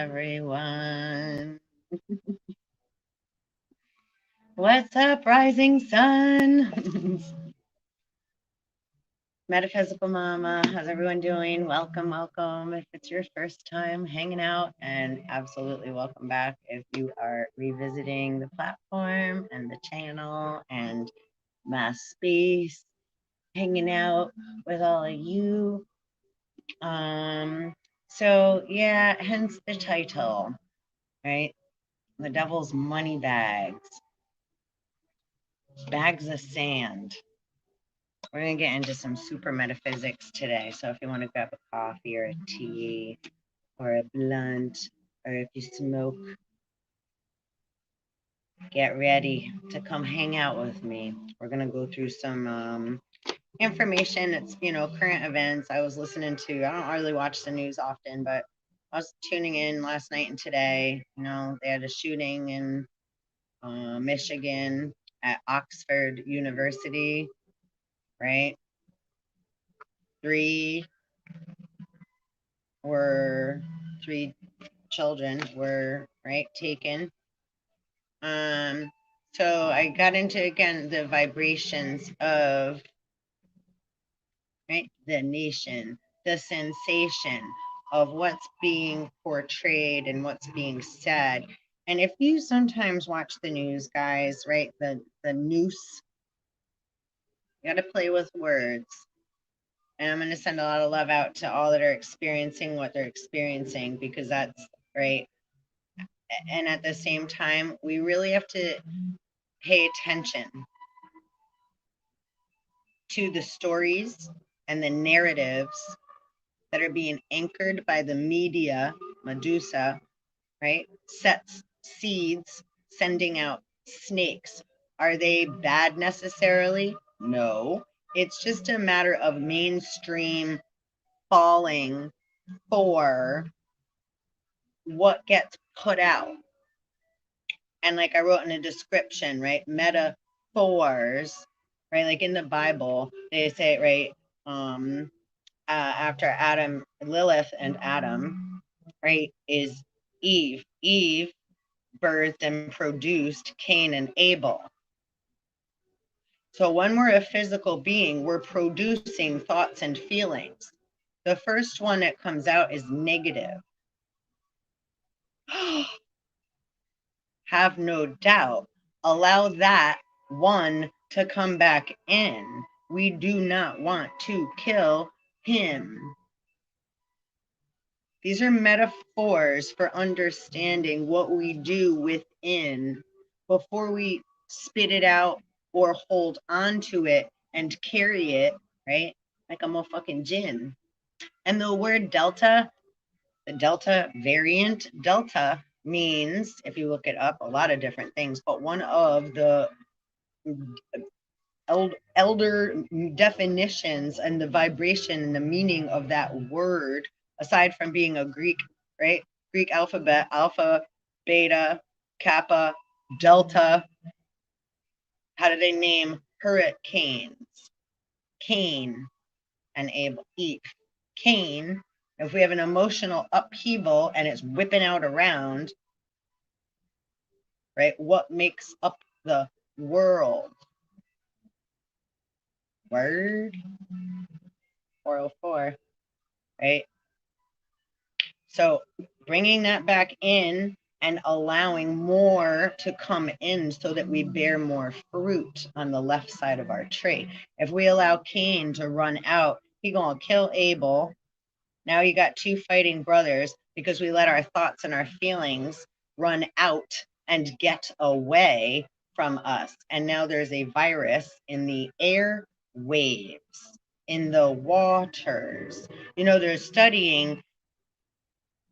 everyone. What's up, rising sun? Metaphysical Mama, how's everyone doing? Welcome, welcome. If it's your first time hanging out, and absolutely welcome back if you are revisiting the platform and the channel and my space, hanging out with all of you. So yeah, hence the title, right? The devil's money bags, bags of sand. We're going to get into some super metaphysics today. So if you want to grab a coffee or a tea or a blunt, or if you smoke, get ready to come hang out with me. We're going to go through some information. It's, current events. I was listening to, I don't really watch the news often, but I was tuning in last night and today. They had a shooting in Michigan at Oxford University, right? 3 children were taken. So I got into again the vibrations of the nation, the sensation of what's being portrayed and what's being said. And if you sometimes watch the news, guys, the noose, you got to play with words. And I'm going to send a lot of love out to all that are experiencing what they're experiencing, because that's right. And at the same time, we really have to pay attention to the stories and the narratives that are being anchored by the media, Medusa, sets seeds, sending out snakes. Are they bad necessarily? No. It's just a matter of mainstream falling for what gets put out. And like I wrote in a description, metaphors, like in the Bible, they say, after Adam, Lilith and Adam, is Eve. Eve birthed and produced Cain and Abel. So when we're a physical being, we're producing thoughts and feelings. The first one that comes out is negative. Have no doubt. Allow that one to come back in. We do not want to kill him. These are metaphors for understanding what we do within before we spit it out or hold on to it and carry it, like a motherfucking gin. And the word delta, the delta variant, delta means, if you look it up, a lot of different things, but one of the elder definitions and the vibration and the meaning of that word, aside from being a Greek, Greek alphabet, alpha, beta, kappa, delta. How do they name hurricanes? Cain and Abel. Cain, if we have an emotional upheaval and it's whipping out around, what makes up the world? Word 404, So bringing that back in and allowing more to come in so that we bear more fruit on the left side of our tree. If we allow Cain to run out, he gonna kill Abel. Now you got two fighting brothers because we let our thoughts and our feelings run out and get away from us. And now there's a virus in the air waves, in the waters. They're studying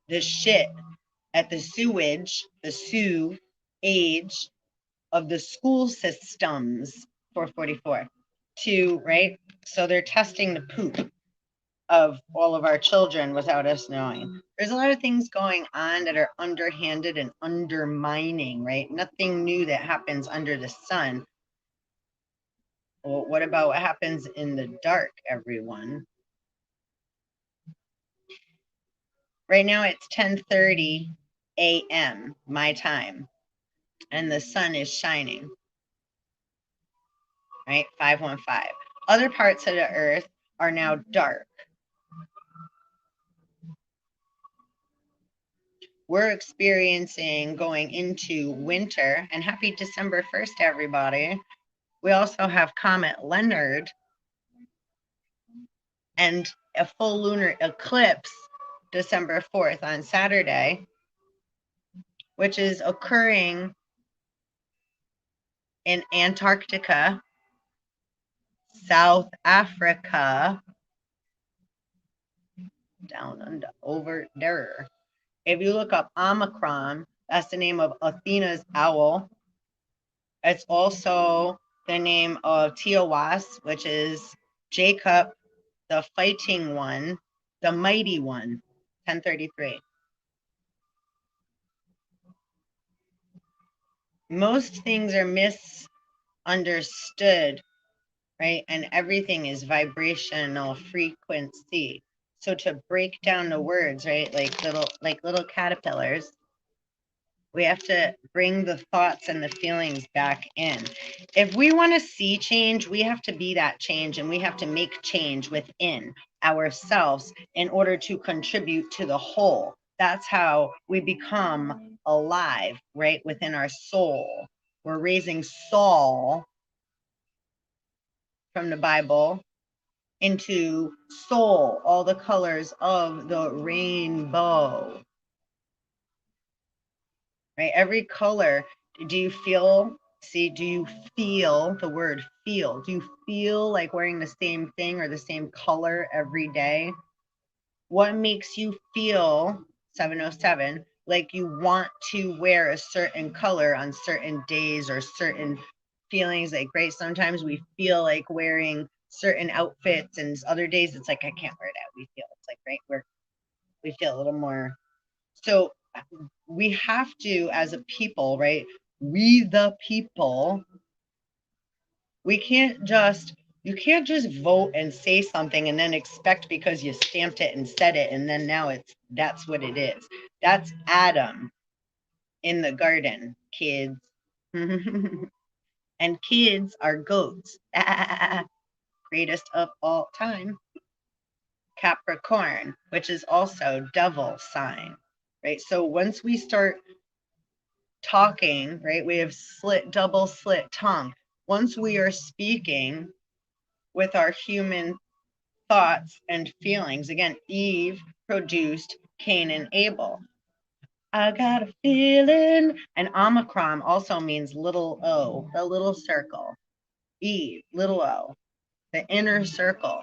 the shit at the sewage of the school systems, 444, so they're testing the poop of all of our children without us knowing. There's a lot of things going on that are underhanded and undermining, Nothing new that happens under the sun. Well, what about what happens in the dark, everyone? Right now it's 10:30 a.m. my time, and the sun is shining, right? 515. Other parts of the earth are now dark. We're experiencing going into winter, and happy December 1st, everybody. We also have Comet Leonard and a full lunar eclipse December 4th on Saturday, which is occurring in Antarctica, South Africa, down under over there. If you look up Omicron, that's the name of Athena's owl. It's also the name of Teowas, which is Jacob, the fighting one, the mighty one, 1033. Most things are misunderstood, right? And everything is vibrational frequency. So to break down the words, right, like little caterpillars, we have to bring the thoughts and the feelings back in. If we want to see change, we have to be that change, and we have to make change within ourselves in order to contribute to the whole. That's how we become alive, right, within our soul. We're raising Saul from the Bible into soul, all the colors of the rainbow. Right? Every color. Do you feel, do you feel the word feel? Do you feel like wearing the same thing or the same color every day? What makes you feel, 707, like you want to wear a certain color on certain days or certain feelings? Like, right, sometimes we feel like wearing certain outfits, and other days it's like, I can't wear that. We feel it's like, right, we feel a little more. So we have to, as a people, right, we the people, you can't just vote and say something and then expect because you stamped it and said it and then now that's what it is. That's Adam in the garden, kids. And kids are goats. Greatest of all time. Capricorn, which is also devil sign, right? So once we start talking, right, we have double slit tongue. Once we are speaking with our human thoughts and feelings, again, Eve produced Cain and Abel. I got a feeling. And Omicron also means little o, the little circle. Eve, little o, the inner circle.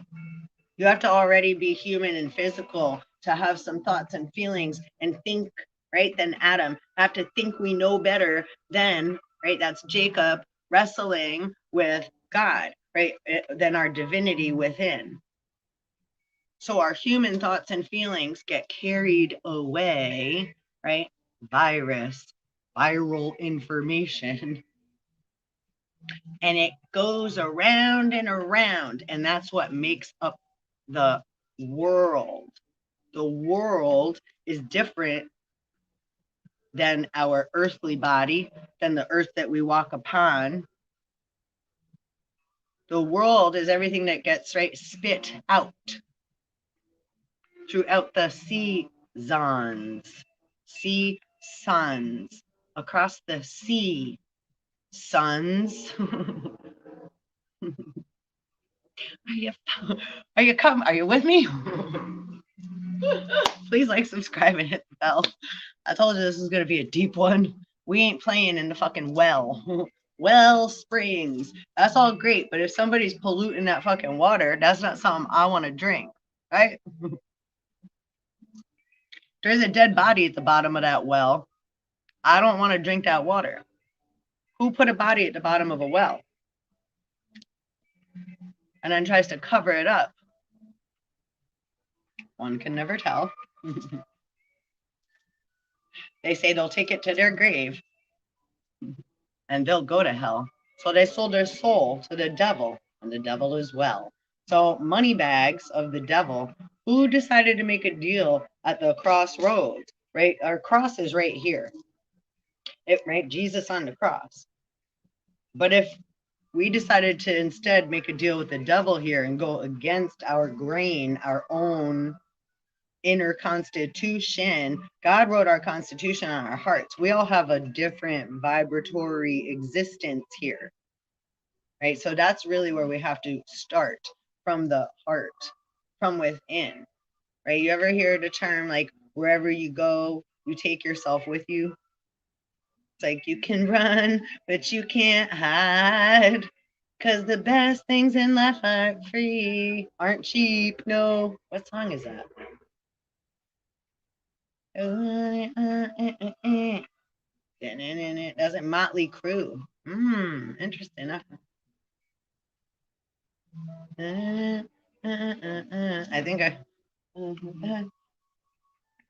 You have to already be human and physical to have some thoughts and feelings and think, right? Then Adam, have to think we know better than, right? That's Jacob wrestling with God, right? Than our divinity within. So our human thoughts and feelings get carried away, right? Viral information. And it goes around and around. And that's what makes up the world. The world is different than our earthly body, than the earth that we walk upon. The world is everything that gets, right, spit out throughout the seasons, across the sea, suns. Are you with me? Please like, subscribe, and hit the bell. I told you this is going to be a deep one. We ain't playing in the fucking well springs. That's all great, but if somebody's polluting that fucking water, that's not something I want to drink, right? There's a dead body at the bottom of that well. I don't want to drink that water. Who put a body at the bottom of a well and then tries to cover it up? One can never tell. They say they'll take it to their grave and they'll go to hell. So they sold their soul to the devil, and the devil as well. So money bags of the devil, who decided to make a deal at the crossroads? right? Our cross is right here, right? Jesus on the cross. But if we decided to instead make a deal with the devil here and go against our grain, our own inner constitution. God wrote our constitution on our hearts. We all have a different vibratory existence here, right? So that's really where we have to start, from the heart, from within, right? You ever hear the term like, wherever you go, you take yourself with you? It's like, you can run, but you can't hide. Cause the best things in life aren't free, aren't cheap. No. What song is that? That's a Motley Crue. Interesting. I think I.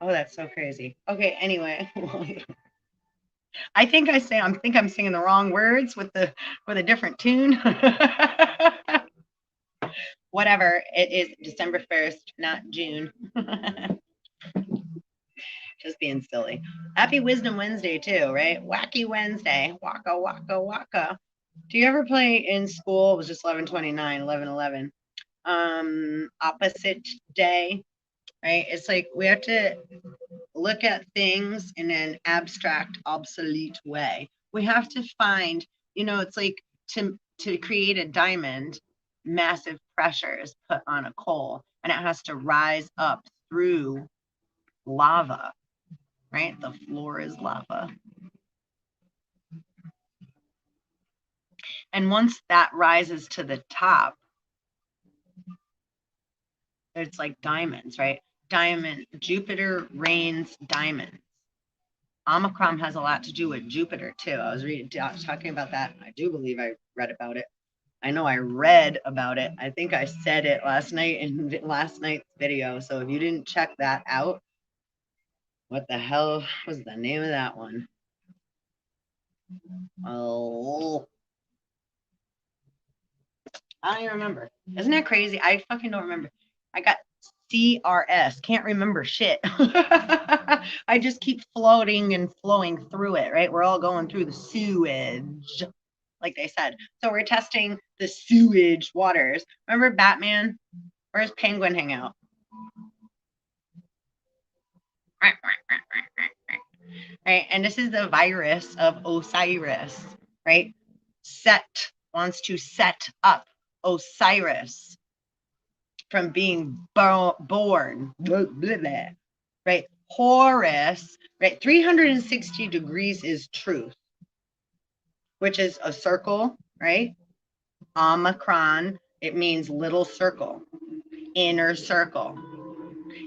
Oh, that's so crazy. Okay. Anyway, I think I'm singing the wrong words with a different tune. Whatever. It is December 1st, not June. Just being silly. Happy Wisdom Wednesday too, right? Wacky Wednesday. Waka waka waka. Do you ever play in school? It was just 11:29, 11:11. Opposite day, right? It's like we have to look at things in an abstract, obsolete way. We have to find, it's like to create a diamond, massive pressure is put on a coal and it has to rise up through lava, right? The floor is lava. And once that rises to the top, it's like diamonds, right? Diamond, Jupiter rains diamonds. Omicron has a lot to do with Jupiter too. I was talking about that. I do believe I read about it. I know I read about it. I think I said it last night in last night's video. So if you didn't check that out, what the hell was the name of that one? Oh, I don't even remember. Isn't that crazy? I fucking don't remember. I got CRS. Can't remember shit. I just keep floating and flowing through it, right? We're all going through the sewage, like they said. So we're testing the sewage waters. Remember Batman? Where's Penguin hang out? Right? And this is the virus of Osiris, right? Set wants to set up Osiris from being born, blah, blah, blah, right? Horus, right? 360 degrees is truth, which is a circle, right? Omicron, it means little circle, inner circle.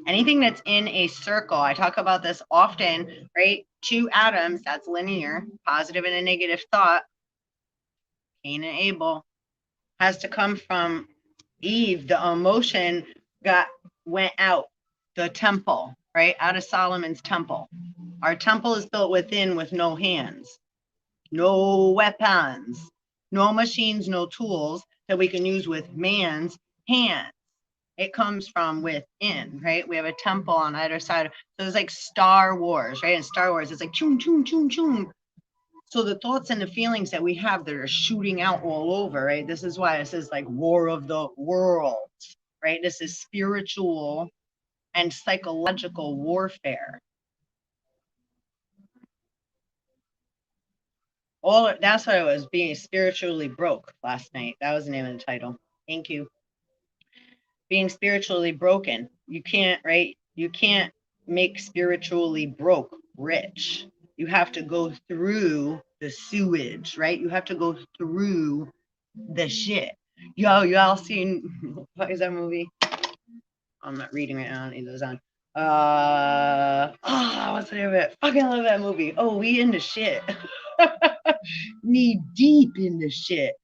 Anything that's in a circle, I talk about this often, right? Two atoms, that's linear, positive and a negative thought. Cain and Abel has to come from Eve. The emotion went out the temple, right? Out of Solomon's temple. Our temple is built within with no hands, no weapons, no machines, no tools that we can use with man's hands. It comes from within, right? We have a temple on either side. So it's like Star Wars, right? In Star Wars, it's like choom, choom, choom, choom. So the thoughts and the feelings that we have that are shooting out all over, right? This is why it says like War of the Worlds, right? This is spiritual and psychological warfare. That's what I was being spiritually broke last night. That was the name of the title. Thank you. Being spiritually broken. You can't, right? You can't make spiritually broke rich. You have to go through the sewage, right? You have to go through the shit. Yo, y'all seen what is that movie? I'm not reading right now. It goes on. What's the name of it? Fucking love that movie. Oh, we into shit. Knee deep in the shit.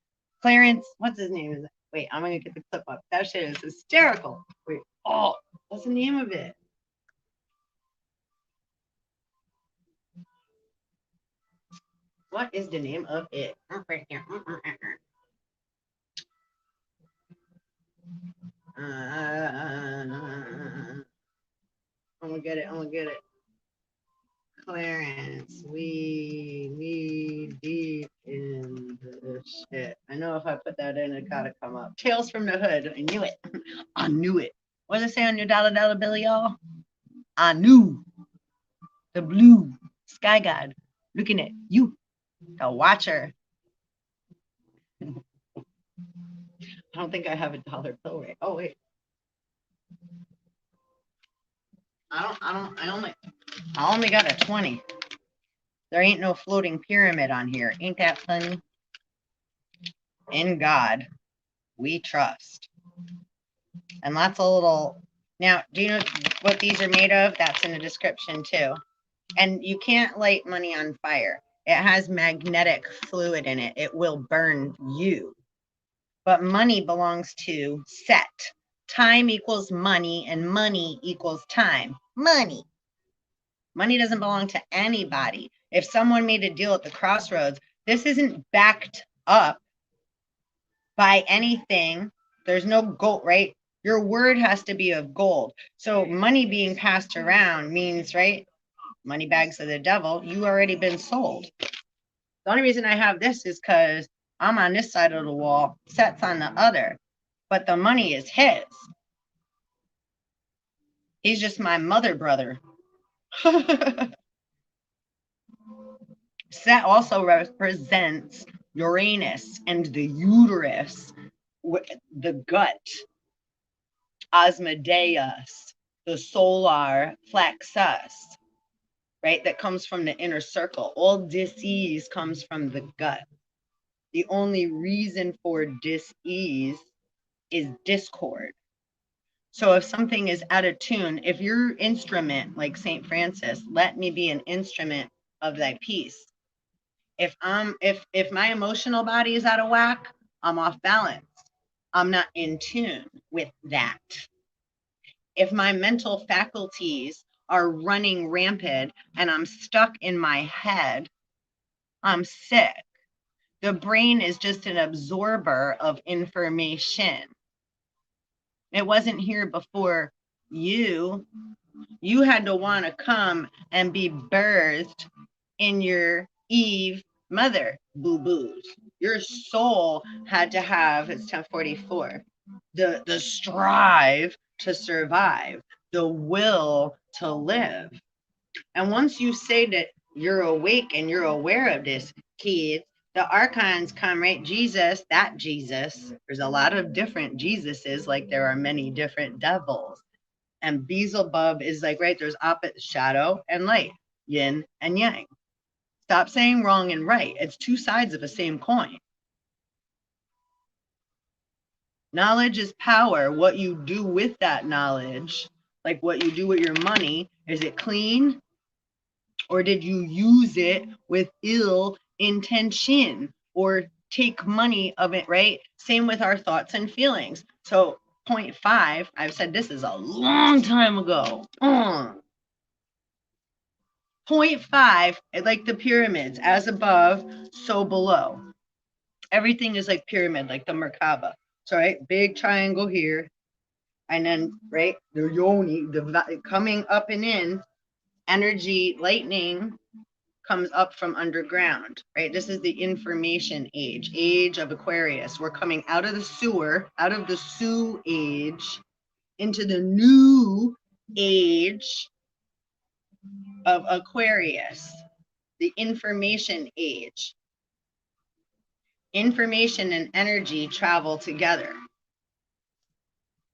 Clarence, what's his name? Wait, I'm gonna get the clip up. That shit is hysterical. Wait, what's the name of it? What is the name of it? Right here. I'm gonna get it. I put that in, it gotta come up. Tales from the Hood. I knew it. I knew it. What does it say on your dollar bill, y'all? I knew the blue sky god looking at you, the watcher. I don't think I have a dollar bill right. Oh wait. I only got a 20. There ain't no floating pyramid on here. Ain't that funny? In God, we trust. And lots of little, now, do you know what these are made of? That's in the description too. And you can't light money on fire. It has magnetic fluid in it. It will burn you. But money belongs to Set. Time equals money, and money equals time. Money. Money doesn't belong to anybody. If someone made a deal at the crossroads, this isn't backed up by anything. There's no gold, right? Your word has to be of gold. So money being passed around means, right? Money bags of the devil, you already been sold. The only reason I have this is because I'm on this side of the wall, Set's on the other, but the money is his. He's just my mother brother. Set also represents Uranus and the uterus, the gut, Asmodeus, the solar plexus, right? That comes from the inner circle. All disease comes from the gut. The only reason for dis-ease is discord. So if something is out of tune, if your instrument, like St. Francis, let me be an instrument of thy peace. If my emotional body is out of whack, I'm off balance. I'm not in tune with that. If my mental faculties are running rampant and I'm stuck in my head, I'm sick. The brain is just an absorber of information. It wasn't here before you. You had to want to come and be birthed in your Eve mother boo-boos. Your soul had to have, it's 1044, the strive to survive, the will to live. And once you say that you're awake and you're aware of this, kids, the archons come, right? Jesus, that Jesus, there's a lot of different Jesuses, like there are many different devils. And Beelzebub is like, right, there's opposite shadow and light, yin and yang. Stop saying wrong and right. It's two sides of the same coin. Knowledge is power. What you do with that knowledge, like what you do with your money, is it clean? Or did you use it with ill intention or take money of it, right? Same with our thoughts and feelings. So 0.5, I've said this is a long time ago. 0.5, like the pyramids, as above, so below. Everything is like pyramid, like the Merkaba. So, right, big triangle here. And then, right, the yoni, coming up and in, energy, lightning comes up from underground, right? This is the information age, age of Aquarius. We're coming out of the sewer, out of the Sioux age, into the new age of Aquarius, the information age. Information and energy travel together,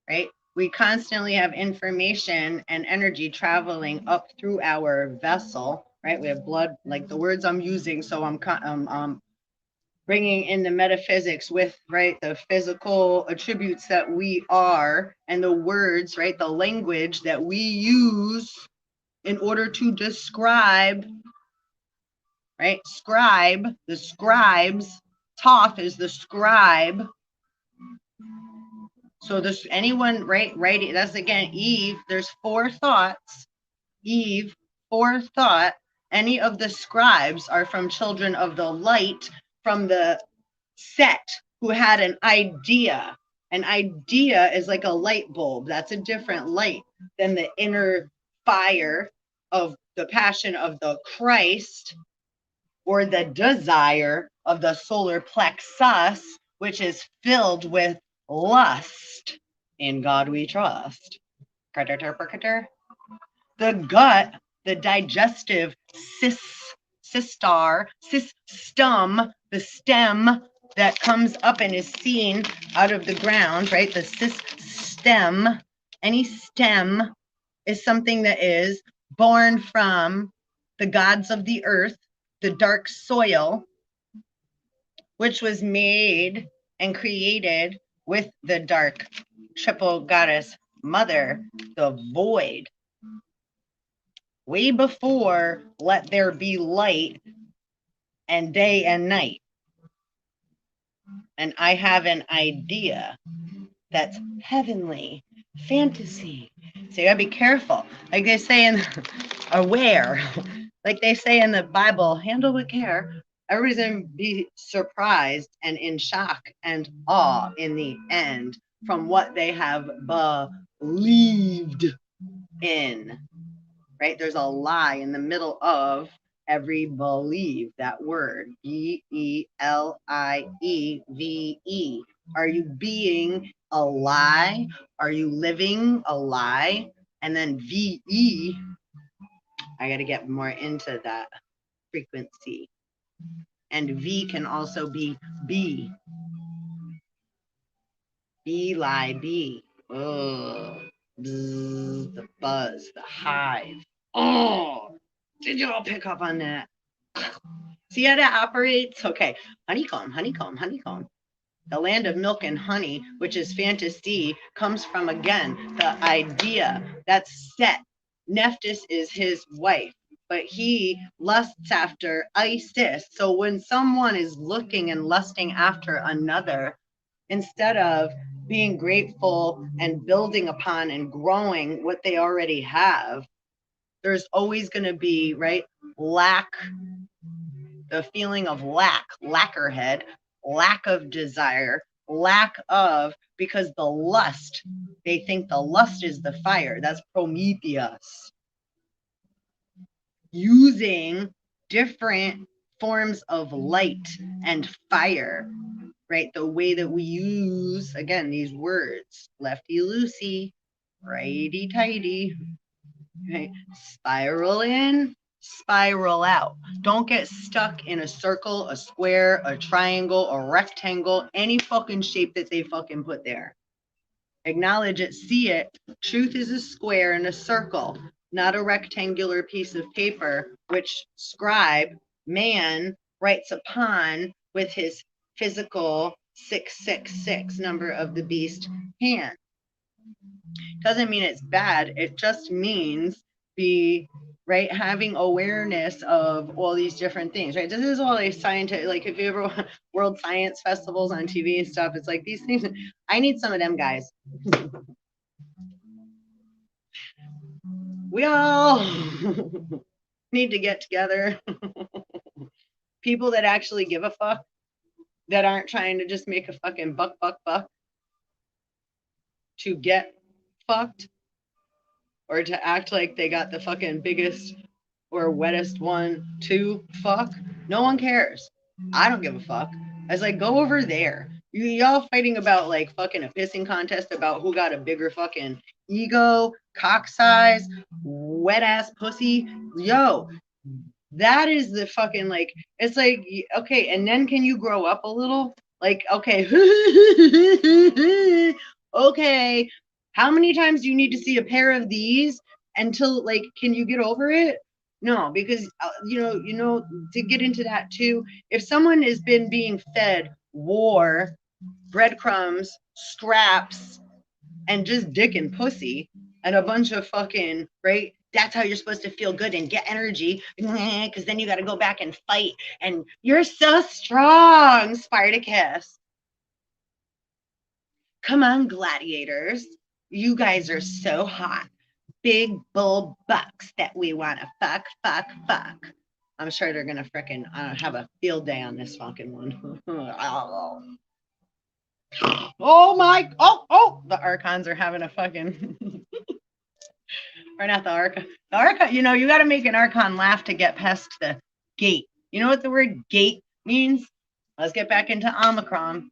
right? We constantly have information and energy traveling up through our vessel, right? We have blood, like the words I'm using, so I'm bringing in the metaphysics with, right, the physical attributes that we are, and the words, right, the language that we use in order to describe, right? Scribe, the scribes, Toph is the scribe. So this, anyone, right, that's again, Eve, there's 4 thoughts. Eve, 4 thought. Any of the scribes are from children of the light, from the Set, who had an idea. An idea is like a light bulb. That's a different light than the inner fire of the passion of the Christ, or the desire of the solar plexus, which is filled with lust. In God we trust. The gut, the digestive system, the stem that comes up and is seen out of the ground, right? The stem, any stem is something that is born from the gods of the earth, the dark soil, which was made and created with the dark triple goddess mother, the void, way before let there be light and day and night. And I have an idea that's heavenly fantasy. So you gotta be careful. Like they say in aware, like they say in the Bible, handle with care. Everybody's gonna be surprised and in shock and awe in the end from what they have believed in. Right? There's a lie in the middle of every believe, that word, BELIEVE. Are you being a lie? Are you living a lie? And then VE, I got to get more into that frequency. And V can also be B. Be lie, be. Oh, bzz, the buzz, the hive. Oh, did you all pick up on that? See how that operates? Okay, honeycomb, honeycomb, honeycomb. The land of milk and honey, which is fantasy, comes from, again, the idea that's set. Nephthys is his wife, but he lusts after Isis. So when someone is looking and lusting after another, instead of being grateful and building upon and growing what they already have, there's always going to be, right, lack, the feeling of lack, lacquerhead, lack of desire, lack of, because the lust, they think the lust is the fire. That's Prometheus. Using different forms of light and fire, right? The way that we use, again, these words, lefty loosey, righty tighty, right? Spiral in, spiral out. Don't get stuck in a circle, a square, a triangle, a rectangle, any fucking shape that they fucking put there. Acknowledge it, see it. Truth is a square and a circle, not a rectangular piece of paper, which scribe, man, writes upon with his physical 666 number of the beast hand. Doesn't mean it's bad. It just means be, right, having awareness of all these different things, right? This is all a scientific, like if you ever world science festivals on TV and stuff, it's like these things, I need some of them guys. We all need to get together. People that actually give a fuck, that aren't trying to just make a fucking buck to get fucked, or to act like they got the fucking biggest or wettest one to fuck. No one cares. I don't give a fuck. I was like, go over there. Y'all fighting about like fucking a pissing contest about who got a bigger fucking ego, cock size, wet ass pussy. Yo, that is the fucking, like, it's like, okay, and then can you grow up a little? Like, okay, okay, how many times do you need to see a pair of these until, like, can you get over it? No, because, you know, to get into that too, if someone has been being fed war, breadcrumbs, scraps, and just dick and pussy, and a bunch of fucking, right? That's how you're supposed to feel good and get energy, because then you got to go back and fight, and you're so strong, Spartacus. Come on, gladiators. You guys are so hot. Big bull bucks that we want to fuck. I'm sure they're going to frickin' have a field day on this fucking one. Oh my, the Archons are having a fucking, or not the Archon. The Archon, you know, you got to make an Archon laugh to get past the gate. You know what the word gate means? Let's get back into Omicron.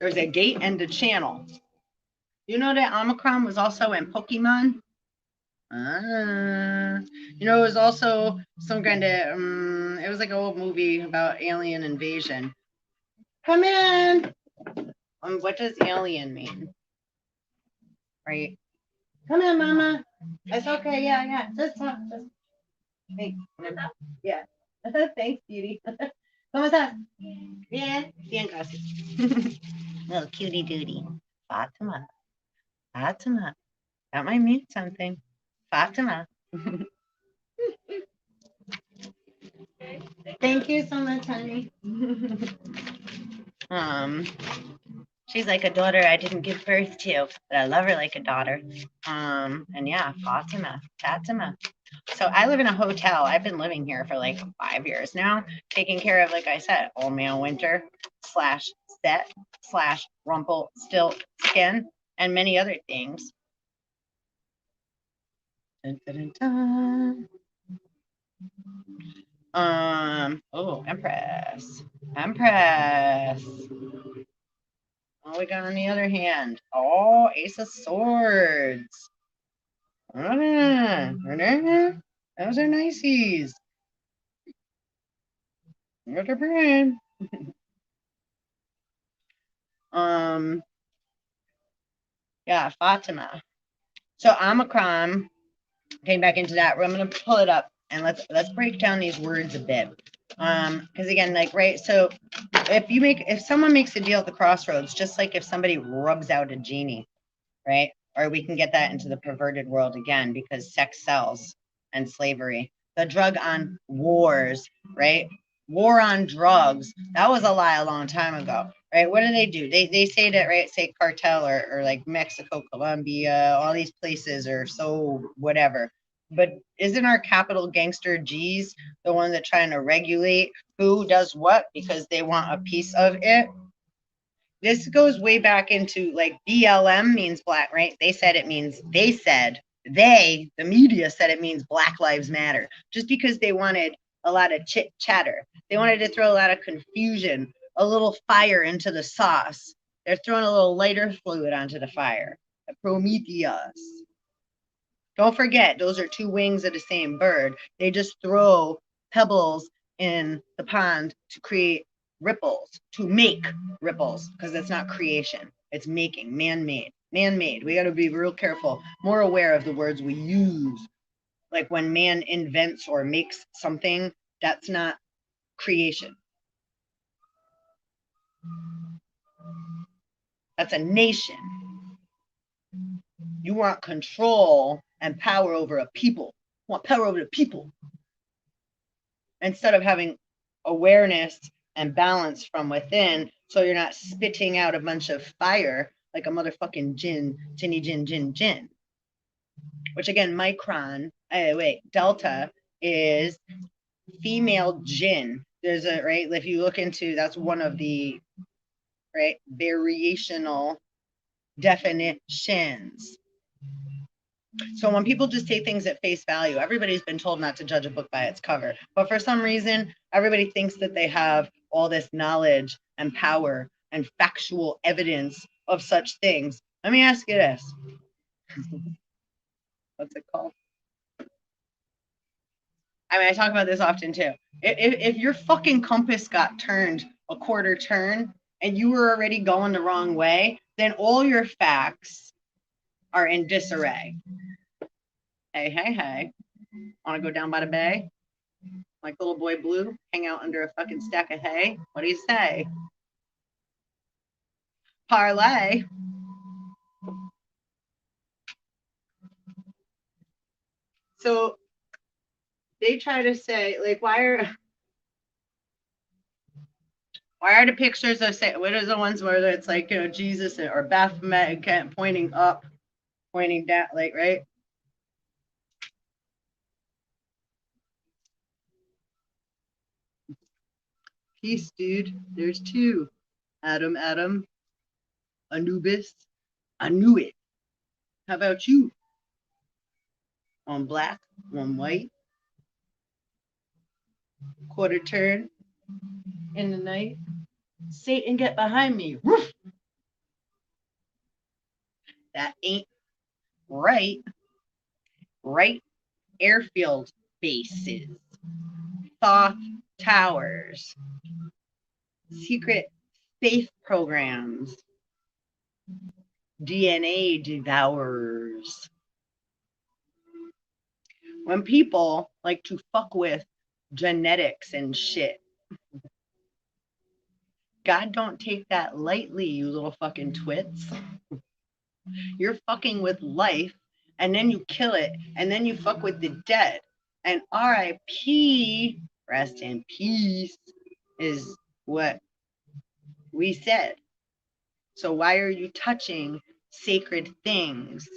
There's a gate and a channel. You know that Omicron was also in Pokemon? You know, it was also some kind of, it was like an old movie about alien invasion. Come in. What does alien mean? Right? Come in, Mama. It's okay. Yeah. Just talk. Hey. Yeah. Thanks, beauty. ¿Cómo estás? Bien. Bien, gracias. Little cutie duty. Fatima. Fatima. That might mean something. Fatima. Thank you so much, honey. She's like a daughter I didn't give birth to, but I love her like a daughter. And yeah, Fatima. So I live in a hotel. I've been living here for like 5 years now, taking care of, like I said, old man winter / set / rumple still skin and many other things. Dun, dun, dun, dun. Oh, Empress. What we got on the other hand? Oh, Ace of Swords. Those are niceys. What a brain. Yeah, Fatima. So Omicron came back into that. I'm gonna pull it up and let's break down these words a bit. Because again, like, right, so if someone makes a deal at the crossroads, just like if somebody rubs out a genie, right? Or we can get that into the perverted world again because sex sells and slavery. The drug on wars, right? War on drugs. That was a lie a long time ago, right? What do? They say that, right? Say cartel or like Mexico, Colombia, all these places are so whatever. But isn't our capital gangster G's the one that's trying to regulate who does what because they want a piece of it? This goes way back into like BLM means black, right? The media said it means Black Lives Matter just because they wanted a lot of chit chatter. They wanted to throw a lot of confusion, a little fire into the sauce. They're throwing a little lighter fluid onto the fire. Prometheus. Don't forget, those are two wings of the same bird. They just throw pebbles in the pond to create ripples, to make ripples, because it's not creation. It's making, man-made. We got to be real careful, more aware of the words we use. Like when man invents or makes something, that's not creation. That's a nation. You want control and power over a people. You want power over the people. Instead of having awareness and balance from within, so you're not spitting out a bunch of fire like a motherfucking tinny jin. Which again, Delta is female jinn. There's a, right, if you look into, that's one of the, right, variational definitions. So when people just take things at face value, everybody's been told not to judge a book by its cover. But for some reason, everybody thinks that they have all this knowledge and power and factual evidence of such things. Let me ask you this. What's it called? I mean, I talk about this often too. If your fucking compass got turned a quarter turn and you were already going the wrong way, then all your facts are in disarray. Hey. Want to go down by the bay? Like little boy Blue, hang out under a fucking stack of hay? What do you say? Parlay. So they try to say, like, why are the pictures of, say, what are the ones where it's like, you know, Jesus or Baphomet pointing up, pointing down, like, right? Peace, dude. There's two. Adam, Anubis. I knew it. How about you? One black, one white. Quarter turn in the night. Satan, get behind me. Woof. That ain't right. Right airfield bases, Thoth towers, secret space programs, DNA devourers. When people like to fuck with genetics and shit, God don't take that lightly, you little fucking twits. You're fucking with life, and then you kill it, and then you fuck with the dead. And RIP, rest in peace, is what we said. So why are you touching sacred things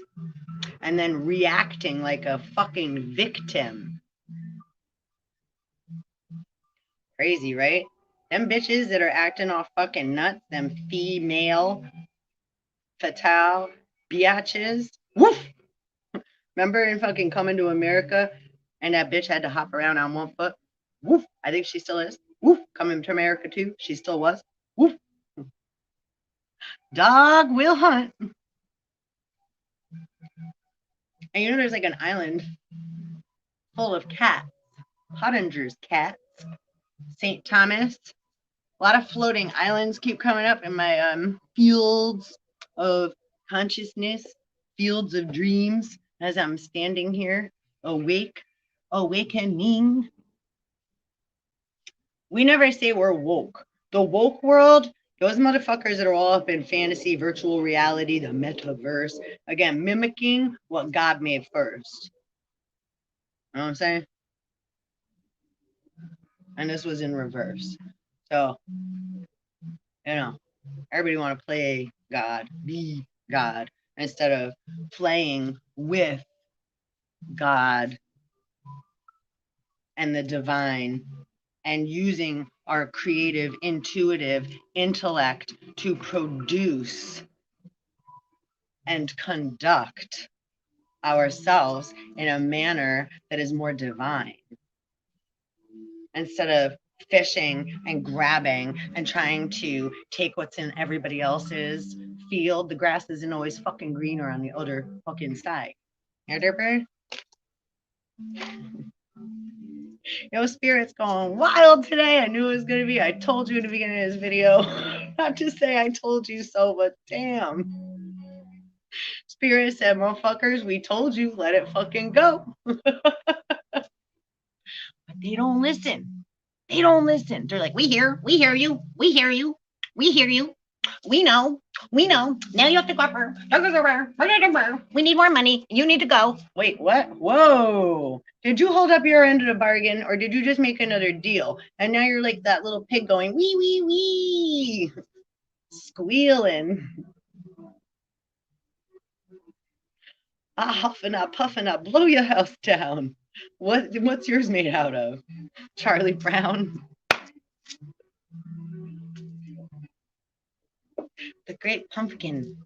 and then reacting like a fucking victim? Crazy, right? Them bitches that are acting all fucking nuts, them female fatale biatches. Woof! Remember in fucking Coming to America, and that bitch had to hop around on one foot? Woof! I think she still is. Woof! Coming to America too. She still was. Woof! Dog will hunt. And you know there's like an island full of cats. Pottinger's cats. St. Thomas. A lot of floating islands keep coming up in my fields of consciousness, fields of dreams, as I'm standing here, awake, awakening. We never say we're woke. The woke world, those motherfuckers that are all up in fantasy, virtual reality, the metaverse, again, mimicking what God made first. You know what I'm saying? And this was in reverse. So, you know, everybody want to play God, be God, instead of playing with God and the divine and using our creative, intuitive intellect to produce and conduct ourselves in a manner that is more divine, instead of fishing and grabbing and trying to take what's in everybody else's field. The grass isn't always fucking greener on the other fucking side. Yo, spirit's going wild today. I knew it was going to be. I told you in the beginning of this video. Not to say I told you so, but damn. Spirit said, motherfuckers, we told you, let it fucking go. But they don't listen. They don't listen. They're like, we hear you, we hear you, we hear you. We know. Now you have to go. We need more money. You need to go. Wait, what? Whoa. Did you hold up your end of the bargain, or did you just make another deal? And now you're like that little pig going, wee, wee, wee. Squealing. Huffing up, puffing up, blow your house down. What's yours made out of? Charlie Brown. The Great Pumpkin.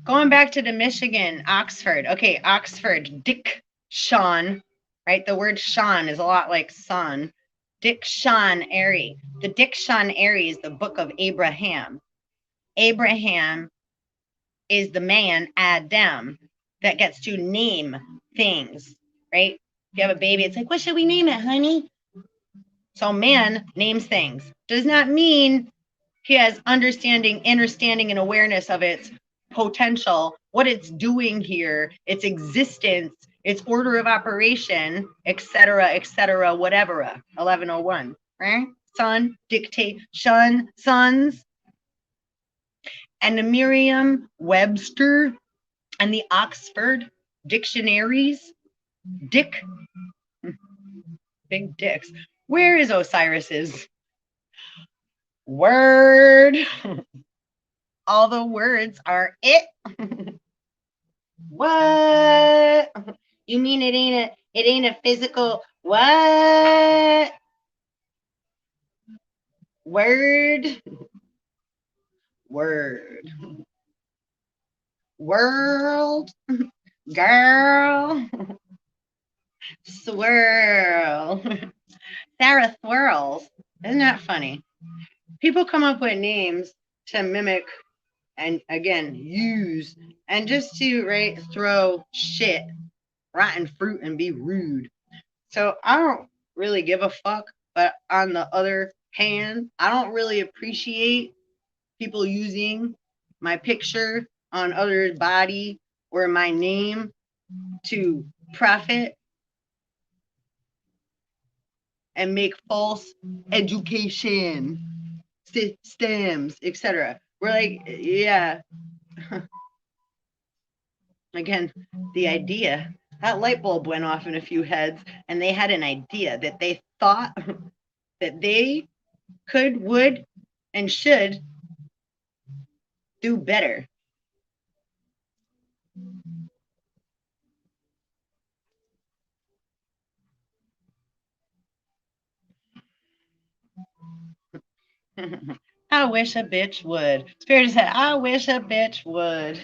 Going back to the Michigan, Oxford. Okay, Oxford, Diction, right? The word Sean is a lot like son. Dictionary. The Dictionary is the book of Abraham. Abraham is the man, Adam, that gets to name things, right? If you have a baby, it's like, what should we name it, honey? So man names things. Does not mean he has understanding, and awareness of its potential, what it's doing here, its existence, its order of operation, etc., whatever. 1101, right? Son, dictate, shun, sons. And the Merriam-Webster and the Oxford dictionaries, big dicks. Where is Osiris's word? All the words are it. What? You mean it ain't a physical what? Word. World. Girl. Swirl. Sarah swirls. Isn't that funny? People come up with names to mimic and again, use, and just to, right, throw shit, rotten fruit, and be rude. So I don't really give a fuck, but on the other hand, I don't really appreciate people using my picture on others' body or my name to profit and make false education systems, etc. We're like, yeah, again, the idea, that light bulb went off in a few heads, and they had an idea that they thought that they could, would, and should do better. I wish a bitch would. Spirit said, I wish a bitch would.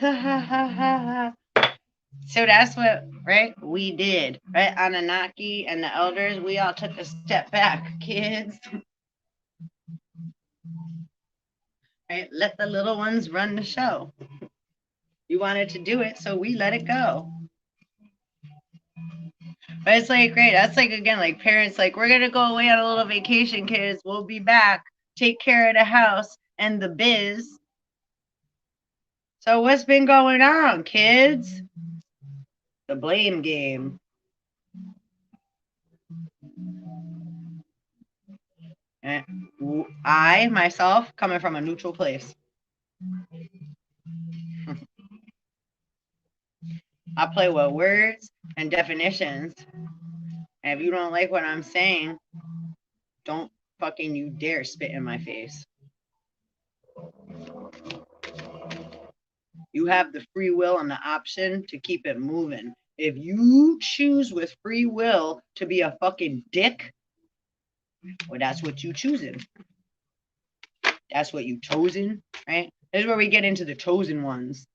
So that's what, right, we did, right? Anunnaki and the elders, we all took a step back, kids. Right? Let the little ones run the show. You wanted to do it, so we let it go. But it's like, great. That's like, again, like parents, like, we're going to go away on a little vacation, kids. We'll be back. Take care of the house and the biz. So what's been going on, kids? The blame game. And I, myself, coming from a neutral place. I play with words and definitions. And if you don't like what I'm saying, don't fucking you dare spit in my face. You have the free will and the option to keep it moving. If you choose with free will to be a fucking dick, well, that's what you choosing. That's what you chosen, right? This is where we get into the chosen ones.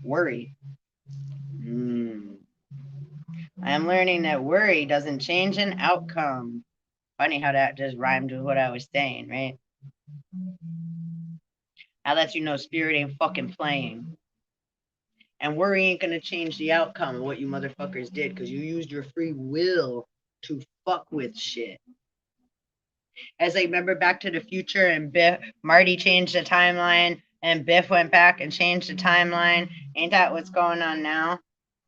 Worry. I am learning that worry doesn't change an outcome. Funny how that just rhymed with what I was saying, right? That lets you know spirit ain't fucking playing. And worry ain't gonna change the outcome of what you motherfuckers did, because you used your free will to fuck with shit. As like, remember Back to the Future and Biff, Marty changed the timeline and Biff went back and changed the timeline. Ain't that what's going on now?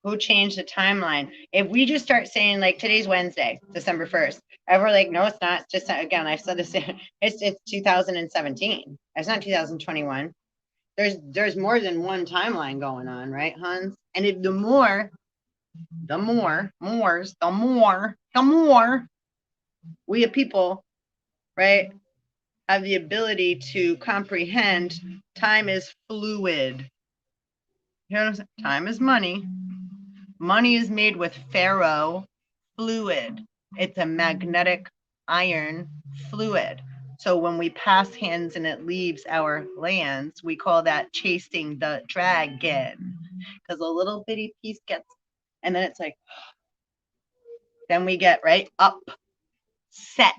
Who changed the timeline? If we just start saying, like, today's Wednesday, December 1st, and we're like, no, it's not. It's just, again, I've said this, it's 2017. It's not 2021. There's more than one timeline going on, right, Hans? And if the more we as people, right, have the ability to comprehend, time is fluid. You know what I'm saying? Time is money. Money is made with FERRO fluid. It's a magnetic iron fluid. So when we pass hands and it leaves our lands, we call that chasing the dragon. Because a little bitty piece gets, and then it's like, then we get right up, set.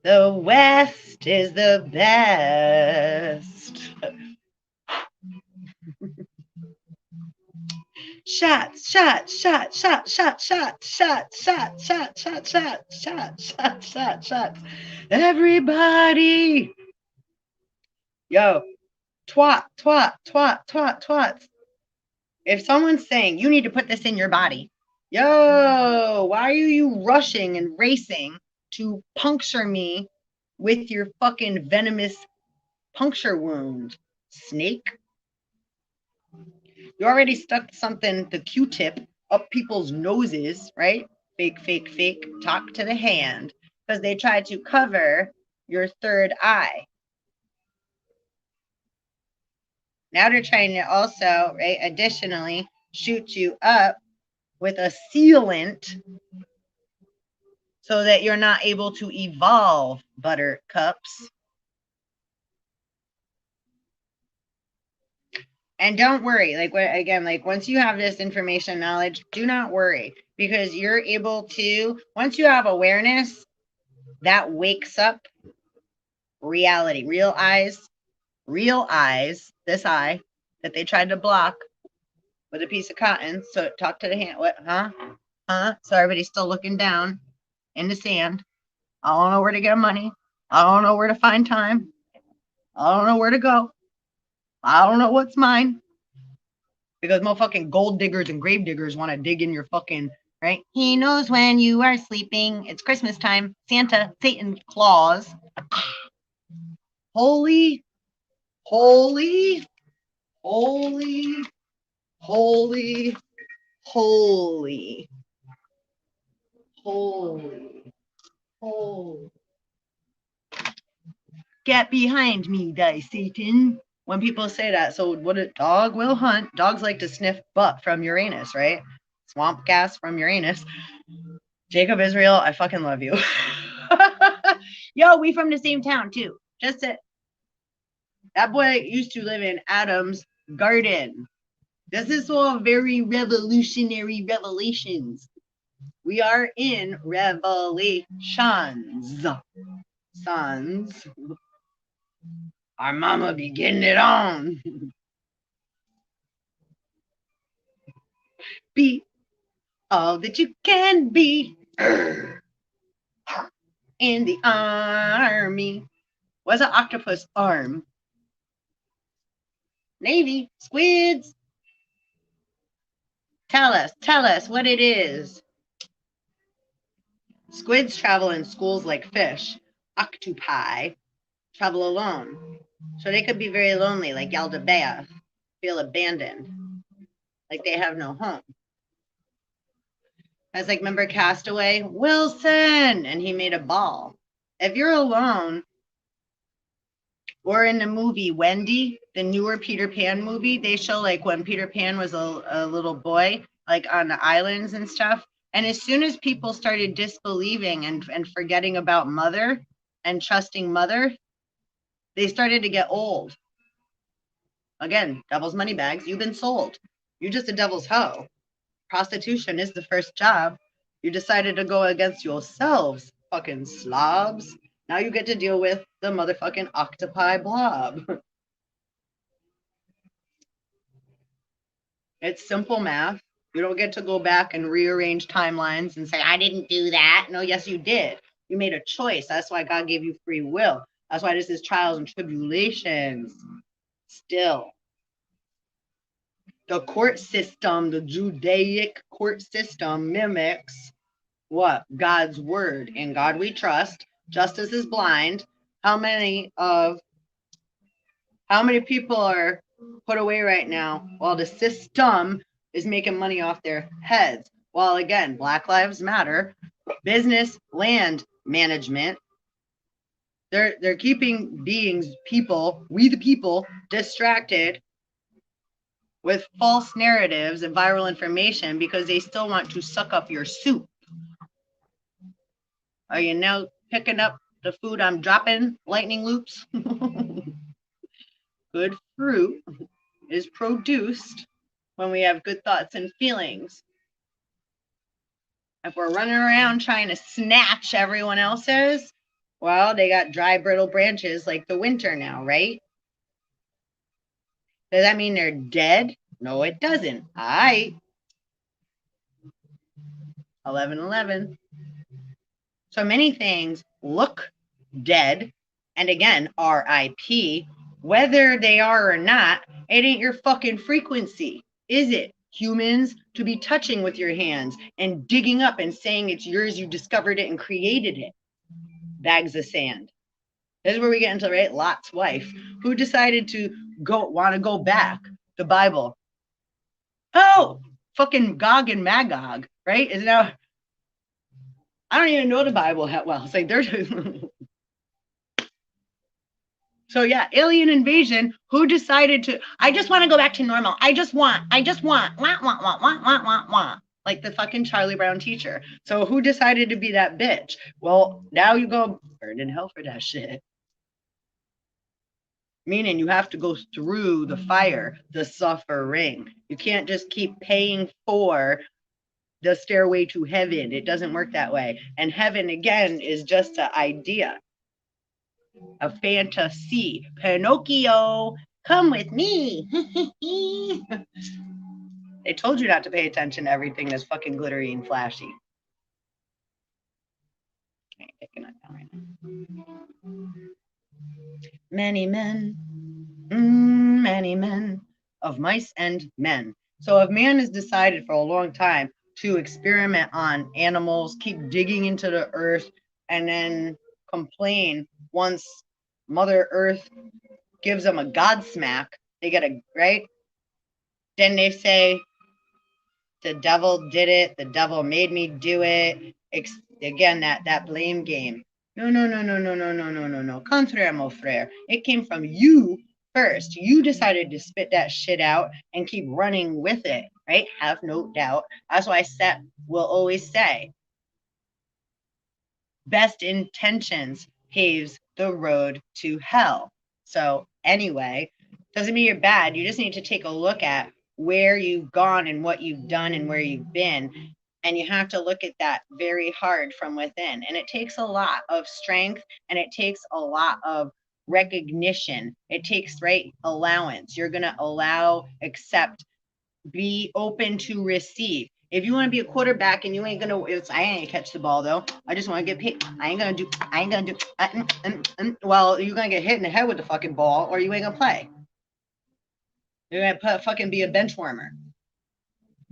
The West is the best. Shots, shots, shots, shots, shots, shots, shots, shots, shots, shots, shots, shots, shots, shots, shots. Everybody. Yo, twat, twat, twat, twat, twats. If someone's saying you need to put this in your body, yo, why are you rushing and racing to puncture me with your fucking venomous puncture wound, snake? You already stuck something, the Q-tip, up people's noses, right? Fake, fake, fake, talk to the hand, because they tried to cover your third eye. Now they're trying to also, right, additionally, shoot you up with a sealant so that you're not able to evolve, buttercups. And don't worry, like, again, like, once you have this information knowledge, do not worry. because you're able to, once you have awareness, that wakes up reality. Real eyes, this eye that they tried to block with a piece of cotton. So talk to the hand. What? Huh? So everybody's still looking down in the sand. I don't know where to get money. I don't know where to find time. I don't know where to go. I don't know what's mine. Because motherfucking gold diggers and grave diggers want to dig in your fucking, right? He knows when you are sleeping. It's Christmas time. Santa, Satan, Claus. Holy, holy, holy, holy, holy, holy, holy. Get behind me, thy Satan. When people say that, so what a dog will hunt. Dogs like to sniff butt from Uranus, right? Swamp gas from Uranus. Jacob Israel, I fucking love you. Yo, we from the same town too. Just it. That boy used to live in Adam's garden. This is all very revolutionary revelations. We are in revelations. Sons. Our mama be getting it on. Be all that you can be in the army. What's an octopus arm? Navy, squids. Tell us what it is. Squids travel in schools like fish. Octopi travel alone. So they could be very lonely, like Yaldabaoth, feel abandoned, like they have no home. I was like, remember Castaway? Wilson! And he made a ball. If you're alone, or in the movie Wendy, the newer Peter Pan movie, they show like when Peter Pan was a little boy, like on the islands and stuff. And as soon as people started disbelieving and forgetting about mother and trusting mother, they started to get old. Again, devil's money bags. You've been sold. You're just a devil's hoe. Prostitution is the first job. You decided to go against yourselves, fucking slobs. Now you get to deal with the motherfucking octopi blob. It's simple math. You don't get to go back and rearrange timelines and say, I didn't do that. No, yes, you did. You made a choice. That's why God gave you free will. That's why this is trials and tribulations. Still, the court system, the Judaic court system mimics what? God's word. In God we trust. Justice is blind. How many people are put away right now while the system is making money off their heads? Well, again, Black Lives Matter, business, land management. They're keeping people, we the people, distracted with false narratives and viral information because they still want to suck up your soup. Are you now picking up the food I'm dropping, lightning loops? Good fruit is produced when we have good thoughts and feelings. If we're running around trying to snatch everyone else's, well, they got dry, brittle branches like the winter now, right? Does that mean they're dead? No, it doesn't. All right. 11:11. So many things look dead, and again, RIP, whether they are or not, it ain't your fucking frequency, is it? Humans to be touching with your hands and digging up and saying it's yours, you discovered it and created it. Bags of sand. This is where we get into, right? Lot's wife, who decided to want to go back. The Bible. Oh, fucking Gog and Magog, right? Is now. I don't even know the Bible that well. It's like there's. So yeah, alien invasion. Who decided to? I just want to go back to normal. I just want. Want. Like the fucking Charlie Brown teacher. So who decided to be that bitch? Well, now you go burn in hell for that shit. Meaning you have to go through the fire, the suffering. You can't just keep paying for the stairway to heaven. It doesn't work that way. And heaven, again, is just an idea, a fantasy. Pinocchio, come with me. They told you not to pay attention to everything that's fucking glittery and flashy. I ain't picking it down right now. Many men of mice and men. So if man has decided for a long time to experiment on animals, keep digging into the earth, and then complain once Mother Earth gives them a godsmack, they get a, right? Then they say, the devil did it, the devil made me do it. Again, that blame game. No. Contraire, mon frère. It came from you first. You decided to spit that shit out and keep running with it, right? Have no doubt. That's why Seth will always say, best intentions paves the road to hell. So anyway, doesn't mean you're bad. You just need to take a look at where you've gone and what you've done and where you've been. And you have to look at that very hard from within. And it takes a lot of strength, and it takes a lot of recognition. It takes, right, allowance. You're going to allow, accept, be open to receive. If you want to be a quarterback and you ain't gonna, I ain't catch the ball though. I just want to get paid. I ain't gonna do. Well, you're gonna get hit in the head with the fucking ball, or you ain't gonna play. You're gonna fucking be a bench warmer.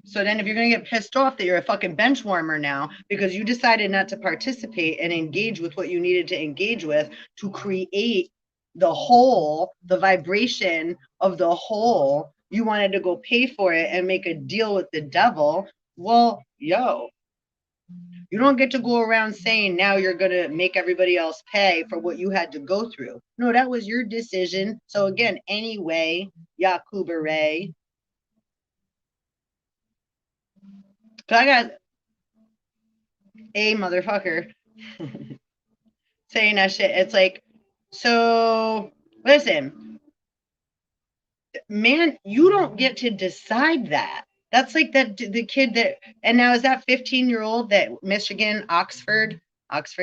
So then if you're going to get pissed off that you're a fucking bench warmer now because you decided not to participate and engage with what you needed to engage with to create the whole, the vibration of the whole, you wanted to go pay for it and make a deal with the devil. Well, yo, you don't get to go around saying now you're going to make everybody else pay for what you had to go through. No, that was your decision. So again, anyway, Yakuba Ray, so I got a motherfucker saying that shit. It's like, so listen, man, you don't get to decide that. That's like that the kid that, and now is that 15-year-old that Michigan, Oxford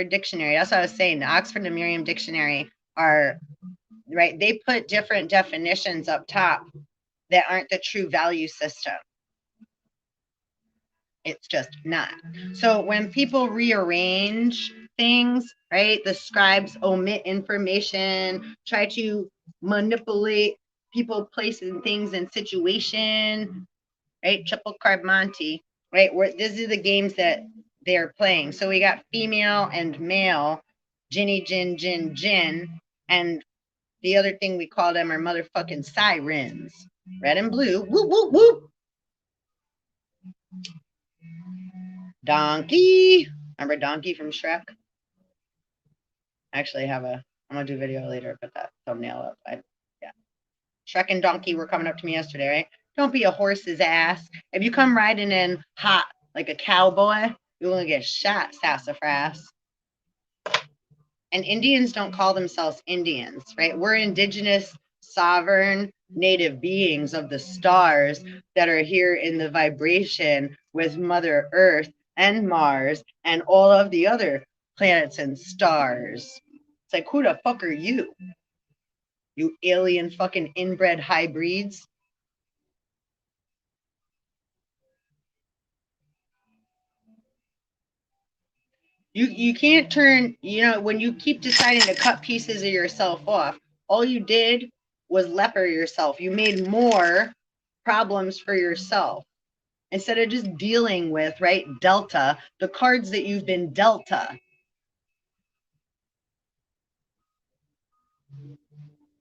Dictionary. That's what I was saying. The Oxford and Merriam Dictionary are, right, they put different definitions up top that aren't the true value system. It's just not. So when people rearrange things, right, the scribes omit information, try to manipulate people, places, things, and situation, right, triple card Monty, right, where this is the games that they're playing. So we got female and male, Ginny, Gin, Gin, Gin, and the other thing we call them are motherfucking sirens, red and blue, whoop, whoop, whoop. Donkey. Remember Donkey from Shrek? I actually have I'm going to do a video later, put that thumbnail up. Yeah. Shrek and Donkey were coming up to me yesterday, right? Don't be a horse's ass. If you come riding in hot like a cowboy, you're going to get shot, sassafras. And Indians don't call themselves Indians, right? We're indigenous, sovereign, native beings of the stars that are here in the vibration with Mother Earth and Mars and all of the other planets and stars. It's like, who the fuck are you? You alien fucking inbred hybrids. You can't turn, when you keep deciding to cut pieces of yourself off, all you did was leper yourself. You made more problems for yourself. Instead of just dealing with, right, Delta, the cards that you've been Delta.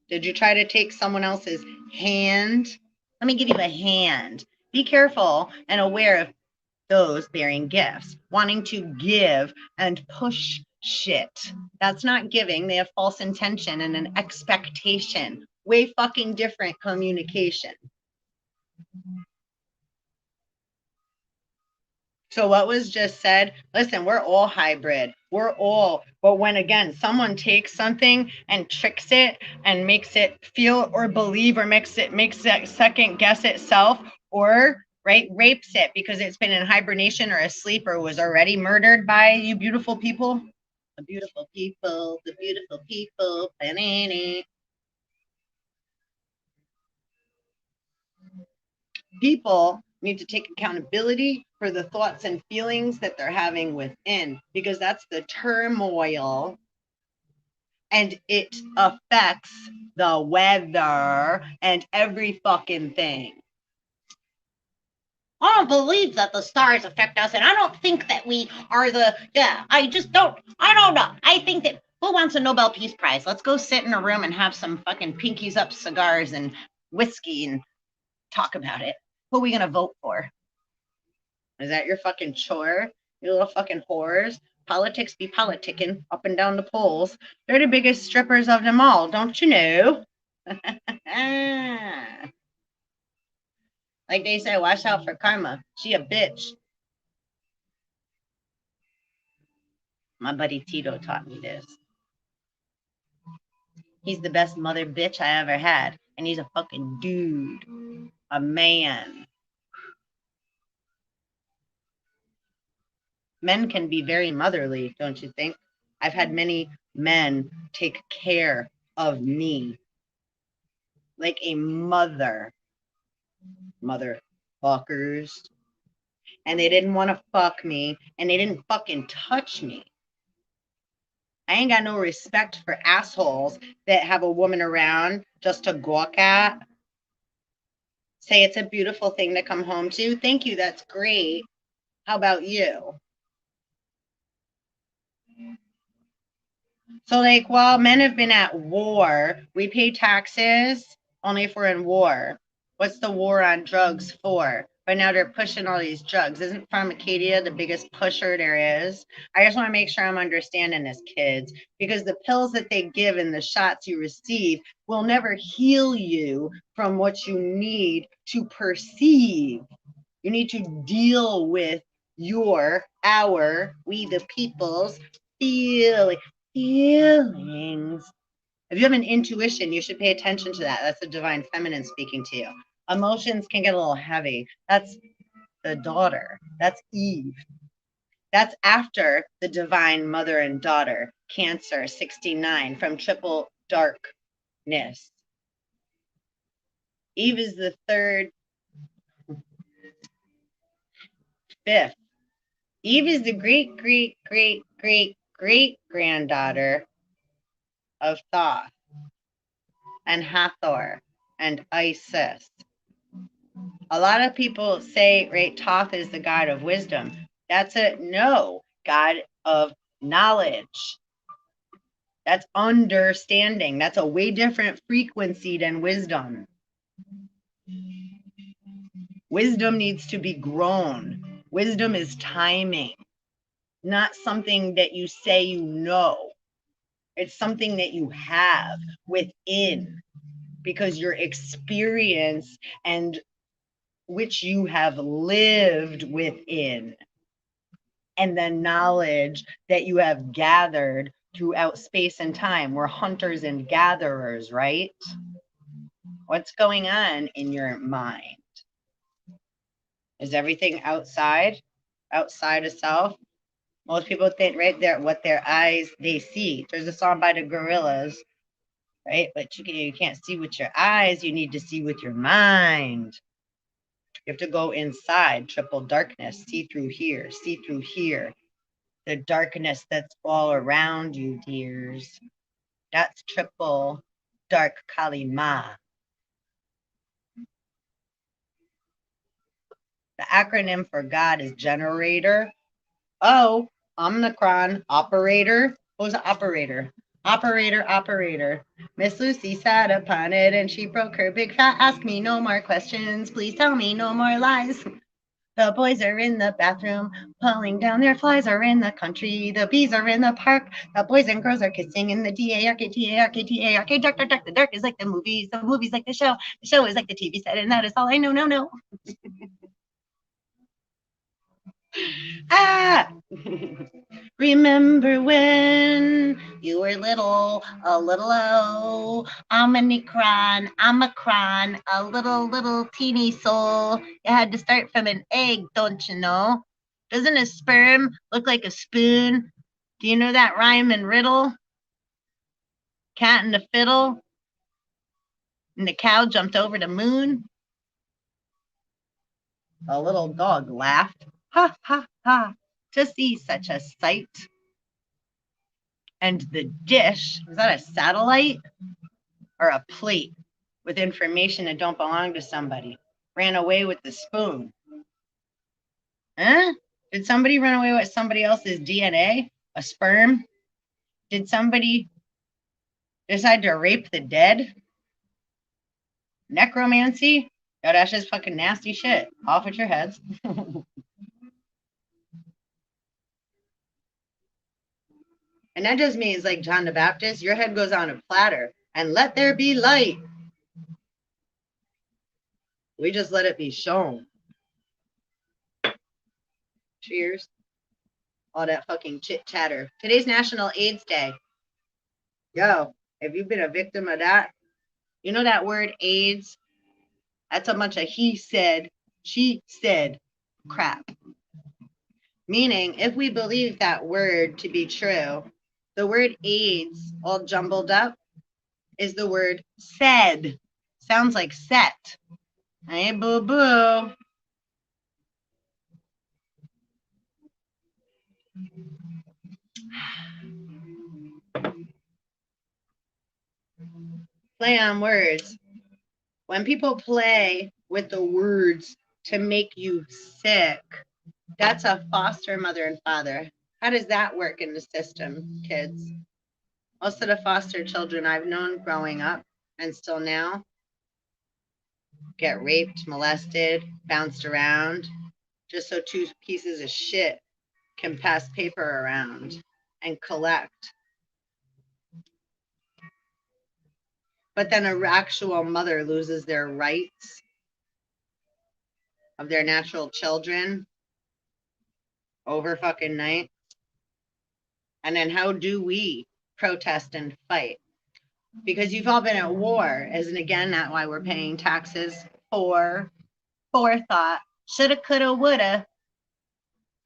Did you try to take someone else's hand? Let me give you a hand. Be careful and aware of those bearing gifts, wanting to give and push shit. That's not giving. They have false intention and an expectation. Way fucking different communication. So what was just said, listen, we're all hybrid. We're all, but when again, someone takes something and tricks it and makes it feel or believe or makes it second guess itself, or right? Rapes it because it's been in hibernation or asleep or was already murdered by you beautiful people. The beautiful people, the beautiful people. People need to take accountability for the thoughts and feelings that they're having within, because that's the turmoil and it affects the weather and every fucking thing. I don't believe that the stars affect us, and I don't think that we are I just don't, I don't know. I think that, who wants a Nobel Peace Prize? Let's go sit in a room and have some fucking pinkies up cigars and whiskey and talk about it. Who are we going to vote for? Is that your fucking chore? You little fucking whores. Politics be politicking up and down the polls. They're the biggest strippers of them all, don't you know? Like they say, watch out for karma. She a bitch. My buddy Tito taught me this. He's the best mother bitch I ever had. And he's a fucking dude. A man. Men can be very motherly, don't you think? I've had many men take care of me like a mother. Motherfuckers. And they didn't want to fuck me, and they didn't fucking touch me. I ain't got no respect for assholes that have a woman around just to gawk at. Say it's a beautiful thing to come home to. Thank you, that's great. How about you? So, like, while men have been at war, we pay taxes only if we're in war. What's the war on drugs for? But now they're pushing all these drugs. Isn't pharmacadia the biggest pusher there is? I just want to make sure I'm understanding this, kids, because the pills that they give and the shots you receive will never heal you from what you need to perceive. You need to deal with we the people's feelings. If you have an intuition, you should pay attention to that. That's the divine feminine speaking to you. Emotions can get a little heavy. That's the daughter. That's Eve. That's after the divine mother and daughter. Cancer 69 from triple darkness. Eve is the third, fifth. Eve is the great, great, great, great, great granddaughter of Thoth and Hathor and Isis. A lot of people say, right, Thoth is the god of wisdom. That's no, god of knowledge. That's understanding. That's a way different frequency than wisdom. Wisdom needs to be grown. Wisdom is timing, not something that you say you know. It's something that you have within, because your experience and which you have lived within, and the knowledge that you have gathered throughout space and time. We're hunters and gatherers, right? What's going on in your mind? Is everything outside of self? Most people think right there what their eyes they see. There's a song by the Gorillas, right? But you can't see with your eyes. You need to see with your mind. You have to go inside, triple darkness, see through here, see through here. The darkness that's all around you, dears. That's triple dark Kali Ma. The acronym for God is generator. Oh, Omicron, operator. What was an operator? Operator. Miss Lucy sat upon it and she broke her big fat. Ask me no more questions. Please tell me no more lies. The boys are in the bathroom, pulling down their flies are in the country. The bees are in the park. The boys and girls are kissing in the DARK. Dark. The dark is like the movies. The movies like the show. The show is like the TV set, and that is all I know. No. Ah! Remember when You were little, a little oh, OMICRON, a little teeny soul. You had to start from an egg, don't you know? Doesn't a sperm look like a spoon? Do you know that rhyme and riddle? Cat and the fiddle, and the cow jumped over the moon. A little dog laughed, ha, ha, ha, to see such a sight. And the dish, was that a satellite or a plate with information that don't belong to somebody? Ran away with the spoon. Huh? Did somebody run away with somebody else's DNA? A sperm? Did somebody decide to rape the dead? Necromancy? Yo, that's just fucking nasty shit. Off with your heads. And that just means, like John the Baptist, your head goes on a platter and let there be light. We just let it be shown. Cheers. All that fucking chit chatter. Today's National AIDS Day. Yo, if you've been a victim of that, you know that word AIDS? That's a bunch of he said, she said crap. Meaning, if we believe that word to be true, the word AIDS, all jumbled up, is the word said. Sounds like set. Hey, boo boo. Play on words. When people play with the words to make you sick, that's a foster mother and father. How does that work in the system, kids? Most of the foster children I've known growing up and still now get raped, molested, bounced around, just so two pieces of shit can pass paper around and collect. But then an actual mother loses their rights of their natural children over fucking night. And then how do we protest and fight? Because you've all been at war, isn't again that why we're paying taxes for forethought, shoulda, coulda, woulda.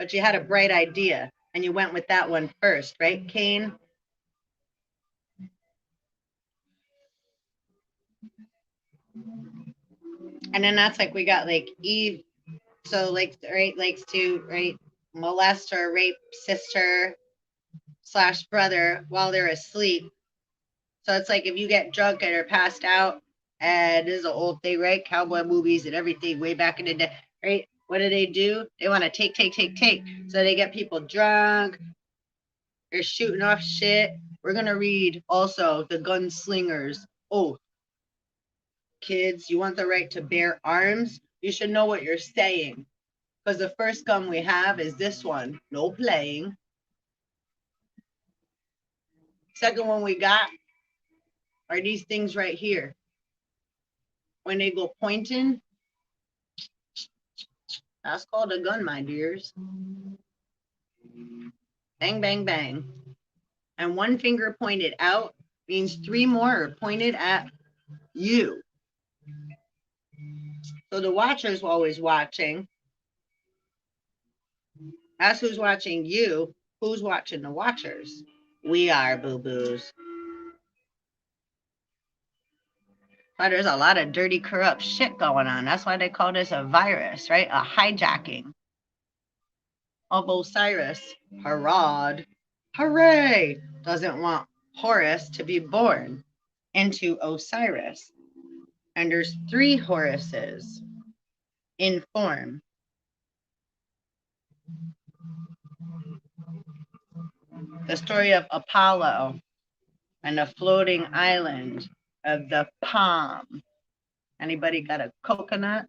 But you had a bright idea and you went with that one first, right, Kane? And then that's like we got like Eve, so like right likes to right molest or rape sister / brother while they're asleep. So it's like if you get drunk and are passed out, and this is an old thing, right? Cowboy movies and everything way back in the day, right? What do? They want to take. So they get people drunk. They're shooting off shit. We're going to read also the Gunslinger's Oath. Kids, you want the right to bear arms? You should know what you're saying. Because the first gun we have is this one. No playing. Second one we got are these things right here. When they go pointing, that's called a gun, my dears. Bang, bang, bang. And one finger pointed out means 3 more are pointed at you. So the watcher's always watching. That's who's watching you. Who's watching the watchers? We are, boo-boos. But there's a lot of dirty, corrupt shit going on. That's why they call this a virus, right? A hijacking of Osiris. Harad, hooray, doesn't want Horus to be born into Osiris. And there's 3 Horuses in form. The story of Apollo and the floating island of the palm. Anybody got a coconut?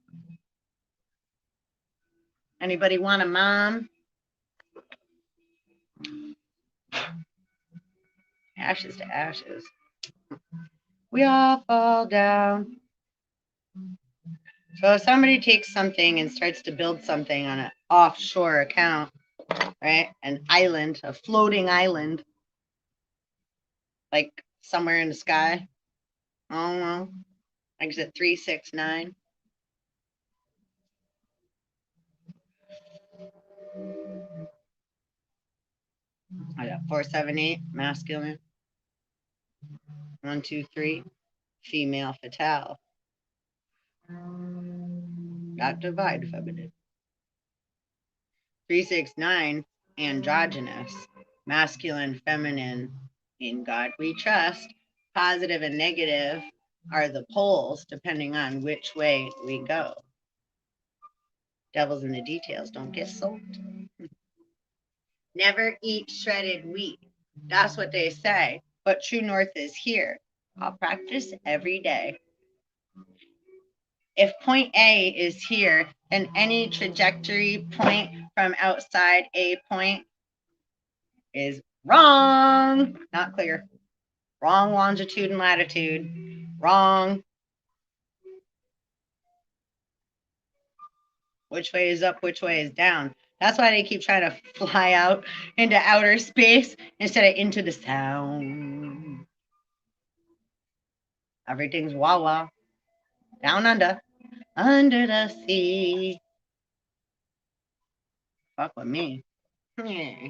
Anybody want a mom? Ashes to ashes. We all fall down. So if somebody takes something and starts to build something on an offshore account, right? An island, a floating island, like somewhere in the sky. I don't know. Exit 369. I got 478, masculine. 123, female fatale. Not divide, feminine. 369, androgynous. Masculine, feminine. In God we trust. Positive and negative are the poles, depending on which way we go. Devil's in the details. Don't get sold. Never eat shredded wheat. That's what they say. But true north is here. I'll practice every day. If point A is here, then any trajectory point from outside A point is wrong. Not clear. Wrong longitude and latitude. Wrong. Which way is up? Which way is down? That's why they keep trying to fly out into outer space instead of into the sound. Everything's wah-wah. Down under. Under the sea. Fuck with me. Yeah.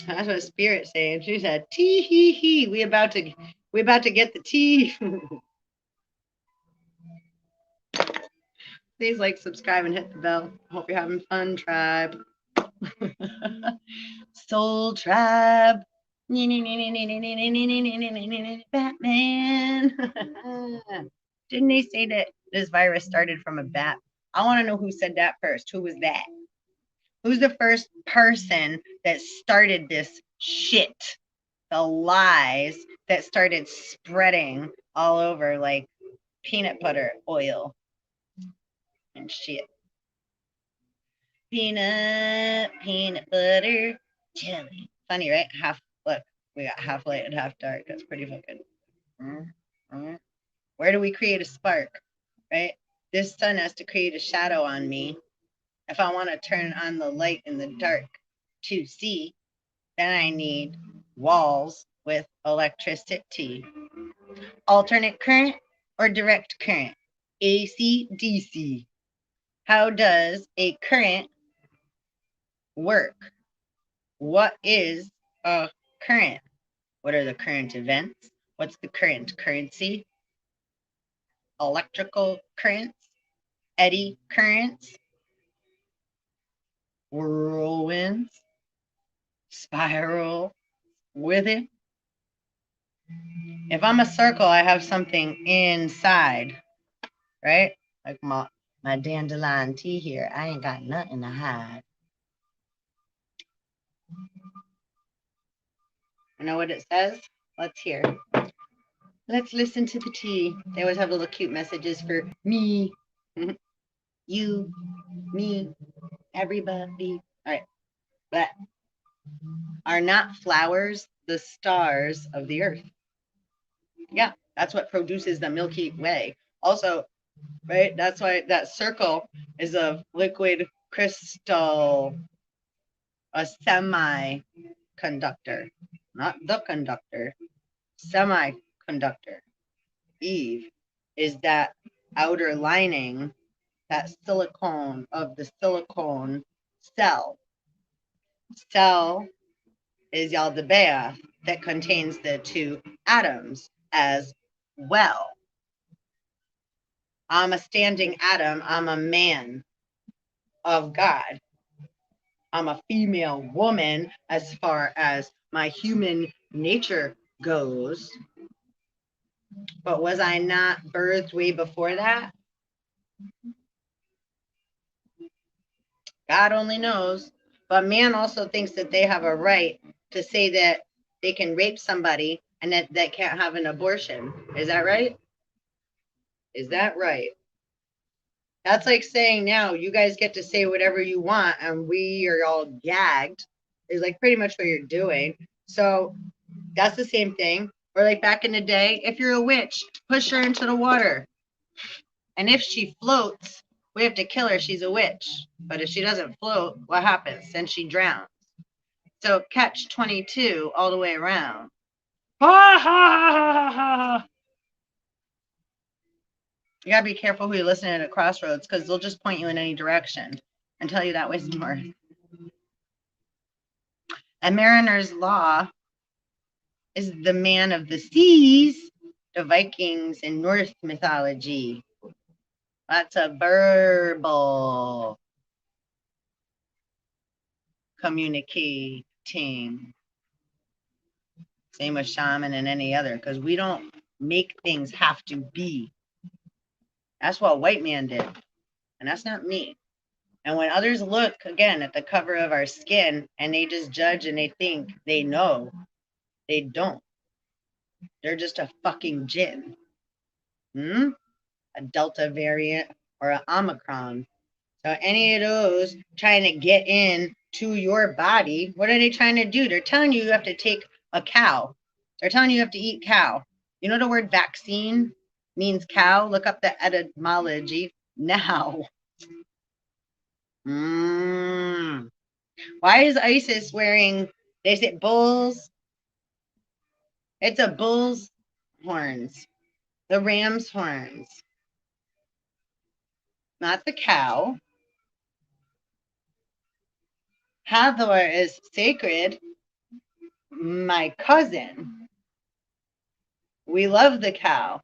That's what Spirit's saying. She said, "Tee hee hee. We about to get the tea." Please like, subscribe, and hit the bell. Hope you're having fun, tribe. Soul tribe. Batman. Didn't they say that this virus started from a bat? I want to know who said that first. Who was that? Who's the first person that started this shit? The lies that started spreading all over like peanut butter oil and shit. Peanut butter jelly. Funny, right? Look, we got half light and half dark. That's pretty fucking. Where do we create a spark? Right? This sun has to create a shadow on me. If I want to turn on the light in the dark to see, then I need walls with electricity. Alternate current or direct current? AC, DC. How does a current work? What is a current? What are the current events? What's the current currency? Electrical currents, eddy currents, whirlwinds, spiral with it. If I'm a circle, I have something inside, right? Like my dandelion tea here. I ain't got nothing to hide. You know what it says? Let's hear. Let's listen to the tea. They always have little cute messages for me, you, me, everybody. All right. But are not flowers the stars of the earth? Yeah, that's what produces the Milky Way. Also, right, that's why that circle is a liquid crystal, a semiconductor, not the conductor, semiconductor. Eve is that outer lining, that silicone of the silicone cell. Cell is Yaldabaoth that contains the two atoms as well. I'm a standing atom. I'm a man of God. I'm a female woman as far as my human nature goes. But was I not birthed way before that? God only knows. But man also thinks that they have a right to say that they can rape somebody and that can't have an abortion. Is that right? Is that right? That's like saying now you guys get to say whatever you want and we are all gagged, is like pretty much what you're doing. So that's the same thing. Or like back in the day, if you're a witch, push her into the water. And if she floats, we have to kill her. She's a witch. But if she doesn't float, what happens? Then she drowns. So catch 22 all the way around. You gotta be careful who you listen to at crossroads, because they'll just point you in any direction and tell you that way's north. A mariner's law is the man of the seas, the Vikings in Norse mythology. That's a verbal communicating. Same with shaman and any other, because we don't make things have to be. That's what white man did, and that's not me. And when others look, again, at the cover of our skin and they just judge and they think they know, they don't. They're just a fucking jinn. A Delta variant or an Omicron. So any of those trying to get in to your body, what are they trying to do? They're telling you have to take a cow. They're telling you have to eat cow. You know the word vaccine means cow? Look up the etymology now. Why is ISIS wearing, they say bulls? It's a bull's horns, the ram's horns, not the cow. Hathor is sacred. My cousin. We love the cow.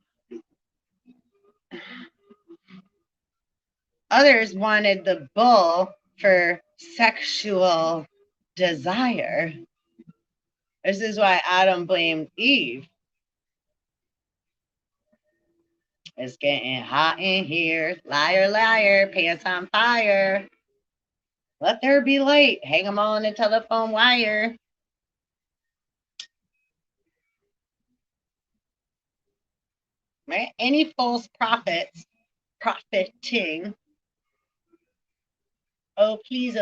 Others wanted the bull for sexual desire. This is why Adam blamed Eve. It's getting hot in here. Liar, liar, pants on fire. Let there be light. Hang them all on the telephone wire. Right? Any false prophets profiting. Oh, please,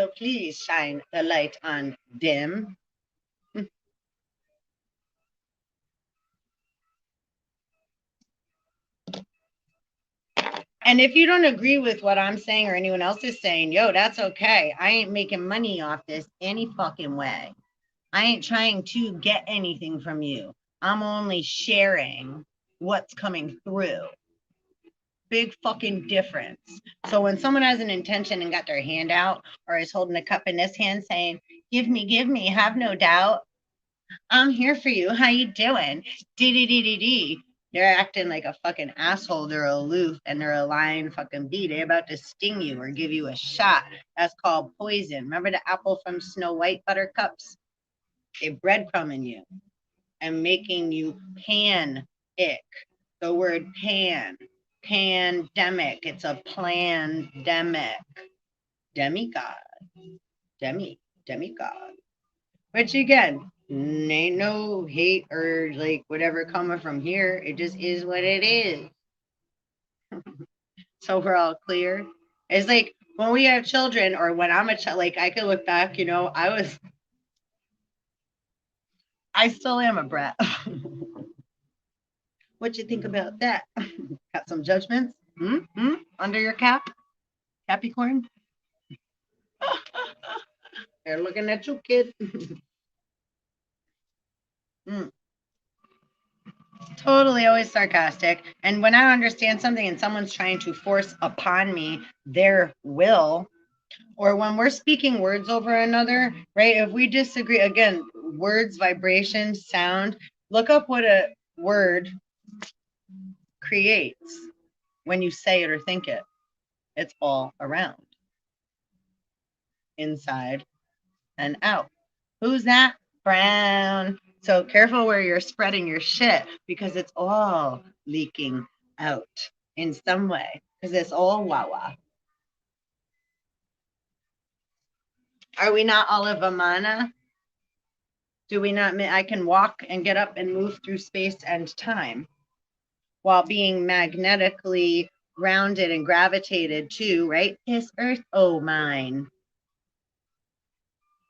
shine the light on them. And if you don't agree with what I'm saying or anyone else is saying, yo, that's okay. I ain't making money off this any fucking way. I ain't trying to get anything from you. I'm only sharing what's coming through. Big fucking difference. So when someone has an intention and got their hand out or is holding a cup in this hand saying, give me, have no doubt. I'm here for you. How you doing? D. They're acting like a fucking asshole. They're aloof and they're a lying fucking bee. They're about to sting you or give you a shot. That's called poison. Remember the apple from Snow White buttercups? They breadcrumbing you and making you panic. The word pandemic. It's a plandemic. Demigod. Demigod. Which again, ain't no hate or like whatever coming from here. It just is what it is. So we're all clear. It's like when we have children or when I'm a child, like I could look back, you know, I still am a brat. What you think about that? Got some judgments? Under your cap? Capricorn? They're looking at you, kid. Totally always sarcastic. And when I understand something and someone's trying to force upon me their will, or when we're speaking words over another, right? If we disagree, again, words, vibration, sound, look up what a word creates when you say it or think it. It's all around, inside and out. Who's that? Brown. So careful where you're spreading your shit because it's all leaking out in some way because it's all wawa. Are we not all of a MANNA? Do we not? I can walk and get up and move through space and time while being magnetically grounded and gravitated to, right? This earth, oh mine.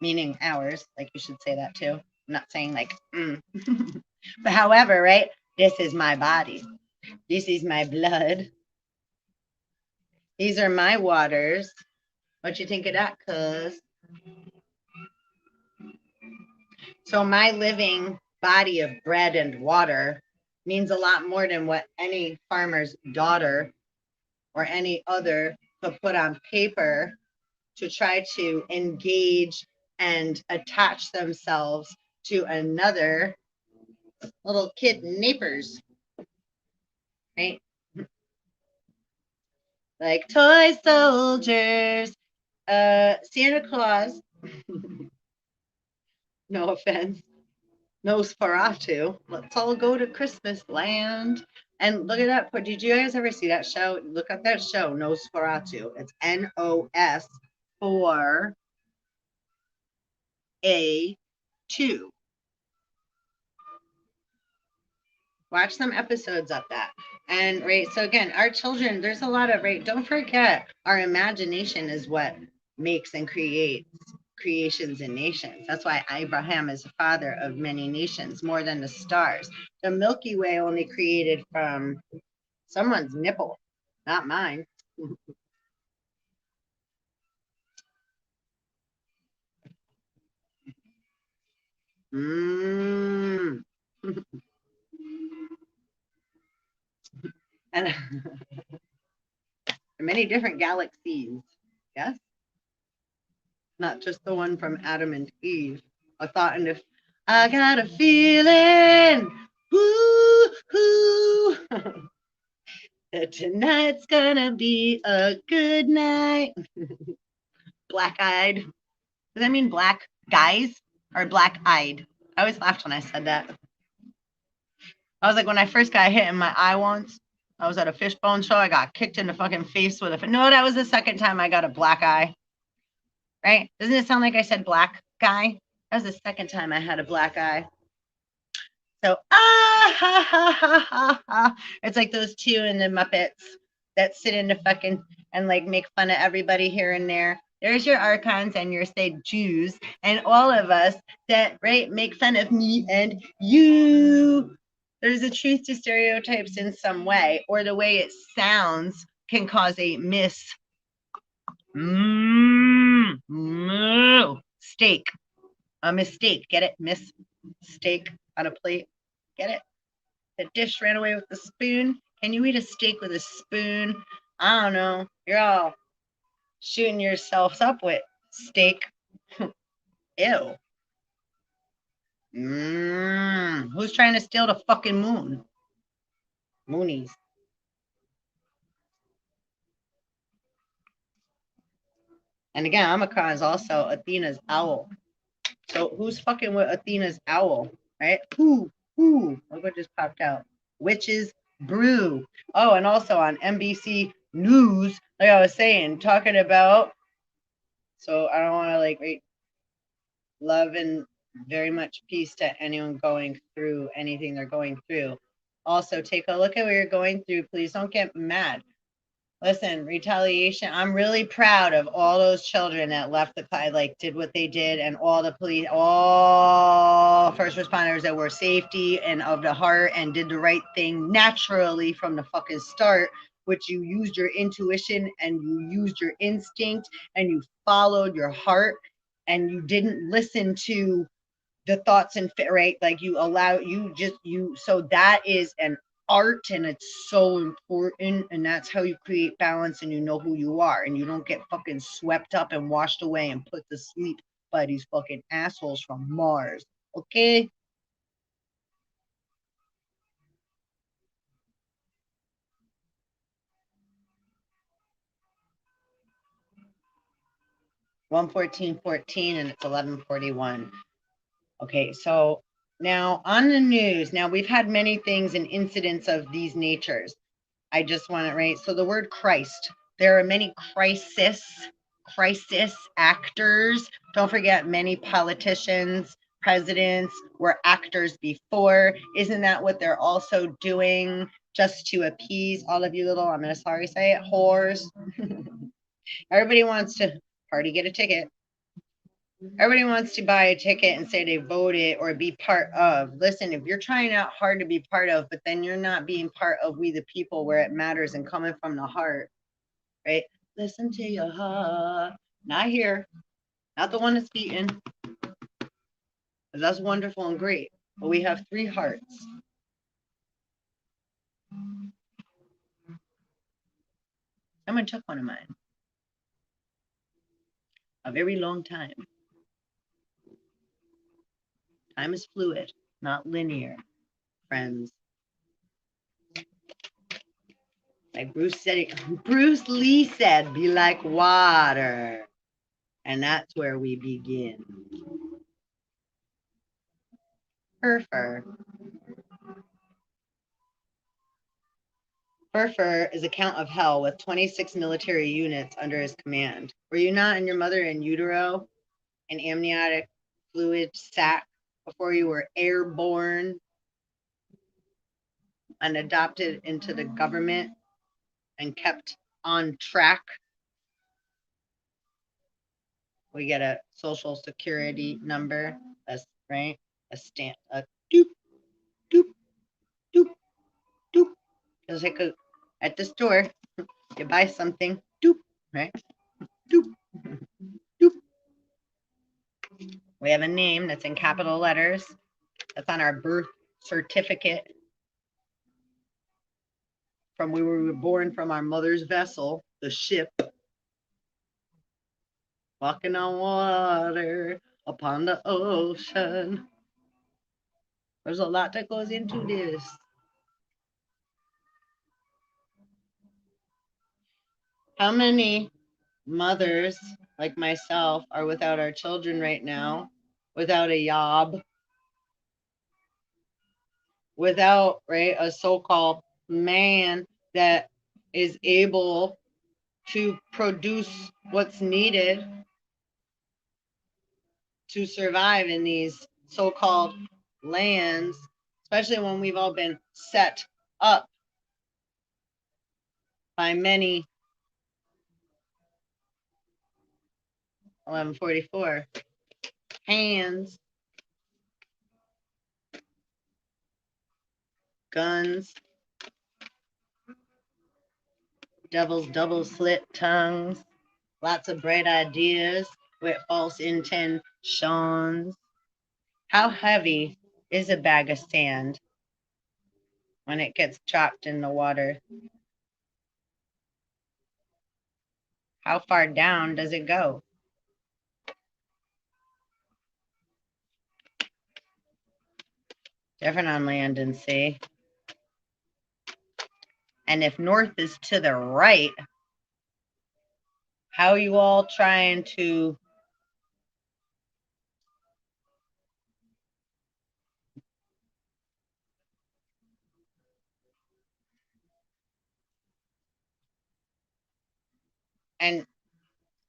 Meaning ours, like you should say that too. I'm not saying like, but however, right? This is my body. This is my blood. These are my waters. What you think of that, cuz? So my living body of bread and water means a lot more than what any farmer's daughter or any other could put on paper to try to engage and attach themselves to another little kid neighbors, right? Like toy soldiers, Santa Claus, no offense, Nosferatu. Let's all go to Christmas land. And look it up. Did you guys ever see that show? Look up that show, Nosferatu. It's NOS for A2. Watch some episodes of that. And right, so again, our children, there's a lot of, right, don't forget, our imagination is what makes and creates creations and nations. That's why Abraham is the father of many nations, more than the stars. The Milky Way only created from someone's nipple, not mine. And many different galaxies, yes? Not just the one from Adam and Eve. A thought, and if I got a feeling, woo-hoo, that tonight's gonna be a good night. Black-eyed. Does that mean black guys or black-eyed? I always laughed when I said that. I was like, when I first got hit in my eye once, I was at a Fishbone show. I got kicked in the fucking face with a... No, that was the second time I got a black eye. Right? Doesn't it sound like I said black guy? That was the second time I had a black eye. So, ha, ha, ha, ha, ha. It's like those two in the Muppets that sit in the fucking and like make fun of everybody here and there. There's your archons and your say Jews and all of us that, right, make fun of me and you. There's a truth to stereotypes in some way, or the way it sounds can cause a mistake. A mistake. Get it? Mistake on a plate. Get it? The dish ran away with the spoon. Can you eat a steak with a spoon? I don't know. You're all shooting yourselves up with steak. Ew. Who's trying to steal the fucking moon? Moonies. And again, Omicron is also Athena's owl. So who's fucking with Athena's owl, right? Who? Look what just popped out. Witches brew. Oh, and also on NBC News, like I was saying, talking about, so I don't want to like love and very much peace to anyone going through anything they're going through. Also, take a look at what you're going through. Please don't get mad. Listen, retaliation. I'm really proud of all those children that left the like did what they did, and all the police, all first responders that were safety and of the heart and did the right thing naturally from the fucking start, which you used your intuition and you used your instinct and you followed your heart and you didn't listen to the thoughts and right, like you allow so that is an art, and it's so important, and that's how you create balance, and you know who you are, and you don't get fucking swept up and washed away and put to sleep by these fucking assholes from Mars. Okay. (1:14:14) and it's 11:41. Okay, so now on the news, now we've had many things and incidents of these natures. I just want it right. So the word Christ, there are many crisis actors. Don't forget, many politicians, presidents were actors before. Isn't that what they're also doing just to appease all of you little, I'm going to sorry say it, whores? Everybody wants to party, get a ticket. Everybody wants to buy a ticket and say they voted or be part of. Listen, if you're trying out hard to be part of, but then you're not being part of we the people where it matters and coming from the heart, right? Listen to your heart. Not here. Not the one that's beating. That's wonderful and great. But we have 3 hearts. Someone took one of mine. A very long time. Time is fluid, not linear, friends. Like Bruce Lee said, be like water. And that's where we begin. FERRO. FERRO is a count of hell with 26 military units under his command. Were you not and your mother in utero, an amniotic fluid sac, before you were airborne and adopted into the government and kept on track? We get a social security number, right? A stamp, a doop, doop, doop, doop. It's like at the store, you buy something, doop, right? Doop, doop. We have a name that's in capital letters. That's on our birth certificate. From we were born from our mother's vessel, the ship, walking on water upon the ocean. There's a lot that goes into this. How many mothers like myself are without our children right now, without a job, without, right, a so-called man that is able to produce what's needed to survive in these so-called lands, especially when we've all been set up by many. 1144 hands, guns, devil's double slit tongues, lots of bright ideas with false intentions. How heavy is a bag of sand when it gets dropped in the water? How far down does it go? Different on land and sea. And if north is to the right, how are you all trying to and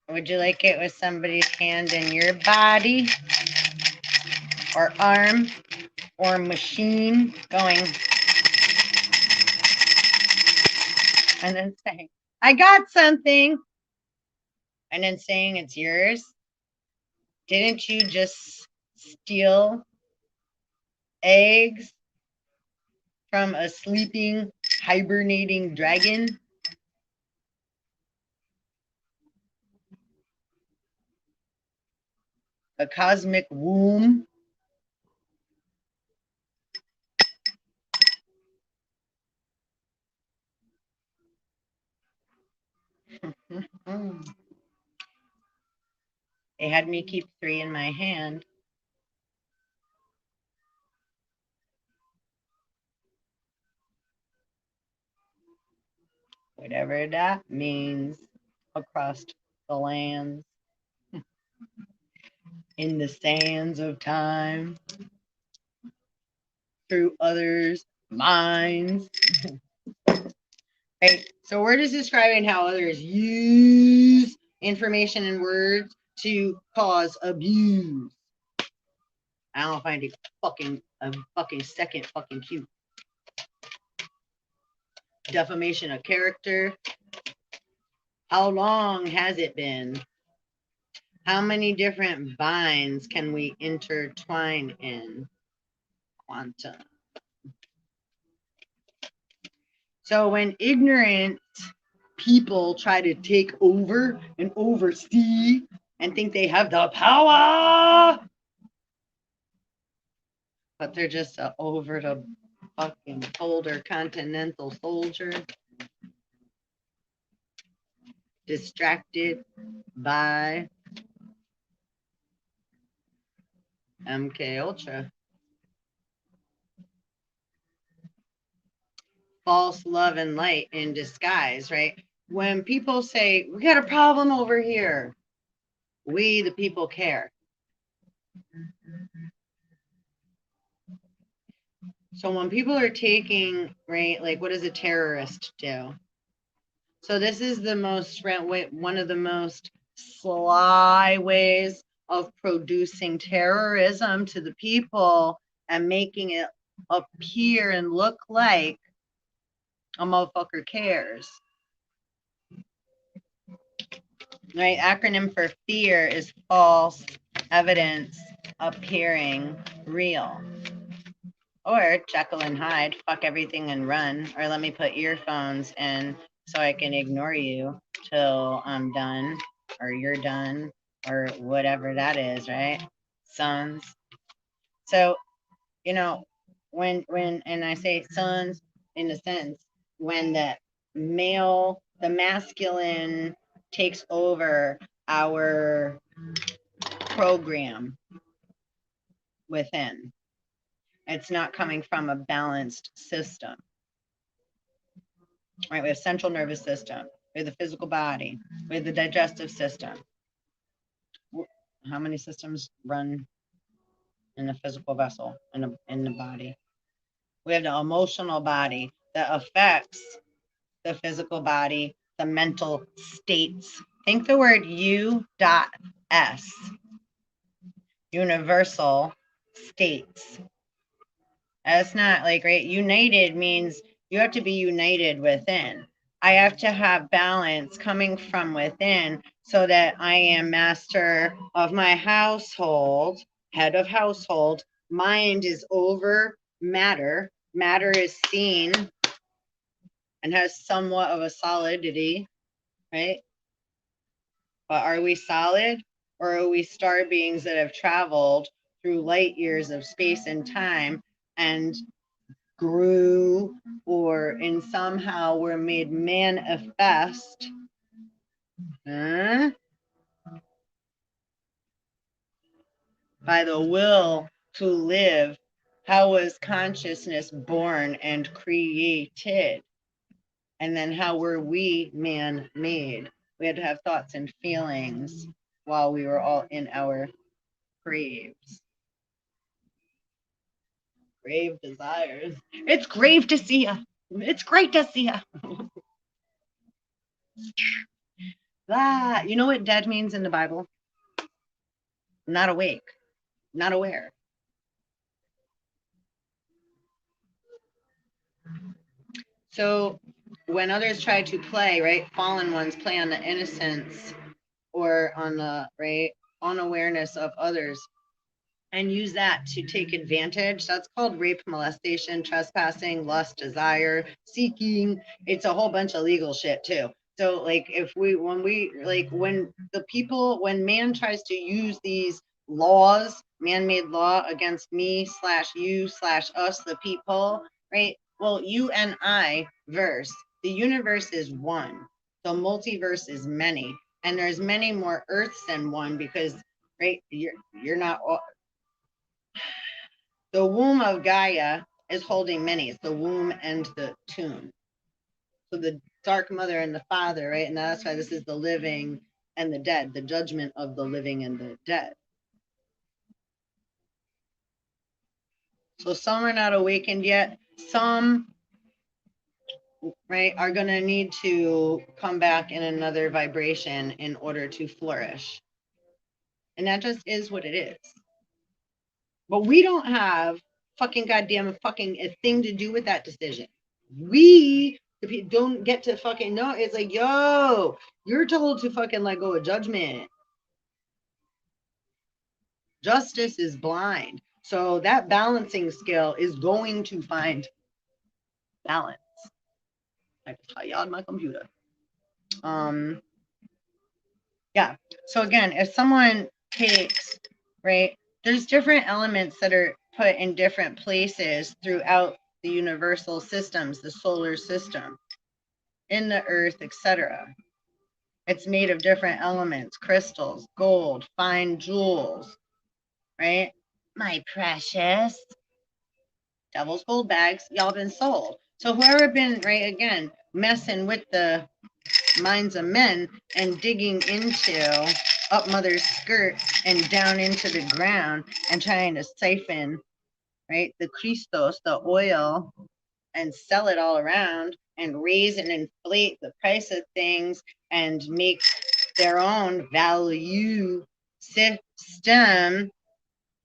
would you like it with somebody's hand in your body or arm or machine going and then saying, I got something, and then saying it's yours? Didn't you just steal eggs from a sleeping, hibernating dragon? A cosmic womb? They had me keep 3 in my hand. Whatever that means across the lands, in the sands of time, through others' minds. Right? So we're just describing how others use information and words to cause abuse. I don't find it a fucking second fucking cute. Defamation of character. How long has it been? How many different binds can we intertwine in? Quantum. So when ignorant people try to take over and oversee and think they have the power, but they're just a over the fucking older continental soldier, distracted by MK Ultra. False love and light in disguise, right? When people say, we got a problem over here, we, the people, care. So when people are taking, right, like what does a terrorist do? So this is the most, one of the most sly ways of producing terrorism to the people and making it appear and look like a motherfucker cares. Right? Acronym for fear is false evidence appearing real. Or Jekyll and Hyde, fuck everything and run. Or let me put earphones in so I can ignore you till I'm done or you're done or whatever that is, right? Sons. So, you know, when and I say sons in a sense, when the masculine takes over our program within, it's not coming from a balanced system. Right, we have central nervous system, we have the physical body, we have the digestive system. How many systems run in the physical vessel, in the body? We have the emotional body that affects the physical body, the mental states. Think the word U.S. Universal states. That's not like, right? United means you have to be united within. I have to have balance coming from within so that I am master of my household, head of household. Mind is over matter. Matter is seen and has somewhat of a solidity, right? But are we solid, or are we star beings that have traveled through light years of space and time and grew, or in somehow were made manifest by the will to live? How was consciousness born and created? And then how were we man-made? We had to have thoughts and feelings while we were all in our graves. Grave desires. It's grave to see ya. It's great to see ya. You know what dead means in the Bible? Not awake, not aware. So when others try to play, right, fallen ones play on the innocence or on the, right, unawareness of others and use that to take advantage. That's called rape, molestation, trespassing, lust, desire, seeking. It's a whole bunch of legal shit too. So like when man tries to use these laws, man-made law against me / you / us, the people, right? Well, you and I verse. The universe is one. The multiverse is many. And there's many more Earths than one because, right, you're not the womb of Gaia is holding many. It's the womb and the tomb. So the dark mother and the father, right? And that's why this is the living and the dead, the judgment of the living and the dead. So some are not awakened yet. Some, right, are going to need to come back in another vibration in order to flourish. And that just is what it is. But we don't have fucking goddamn fucking a thing to do with that decision. We don't get to fucking know. It's like, yo, you're told to fucking let go of judgment. Justice is blind. So that balancing skill is going to find balance. I can tell on my computer. Yeah. So again, if someone takes, right, there's different elements that are put in different places throughout the universal systems, the solar system, in the earth, etc. It's made of different elements, crystals, gold, fine jewels, right? My precious. Devil's gold bags, y'all been sold. So whoever been, right, again, messing with the minds of men and digging into up mother's skirt and down into the ground and trying to siphon, right, the Christos, the oil, and sell it all around and raise and inflate the price of things and make their own value system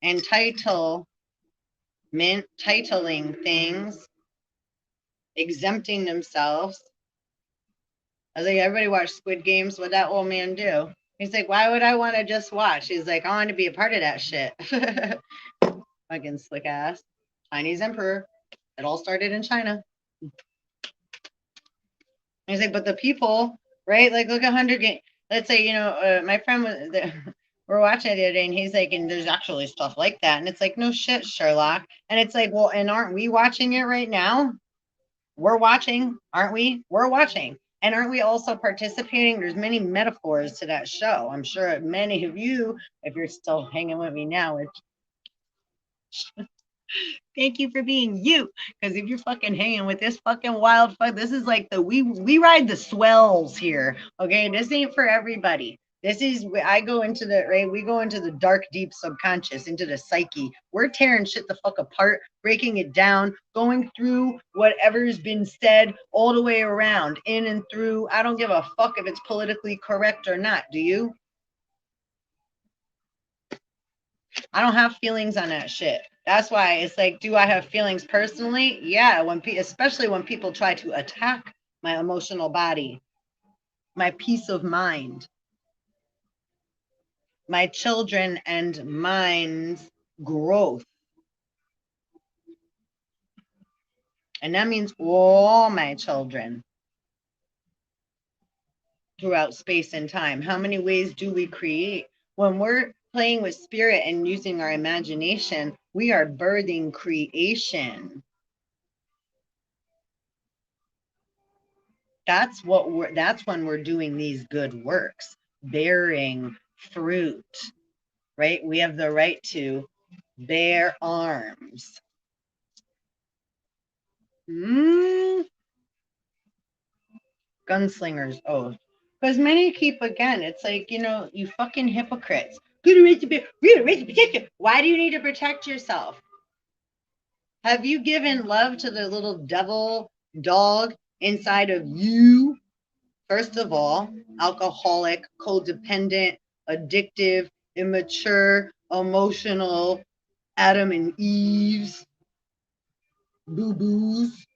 and titling things, exempting themselves. I was like, everybody watch Squid Games. What'd that old man do? He's like, why would I want to just watch? He's like, I want to be a part of that shit. Fucking slick ass. Chinese emperor. It all started in China. He's like, but the people, right? Like, look at 100 Games. Let's say, you know, my friend was we're watching it the other day, and he's like, and there's actually stuff like that. And it's like, no shit, Sherlock. And it's like, well, and aren't we watching it right now? We're watching, aren't we? We're watching. And aren't we also participating? There's many metaphors to that show. I'm sure many of you, if you're still hanging with me now, thank you for being you. Because if you're fucking hanging with this fucking wild fuck, this is like the we ride the swells here. Okay, this ain't for everybody. This is I go into the right. We go into the dark, deep subconscious, into the psyche. We're tearing shit the fuck apart, breaking it down, going through whatever's been said all the way around, in and through. I don't give a fuck if it's politically correct or not. Do you? I don't have feelings on that shit. That's why it's like, do I have feelings personally? Yeah, especially when people try to attack my emotional body, my peace of mind, my children and mind's growth. And that means all my children throughout space and time. How many ways do we create? When we're playing with spirit and using our imagination, we are birthing creation. That's when we're doing these good works, bearing fruit, right? We have the right to bear arms. Gunslinger's oath. Because many keep, again, it's like, you know, you fucking hypocrites. We have a right to protect you. Why do you need to protect yourself? Have you given love to the little devil dog inside of you? First of all, alcoholic, codependent, addictive, immature, emotional, Adam and Eve's, boo-boos.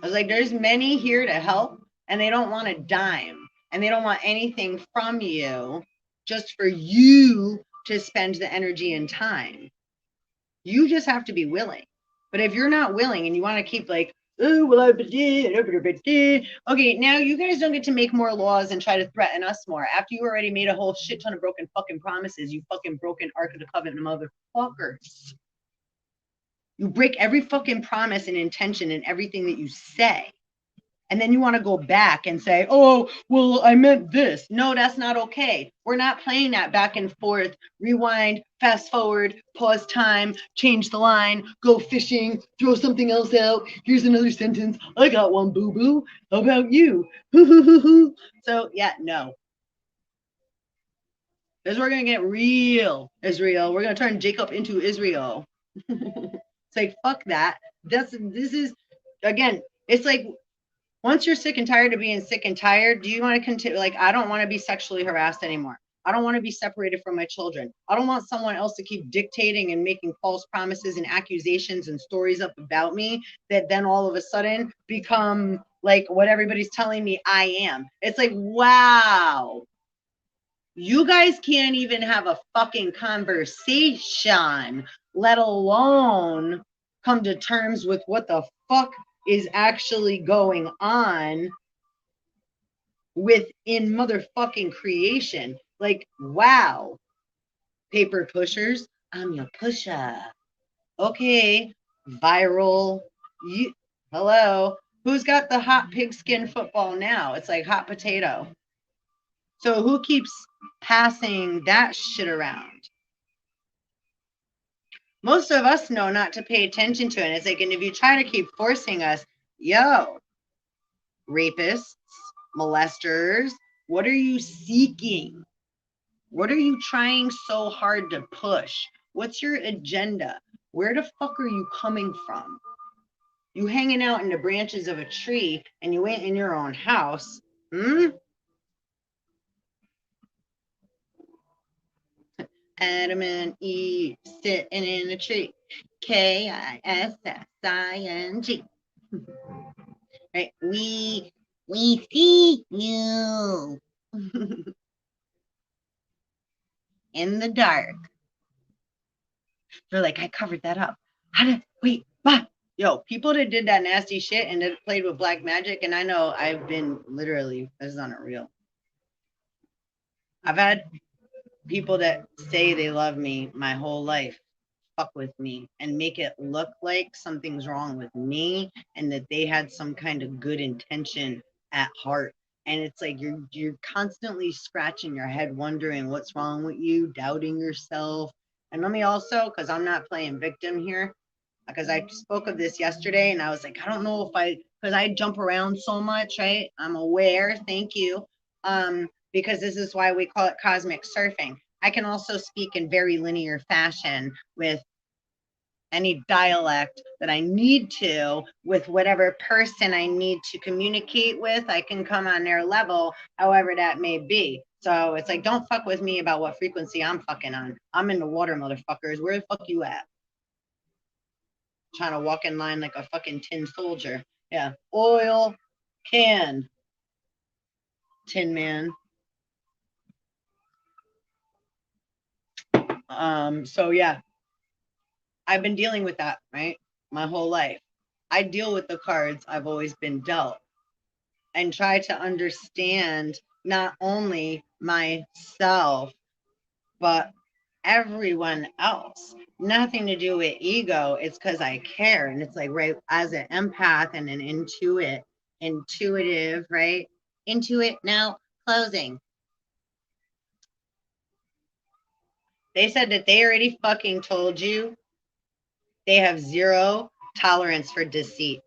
I was like, there's many here to help, and they don't want a dime, and they don't want anything from you, just for you to spend the energy and time. You just have to be willing. But if you're not willing and you want to keep like, oh, well, okay, now you guys don't get to make more laws and try to threaten us more. After you already made a whole shit ton of broken fucking promises, you fucking broken Ark of the Covenant motherfuckers. You break every fucking promise and intention and everything that you say. And then you want to go back and say, oh, well, I meant this. No, that's not okay. We're not playing that back and forth, rewind, fast forward, pause time, change the line, go fishing, throw something else out. Here's another sentence. I got one, boo-boo. How about you? So, yeah, no. Because we're going to get real, Israel. We're going to turn Jacob into Israel. It's like, fuck that. This is, again, it's like, once you're sick and tired of being sick and tired, do you want to continue? Like, I don't want to be sexually harassed anymore. I don't want to be separated from my children. I don't want someone else to keep dictating and making false promises and accusations and stories up about me that then all of a sudden become like what everybody's telling me I am. It's like, wow. You guys can't even have a fucking conversation, let alone come to terms with what the fuck is actually going on within motherfucking creation. Like, wow. Paper pushers. I'm your pusher. Okay, viral. You, hello. Who's got the hot pigskin football now? It's like hot potato. So who keeps passing that shit around? Most of us know not to pay attention to it. It's like, and if you try to keep forcing us, yo, rapists, molesters, what are you seeking? What are you trying so hard to push? What's your agenda? Where the fuck are you coming from? You hanging out in the branches of a tree and you ain't in your own house. Adam and Eve sitting in a tree. KISSING. Right? We see you in the dark. They're like, I covered that up. How did wait? Bah. Yo, people that did that nasty shit and that played with black magic, and I know I've been literally, this is not real. I've had people that say they love me my whole life fuck with me and make it look like something's wrong with me and that they had some kind of good intention at heart. And it's like you're constantly scratching your head wondering what's wrong with you, doubting yourself. And let me also, because I'm not playing victim here, because I spoke of this yesterday and I was like, I don't know if because I jump around so much, right? I'm aware, thank you. Because this is why we call it cosmic surfing. I can also speak in very linear fashion with any dialect that I need to, with whatever person I need to communicate with. I can come on their level, however that may be. So it's like, don't fuck with me about what frequency I'm fucking on. I'm in the water, motherfuckers. Where the fuck you at? Trying to walk in line like a fucking tin soldier. Yeah. Oil can. Tin Man. So yeah, I've been dealing with that, right? My whole life. I deal with the cards I've always been dealt and try to understand not only myself, but everyone else. Nothing to do with ego. It's because I care. And it's like, right, as an empath and an intuitive, right? Intuit now closing. They said that they already fucking told you they have zero tolerance for deceit.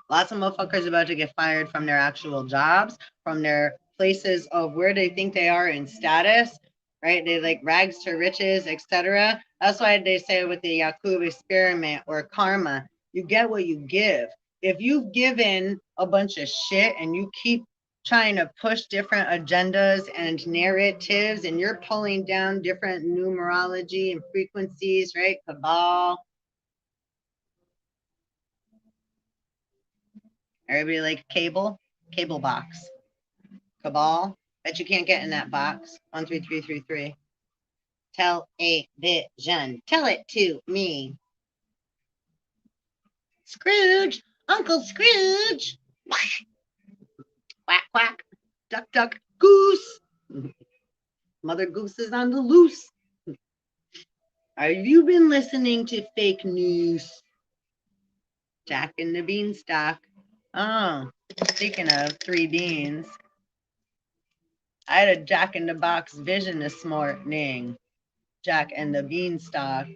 Lots of motherfuckers about to get fired from their actual jobs, from their places of where they think they are in status, right? They like rags to riches, etc. That's why they say with the Yakub experiment or karma, you get what you give. If you've given a bunch of shit and you keep trying to push different agendas and narratives and you're pulling down different numerology and frequencies, right? Cabal. Everybody like cable box. Cabal. Bet you can't get in that box. 13333. Tell a vision. Tell it to me. Scrooge. Uncle Scrooge. Quack, quack. Duck, duck, goose. Mother Goose is on the loose. Have you been listening to fake news? Jack and the Beanstalk. Oh, speaking of three beans, I had a Jack in the Box vision this morning. Jack and the Beanstalk.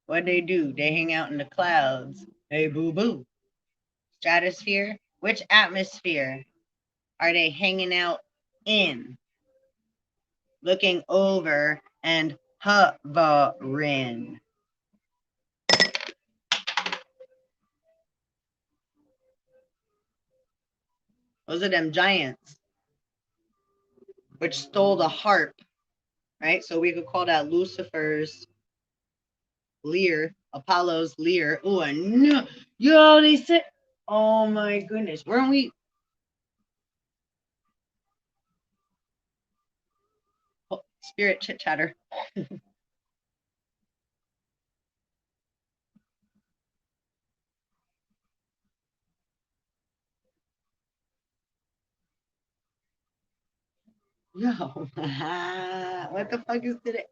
What they do? They hang out in the clouds. Hey, boo boo. Stratosphere? Which atmosphere are they hanging out in? Looking over and hovering. Those are them giants, which stole the harp, right? So we could call that Lucifer's lyre, Apollo's lyre. Oh, no. Yo, they said, oh my goodness. Weren't we? Oh, spirit chit chatter. No. What the fuck is today?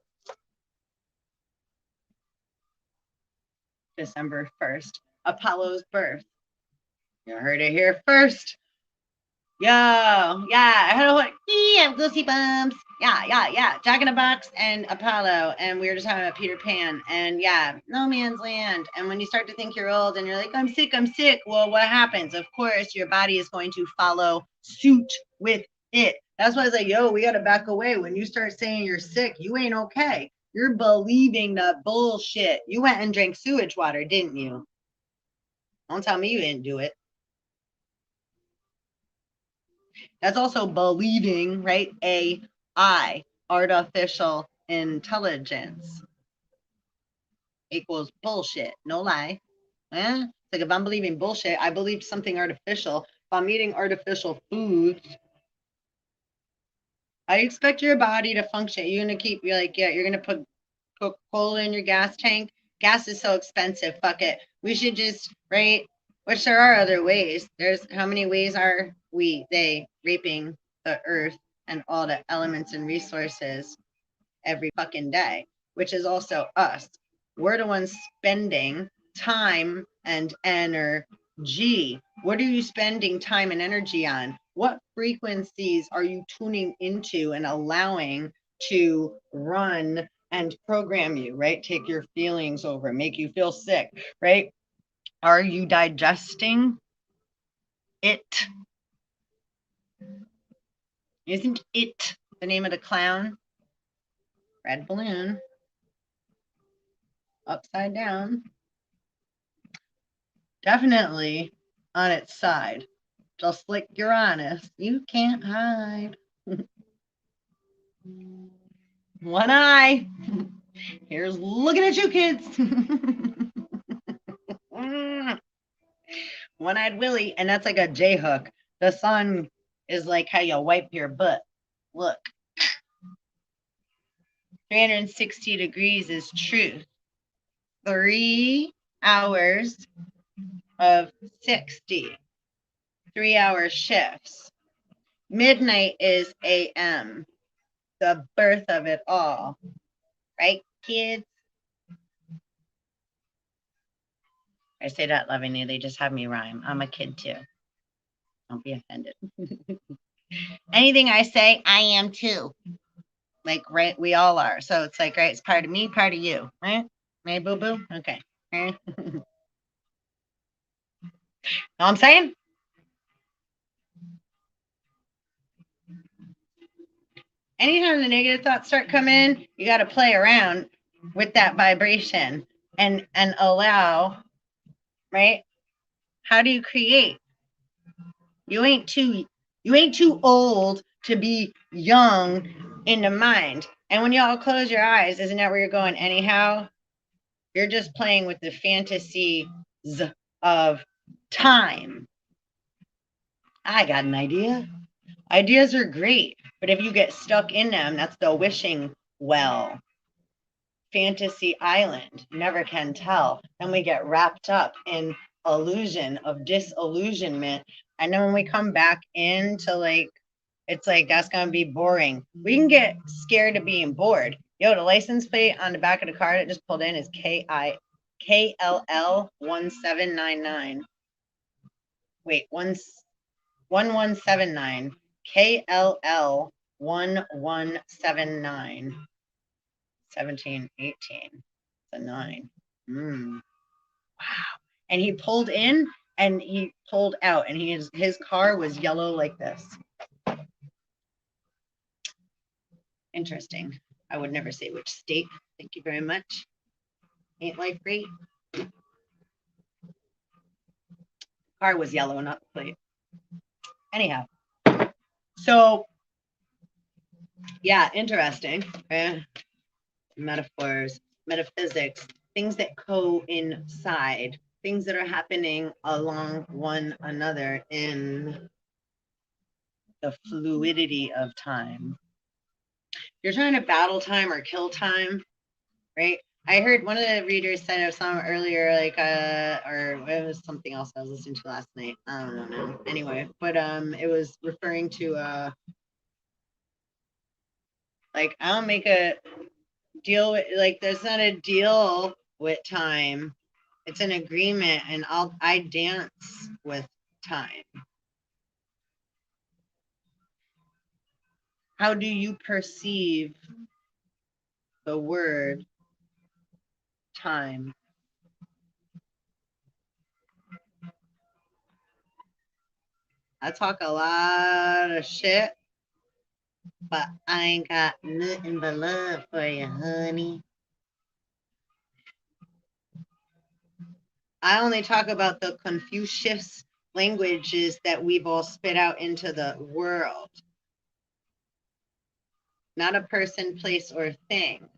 December 1st. Apollo's birth. You heard it here first. Yo, yeah, I had a whole, yeah, goosey bumps. Yeah. Jack in the Box and Apollo, and we were just talking about Peter Pan, and yeah, no man's land. And when you start to think you're old and you're like, I'm sick, well, what happens? Of course, your body is going to follow suit with it. That's why I was like, yo, we got to back away. When you start saying you're sick, you ain't okay. You're believing the bullshit. You went and drank sewage water, didn't you? Don't tell me you didn't do it. That's also believing, right? AI, artificial intelligence, equals bullshit. No lie. Eh? It's like if I'm believing bullshit, I believe something artificial. If I'm eating artificial foods, I expect your body to function. You're gonna keep, you're like, yeah, you're gonna put Coca-Cola in your gas tank. Gas is so expensive. Fuck it. We should just, right? Which there are other ways. There's how many ways are they raping the earth and all the elements and resources every fucking day, which is also us. We're the ones spending time and energy. What are you spending time and energy on? What frequencies are you tuning into and allowing to run and program you, right? Take your feelings over, make you feel sick, right? Are you digesting it? Isn't it the name of the clown? Red balloon. Upside down. Definitely on its side. Just like Uranus. You can't hide. One eye. Here's looking at you, kids. One-eyed Willie, and that's like a J hook. The sun is like how you wipe your butt. Look. 360 degrees is truth. 3 hours of 60. 3-hour shifts. Midnight is AM. The birth of it all. Right, kids? I say that lovingly. They just have me rhyme. I'm a kid too. Don't be offended. Anything I say, I am too. Like, right, we all are. So it's like, right, it's part of me, part of you. Right? Right, boo boo? Okay. Know what I'm saying? Anytime the negative thoughts start coming in, you got to play around with that vibration and allow, right? How do you create? You ain't too old to be young in the mind. And when y'all close your eyes, isn't that where you're going anyhow? You're just playing with the fantasies of time. I got an idea. Ideas are great, but if you get stuck in them, that's the wishing well. Fantasy island, never can tell. Then we get wrapped up in illusion of disillusionment. And then when we come back into like, it's like that's gonna be boring. We can get scared of being bored. Yo, the license plate on the back of the car that just pulled in is KLL 1799. Wait, 1179. KLL 1179. 1718. It's a 9. Wow. And he pulled in and he pulled out, and his car was yellow like this. Interesting. I would never say which state. Thank you very much. Ain't life great? Car was yellow, not the plate. Anyhow, so yeah, interesting. Metaphors, metaphysics, things that coincide, things that are happening along one another in the fluidity of time. You're trying to battle time or kill time, right? I heard one of the readers said of some earlier, like or it was something else I was listening to last night. I don't know now. Anyway, but it was referring to Like, I don't make a deal with, like, there's not a deal with time. It's an agreement, and I dance with time. How do you perceive the word time? I talk a lot of shit, but I ain't got nothing but love for you, honey. I only talk about the Confucius languages that we've all spit out into the world, not a person, place, or thing.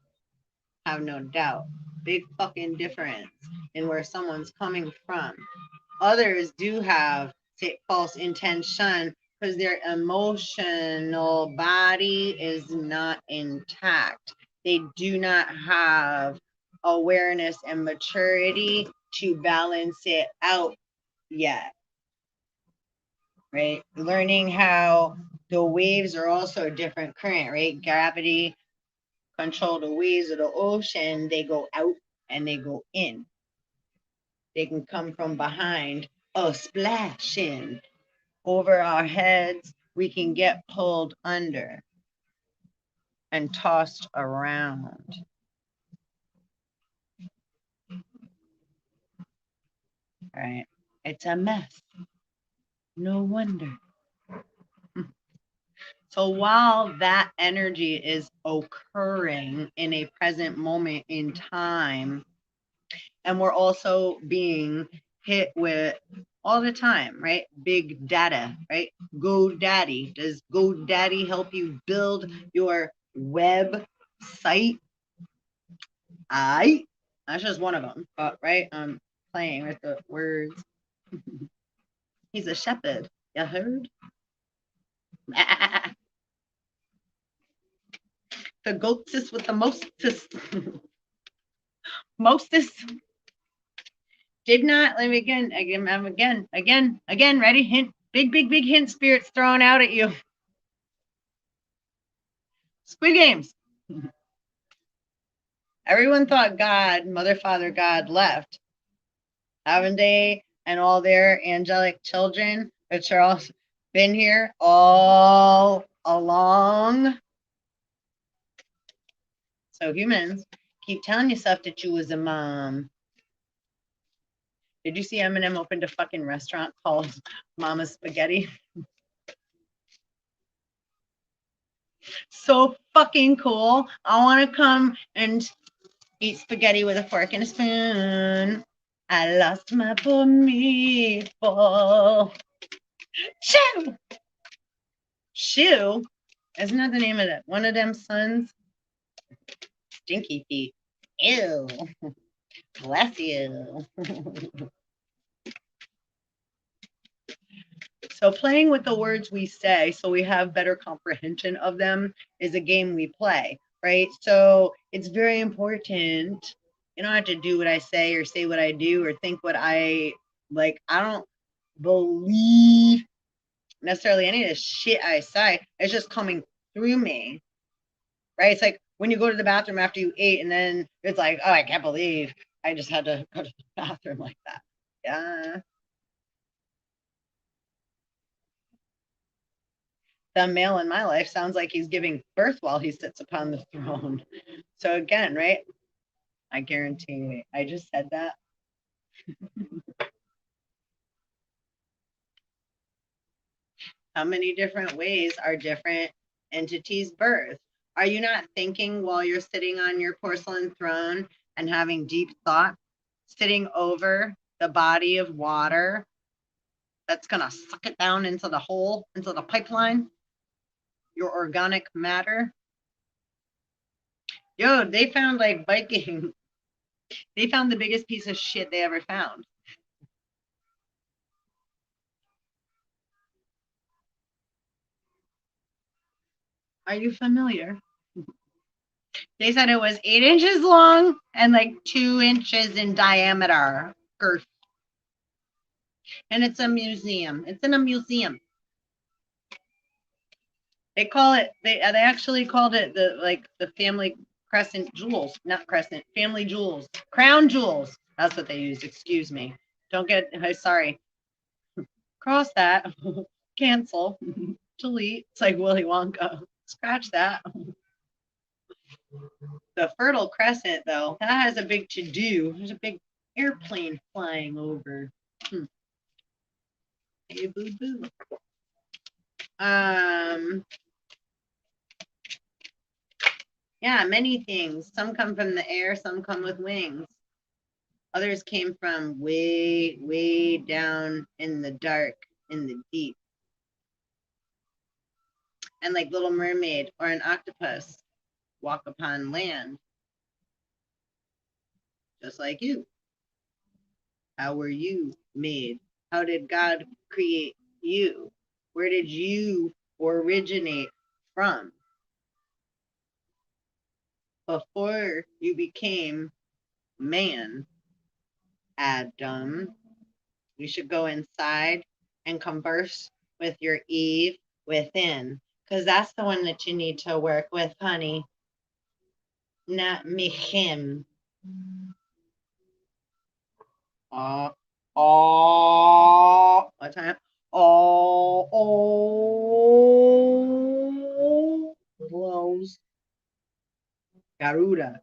Have no doubt. Big fucking difference in where someone's coming from. Others do have false intention because their emotional body is not intact. They do not have awareness and maturity to balance it out yet. Right? Learning how the waves are also a different current, right? Gravity control the waves of the ocean. They go out and they go in. They can come from behind, splashing over our heads. We can get pulled under and tossed around. Right? It's a mess. No wonder. So while that energy is occurring in a present moment in time, and we're also being hit with all the time, right? Big data, right? GoDaddy. Does GoDaddy help you build your website? That's just one of them, but right? I'm playing with the words. He's a shepherd. You heard? The goatess with the mostest. Mostest. Did not, let me again, ready? Hint, big hint spirits thrown out at you. Squid Games. Everyone thought God, Mother, Father, God left. Haven't they? And all their angelic children, which are all been here all along. So humans, keep telling yourself that you was a mom. Did you see Eminem opened a fucking restaurant called Mama Spaghetti? So fucking cool. I want to come and eat spaghetti with a fork and a spoon. I lost my poor meatball. Shoo! Shoo? Isn't that the name of it? One of them sons? Stinky feet. Ew. Bless you. So playing with the words we say so we have better comprehension of them is a game we play, right? So it's very important. You don't have to do what I say or say what I do or think what I like. I don't believe necessarily any of the shit I say. It's just coming through me, right? It's like when you go to the bathroom after you ate and then it's like, oh, I can't believe I just had to go to the bathroom like that. Yeah. The male in my life sounds like he's giving birth while he sits upon the throne. So again, right? I guarantee you, I just said that. How many different ways are different entities birthed? Are you not thinking while you're sitting on your porcelain throne and having deep thought, sitting over the body of water that's going to suck it down into the hole, into the pipeline, your organic matter? Yo, they found like Viking. They found the biggest piece of shit they ever found. Are you familiar? They said it was 8 inches long and like 2 inches in diameter. Girth. And it's a museum. It's in a museum. They call it, they actually called it the family crescent jewels, not crescent, family jewels, crown jewels. That's what they use. Excuse me. Don't get, sorry. Cross that. Cancel. Delete. It's like Willy Wonka. Scratch that. The Fertile Crescent, though, that has a big to do. There's a big airplane flying over. Hey, boo boo. Yeah, many things. Some come from the air, some come with wings. Others came from way, way down in the dark, in the deep. And like Little Mermaid or an octopus walk upon land, just like you. How were you made? How did God create you? Where did you originate from? Before you became man, Adam, you should go inside and converse with your Eve within, because that's the one that you need to work with, honey. Not me, him. What time? Blows. Garuda.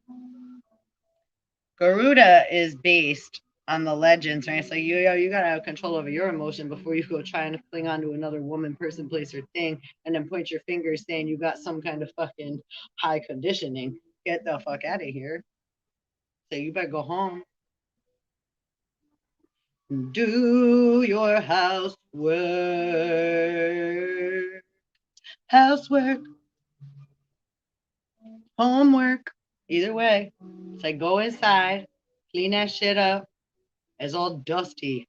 Garuda is based on the legends, right? So you gotta have control over your emotion before you go trying to cling on to another woman, person, place, or thing, and then point your finger saying you got some kind of fucking high conditioning. Get the fuck out of here. So you better go home. Do your housework. Housework. Homework. Either way. It's like go inside, clean that shit up. It's all dusty.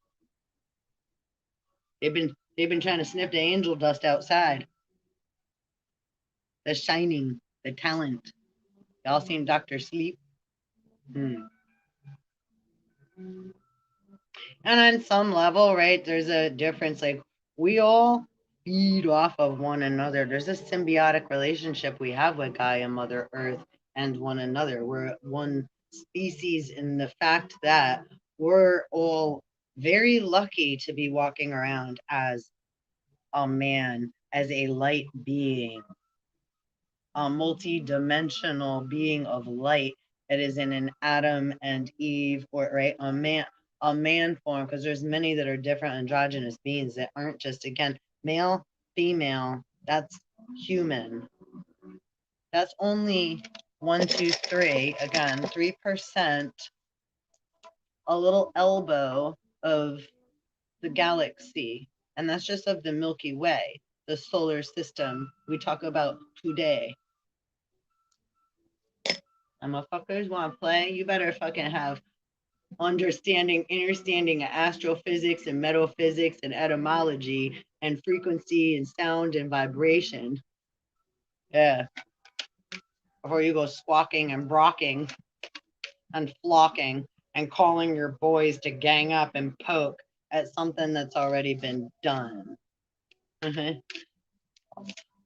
They've been trying to sniff the angel dust outside. The shining, the talent. Y'all seen Dr. Sleep? And on some level, right, there's a difference. Like we all feed off of one another. There's a symbiotic relationship we have with Gaia, Mother Earth, and one another. We're one species in the fact that we're all very lucky to be walking around as a man, as a light being, a multi-dimensional being of light that is in an Adam and Eve, or right, a man form, because there's many that are different androgynous beings that aren't just, again, male, female. That's human. That's only 1, 2, 3. Again, 3%. A little elbow of the galaxy, and that's just of the Milky Way, the solar system we talk about today. And motherfuckers want to play, you better fucking have understanding of astrophysics and metaphysics and etymology and frequency and sound and vibration. Yeah. Before you go squawking and brocking and flocking and calling your boys to gang up and poke at something that's already been done.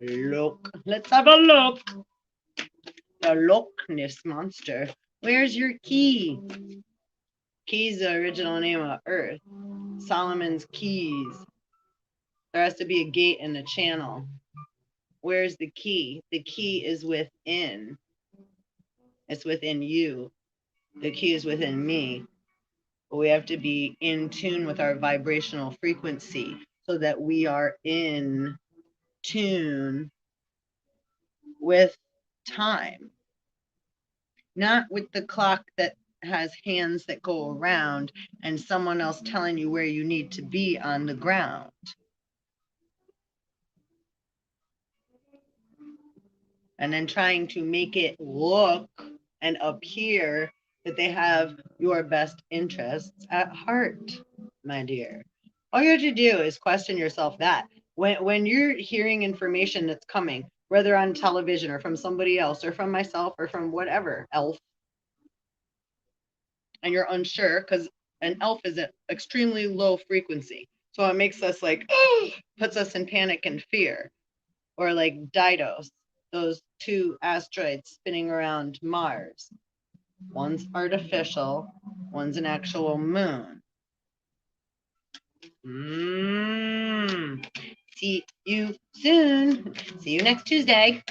Look. Let's have a look. The Loch Ness Monster. Where's your key? Key's the original name of Earth. Solomon's Keys. There has to be a gate in the channel. Where's the key? The key is within. It's within you. The key is within me. But we have to be in tune with our vibrational frequency so that we are in tune with time. Not with the clock that has hands that go around and someone else telling you where you need to be on the ground. And then trying to make it look and appear that they have your best interests at heart, my dear. All you have to do is question yourself that. When you're hearing information that's coming, whether on television or from somebody else or from myself or from whatever else, and you're unsure, because an elf is an extremely low frequency. So it makes us like, puts us in panic and fear. or like Didos, those two asteroids spinning around Mars. One's artificial, one's an actual moon. See you soon. See you next Tuesday.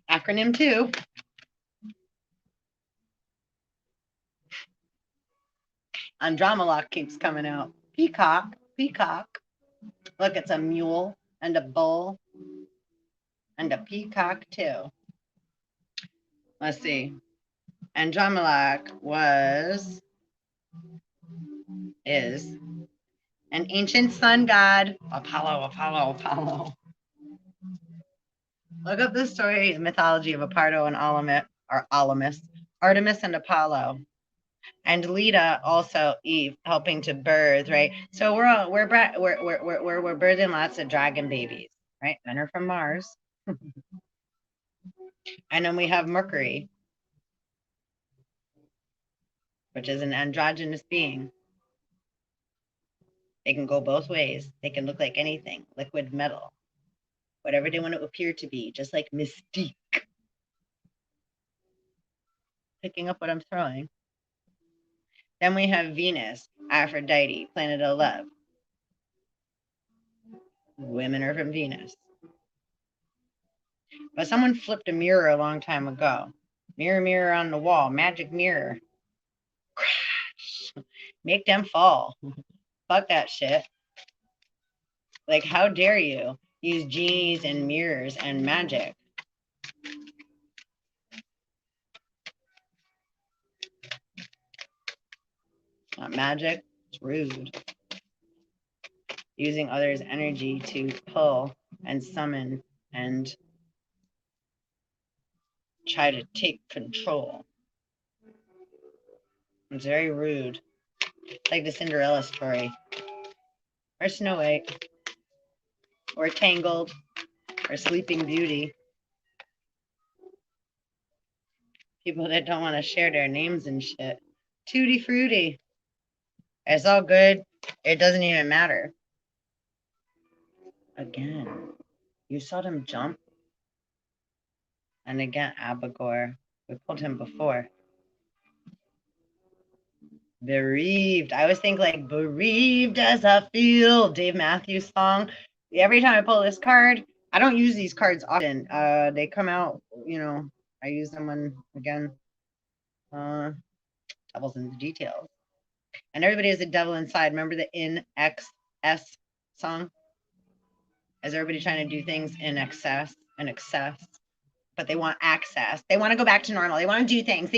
Acronym 2. Andromeda keeps coming out. Peacock, peacock. Look, it's a mule and a bull and a peacock too. Let's see. Andromeda is an ancient sun god. Apollo, Apollo, Apollo. Look up the story, the mythology of Apollo and Artemis and Apollo. And Leda also Eve helping to birth, right? So we're birthing lots of dragon babies, right? Men are from Mars. And then we have Mercury, which is an androgynous being. They can go both ways. They can look like anything, liquid, metal, whatever they want to appear to be, just like Mystique. Picking up what I'm throwing. Then we have Venus, Aphrodite, planet of love. Women are from Venus. But someone flipped a mirror a long time ago. Mirror, mirror on the wall, magic mirror. Crash. Make them fall. Fuck that shit. Like, how dare you use genies and mirrors and magic? Not magic, it's rude. Using others' energy to pull and summon and try to take control. It's very rude. Like the Cinderella story. Or Snow White. Or Tangled. Or Sleeping Beauty. People that don't want to share their names and shit. Tutti frutti. It's all good. It doesn't even matter. Again, you saw them jump. And again, Abigor. We pulled him before. Bereaved. I always think like bereaved as I feel. Dave Matthews song. Every time I pull this card, I don't use these cards often. They come out, you know, I use them when, again, devil's in the details. And everybody has a devil inside. Remember the In XS song? Is everybody trying to do things in excess, but they want access. They want to go back to normal. They want to do things.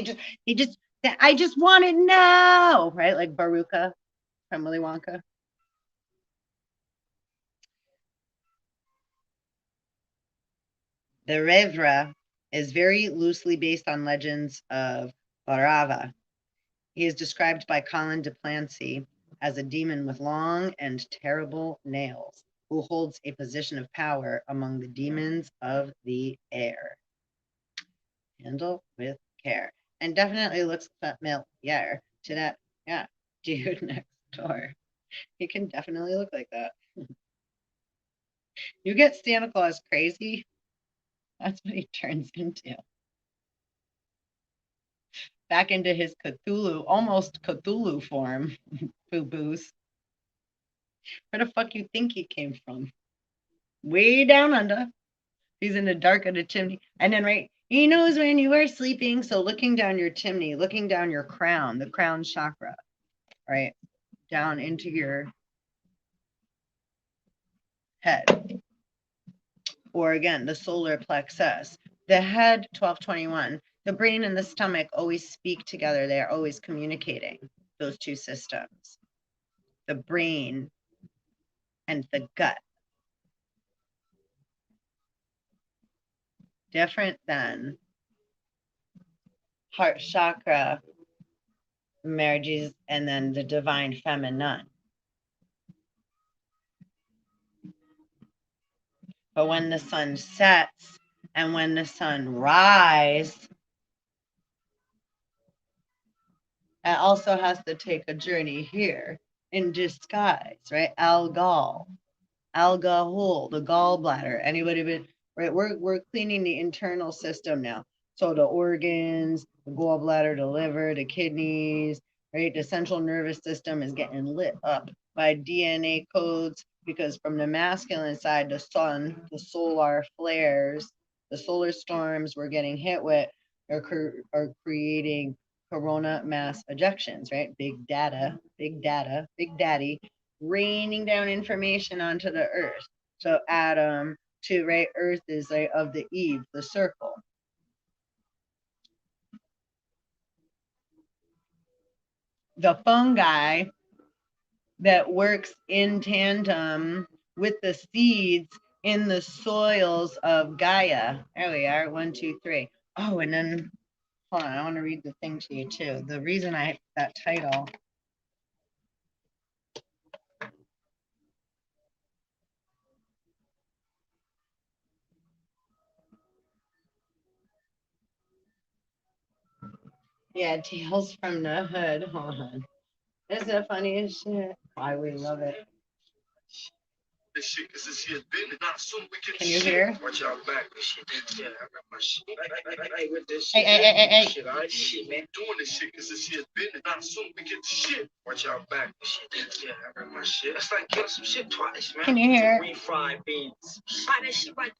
I just want it now, right? Like Baruka from Willy Wonka. The Revra is very loosely based on legends of Bhairava. He is described by Colin de Plancy as a demon with long and terrible nails who holds a position of power among the demons of the air. Handle with care. And definitely looks familiar to that, yeah, dude next door. He can definitely look like that. You get Santa Claus crazy, that's what he turns into. Back into his Cthulhu, almost Cthulhu form, boo-boos. Where the fuck you think he came from? Way down under. He's in the dark of the chimney. And then, right, he knows when you are sleeping. So looking down your chimney, looking down your crown, the crown chakra, right, down into your head. Or again, the solar plexus. The head, 1221. The brain and the stomach always speak together. They are always communicating, those two systems. The brain and the gut. Different than heart chakra marriages and then the divine feminine. But when the sun sets and when the sun rises, it also has to take a journey here in disguise, right? Algol. alcohol, the gallbladder. Anybody been right? We're cleaning the internal system now. So the organs, the gallbladder, the liver, the kidneys, right? The central nervous system is getting lit up by DNA codes because from the masculine side, the sun, the solar flares, the solar storms we're getting hit with are creating corona mass ejections, right? Big data, big daddy, raining down information onto the earth. So Adam to right, earth is like of the Eve, the circle. The fungi that works in tandem with the seeds in the soils of Gaia. There we are, 1, 2, 3. Oh, and then hold on, I want to read the thing to you too. The reason I that title. Yeah, Tales from the Hood. Hold on. It's the funniest shit. Why we love it. This shit, cause this shit's been not some wicked. Can you hear? Watch out back. This shit, yeah, I got my shit. Hey, with this shit. Hey. Shit, I ain't shit, man. Doing this shit, cause this shit's been not some wicked shit. Watch out back. This shit, yeah, I got my shit. That's like killing some shit twice, man. Can you hear? Refried beans. Fry that shit right.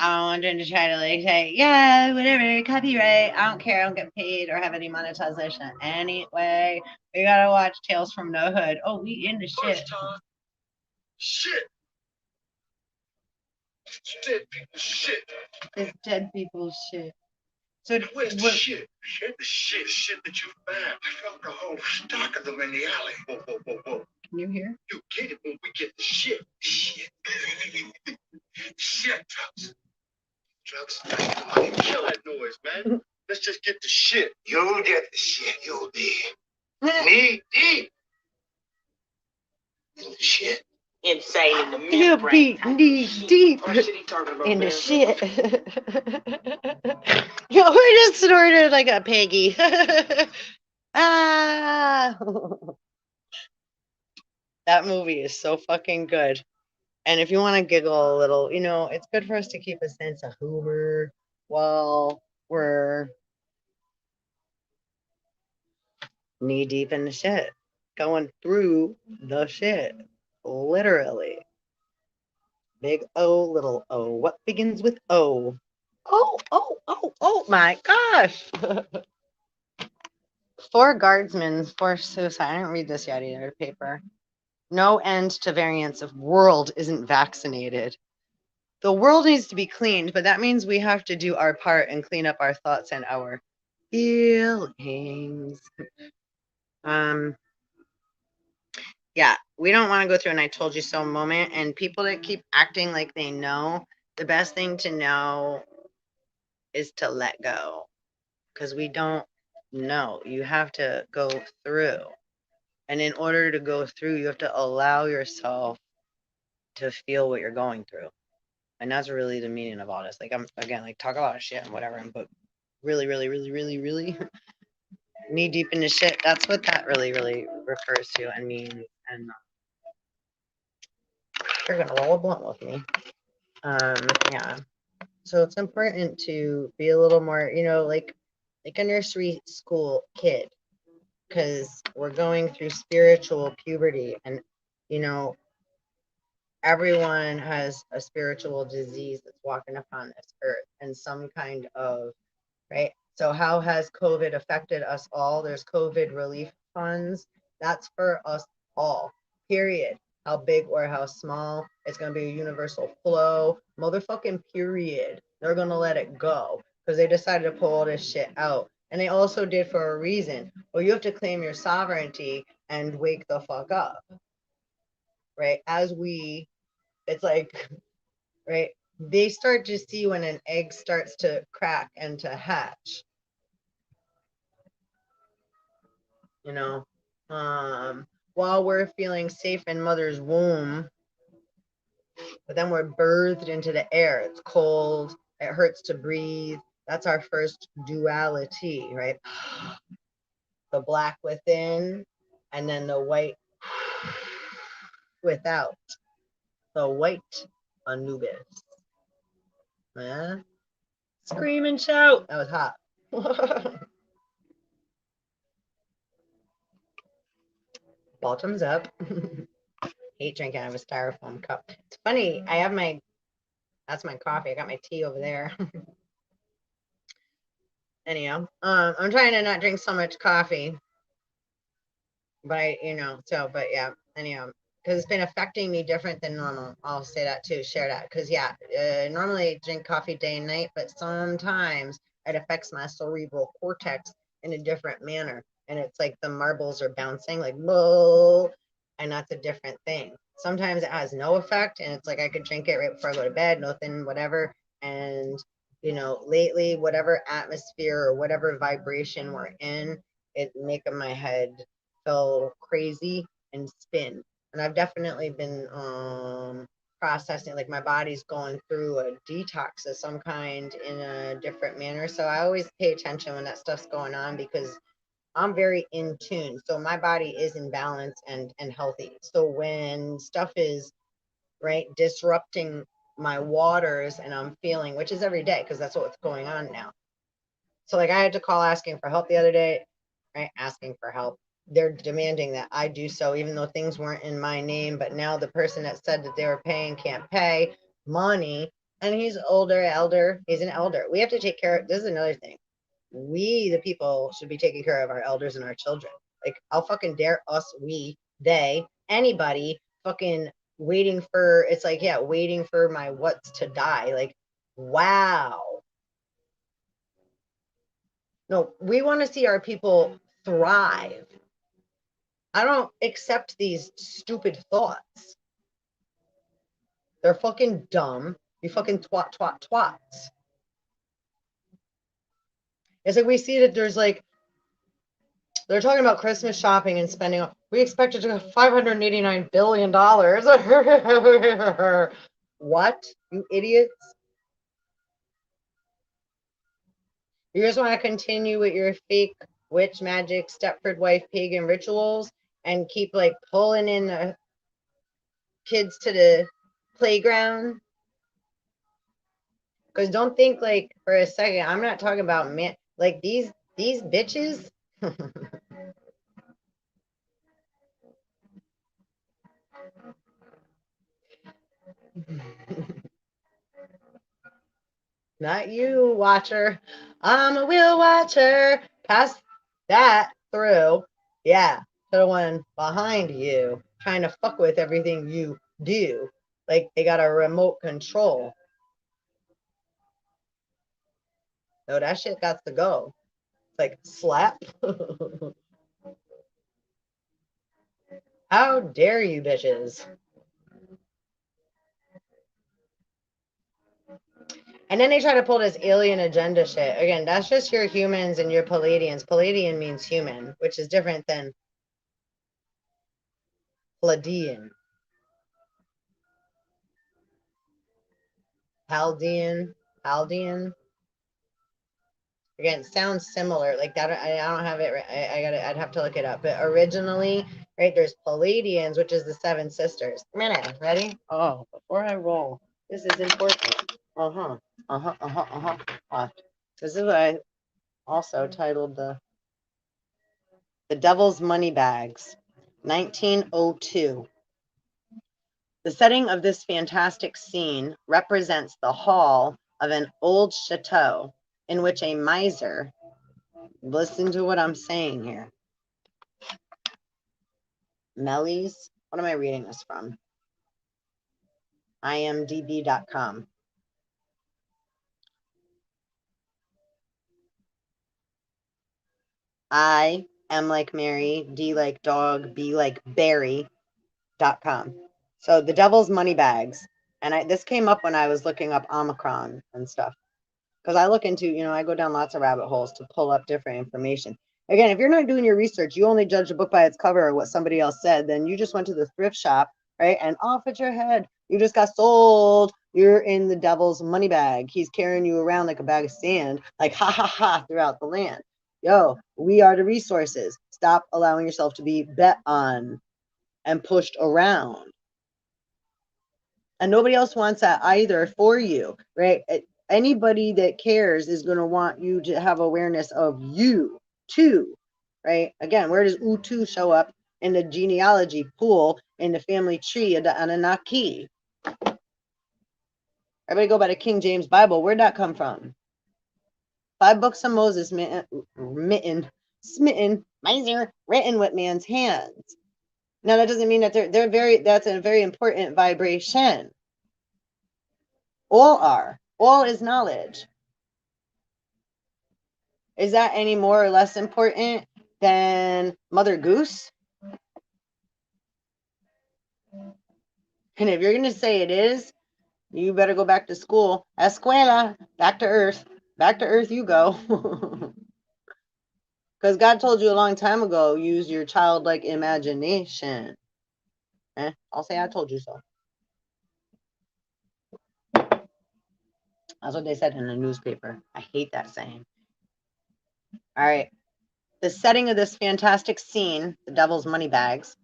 I want them to try to like say, yeah, whatever, copyright. I don't care. I don't get paid or have any monetization anyway. We gotta watch Tales from the Hood. Oh, we into shit. Shit. It's dead people's shit. It's dead people's shit. So where's the shit? The shit that you found. I found the whole stock of them in the alley. Whoa. Can you hear? You get it when we get the shit. Shit. Shit trucks. Kill that noise, man. Let's just get the shit. You'll get the shit. You'll be knee deep in the shit. Insane in the membrane. You'll be knee deep in the shit. Yo, we just snorted like a piggy. Ah. That movie is so fucking good. And if you want to giggle a little, you know, it's good for us to keep a sense of humor while we're knee deep in the shit, going through the shit, literally. Big O, little O. What begins with O? Oh my gosh. 4 guardsmen forced suicide. I didn't read this yet either, paper. No end to variants of world isn't vaccinated. The world needs to be cleaned, but that means we have to do our part and clean up our thoughts and our feelings. Yeah, we don't want to go through an I told you so moment. And people that keep acting like they know, the best thing to know is to let go. Because we don't know. You have to go through. And in order to go through, you have to allow yourself to feel what you're going through. And that's really the meaning of all this. Like, I'm, again, like, talk about shit and whatever, but really knee deep in the shit. That's what that really refers to and means. And you're going to roll a blunt with me. Yeah. So it's important to be a little more, you know, like a nursery school kid, because we're going through spiritual puberty, and, you know, everyone has a spiritual disease that's walking upon this earth and some kind of, right? So how has COVID affected us all? There's COVID relief funds. That's for us all, period. How big or how small, it's going to be a universal flow, motherfucking period. They're going to let it go because they decided to pull all this shit out. And they also did for a reason. Well, you have to claim your sovereignty and wake the fuck up, right? It's like, right? They start to see when an egg starts to crack and to hatch, you know, while we're feeling safe in mother's womb, but then we're birthed into the air. It's cold. It hurts to breathe. That's our first duality, right? The black within and then the white without. The white Anubis. Yeah. Scream and shout. That was hot. Bottoms up. Hate drinking out of a styrofoam cup. It's funny. I have that's my coffee. I got my tea over there. Anyhow, I'm trying to not drink so much coffee. But but yeah, anyhow, because it's been affecting me different than normal. I'll say that too, share that. Because yeah, normally I drink coffee day and night, but sometimes it affects my cerebral cortex in a different manner. And it's like the marbles are bouncing like, whoa, and that's a different thing. Sometimes it has no effect, and it's like I could drink it right before I go to bed, nothing, whatever. And lately, whatever atmosphere or whatever vibration we're in, it making my head feel crazy and spin. And I've definitely been processing, like my body's going through a detox of some kind in a different manner. So I always pay attention when that stuff's going on because I'm very in tune. So my body is in balance and healthy. So when stuff is disrupting my waters and I'm feeling, which is every day because that's what's going on now. So like I had to call asking for help the other day, asking for help. They're demanding that I do so, even though things weren't in my name. But now the person that said that they were paying can't pay money. And he's elder. He's an elder. We have to take care of, this is another thing. We, the people, should be taking care of our elders and our children. Like, how fucking dare us, we, they, anybody fucking waiting for, it's like, yeah, waiting for my what's to die. Like, wow. No, we want to see our people thrive. I don't accept these stupid thoughts. They're fucking dumb. You fucking twats. It's like we see that there's like, they're talking about Christmas shopping and spending. We expected to go $589 billion. What? You idiots. You just want to continue with your fake witch magic, Stepford wife, pagan rituals and keep like pulling in the kids to the playground. Because don't think like for a second, I'm not talking about men. Like these bitches. Not you, watcher. I'm a wheel watcher. Pass that through. Yeah, to the one behind you, trying to fuck with everything you do. Like they got a remote control. No, that shit got to go. It's like slap. How dare you, bitches? And then they try to pull this alien agenda shit. Again, that's just your humans and your Palladians. Palladian means human, which is different than Palladian. Haldean. Again, sounds similar. Like that. I don't have it. I'd have to look it up. But originally, there's Palladians, which is the seven sisters. Minute, ready? Oh, before I roll, this is important. This is what I also titled the Devil's Money Bags, 1902. The setting of this fantastic scene represents the hall of an old chateau in which a miser, listen to what I'm saying here. Melly's, what am I reading this from? imdb.com. I am like Mary, D like dog, B like berry.com. So the Devil's Money Bags. And this came up when I was looking up OMICRON and stuff. Because I look into, I go down lots of rabbit holes to pull up different information. Again, if you're not doing your research, you only judge a book by its cover or what somebody else said, then you just went to the thrift shop, and off at your head. You just got sold. You're in the devil's money bag. He's carrying you around like a bag of sand, like ha ha ha throughout the land. Yo, we are the resources. Stop allowing yourself to be bet on and pushed around. And nobody else wants that either for you, right? Anybody that cares is going to want you to have awareness of you too, right? Again, where does Utu show up in the genealogy pool in the family tree of the Anunnaki? Everybody go by the King James Bible. Where'd that come from? 5 books of Moses, smitten, miser, written with man's hands. Now that doesn't mean that they're very. That's a very important vibration. All are. All is knowledge. Is that any more or less important than Mother Goose? And if you're going to say it is, you better go back to school. Escuela, back to earth. Back to earth you go. Because God told you a long time ago, use your childlike imagination. I'll say I told you so. That's what they said in the newspaper. I hate that saying. All right. The setting of this fantastic scene, the Devil's Money Bags,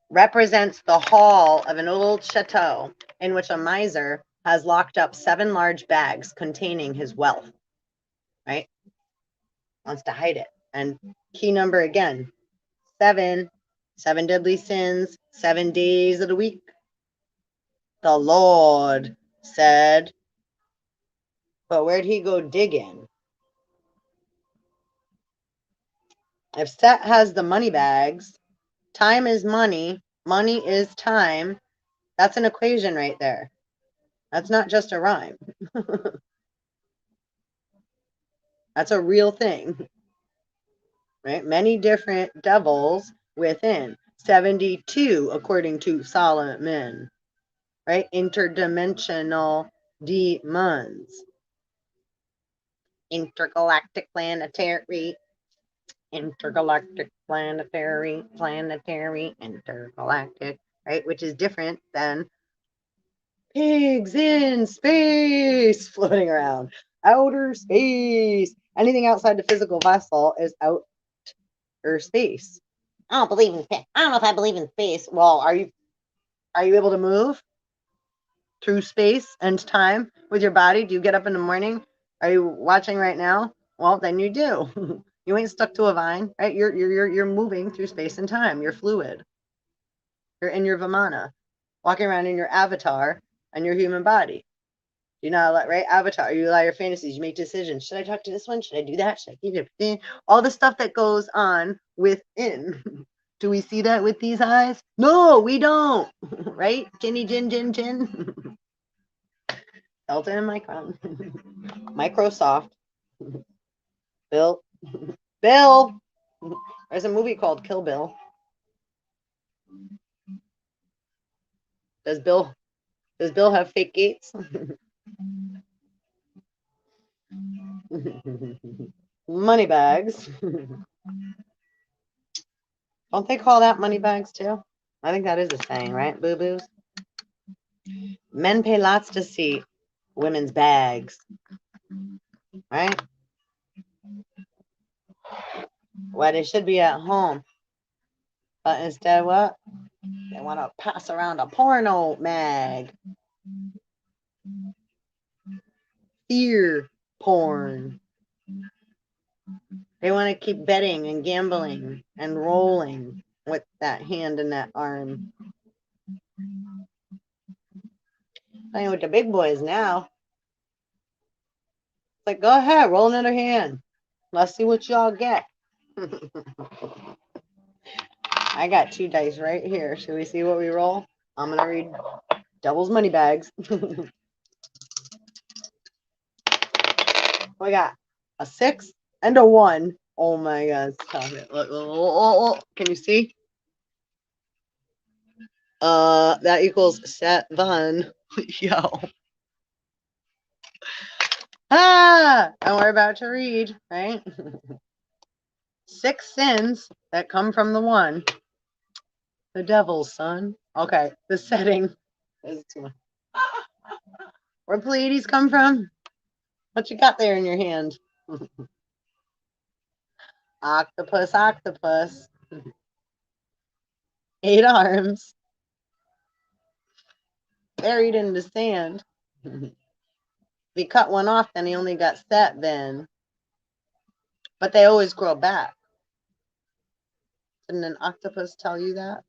represents the hall of an old chateau in which a miser has locked up 7 large bags containing his wealth, right? Wants to hide it. And key number again, 7, 7 deadly sins, 7 days of the week. The Lord said, but where'd he go digging? If Set has the money bags, time is money, money is time. That's an equation right there. That's not just a rhyme. That's a real thing, right? Many different devils within. 72, according to Solomon, right? Interdimensional demons. Intergalactic planetary, intergalactic planetary, intergalactic, right? Which is different than pigs in space floating around. Outer space. Anything outside the physical vessel is outer space. I don't believe in space. I don't know if I believe in space. Well, are you able to move through space and time with your body? Do you get up in the morning? Are you watching right now? Well, then you do. You ain't stuck to a vine, right? You're moving through space and time. You're fluid. You're in your Vimana, walking around in your avatar and your human body. You know, right? Avatar. You allow your fantasies. You make decisions. Should I talk to this one? Should I do that? Should I keep it in? All the stuff that goes on within. Do we see that with these eyes? No, we don't. Right? Ginny, gin. Delta and Micron. Microsoft. Bill. There's a movie called Kill Bill. Does Bill have fake gates? Money bags. Don't they call that money bags too? I think that is a saying, right? Boo-boos. Men pay lots to see women's bags, right? Well, they should be at home. But instead, what? They want to pass around a porno mag. Fear porn. They want to keep betting and gambling and rolling with that hand and that arm. Playing with the big boys now. It's like, go ahead, roll another hand. Let's see what y'all get. I got 2 dice right here. Should we see what we roll? I'm going to read Devil's Money Bags. We got a 6 and a 1. Oh my God. Stop it. Look. Can you see? That equals 7. Yo. And we're about to read, right? 6 sins that come from the 1. The devil's son. Okay, the setting is too much. Where Pleiades come from? What you got there in your hand? Octopus. 8 arms. buried in the sand. If he cut one off, then he only got 7. But they always grow back. Didn't an octopus tell you that?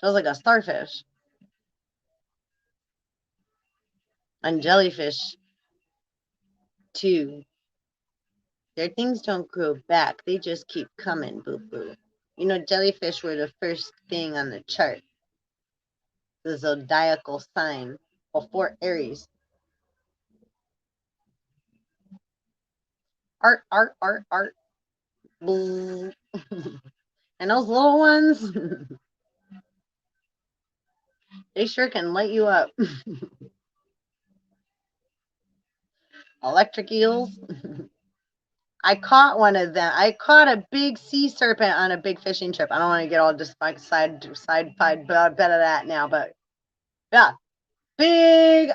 Feels like a starfish. And jellyfish, too. Their things don't grow back. They just keep coming, boo-boo. You know, jellyfish were the first thing on the chart. The zodiacal sign before Aries. Art, art, art, art. And those little ones, they sure can light you up. Electric eels. I caught one of them. I caught a big sea serpent on a big fishing trip. I don't want to get all just like side about that now, but yeah, big.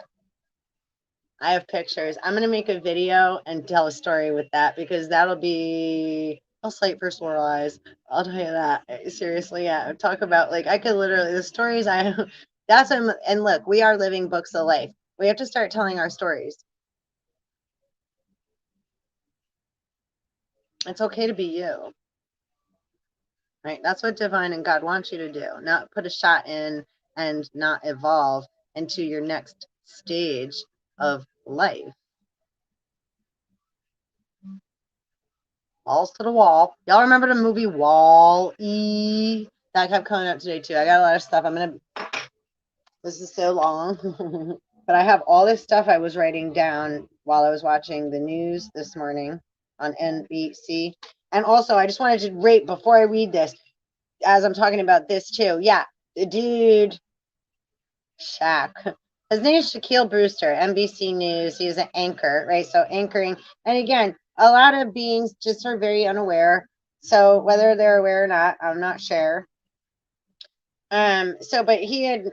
I have pictures. I'm gonna make a video and tell a story with that because that'll be a sight for sore eyes. I'll tell you that. Seriously, yeah. Talk about like I could literally the stories I. That's and look, we are living books of life. We have to start telling our stories. It's okay to be you. Right? That's what divine and God wants you to do. Not put a shot in and not evolve into your next stage of life. Balls to the wall. Y'all remember the movie Wall-E? That kept coming up today too. I got a lot of stuff. This is so long. But I have all this stuff I was writing down while I was watching the news this morning on NBC. And also, I just wanted to rate before I read this, as I'm talking about this too. Yeah, the dude, Shaq. His name is Shaquille Brewster, NBC News. He's an anchor, right? So anchoring. And again, a lot of beings just are very unaware. So whether they're aware or not, I'm not sure. But he had,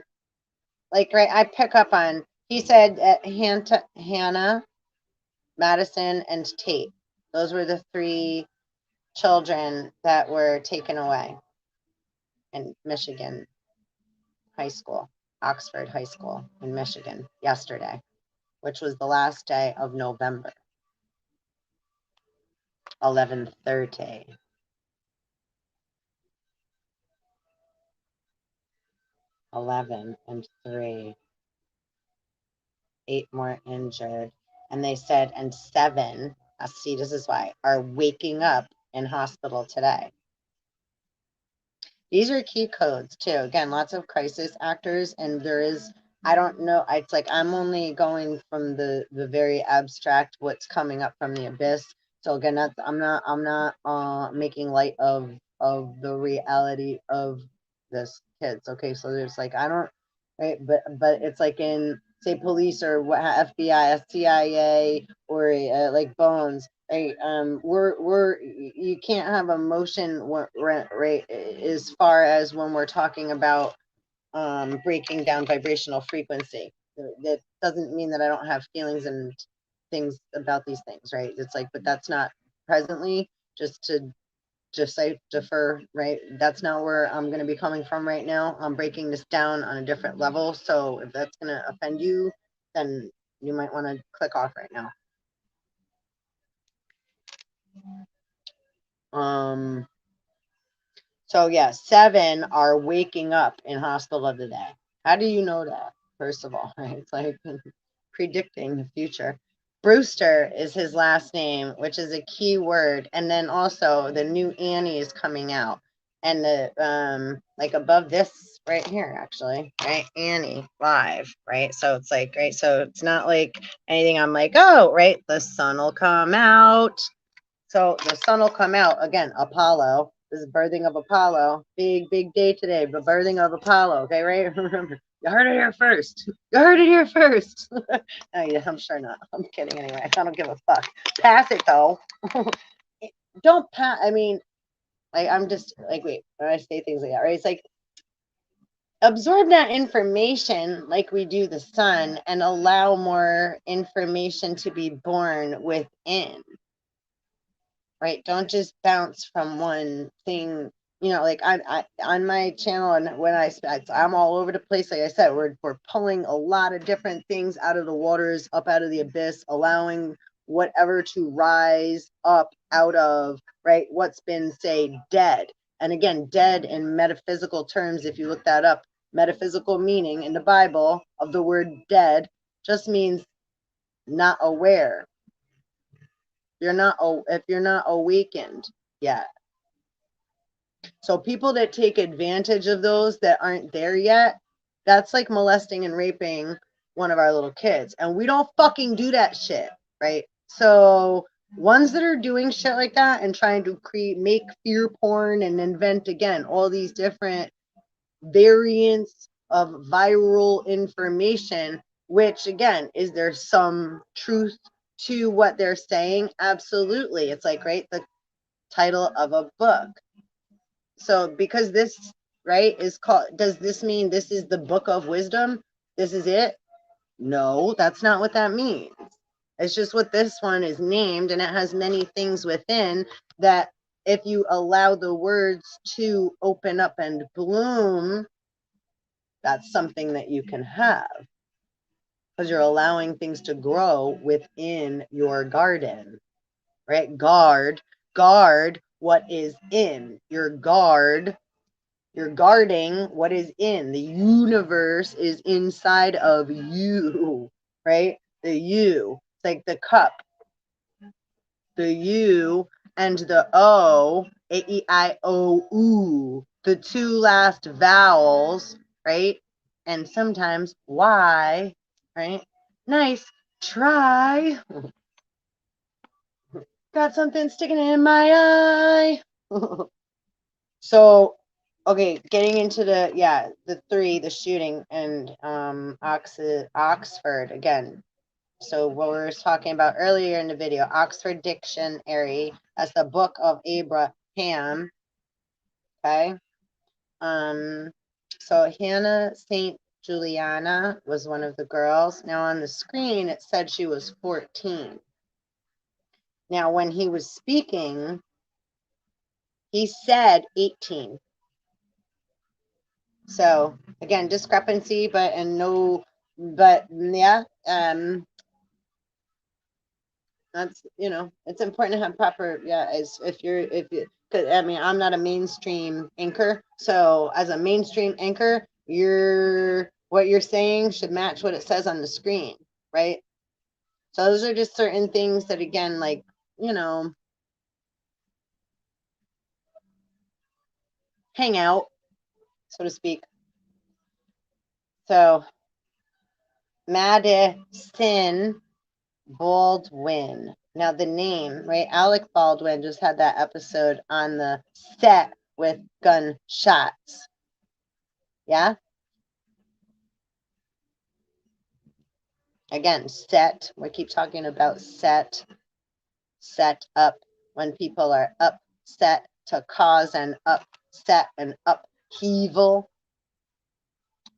like, right, I pick up on, he said Hannah, Madison, and Tate. Those were the 3 children that were taken away in Michigan High School, Oxford High School in Michigan yesterday, which was the last day of November, 11/30. 11 and 3. 8 more injured. And they said, and 7, see, this is why, are waking up in hospital today. These are key codes too. Again, lots of crisis actors, and there is, I don't know, it's like I'm only going from the very abstract, what's coming up from the abyss. So again, that's I'm not making light of the reality of this kids. Okay, so there's like I don't right, but it's like in say police or what FBI, CIA, or like Bones. Right, we're you can't have emotion right as far as when we're talking about breaking down vibrational frequency. That doesn't mean that I don't have feelings and things about these things, right? It's like, but that's not presently. Just to just say defer, right? That's not where I'm going to be coming from right now. I'm breaking this down on a different level. So if that's going to offend you, then you might want to click off right now. So yeah, 7 are waking up in hospital today. How do you know that? First of all, right? It's like predicting the future. Brewster is his last name, which is a key word. And then also the new Annie is coming out. And the like above this right here, actually, right? Annie live, right? So it's like, right. So it's not like anything I'm like, oh, right, the sun will come out. So the sun will come out again. Apollo. This is birthing of Apollo. Big day today. The birthing of Apollo. Okay, right? Remember, you heard it here first. You heard it here first. Oh, yeah, I'm sure not. I'm kidding anyway. I don't give a fuck. Pass it though. Don't pass. I mean, like I'm just like wait. When I say things like that, right? It's like absorb that information like we do the sun, and allow more information to be born within. Right? Don't just bounce from one thing you know, like I on my channel, and when I'm all over the place. Like I said, we're pulling a lot of different things out of the waters, up out of the abyss, allowing whatever to rise up out of, right, what's been, say, dead. And again, dead in metaphysical terms, if you look that up, metaphysical meaning in the Bible of the word dead just means not aware. If you're not awakened yet. So people that take advantage of those that aren't there yet, that's like molesting and raping one of our little kids. And we don't fucking do that shit, right? So ones that are doing shit like that and trying to make fear porn and invent, again, all these different variants of viral information, which, again, is there some truth to what they're saying? Absolutely. It's like, right, the title of a book. So because this, right, is called, does this mean this is the book of wisdom? This is it? No, that's not what that means. It's just what this one is named, and it has many things within that if you allow the words to open up and bloom, that's something that you can have. Because you're allowing things to grow within your garden, right? Guard what is in your guard. You're guarding what is in. The universe is inside of you, right? The you. It's like the cup. The U and the O, A-E-I-O-U. The two last vowels, right? And sometimes Y, right? Nice try. Got something sticking in my eye. So, okay, getting into the three, the shooting, and Oxford again. So what we were talking about earlier in the video, Oxford Dictionary, that's the Book of Abraham. Okay. So Hannah St. Juliana was one of the girls. Now on the screen it said she was 14. Now when he was speaking, he said 18. So again, discrepancy, but yeah, that's, you know, it's important to have proper, as if you, because I mean, I'm not a mainstream anchor, so as a mainstream anchor, what you're saying should match what it says on the screen, right? So those are just certain things that, again, like, you know, hang out, so to speak. So Madison Baldwin. Now the name, right? Alec Baldwin just had that episode on the set with gunshots. Yeah. Again, set. We keep talking about set up when people are upset, to cause an upset, an upheaval.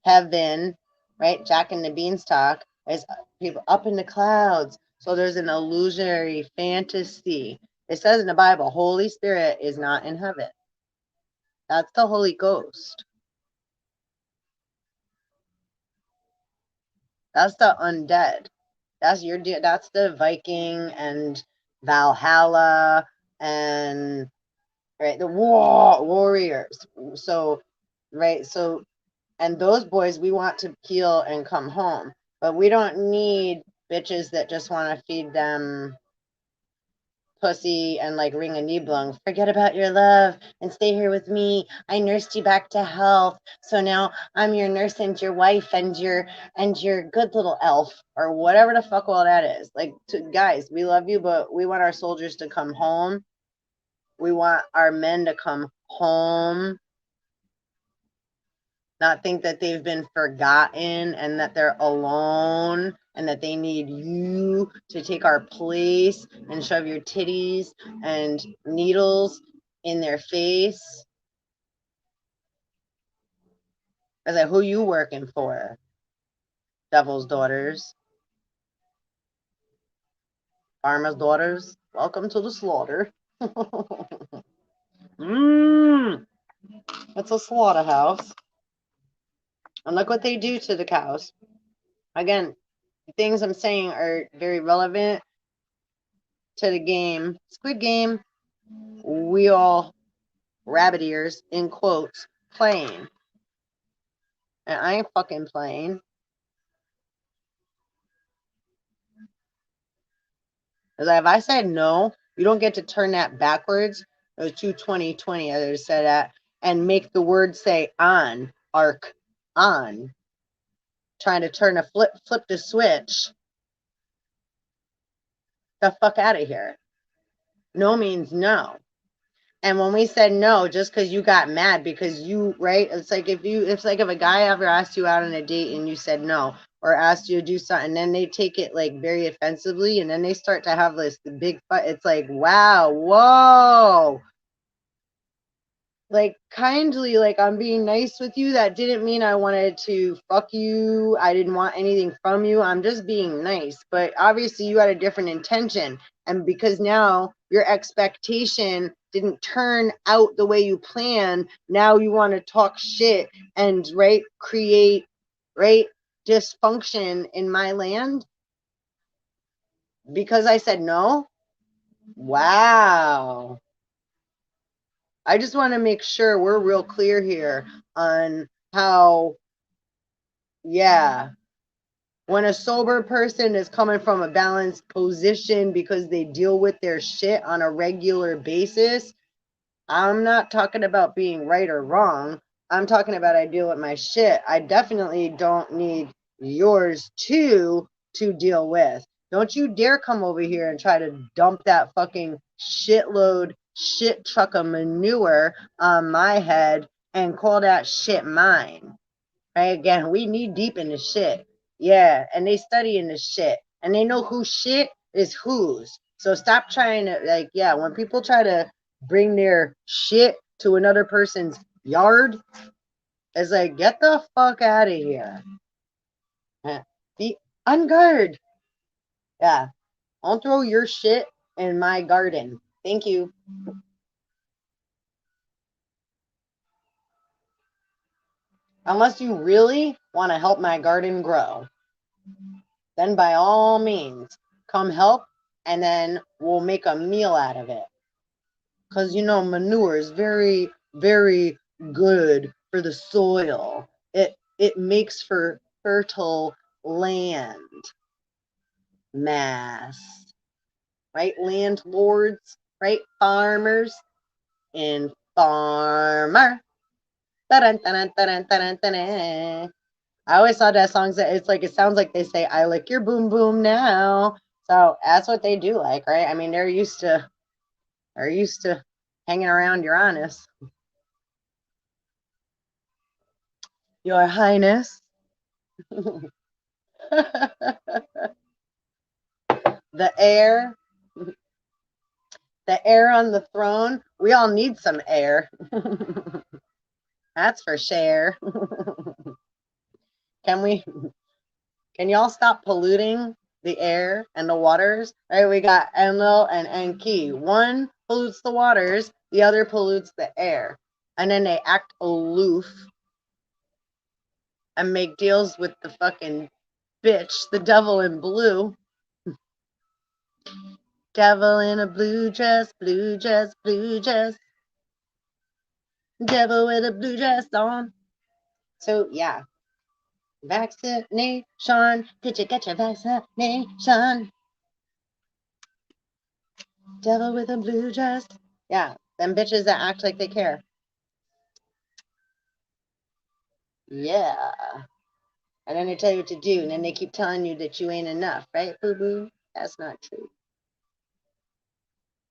Heaven, right? Jack and the Beanstalk is people up in the clouds. So there's an illusionary fantasy. It says in the Bible, Holy Spirit is not in heaven. That's the Holy Ghost. That's the undead. That's the Viking and Valhalla and, right, the warriors. So, right, so, and those boys we want to heal and come home, but we don't need bitches that just want to feed them pussy and like ring a Nibelung. Forget about your love and stay here with me. I nursed you back to health, so now I'm your nurse and your wife and your good little elf, or whatever the fuck all that is. Like, guys, we love you, but we want our soldiers to come home. We want our men to come home, not think that they've been forgotten and that they're alone and that they need you to take our place and shove your titties and needles in their face. I was like, who you working for? Devil's daughters. Farmer's daughters. Welcome to the slaughter. It's a slaughterhouse. And look what they do to the cows. Again, the things I'm saying are very relevant to the game. Squid Game, we all rabbit ears, in quotes, playing. And I ain't fucking playing. Because if I said no, you don't get to turn that backwards. It was 2020, I just said that. And make the word say on, arc, on. Trying to turn a flip the switch. The fuck out of here. No means no. And when we said no, just because you got mad because you, right? It's like if a guy ever asked you out on a date and you said no, or asked you to do something, then they take it like very offensively, and then they start to have this big fight. It's like, wow, whoa. Like, kindly, like, I'm being nice with you. That didn't mean I wanted to fuck you. I didn't want anything from you. I'm just being nice. But obviously, you had a different intention. And because now your expectation didn't turn out the way you planned, now you want to talk shit and, right, create, right, dysfunction in my land because I said no. Wow. I just want to make sure we're real clear here on how, yeah, when a sober person is coming from a balanced position because they deal with their shit on a regular basis, I'm not talking about being right or wrong. I'm talking about I deal with my shit. I definitely don't need yours too to deal with. Don't you dare come over here and try to dump that fucking shit truck of manure on my head and call that shit mine. Right? Again, we knee deep in the shit. Yeah, and they study in the shit. And they know whose shit is whose. So stop trying to, like, yeah, when people try to bring their shit to another person's yard, it's like, get the fuck out of here. Be on guard. Yeah. Don't throw your shit in my garden. Thank you. Unless you really want to help my garden grow, then by all means, come help and then we'll make a meal out of it. Because, manure is very, very good for the soil. It makes for fertile land mass, right? Landlords, right? Farmers and farmer. Dun, dun, dun, dun, dun, dun. I always thought that songs that it sounds like they say, I lick your boom boom now. So that's what they do like, right? I mean, they're used to hanging around Uranus. Your Highness. The air. The air on the throne. We all need some air. That's for sure. Can y'all stop polluting the air and the waters? Right, we got Enlil and Enki. One pollutes the waters, the other pollutes the air. And then they act aloof and make deals with the fucking bitch, the devil in blue. Devil in a blue dress, blue dress, blue dress. Devil with a blue dress on. So, yeah. Vaccination. Did you get your vaccination? Devil with a blue dress. Yeah. Them bitches that act like they care. Yeah. And then they tell you what to do. And then they keep telling you that you ain't enough. Right, boo-boo? That's not true.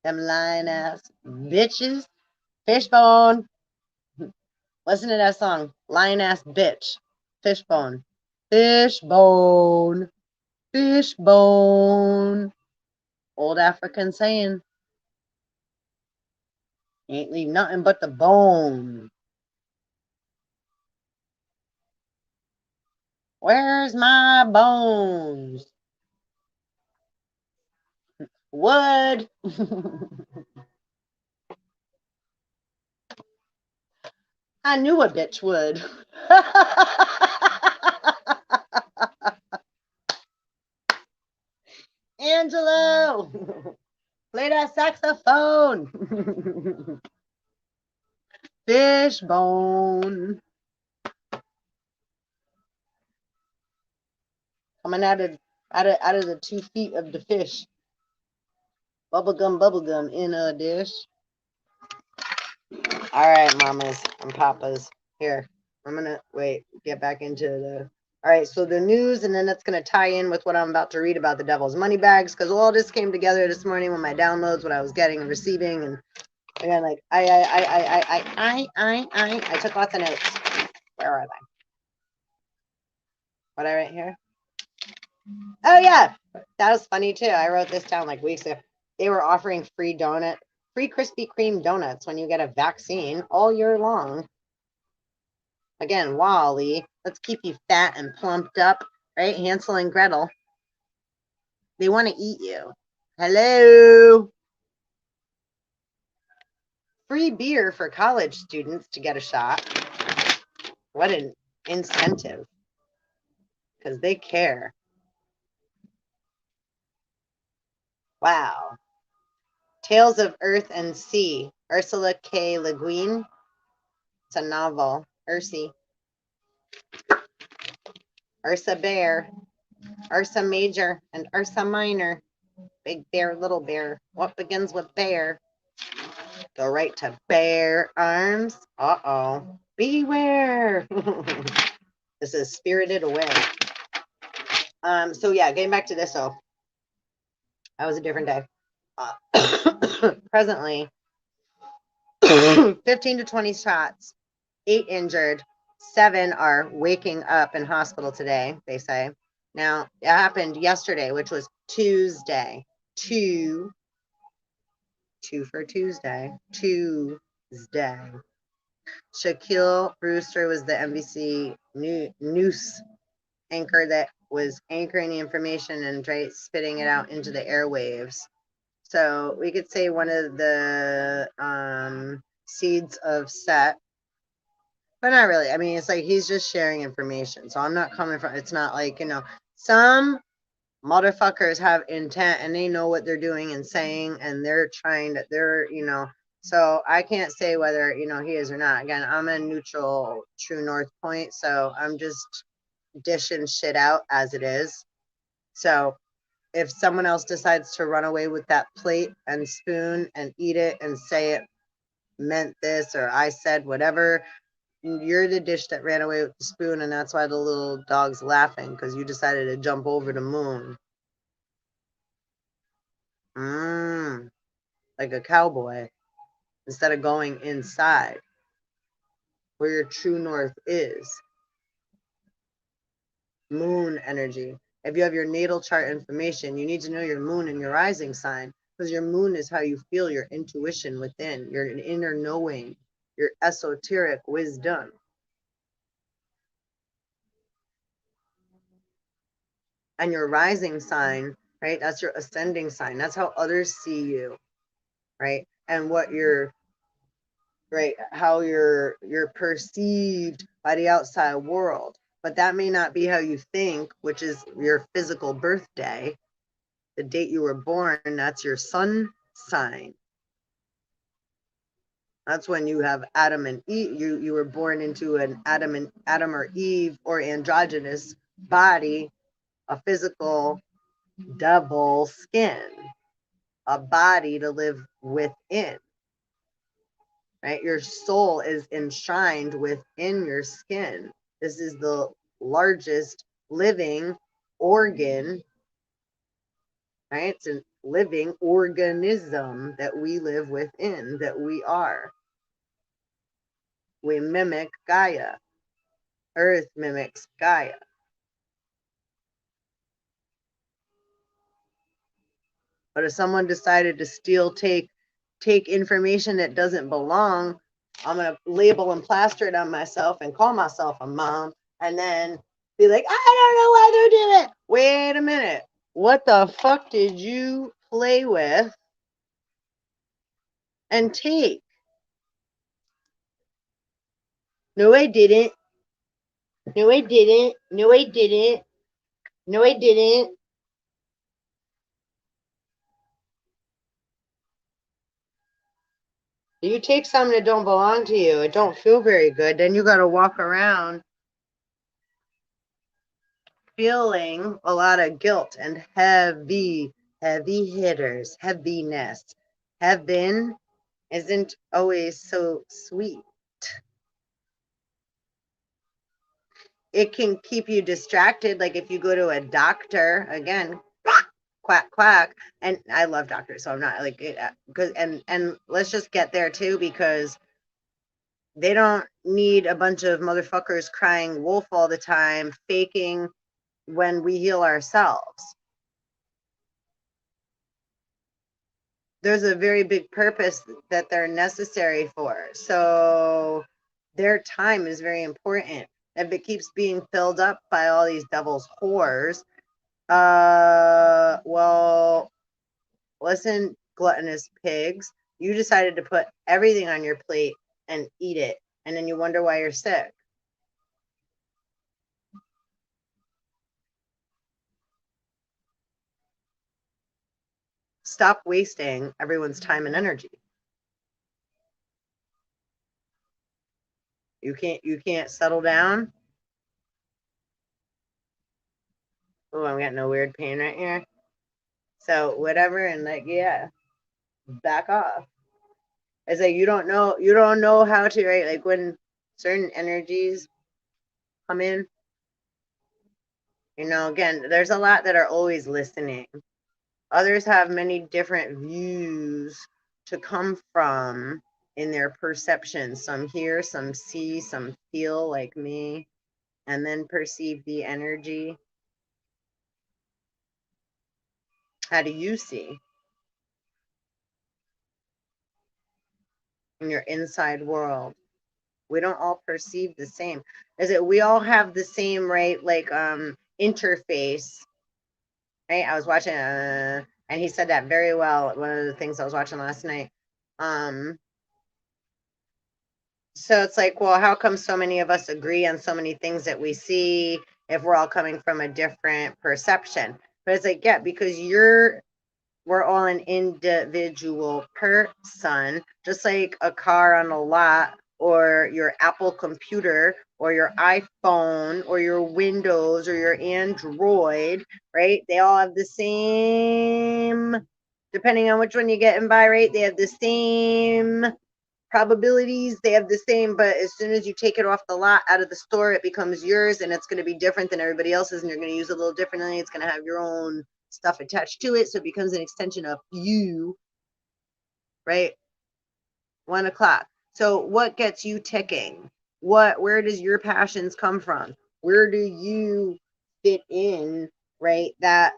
Them lying ass bitches. Fishbone. Listen to that song. Lying ass bitch. Fishbone. Fishbone. Fishbone. Old African saying. Ain't leave nothing but the bone. Where's my bones? Wood. I knew a bitch would. Angelo, play that saxophone. Fishbone. Coming out of the 2 feet of the fish. Bubblegum in a dish. All right, mamas and papas. Here, I'm gonna get back into the. All right, so the news, and then that's gonna tie in with what I'm about to read about the devil's money bags, because all this came together this morning with my downloads, what I was getting and receiving, and again, like I took lots of notes. Where are they? What I write here? Oh yeah, that was funny too. I wrote this down like weeks ago. They were offering free Krispy Kreme donuts when you get a vaccine all year long. Again, Wally, let's keep you fat and plumped up, right? Hansel and Gretel. They want to eat you. Hello. Free beer for college students to get a shot. What an incentive. Because they care. Wow. Tales of Earth and Sea. Ursula K. Le Guin. It's a novel. Ursa Bear. Ursa Major and Ursa Minor. Big bear, little bear. What begins with bear? Go right to bear arms. Uh-oh. Beware. This is Spirited Away. So yeah, getting back to this though. That was a different day. Presently, 15 to 20 shots, 8 injured, 7 are waking up in hospital today, they say. Now, it happened yesterday, which was Tuesday. Two for Tuesday. Tuesday. Shaquille Brewster was the NBC news anchor that was anchoring the information and spitting it out into the airwaves. So we could say one of the seeds of Set, but not really. I mean, it's like he's just sharing information. So I'm not coming from, it's not like, some motherfuckers have intent and they know what they're doing and saying, and they're trying to, so I can't say whether, he is or not. Again, I'm a neutral true north point, so I'm just dishing shit out as it is. So if someone else decides to run away with that plate and spoon and eat it and say it meant this, or I said whatever, you're the dish that ran away with the spoon, and that's why the little dog's laughing, because you decided to jump over the moon. Like a cowboy, instead of going inside where your true north is. Moon energy. If you have your natal chart information, you need to know your moon and your rising sign, because your moon is how you feel your intuition within, your inner knowing, your esoteric wisdom. And your rising sign, right? That's your ascending sign. That's how others see you, right? And what you're, right? How you're perceived by the outside world. But that may not be how you think, which is your physical birthday, the date you were born. That's your sun sign. That's when you have Adam and Eve. You were born into an Adam or Eve or androgynous body, a physical devil skin, a body to live within. Right? Your soul is enshrined within your skin. This is the largest living organ, right? It's a living organism that we live within, that we are. We mimic Gaia. Earth mimics Gaia. But if someone decided to take information that doesn't belong, I'm going to label and plaster it on myself and call myself a mom, and then be like, I don't know why they're doing it. Wait a minute. What the fuck did you play with and take? No, I didn't. No, I didn't. No, I didn't. No, I didn't. You take something that don't belong to you, it don't feel very good. Then you got to walk around feeling a lot of guilt and heavy hitters, heaviness. Heaven isn't always so sweet. It can keep you distracted. Like if you go to a doctor, again, quack quack, and I love doctors, so I'm not like it, because and let's just get there too, because they don't need a bunch of motherfuckers crying wolf all the time, faking when we heal ourselves. There's a very big purpose that they're necessary for. So their time is very important. If it keeps being filled up by all these devil's whores, well, listen, gluttonous pigs, you decided to put everything on your plate and eat it, and then you wonder why you're sick. Stop wasting everyone's time and energy. You can't settle down. Oh, I'm getting a weird pain right here. So whatever, and like, yeah, back off. It's like you don't know how to, right? Like when certain energies come in, again, there's a lot that are always listening. Others have many different views to come from in their perception. Some hear, some see, some feel like me, and then perceive the energy. How do you see in your inside world? We don't all perceive the same. Is it we all have the same, right? Like interface, right? I was watching and he said that very well. One of the things I was watching last night. So it's like, well, how come so many of us agree on so many things that we see if we're all coming from a different perception? But it's like, yeah, because we're all an individual person, just like a car on a lot, or your Apple computer, or your iPhone, or your Windows, or your Android, right? They all have the same, depending on which one you're getting by, right? They have the same probabilities, they have the same, but as soon as you take it off the lot out of the store, it becomes yours, and it's going to be different than everybody else's, and you're going to use it a little differently. It's going to have your own stuff attached to it, so it becomes an extension of you, right? 1 o'clock. So what gets you ticking? Where does your passions come from? Where do you fit in, right? That,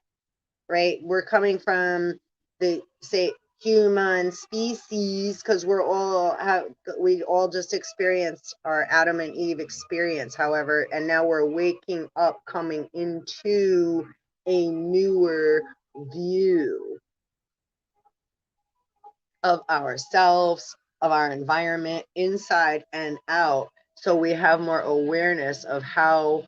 right? We're coming from the, say, human species, because we all just experienced our Adam and Eve experience, however, and now we're waking up, coming into a newer view of ourselves, of our environment, inside and out. So we have more awareness of how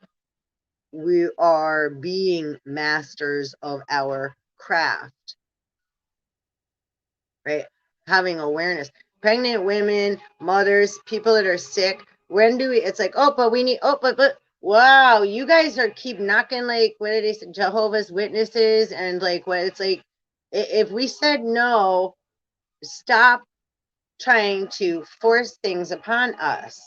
we are being masters of our craft, right? Having awareness. Pregnant women, mothers, people that are sick. When do it's like, oh, but we need, oh, but, wow, you guys keep knocking, like, what did they say, Jehovah's Witnesses, and like, what it's like, if we said no, stop trying to force things upon us.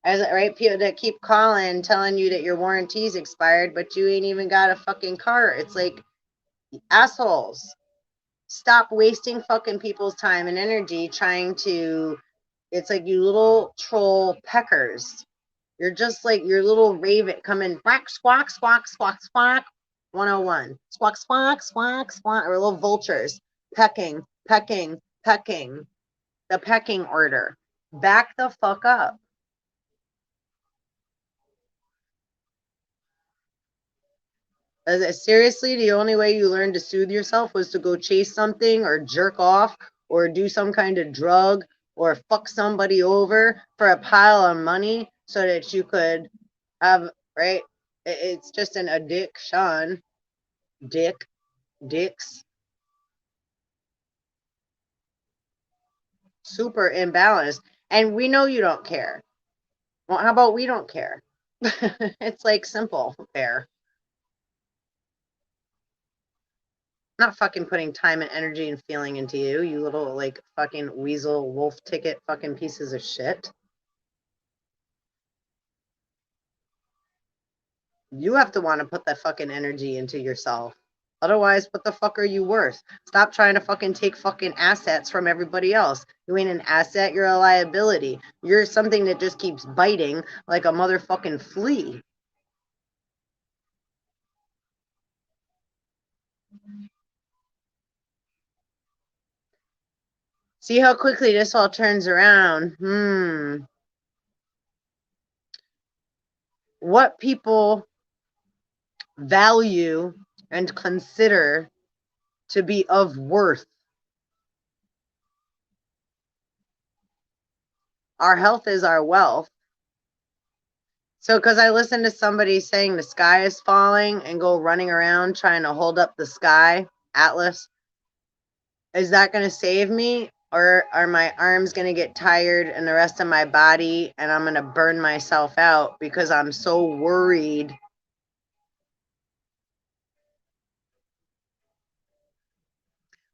As right, people that keep calling, telling you that your warranty's expired, but you ain't even got a fucking car. It's like, assholes. Stop wasting fucking people's time and energy trying to. It's like you little troll peckers. You're just like your little raven coming quack, squawk, squawk, squawk, squawk. 101. Squawk, squawk, squawk, squawk, or little vultures pecking, pecking, pecking. The pecking order. Back the fuck up. Seriously, the only way you learned to soothe yourself was to go chase something or jerk off or do some kind of drug or fuck somebody over for a pile of money so that you could have, right? It's just an addiction. Dicks. Super imbalanced. And we know you don't care. Well, how about we don't care? It's like simple there. Not fucking putting time and energy and feeling into you, you little like fucking weasel wolf ticket fucking pieces of shit. You have to want to put that fucking energy into yourself. Otherwise, what the fuck are you worth? Stop trying to fucking take fucking assets from everybody else. You ain't an asset, you're a liability. You're something that just keeps biting like a motherfucking flea. See how quickly this all turns around. What people value and consider to be of worth. Our health is our wealth. So, because I listened to somebody saying the sky is falling and go running around trying to hold up the sky, Atlas, is that going to save me? Or are my arms going to get tired and the rest of my body and I'm going to burn myself out because I'm so worried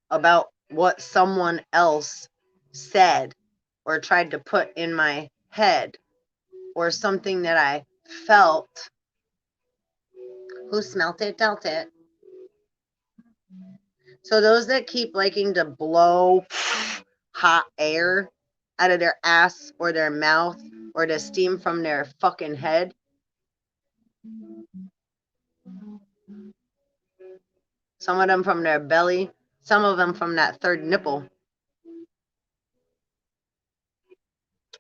about what someone else said or tried to put in my head or something that I felt. Who smelt it, dealt it. So those that keep liking to blow hot air out of their ass or their mouth or the steam from their fucking head, some of them from their belly, some of them from that third nipple,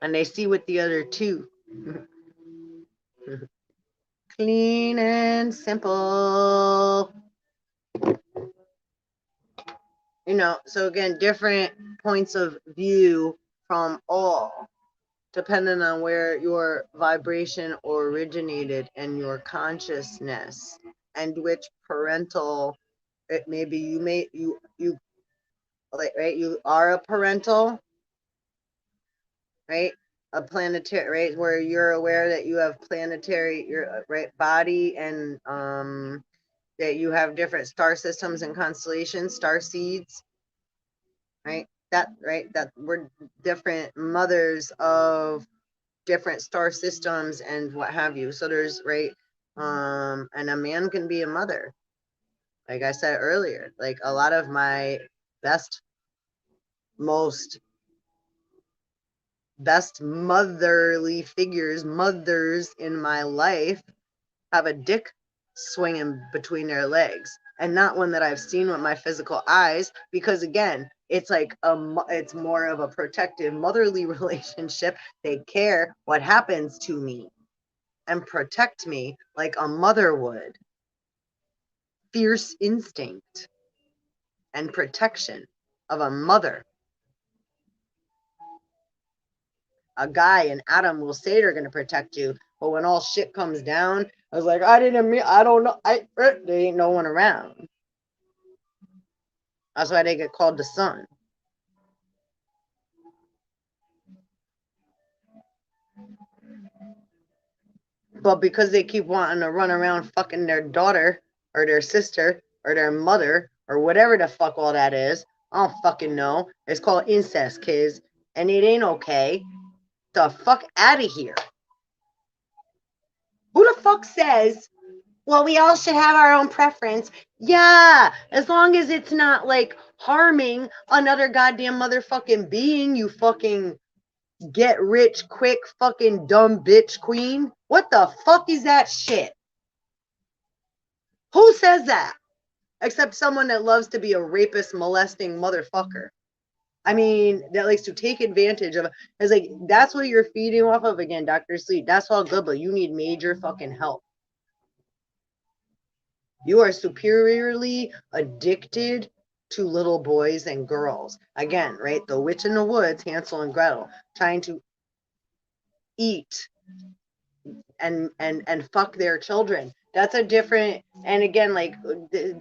and they see with the other two. Clean and simple. You know, so again, different points of view from all, depending on where your vibration originated and your consciousness and which parental, it maybe you like, right, you are a parental, right, a planetary, right, where you're aware that you have planetary, your right body, and that you have different star systems and constellations, star seeds, right, that we're different mothers of different star systems and what have you. So there's, right, and a man can be a mother, like I said earlier. Like a lot of my best motherly figures, mothers in my life, have a dick swinging between their legs, and not one that I've seen with my physical eyes, because again, it's like it's more of a protective motherly relationship. They care what happens to me and protect me like a mother would. Fierce instinct and protection of a mother. A guy, an Adam, will say they're going to protect you, but when all shit comes down, I was like, I don't know, there ain't no one around. That's why they get called the sun. But because they keep wanting to run around fucking their daughter or their sister or their mother or whatever the fuck all that is, I don't fucking know. It's called incest, kids, and it ain't okay. The fuck out of here. Who the fuck says, well, we all should have our own preference? Yeah, as long as it's not like harming another goddamn motherfucking being, you fucking get rich quick fucking dumb bitch queen. What the fuck is that shit? Who says that? Except someone that loves to be a rapist, molesting motherfucker. I mean, that likes to take advantage of. It's like, that's what you're feeding off of again, Dr. Sleep. That's all good, but you need major fucking help. You are superiorly addicted to little boys and girls. Again, right? The witch in the woods, Hansel and Gretel, trying to eat and fuck their children. That's a different, and again, like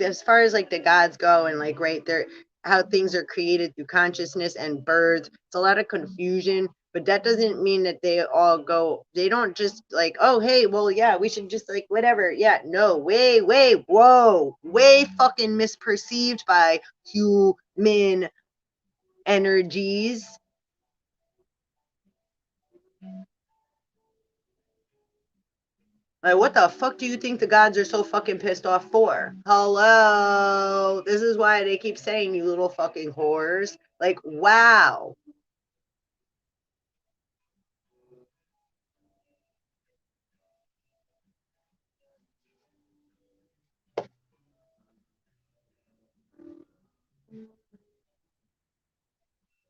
as far as like the gods go, and like right there, how things are created through consciousness and birth, it's a lot of confusion. But that doesn't mean that they all go, they don't just like, oh hey, well yeah, we should just like whatever. Yeah, no, way whoa, way fucking misperceived by human energies. Like, what the fuck do you think the gods are so fucking pissed off for? Hello? This is why they keep saying, you little fucking whores. Like, wow.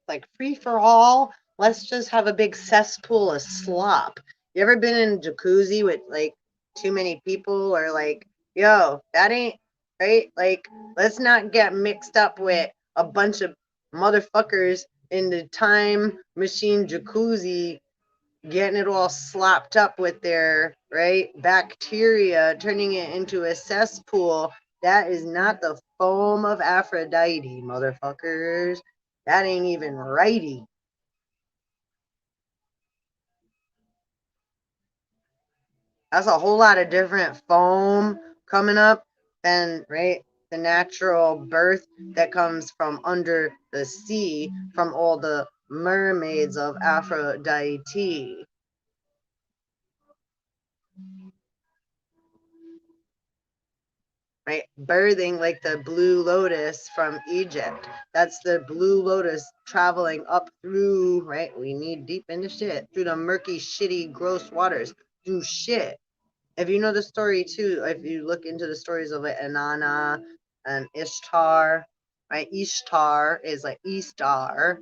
Like, free for all? Let's just have a big cesspool of slop. You ever been in a jacuzzi with, like, too many people? Or, like, yo, that ain't, right? Like, let's not get mixed up with a bunch of motherfuckers in the time machine jacuzzi getting it all slopped up with their right bacteria, turning it into a cesspool. That is not the foam of Aphrodite, motherfuckers. That ain't even righty. That's a whole lot of different foam coming up than right the natural birth that comes from under the sea from all the mermaids of Aphrodite. Right? Birthing like the blue lotus from Egypt. That's the blue lotus traveling up through, right? We need deep into shit, through the murky, shitty, gross waters, through shit. If you know the story too, if you look into the stories of like Inanna and Ishtar, right? Ishtar is like Eastar.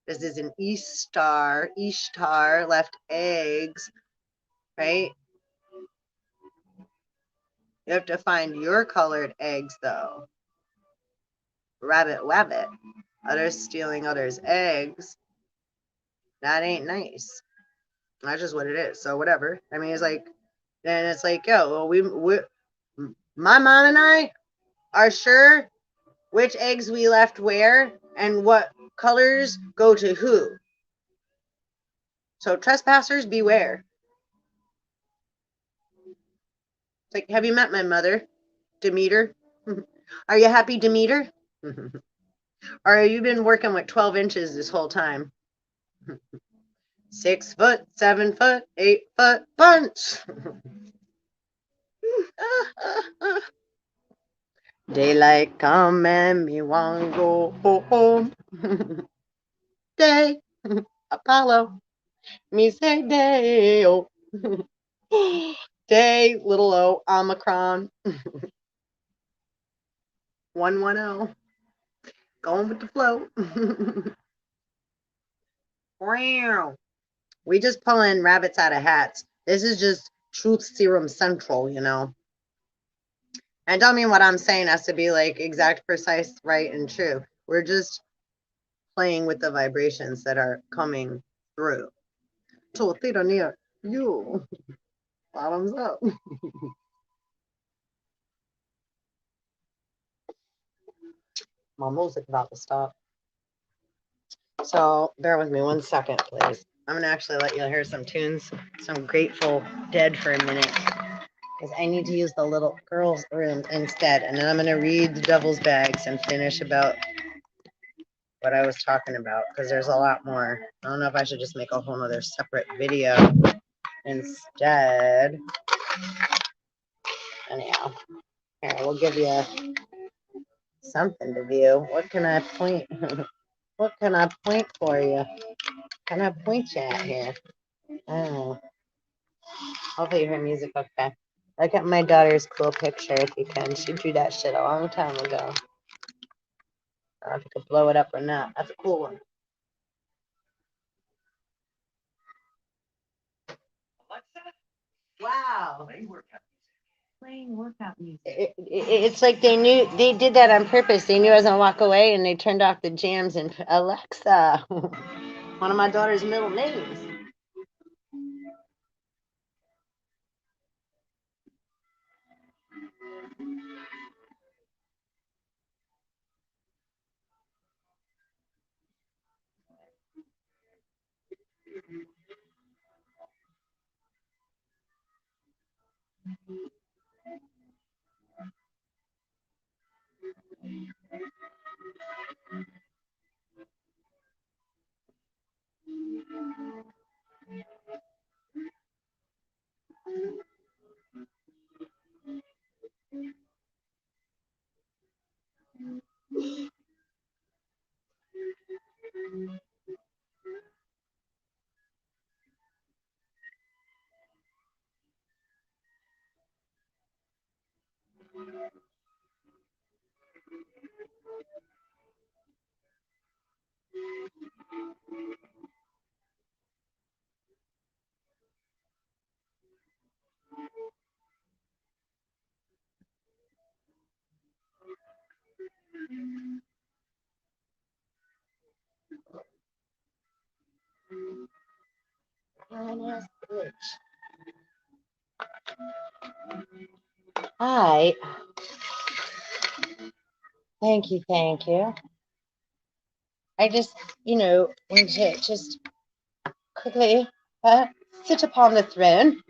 This is an Eastar. Ishtar left eggs, right? You have to find your colored eggs though. Rabbit wabbit. Others stealing others' eggs. That ain't nice. That's just what it is. So whatever. I mean, it's like, then it's like, yo, well, we my mom and I are sure which eggs we left where and what colors go to who. So trespassers beware. It's like, have you met my mother, Demeter? Are you happy, Demeter? Or have you been working with 12 inches this whole time? 6 foot, 7 foot, 8 foot punch. Daylight come and me want go home. Day, Apollo, me say day, oh. Day, little o, Omicron. 110. Going with the flow. We just pulling rabbits out of hats. This is just truth serum central, you know. I don't mean what I'm saying has to be like exact, precise, right, and true. We're just playing with the vibrations that are coming through. To theater near you. Bottoms up. My music about to stop. So bear with me 1 second, please. I'm gonna actually let you hear some tunes, some Grateful Dead for a minute, because I need to use the little girls' room instead, and then I'm gonna read the Devil's Bags and finish about what I was talking about, because there's a lot more. I don't know if I should just make a whole other separate video instead. Anyhow, here, we'll give you something to view. What can I point? What can I point for you? Can I point you at here? Oh, hopefully you hear music okay. Look at my daughter's cool picture if you can. She drew that shit a long time ago. I don't know if you could blow it up or not. That's a cool one. Wow. It's like they knew they did that on purpose. They knew I was gonna walk away, and they turned off the jams and put Alexa, one of my daughter's middle names. Hi. Thank you, thank you. I just, want to just quickly sit upon the throne.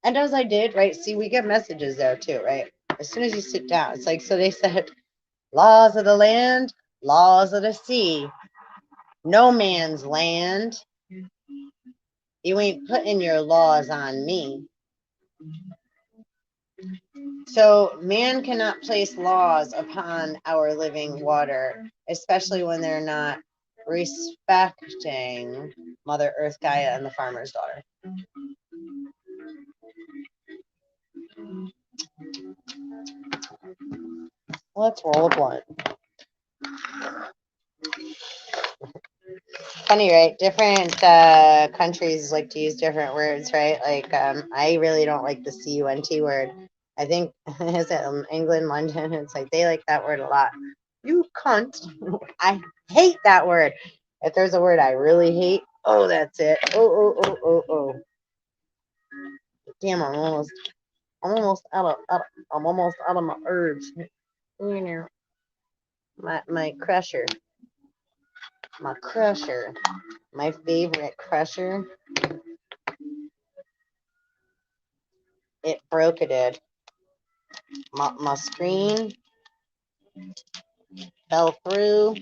And as I did, right, see, we get messages there too, right? As soon as you sit down, it's like, so they said, laws of the land, laws of the sea, no man's land. You ain't putting your laws on me. So man cannot place laws upon our living water, especially when they're not respecting Mother Earth, Gaia, and the farmer's daughter. Let's roll a blunt. Funny, right? Different countries like to use different words, right? Like, I really don't like the C-U-N-T word. I think, is it England, London? It's like they like that word a lot. You cunt. I hate that word. If there's a word I really hate, oh, that's it. Oh. Damn, I'm almost out of my herbs. My crusher. My crusher. My favorite crusher. It broke it. My screen fell through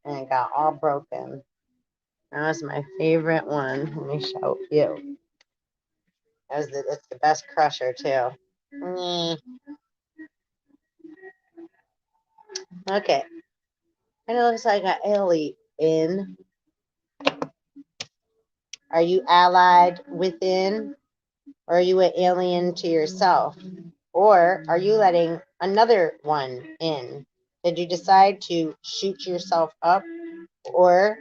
and it got all broken. That was my favorite one. Let me show you. It's the best crusher too. Okay. And it looks like an alien. Are you allied within? Or are you an alien to yourself? Or are you letting another one in? Did you decide to shoot yourself up? Or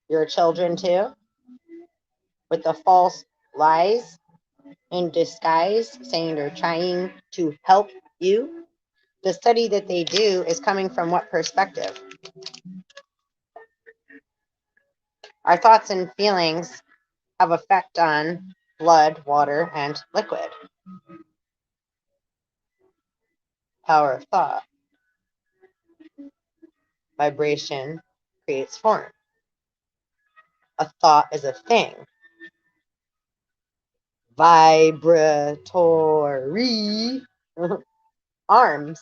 your children too? With the false lies in disguise, saying they're trying to help you? The study that they do is coming from what perspective? Our thoughts and feelings have effect on blood, water, and liquid. Power of thought. Vibration creates form. A thought is a thing. Vibratory arms.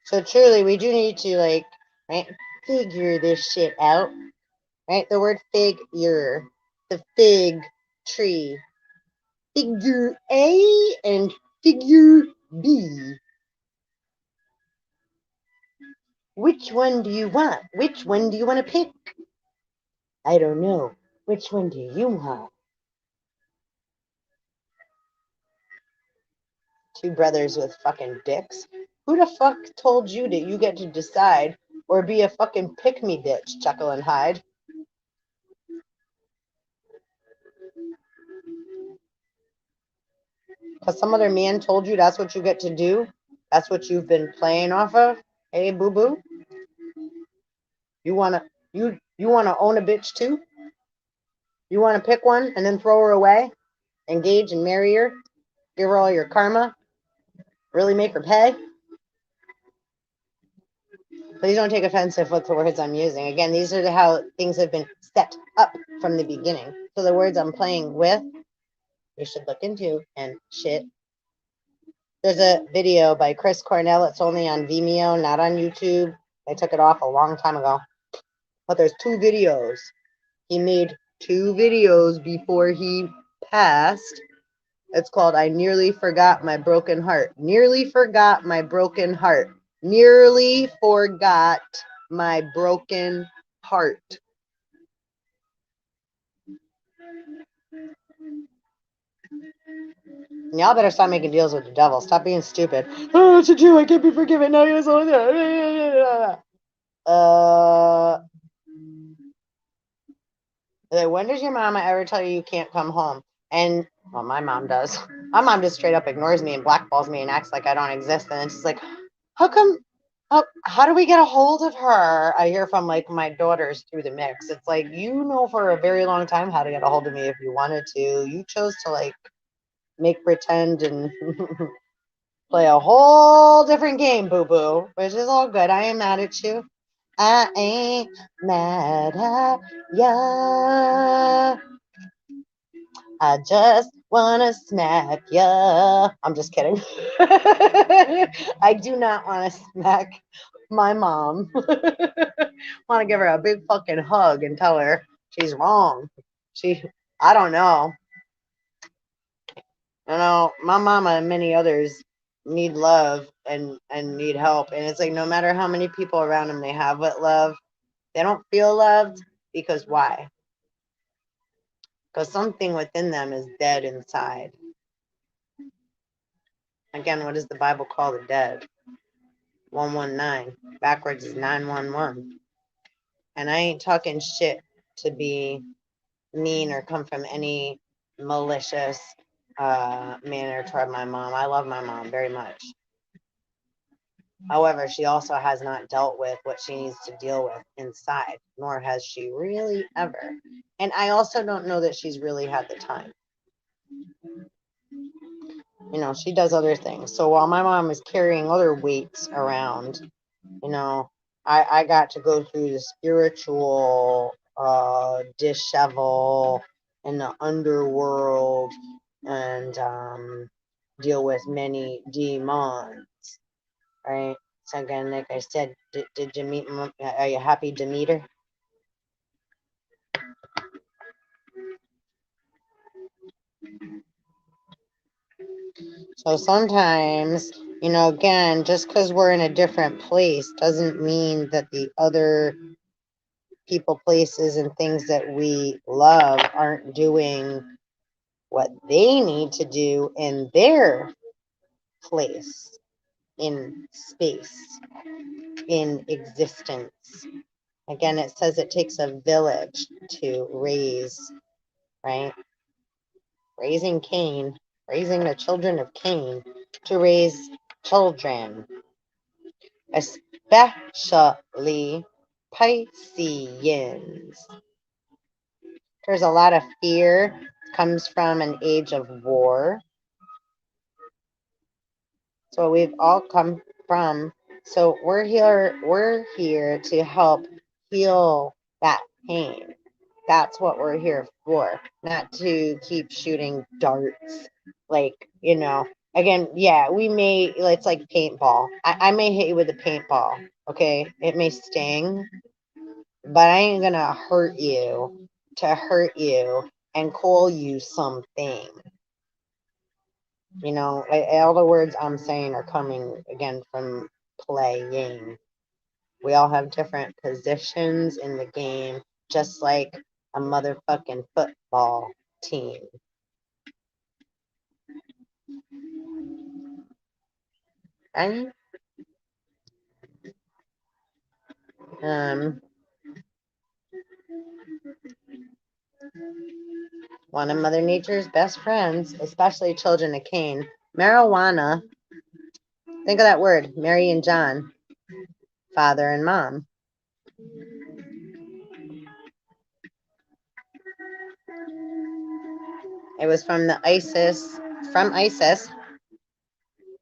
So truly, we do need to, like, right, figure this shit out. Right? The word figure, the fig tree. Figure A and figure B. Which one do you want? Which one do you want to pick? I don't know. Which one do you want? Two brothers with fucking dicks. Who the fuck told you that you get to decide Or be a fucking pick-me bitch, Jekyll and Hyde. Because some other man told you that's what you get to do? That's what you've been playing off of? Hey, boo-boo? You wanna own a bitch too? You wanna pick one and then throw her away? Engage and marry her? Give her all your karma? Really make her pay? Please don't take offense with the words I'm using. Again, these are how things have been set up from the beginning. So the words I'm playing with, you should look into and shit. There's a video by Chris Cornell. It's only on Vimeo, not on YouTube. I took it off a long time ago. But there's 2 videos. He made 2 videos before he passed. It's called I Nearly Forgot My Broken Heart. Nearly forgot my broken heart. Nearly forgot my broken heart. Y'all better stop making deals with the devil. Stop being stupid. Oh, it's a Jew. I can't be forgiven. Now he's all that. When does your mama ever tell you can't come home? And, well, my mom does. My mom just straight up ignores me and blackballs me and acts like I don't exist. And then she's like, how come, how do we get a hold of her? I hear from, like, my daughters through the mix. It's like, you know for a very long time how to get a hold of me if you wanted to. You chose to, like, make pretend and play a whole different game, boo-boo, which is all good. I ain't mad at you. I ain't mad at ya. I just wanna smack ya. I'm just kidding. I do not want to smack my mom. Want to give her a big fucking hug and tell her she's wrong. I don't know. You know, my mama and many others need love and need help. And it's like no matter how many people around them they have with love, they don't feel loved because why? Because something within them is dead inside. Again, what does the Bible call the dead? 119. Backwards is 911. And I ain't talking shit to be mean or come from any malicious manner toward my mom. I love my mom very much. However, she also has not dealt with what she needs to deal with inside, nor has she really ever. And I also don't know that she's really had the time. You know, she does other things. So while my mom is carrying other weights around, you know, I got to go through the spiritual dishevel in the underworld and deal with many demons, right? So again, like I said, did you meet? Are you happy to meet her? So sometimes, you know, again, just because we're in a different place doesn't mean that the other people, places, and things that we love aren't doing what they need to do in their place, in space, in existence. Again, it says it takes a village to raise, right? Raising Cain, raising the children of Cain to raise children, especially Pisceans. There's a lot of fear. It comes from an age of war. So we've all come from. So we're here to help heal that pain. That's what we're here for, not to keep shooting darts. Like, you know, again, yeah, it's like paintball. I may hit you with a paintball, okay? It may sting, but I ain't gonna hurt you to hurt you and call you something. You know, all the words I'm saying are coming again from playing. We all have different positions in the game, just like a motherfucking football team. And One of Mother Nature's best friends, especially children of Cain. Marijuana, think of that word, Mary and John, father and mom. It was from ISIS,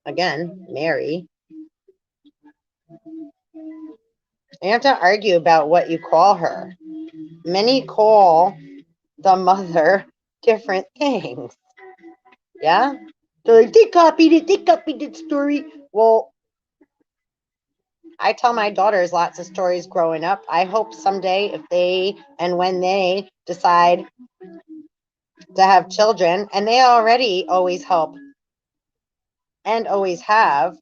again, Mary. You have to argue about what you call her. Many call the mother different things. Yeah? They're like, they copied that story. Well, I tell my daughters lots of stories growing up. I hope someday if they and when they decide to have children, and they already always help and always have,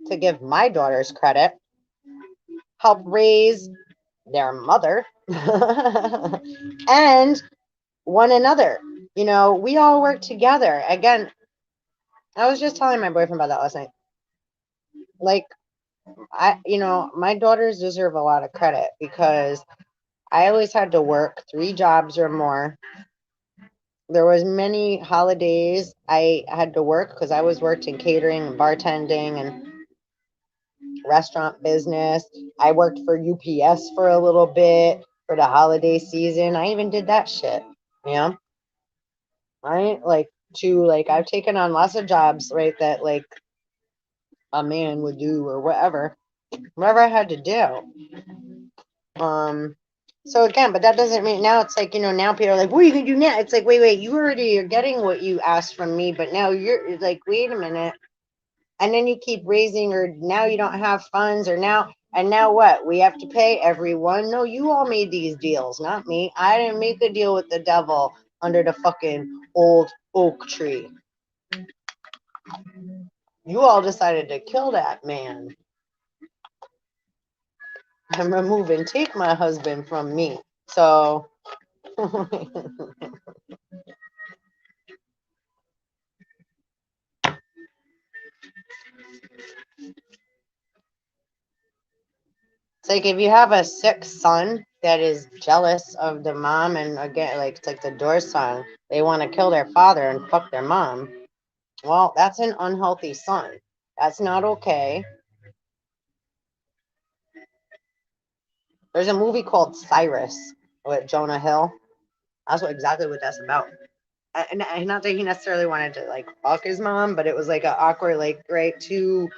to give my daughters credit, help raise their mother and one another. You know, we all work together. Again, I was just telling my boyfriend about that last night. Like, my daughters deserve a lot of credit because I always had to work 3 jobs or more. There was many holidays I had to work because I was worked in catering and bartending and restaurant business. I worked for UPS for a little bit for the holiday season. I even did that shit. Yeah. Right? I've taken on lots of jobs, right, that like a man would do or whatever I had to do. So again, but that doesn't mean now it's like, now people are like, what are you gonna do now? It's like, wait, you already are getting what you asked from me, but now you're like, wait a minute. And then you keep raising, or now you don't have funds, or now what? We have to pay everyone. No, you all made these deals, not me. I didn't make a deal with the devil under the fucking old oak tree. You all decided to kill that man and remove and take my husband from me. So it's like if you have a sick son that is jealous of the mom, and again, like it's like the Doors song, they want to kill their father and fuck their mom. Well, that's an unhealthy son. That's not okay. There's a movie called Cyrus with Jonah Hill. That's exactly what that's about. And not that he necessarily wanted to like fuck his mom, but it was like an awkward, like right to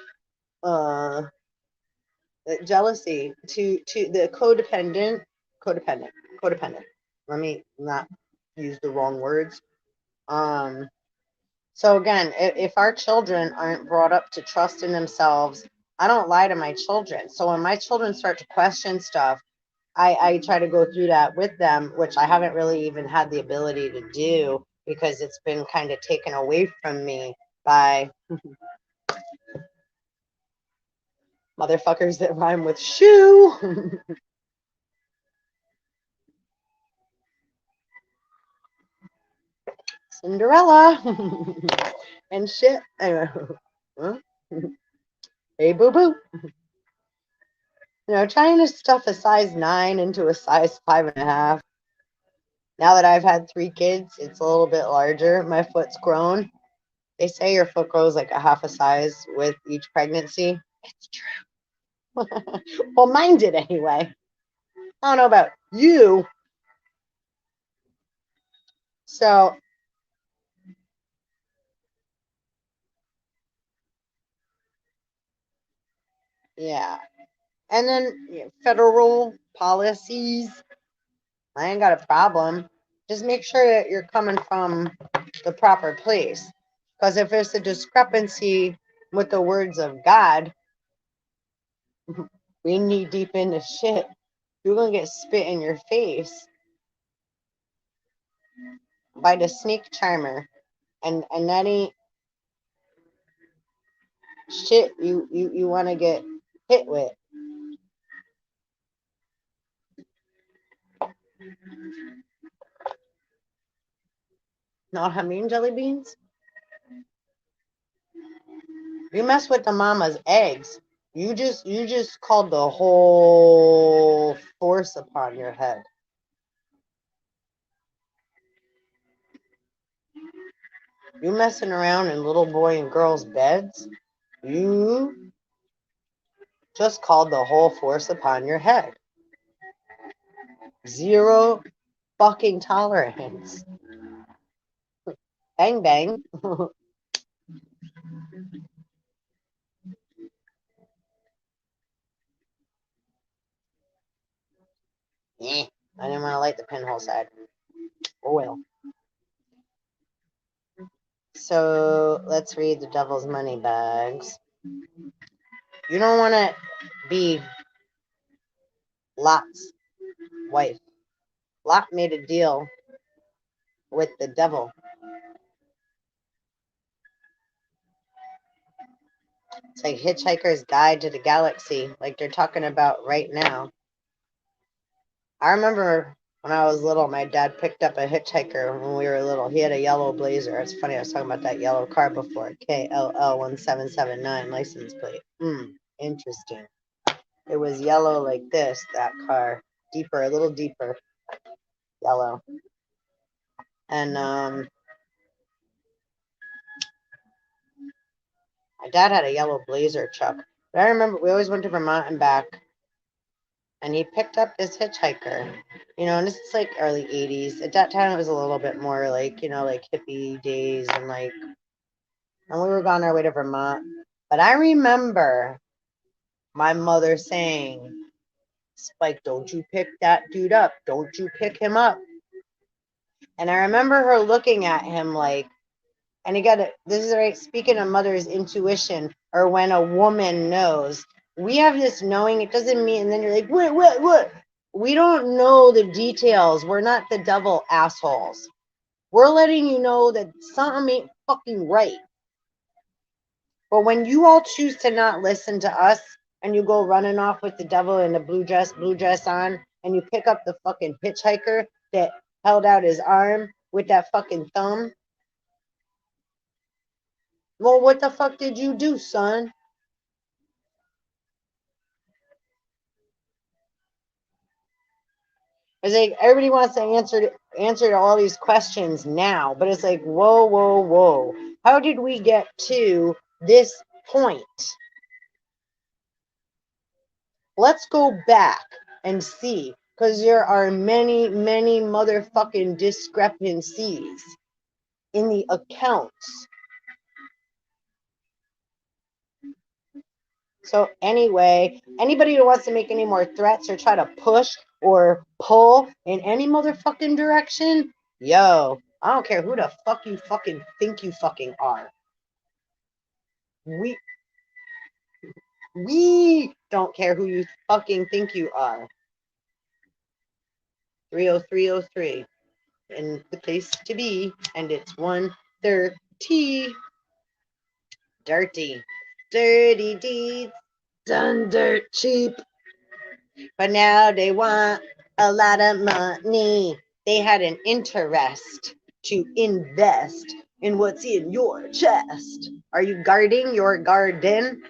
jealousy to the codependent. Let me not use the wrong words. So again, if our children aren't brought up to trust in themselves, I don't lie to my children. So when my children start to question stuff, I try to go through that with them, which I haven't really even had the ability to do because it's been kind of taken away from me by motherfuckers that rhyme with shoe. Cinderella and shit. Anyway, hey, boo boo. Trying to stuff a size 9 into a size 5.5. Now that I've had 3 kids, it's a little bit larger. My foot's grown. They say your foot grows like a half a size with each pregnancy. It's true. Well, mine did anyway. I don't know about you. So, yeah. And then federal policies. I ain't got a problem. Just make sure that you're coming from the proper place. Because if there's a discrepancy with the words of God, we knee deep into shit. You're going to get spit in your face by the snake charmer. And that ain't shit you want to get hit with. Not mean jelly beans? You mess with the mama's eggs, You just called the whole force upon your head. You messing around in little boy and girls' beds? You just called the whole force upon your head. Zero fucking tolerance. Bang bang. I didn't want to light the pinhole side. Oh well. So let's read the devil's money bags. You don't want to be Lot's wife. Lot made a deal with the devil. It's like Hitchhiker's Guide to the Galaxy, like they're talking about right now. I remember when I was little, my dad picked up a hitchhiker when we were little. He had a yellow Blazer. It's funny, I was talking about that yellow car before. KLL1779 license plate. Interesting. It was yellow like this, that car. Deeper, a little deeper. Yellow. And my dad had a yellow Blazer truck. But I remember we always went to Vermont and back. And he picked up this hitchhiker, and this is like early 80s. At that time, it was a little bit more like, like hippie days and we were on our way to Vermont. But I remember my mother saying, Spike, don't you pick that dude up. Don't you pick him up. And I remember her looking at him like, and you got it. This is right. Speaking of mother's intuition, or when a woman knows, we have this knowing. It doesn't mean, and then you're like, what? We don't know the details. We're not the devil assholes. We're letting you know that something ain't fucking right. But when you all choose to not listen to us and you go running off with the devil in the blue dress on, and you pick up the fucking hitchhiker that held out his arm with that fucking thumb. Well, what the fuck did you do, son? It's like everybody wants to answer to all these questions now, but it's like, whoa. How did we get to this point? Let's go back and see, because there are many motherfucking discrepancies in the accounts. So anyway, anybody who wants to make any more threats or try to push or pull in any motherfucking direction, yo, I don't care who the fuck you fucking think you fucking are. We don't care who you fucking think you are. 30303 in the place to be, and it's 1:30. Dirty deeds done dirt cheap. But now they want a lot of money. They had an interest to invest in what's in your chest. Are you guarding your garden?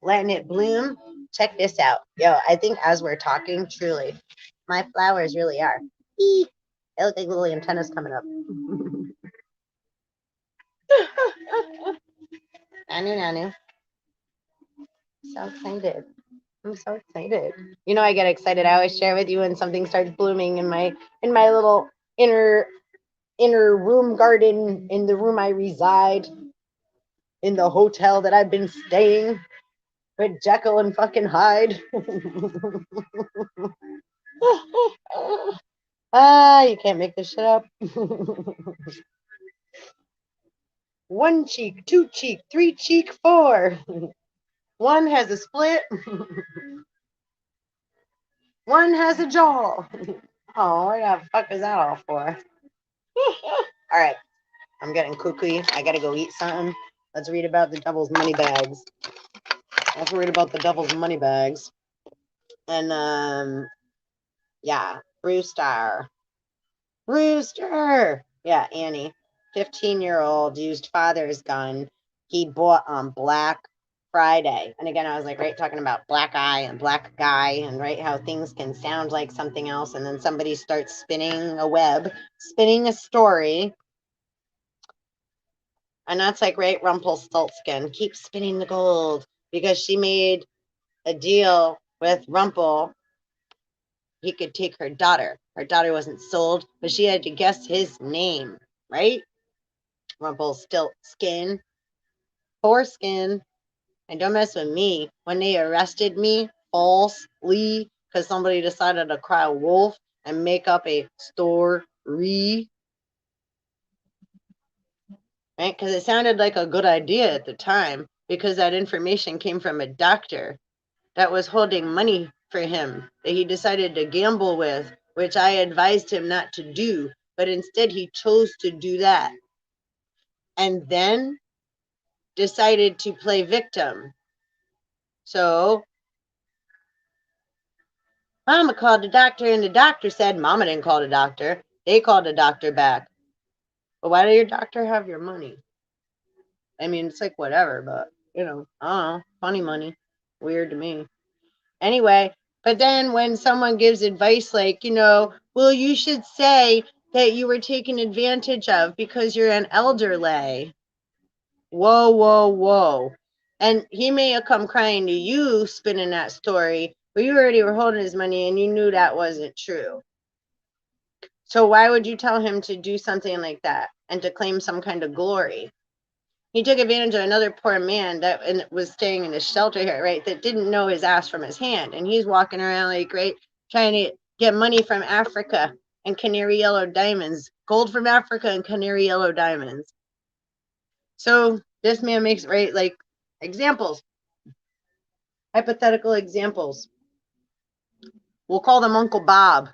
Letting it bloom? Check this out. Yo, I think as we're talking, truly, my flowers really are. They look like little antennas coming up. Nanu. So excited. I'm so excited. I get excited. I always share with you when something starts blooming in my little inner room garden, in the room I reside, in the hotel that I've been staying with Jekyll and fucking Hyde. You can't make this shit up. 1 cheek, 2 cheek, 3 cheek, 4. One has a split. One has a jaw. Oh, what the fuck is that all for? All right, I'm getting cuckoo. I gotta go eat something. Let's read about the devil's money bags. Let's read about the devil's money bags. And yeah, Rooster. Yeah, Annie, 15-year-old used father's gun he bought on Black Friday. And again, I was like, right, talking about black eye and black guy and right, how things can sound like something else. And then somebody starts spinning a web, spinning a story. And that's like, right, Rumpelstiltskin, keep spinning the gold because she made a deal with Rumpel. He could take her daughter. Her daughter wasn't sold, but she had to guess his name, right? Rumpelstiltskin, foreskin. And don't mess with me. When they arrested me falsely because somebody decided to cry wolf and make up a story, right? Because it sounded like a good idea at the time because that information came from a doctor that was holding money for him that he decided to gamble with, which I advised him not to do. But instead, he chose to do that and then decided to play victim. So Mama called the doctor, and the doctor said, Mama didn't call the doctor. They called the doctor back. But why did your doctor have your money? I mean, it's like whatever, but, I don't know. Funny money. Weird to me. Anyway, but then when someone gives advice like, well, you should say that you were taken advantage of because you're an elderly. Whoa, whoa, whoa. And he may have come crying to you spinning that story, but you already were holding his money and you knew that wasn't true. So why would you tell him to do something like that and to claim some kind of glory? He took advantage of another poor man that was staying in a shelter here, right, that didn't know his ass from his hand. And he's walking around like, right, trying to get money from Africa and canary yellow diamonds, gold from Africa and canary yellow diamonds. So this man makes, right, like examples, hypothetical examples. We'll call them Uncle Bob.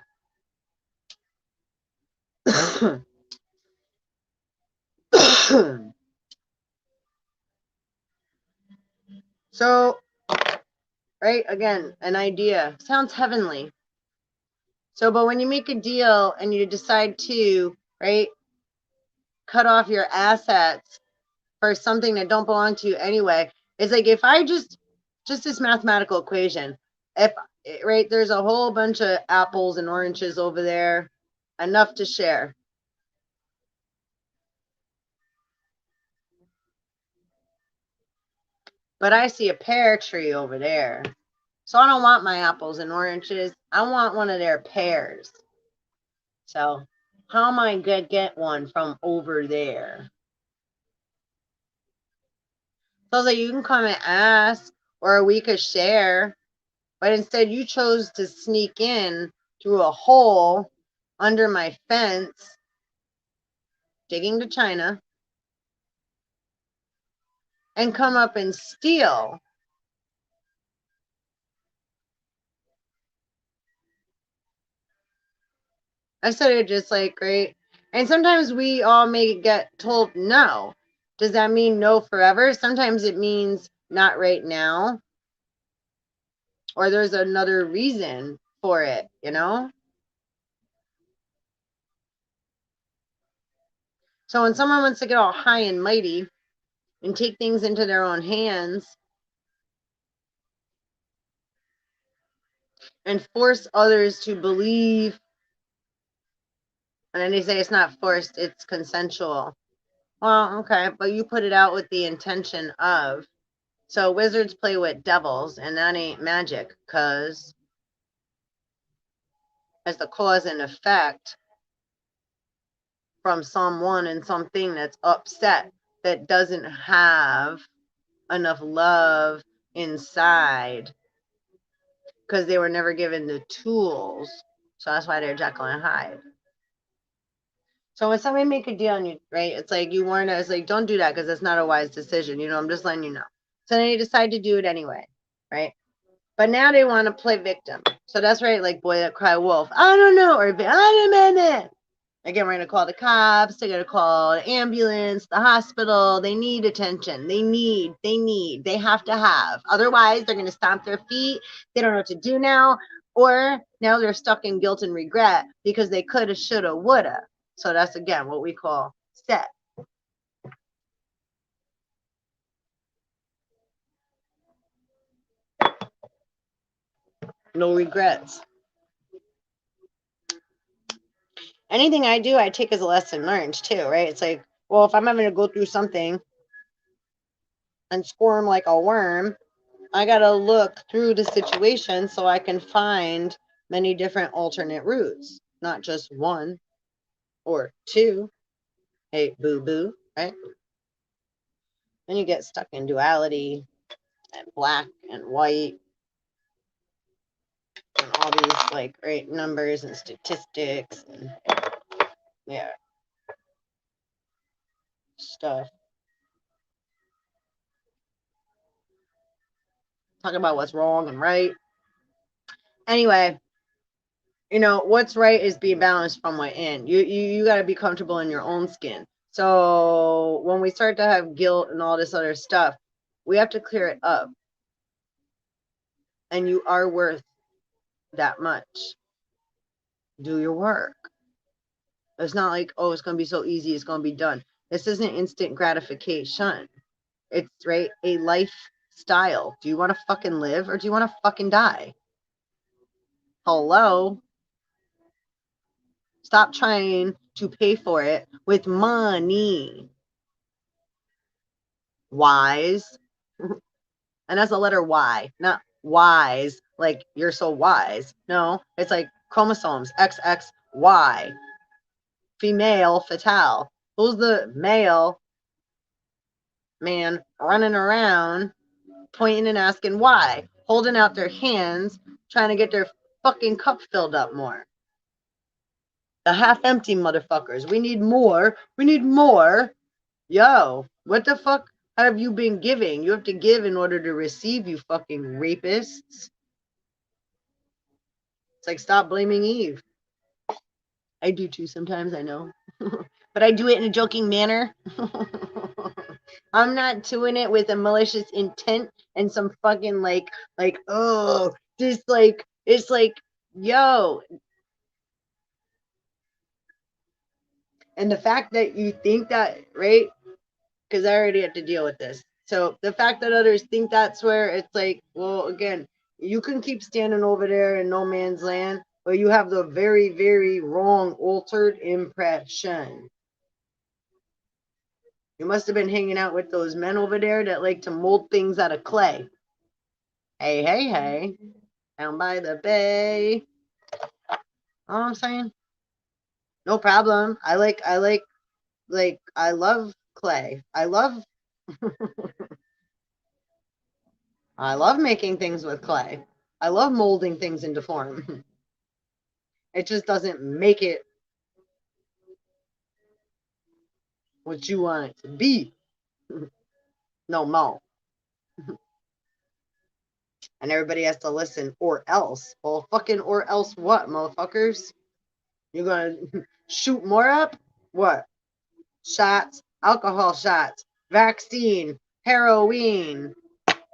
So, right, again, an idea sounds heavenly. So, but when you make a deal and you decide to, right, cut off your assets for something that don't belong to you anyway, it's like if I just this mathematical equation, if, right, there's a whole bunch of apples and oranges over there, enough to share. But I see a pear tree over there. So I don't want my apples and oranges. I want one of their pears. So how am I going to get one from over there? So I was like, you can come and ask, or we could share. But instead, you chose to sneak in through a hole under my fence, digging to China, and come up and steal. I said it just like, great. And sometimes we all may get told no. Does that mean no forever? Sometimes it means not right now. Or there's another reason for it, So when someone wants to get all high and mighty and take things into their own hands and force others to believe, and then they say it's not forced, it's consensual. Well, okay, but you put it out with the intention of. So wizards play with devils, and that ain't magic, because as the cause and effect from someone and something that's upset, that doesn't have enough love inside, because they were never given the tools. So that's why they're Jekyll and Hyde. So when somebody make a deal on you, right, it's like you warn us, like, don't do that because it's not a wise decision. I'm just letting you know. So then you decide to do it anyway, right? But now they want to play victim. So that's right, like boy that cry wolf. I don't know, or I don't know. Again, we're going to call the cops. They're going to call the ambulance, the hospital. They need attention. They have to have. Otherwise, they're going to stomp their feet. They don't know what to do now. Or now they're stuck in guilt and regret because they coulda, shoulda, woulda. So that's, again, what we call set. No regrets. Anything I do, I take as a lesson learned too, right? It's like, well, if I'm having to go through something and squirm like a worm, I got to look through the situation so I can find many different alternate routes, not just one or two. Hey, boo-boo, right? Then you get stuck in duality and black and white and all these like right numbers and statistics and yeah, stuff. Talk about what's wrong and right. Anyway, you know, what's right is being balanced from within. You got to be comfortable in your own skin. So when we start to have guilt and all this other stuff, we have to clear it up. And you are worth that much. Do your work. It's not like, oh, it's going to be so easy, it's going to be done. This isn't instant gratification. It's right a lifestyle. Do you want to fucking live or do you want to fucking die? Hello? Stop trying to pay for it with money. Wise. And that's the letter Y, not wise, like you're so wise. No, it's like chromosomes, XXY. Female, fatale. Who's the male man running around pointing and asking why, holding out their hands, trying to get their fucking cup filled up more? The half-empty motherfuckers. We need more. We need more. Yo, what the fuck have you been giving? You have to give in order to receive, you fucking rapists. It's like, stop blaming Eve. I do too sometimes, I know. But I do it in a joking manner. I'm not doing it with a malicious intent and some fucking like, oh, this like, it's like, yo. And the fact that you think that, right? Because I already have to deal with this. So the fact that others think that's where it's like, well, again, you can keep standing over there in no man's land, but you have the very, very wrong, altered impression. You must have been hanging out with those men over there that like to mold things out of clay. Hey, hey, hey. Down by the bay. You know what I'm saying? No problem. I love clay. I love making things with clay. I love molding things into form. It just doesn't make it what you want it to be. No more. And everybody has to listen, or else. Well, fucking or else what, motherfuckers? You're gonna shoot more up? What? Shots, alcohol shots, vaccine, heroin,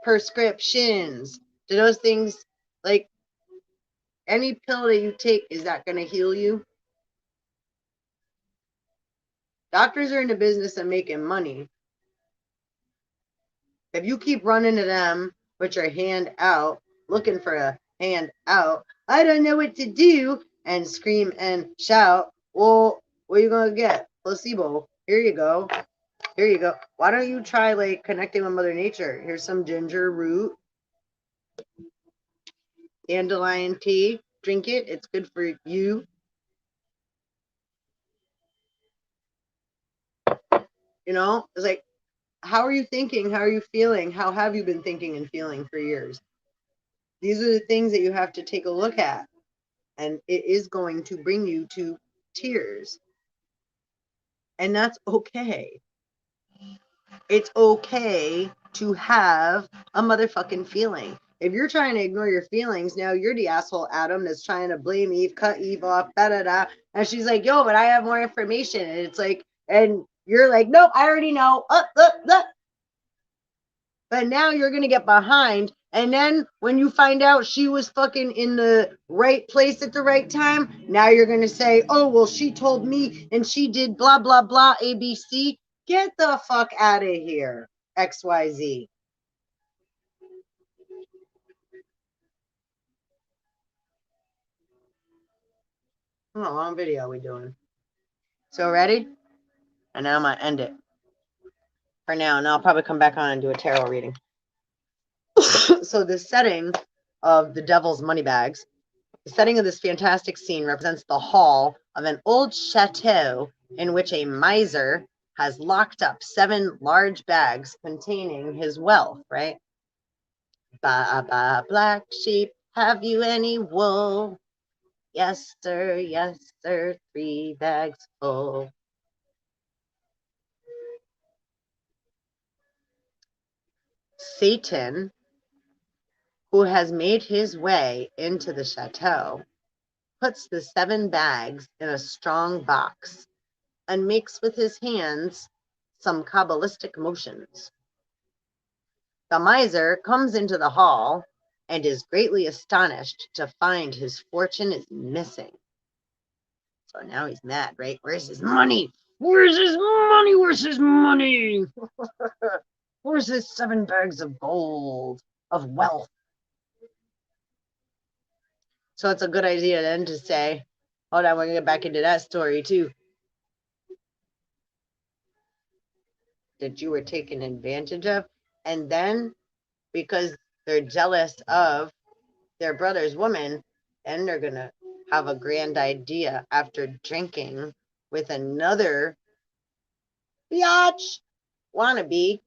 prescriptions. Do those things, like, any pill that you take, is that going to heal you? Doctors are in the business of making money. If you keep running to them with your hand out, looking for a hand out, I don't know what to do, and scream and shout, well, what are you going to get? Placebo. Here you go. Here you go. Why don't you try like connecting with Mother Nature? Here's some ginger root, dandelion tea. Drink it. It's good for you. You know, it's like, how are you thinking? How are you feeling? How have you been thinking and feeling for years? These are the things that you have to take a look at. And it is going to bring you to tears. And that's okay. It's okay to have a motherfucking feeling. If you're trying to ignore your feelings, now you're the asshole Adam that's trying to blame Eve, cut Eve off, da da da. And she's like, yo, but I have more information. And it's like, and you're like, nope, I already know. But now you're going to get behind. And then when you find out she was fucking in the right place at the right time, now you're going to say, oh, well, she told me and she did blah, blah, blah, ABC. Get the fuck out of here, XYZ. How long video are we doing? So ready? And now I'm going to end it. For now. And I'll probably come back on and do a tarot reading. So the setting of the Devil's money bags. The setting of this fantastic scene represents the hall of an old chateau in which a miser has locked up 7 large bags containing his wealth, right? Ba, ba, black sheep, have you any wool? Yes, sir, 3 bags full. Satan, who has made his way into the chateau, puts the 7 bags in a strong box and makes with his hands some Kabbalistic motions. The miser comes into the hall and is greatly astonished to find his fortune is missing. So now he's mad, right? Where's his money? Where's his money? Where's his money? Where's his 7 bags of gold, of wealth? So it's a good idea then to say, hold on, we're going to get back into that story too. That you were taken advantage of. And then, because they're jealous of their brother's woman, and they're going to have a grand idea after drinking with another biatch wannabe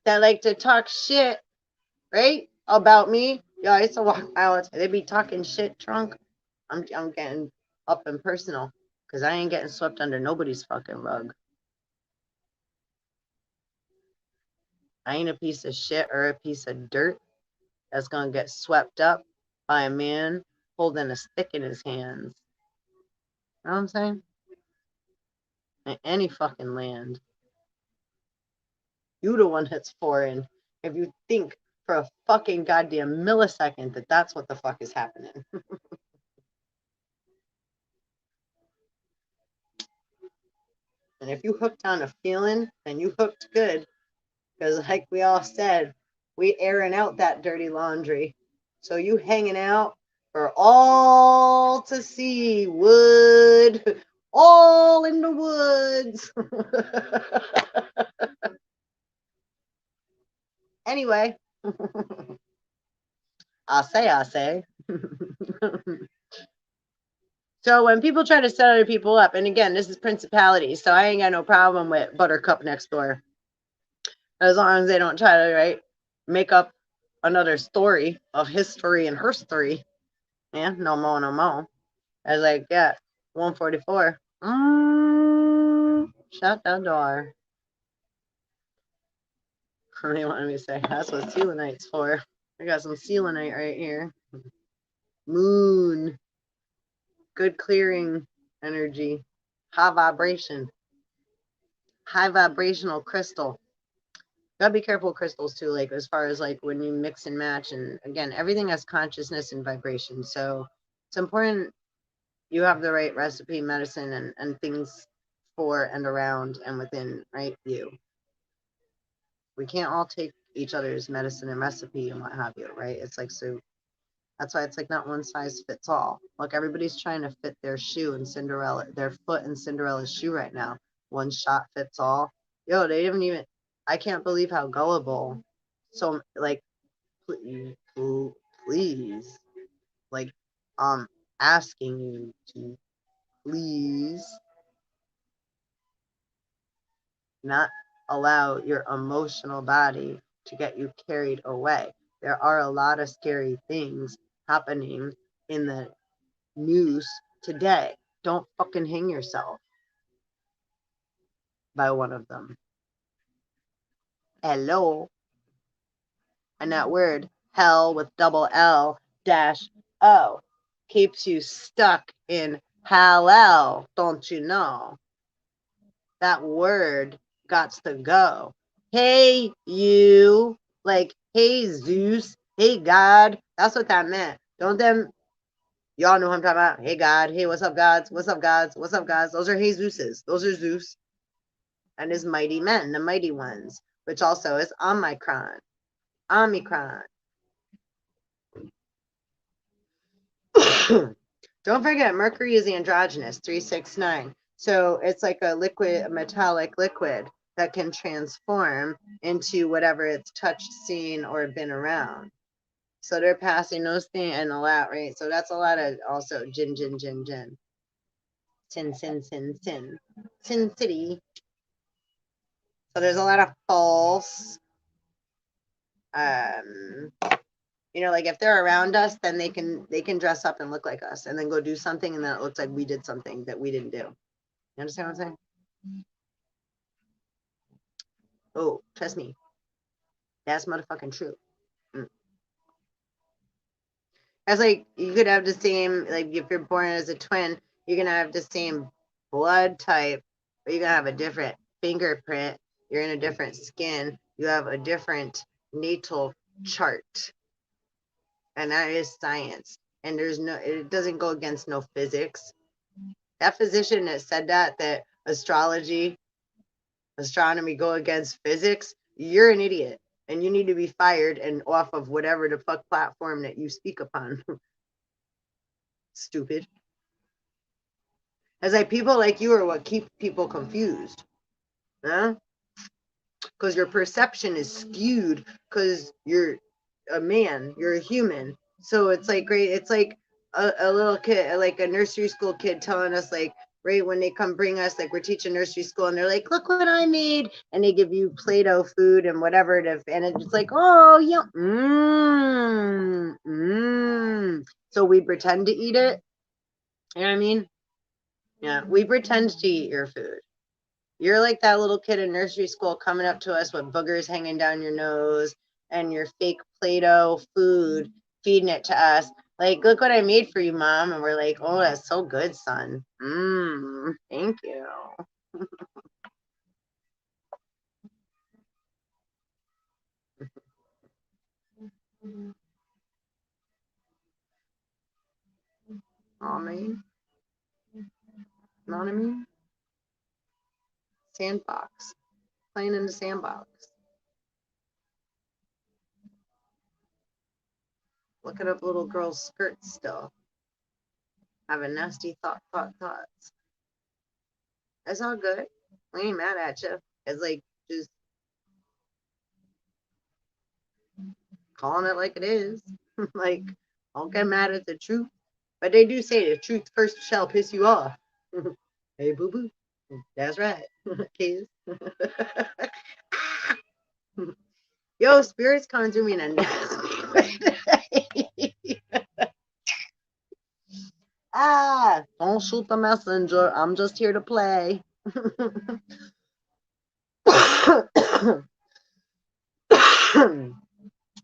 that like to talk shit, right? About me. Yeah, I used to walk out. They be talking shit drunk. I'm getting up and personal because I ain't getting swept under nobody's fucking rug. I ain't a piece of shit or a piece of dirt that's gonna get swept up by a man holding a stick in his hands. You know what I'm saying? In any fucking land. You the one that's foreign if you think for a fucking goddamn millisecond that that's what the fuck is happening. And if you hooked on a feeling, then you hooked good. Because like we all said, we airing out that dirty laundry. So you hanging out for all to see. Wood. All in the woods. Anyway. I say. So when people try to set other people up, and again, this is principality, so I ain't got no problem with Buttercup next door. As long as they don't try to, right, make up another story of history and her story. Yeah, no more. I was like, yeah, 144. Shut the door. What do you want me to say? That's what selenite's for. I got some selenite right here. Moon. Good clearing energy. High vibration. High vibrational crystal. Gotta be careful with crystals too, like as far as like when you mix and match, and again, everything has consciousness and vibration. So it's important you have the right recipe, medicine, and things for and around and within, right, you. We can't all take each other's medicine and recipe and what have you, right? It's like, so that's why it's like not one size fits all. Look, everybody's trying to fit their shoe in Cinderella, their foot in Cinderella's shoe right now. One shot fits all. Yo, they haven't even, I can't believe how gullible. So like, please, like, asking you to please not allow your emotional body to get you carried away. There are a lot of scary things happening in the news today. Don't fucking hang yourself by one of them. Hello. And that word, hell with double L dash O, keeps you stuck in hell, don't you know? That word gots to go. Hey, you, like, hey, Zeus, hey, God. That's what that meant. Don't them, y'all know what I'm talking about? Hey, God. Hey, what's up, gods? What's up, gods? What's up, gods? Those are Jesuses. Those are Zeus and his mighty men, the mighty ones, which also is OMICRON. OMICRON. Don't forget, Mercury is androgynous, 369. So it's like a liquid, a metallic liquid that can transform into whatever it's touched, seen, or been around. So they're passing those things and a lot, right? So that's a lot of also jin, jin, jin, jin. Sin, sin, sin, sin. Sin City. So there's a lot of false, you know, like if they're around us, then they can dress up and look like us and then go do something and then it looks like we did something that we didn't do. You understand what I'm saying? Oh, trust me. That's motherfucking true. That's like you could have the same, like if you're born as a twin, you're gonna have the same blood type, but you're gonna have a different fingerprint. You're in a different skin. You have a different natal chart, and that is science. And there's no, it doesn't go against no physics. That physician that said that astronomy go against physics, you're an idiot. And you need to be fired and off of whatever the fuck platform that you speak upon. Stupid. As like people like you are what keep people confused. Huh? Because your perception is skewed because you're a man, you're a human. So it's like great, it's like a little kid, like a nursery school kid telling us like, right when they come bring us, like we're teaching nursery school and they're like, look what I made. And they give you Play-Doh food and whatever. And it's like, oh, yeah. So we pretend to eat it. You know what I mean? Yeah, we pretend to eat your food. You're like that little kid in nursery school coming up to us with boogers hanging down your nose and your fake Play-Doh food, feeding it to us. Like, look what I made for you, Mom. And we're like, oh, that's so good, son. Thank you. Mommy. Know what I mean? Sandbox. Playing in the sandbox. Looking up little girls' skirts still. Having nasty thoughts. That's all good. We ain't mad at you. It's like just calling it like it is. Like, don't get mad at the truth. But they do say the truth first shall piss you off. Hey, boo boo. That's right. Kids. Yo, spirits coming through me in a nasty way. Don't shoot the messenger. I'm just here to play.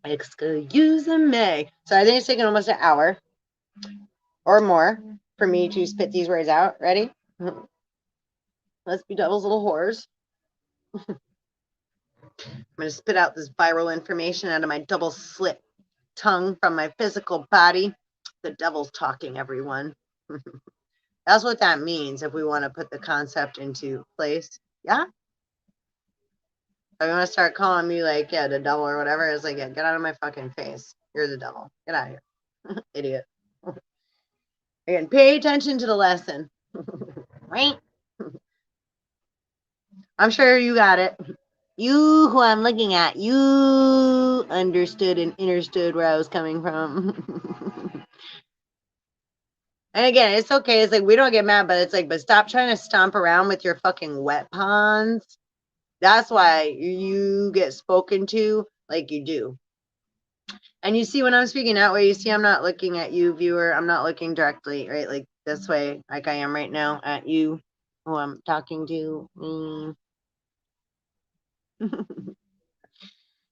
Excuse me. So I think it's taking almost an hour or more for me to spit these words out. Ready? Let's be devil's little whores. I'm going to spit out this viral information out of my double slit tongue from my physical body. The devil's talking, everyone. That's what that means if we want to put the concept into place. Yeah? If you want to start calling me like, yeah, the devil or whatever, it's like, yeah, get out of my fucking face. You're the devil. Get out of here. Idiot. Again, pay attention to the lesson. Right? I'm sure you got it. You who I'm looking at, you understood and understood where I was coming from. And again, it's okay. It's like, we don't get mad, but it's like, but stop trying to stomp around with your fucking wet ponds. That's why you get spoken to like you do. And you see, when I'm speaking that way, you see, I'm not looking at you, viewer. I'm not looking directly, right? Like this way, like I am right now at you who I'm talking to.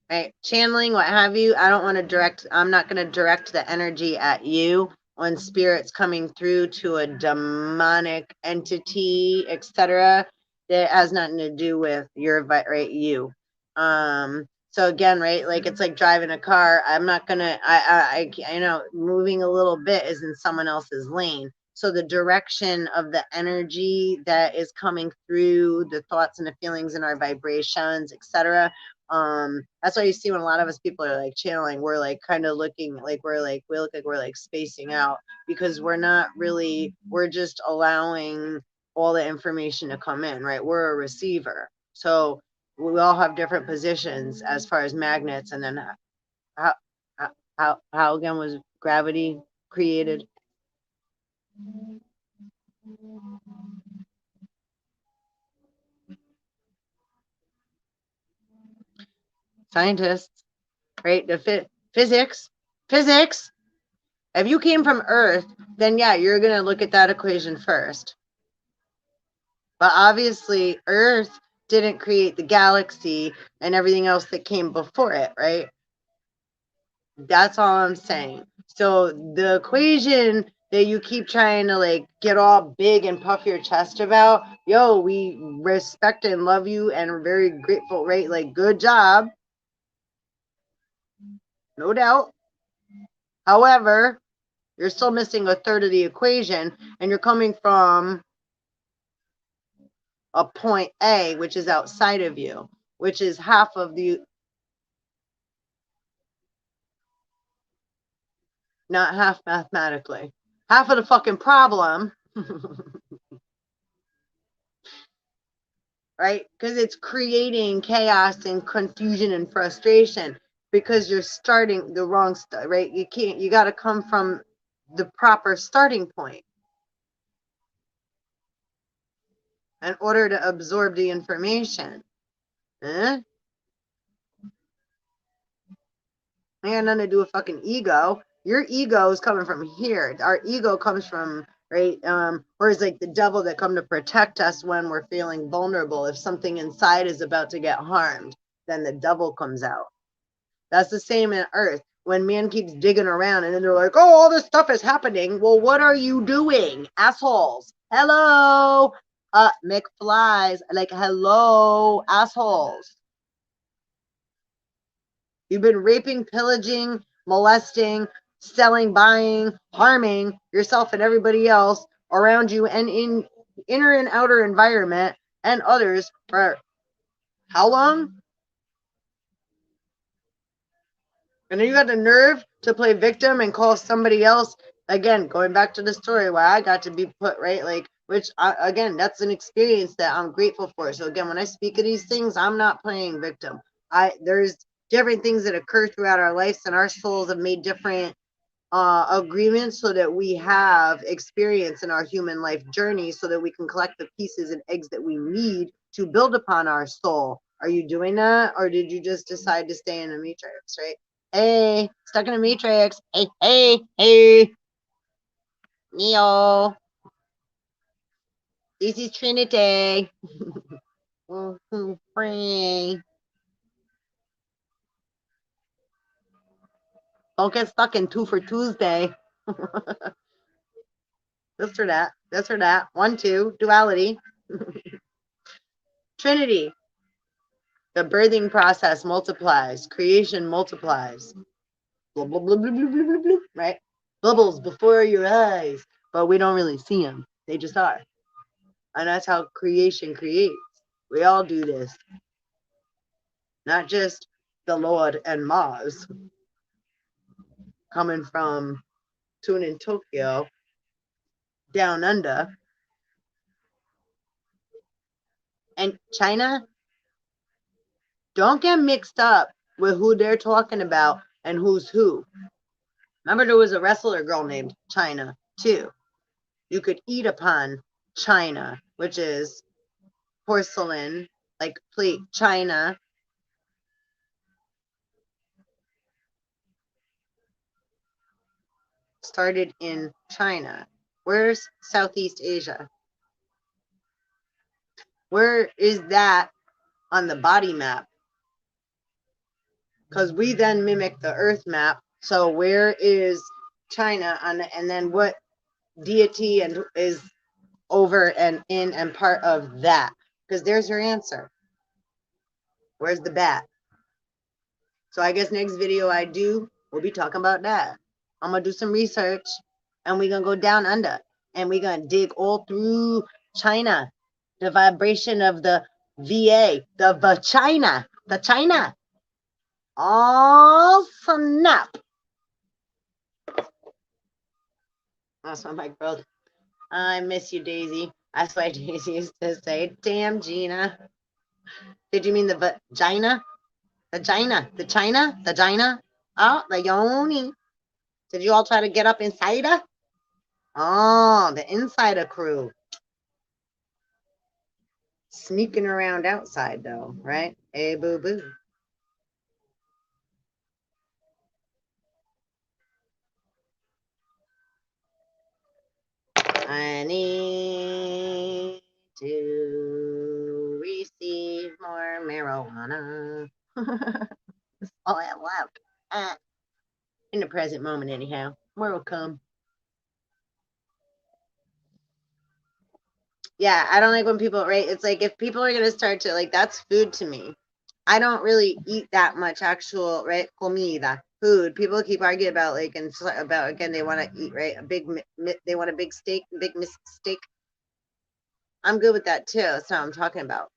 Right, channeling, what have you. I don't want to direct, I'm not going to direct the energy at you when spirit's coming through to a demonic entity, etc. That has nothing to do with your, right, you. So again, right, like it's like driving a car. I'm not gonna, I know moving a little bit is in someone else's lane. So the direction of the energy that is coming through, the thoughts and the feelings and our vibrations, etc., that's why you see when a lot of us people are like channeling, we're like kind of looking like we look like we're like spacing out, because we're not really, we're just allowing all the information to come in, right? We're a receiver. So we all have different positions as far as magnets. And then how how again was gravity created? Scientists, right? The physics. If you came from Earth, then yeah, you're gonna look at that equation first. But obviously, Earth didn't create the galaxy and everything else that came before it, right? That's all I'm saying. So the equation that you keep trying to like get all big and puff your chest about, yo, we respect and love you and are very grateful, right? Like, good job. No doubt. However, you're still missing a third of the equation, and you're coming from a point A, which is outside of you, which is half of the, not half mathematically, half of the fucking problem, right? Because it's creating chaos and confusion and frustration because you're starting the wrong stuff, right? You got to come from the proper starting point in order to absorb the information. It ain't nothing to do with fucking ego. Your ego is coming from here. Our ego comes from, right? Whereas like the devil that come to protect us when we're feeling vulnerable. If something inside is about to get harmed, then the devil comes out. That's the same in Earth. When man keeps digging around and then they're like, oh, all this stuff is happening. Well, what are you doing, assholes? Hello, McFlies. Like, hello, assholes. You've been raping, pillaging, molesting, selling, buying, harming yourself and everybody else around you and in inner and outer environment and others for how long? And then you got the nerve to play victim and call somebody else, again, going back to the story where I got to be put, right? Like, which, again, that's an experience that I'm grateful for. So again, when I speak of these things, I'm not playing victim. There's different things that occur throughout our lives, and our souls have made different agreements so that we have experience in our human life journey so that we can collect the pieces and eggs that we need to build upon our soul. Are you doing that? Or did you just decide to stay in the matrix, right? Hey, stuck in a matrix. Hey. Neo. This is Trinity. Free. Don't get stuck in 2 for Tuesday. This or that. 1, 2, duality. Trinity. The birthing process multiplies. Creation multiplies. Blah, blah, blah, blah, blah, blah, blah, blah, right? Bubbles before your eyes. But we don't really see them. They just are. And that's how creation creates. We all do this. Not just the Lord and Mars. Coming from Tune in Tokyo, down under. And China, don't get mixed up with who they're talking about and who's who. Remember, there was a wrestler girl named China, too. You could eat upon China, which is porcelain, like plate China. Started in China. Where's Southeast Asia? Where is that on the body map? Because we then mimic the Earth map. So where is China on the, and then what deity and is over and in and part of that? Because there's your answer. Where's the bat? So I guess next video I do, we'll be talking about that. I'm gonna do some research and we're gonna go down under and we're gonna dig all through China, the vibration of the VA, the China. Oh, snap. That's what my girl. I miss you, Daisy. That's why Daisy used to say, damn, Gina. Did you mean the vagina? Vagina. The China? The Gina? Oh, the yoni. Did you all try to get up inside her? Oh, the insider crew. Sneaking around outside, though, right? Hey, boo-boo. I need to receive more marijuana. That's all I left. In the present moment, anyhow. More will come. Yeah, I don't like when people, right? It's like if people are going to start to, like, that's food to me. I don't really eat that much actual, right? Comida, food. People keep arguing about, like, and about, again, they want to eat, right? They want a big steak, big steak. I'm good with that too. That's not what I'm talking about.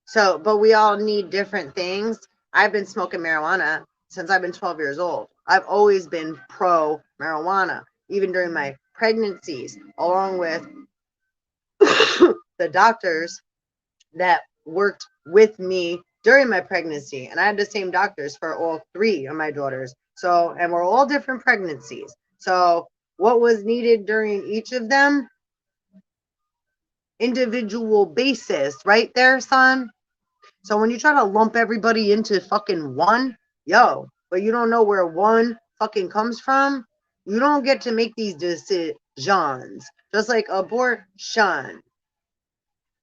So, but we all need different things. I've been smoking marijuana since I've been 12 years old. I've always been pro marijuana, even during my pregnancies, along with the doctors that worked with me during my pregnancy. And I had the same doctors for all three of my daughters. So, and we're all different pregnancies. So, what was needed during each of them? Individual basis, right there, son? So when you try to lump everybody into fucking one, yo, but you don't know where one fucking comes from, you don't get to make these decisions. Just like abortion.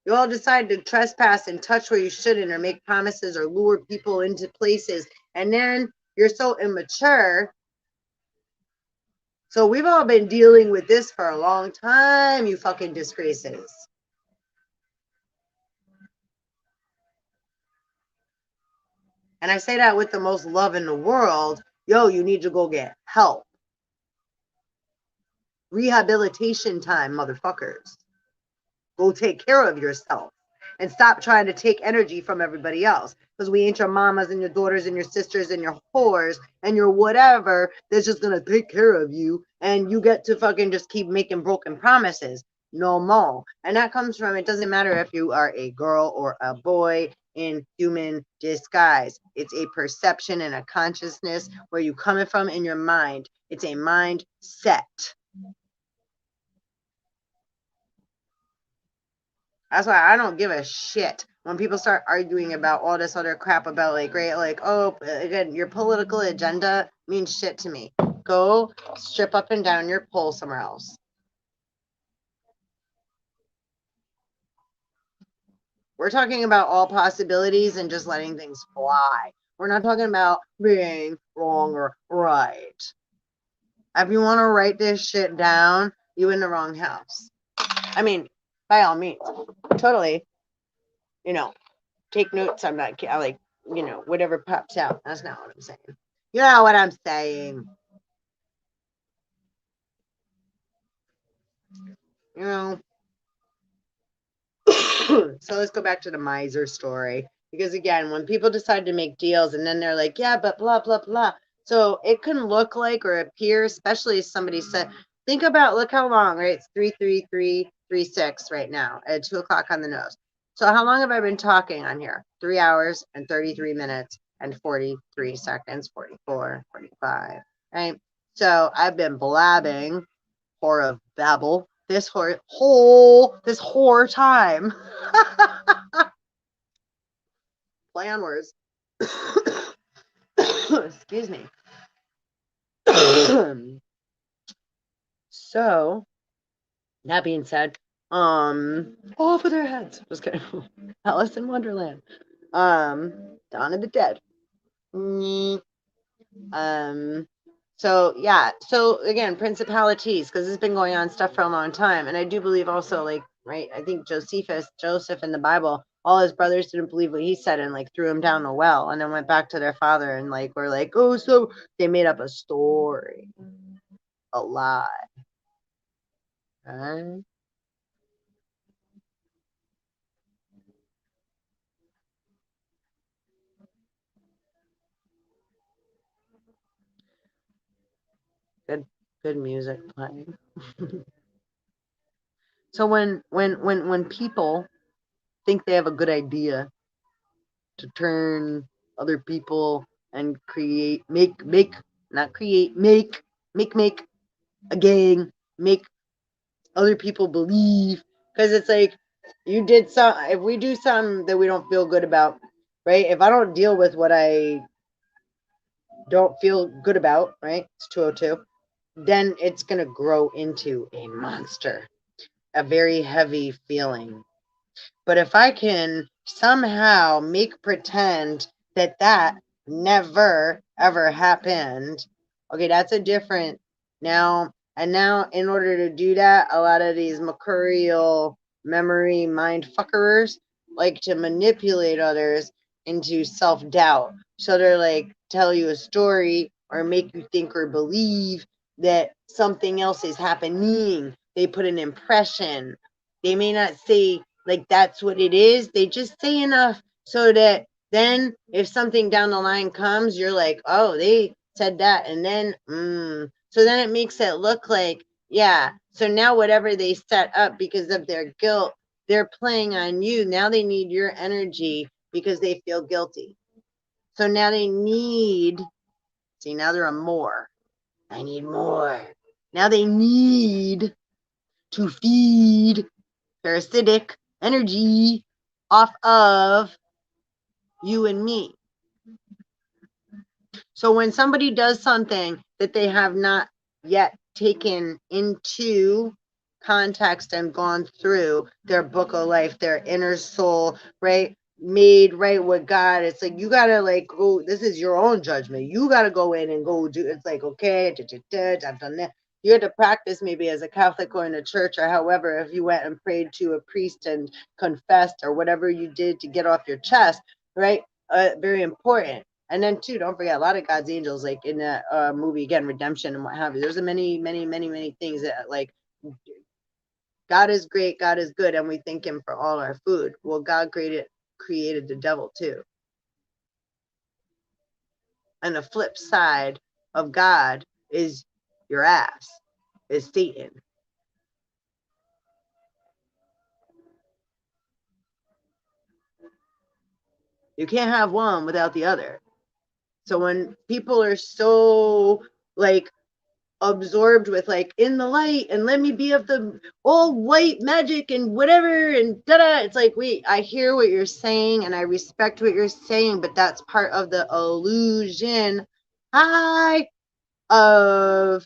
You all decide to trespass and touch where you shouldn't, or make promises or lure people into places. And then you're so immature. So we've all been dealing with this for a long time, you fucking disgraces. And I say that with the most love in the world. Yo, you need to go get help. Rehabilitation time, motherfuckers. Go take care of yourself and stop trying to take energy from everybody else, because we ain't your mamas and your daughters and your sisters and your whores and your whatever that's just gonna take care of you, and you get to fucking just keep making broken promises. No more. And that comes from, it doesn't matter if you are a girl or a boy in human disguise. It's a perception and a consciousness where you coming from in your mind. It's a mindset. That's why I don't give a shit when people start arguing about all this other crap about, like, right, like, oh, again, your political agenda means shit to me. Go strip up and down your pole somewhere else. We're talking about all possibilities and just letting things fly. We're not talking about being wrong or right. If you want to write this shit down, you in the wrong house. I mean, by all means, totally, you know, take notes. I'm not, I like, you know, whatever pops out. That's not what I'm saying. You know what I'm saying. You know. So let's go back to the miser story. Because again, when people decide to make deals and then they're like, yeah, but blah, blah, blah. So it can look like or appear, especially if somebody said, think about, look how long, right? It's 3:33:36 right now at 2 o'clock on the nose. So how long have I been talking on here? 3 hours and 33 minutes and 43 seconds, 44, 45, right? So I've been blabbing for a babble this whole time. Play on words. Excuse me. So that being said, all for their heads. Just kidding. Alice in Wonderland. Dawn of the Dead. So yeah, so again, principalities, because it's been going on stuff for a long time. And I do believe also, like, right, I think Joseph in the Bible, all his brothers didn't believe what he said and like threw him down the well and then went back to their father and like were like, oh, so they made up a story. A lie. Right? Good music playing. So when people think they have a good idea to turn other people and make a gang, make other people believe, because it's like, if we do something that we don't feel good about, right? If I don't deal with what I don't feel good about, right? It's 202, then it's going to grow into a monster, a very heavy feeling. But if I can somehow make pretend that that never ever happened, okay, that's a different now. And now, in order to do that, a lot of these mercurial memory mind fuckers like to manipulate others into self doubt. So they're like, tell you a story or make you think or believe that something else is happening. They put an impression. They may not say like that's what it is. They just say enough so that then if something down the line comes, you're like, oh, they said that. And then, so then it makes it look like, yeah. So now whatever they set up because of their guilt, they're playing on you. Now they need your energy because they feel guilty. So now they need, see, now they're a more. I need more. Now they need to feed parasitic energy off of you and me. So when somebody does something that they have not yet taken into context and gone through their book of life, their inner soul, right? Made right with God. It's like you gotta like go, this is your own judgment. You gotta go in and go do it's like, okay, I've done that. You had to practice maybe as a Catholic going to church or however, if you went and prayed to a priest and confessed or whatever you did to get off your chest, right? Very important. And then too, don't forget a lot of God's angels, like in that movie again, Redemption and what have you. There's a many things that like God is great, God is good, and we thank Him for all our food. Well, God created the devil too. And the flip side of God is your ass, is Satan. You can't have one without the other. So when people are so like absorbed with like in the light and let me be of the all white magic and whatever and da-da, it's like, wait, I hear what you're saying and I respect what you're saying, but that's part of the illusion of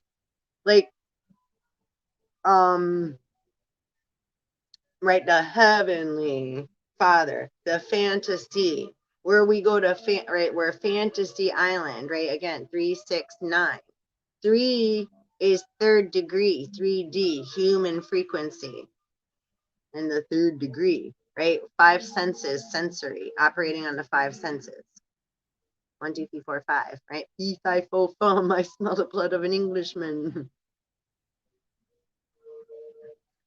like right, the heavenly Father, the fantasy, where we go to right, we're fantasy island, right? Again, 369. 3 is third degree, 3D, human frequency. And the third degree, right? 5 senses, sensory, operating on the 5 senses. 1, 2, 3, 4, 5, right? E5 fum, I smell the blood of an Englishman.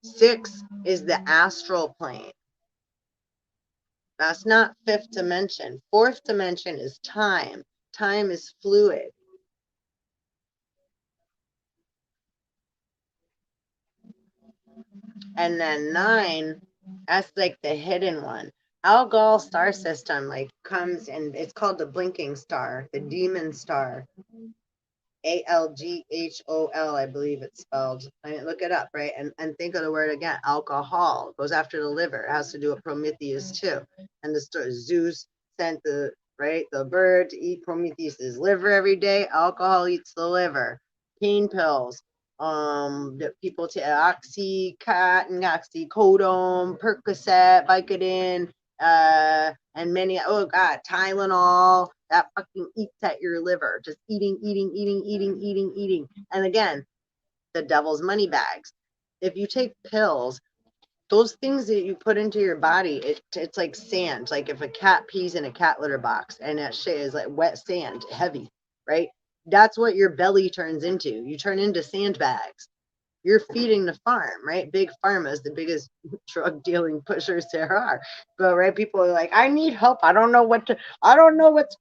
6 is the astral plane. That's not 5th dimension. 4th dimension is time. Time is fluid. And then 9, that's like the hidden one. Algol star system like comes and it's called the blinking star, the demon star. ALGHOL, I believe it's spelled. I mean, look it up, right? And think of the word again. Alcohol goes after the liver. It has to do with Prometheus too. And the story, Zeus sent the bird to eat Prometheus's liver every day. Alcohol eats the liver. Pain pills. That people take Oxycontin, oxycodone, Percocet, Vicodin, and many, oh God, Tylenol, that fucking eats at your liver, just eating. And again, the devil's money bags. If you take pills, those things that you put into your body, it's like sand. Like if a cat pees in a cat litter box and that shit is like wet sand, heavy, right? That's what your belly turns into. You turn into sandbags. You're feeding the farm, right? Big pharma is the biggest drug dealing pushers there are. But right, people are like, I need help. I don't know what's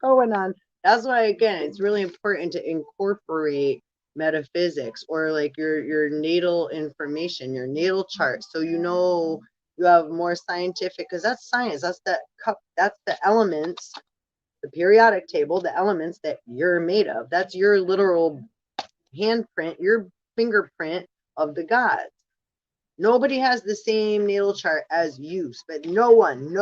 going on. That's why, again, it's really important to incorporate metaphysics, or like your natal information, your natal chart, so you know you have more scientific, because that's science. That's that's the elements, the periodic table, the elements that you're made of. That's your literal handprint, your fingerprint of the gods. Nobody has the same natal chart as you, but no one,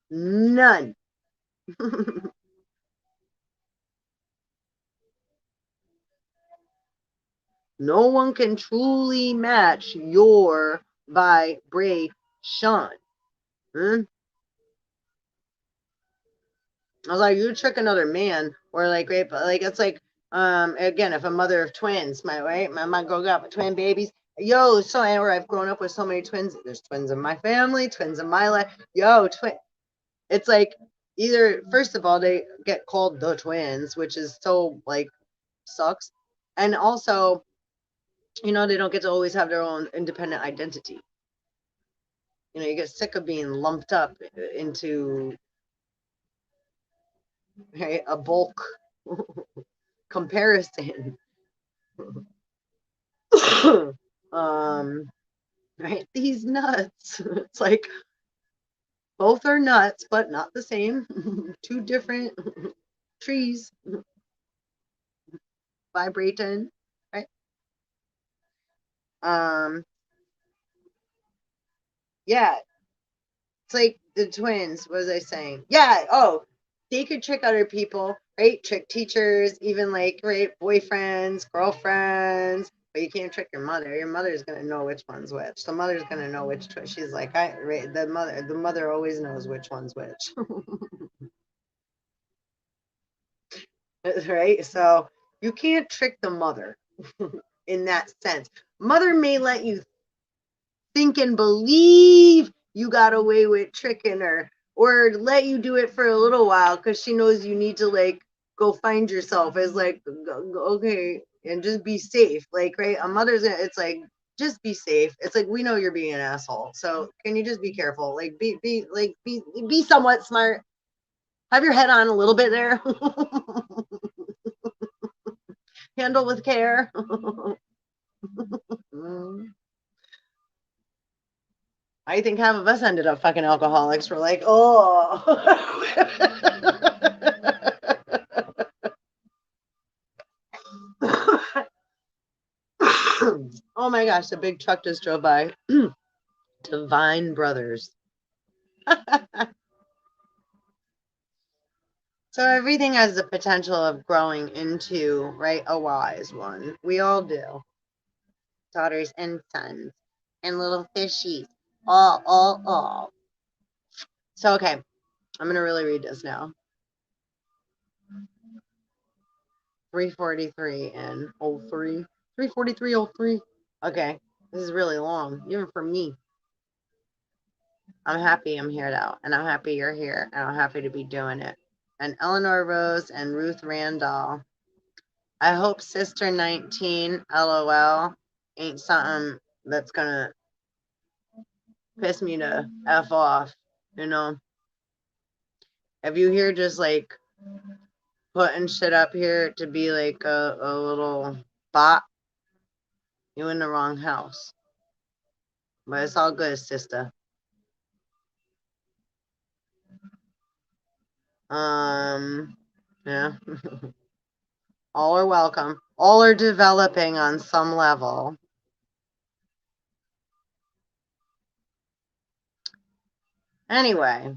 none. No one can truly match your vibration. Hmm? I was like, you trick another man, or like, right, but like, it's like, again, if a mother of twins, my mom grew up with twin babies. Yo, so, or I've grown up with so many twins. There's twins in my family, twins in my life. Yo, twin. It's like, either, first of all, they get called the twins, which is so, like, sucks. And also, they don't get to always have their own independent identity. You get sick of being lumped up into, right, a bulk comparison. Right, these nuts. It's like, both are nuts, but not the same. Two different trees vibrating, right? Yeah, it's like the twins. What was I saying? Yeah. Oh, they could trick other people, right? Trick teachers, even like, right, boyfriends, girlfriends. But you can't trick your mother. Your mother's gonna know which one's which. The mother's gonna know which twin. She's like, right, the mother always knows which one's which. Right? So you can't trick the mother in that sense. Mother may let you think and believe you got away with tricking her, or let you do it for a little while because she knows you need to like go find yourself, as like, okay, and just be safe. Like, right, a mother's it's like, just be safe. It's like, we know you're being an asshole, so can you just be careful? Like, be somewhat smart. Have your head on a little bit there. Handle with care. I think half of us ended up fucking alcoholics. We're like, oh. Oh my gosh, the big truck just drove by. Divine Brothers. So everything has the potential of growing into, right, a wise one. We all do. Daughters and sons and little fishies. All. So, okay, I'm going to really read this now. 343 and 03. 343:03. Okay, this is really long, even for me. I'm happy I'm here though, and I'm happy you're here, and I'm happy to be doing it. And Eleanor Rose and Ruth Randall. I hope Sister 19, LOL, ain't something that's gonna piss me to F off, If you hear just like putting shit up here to be like a little bot, you in the wrong house. But it's all good, sister. Yeah. All are welcome. All are developing on some level. Anyway,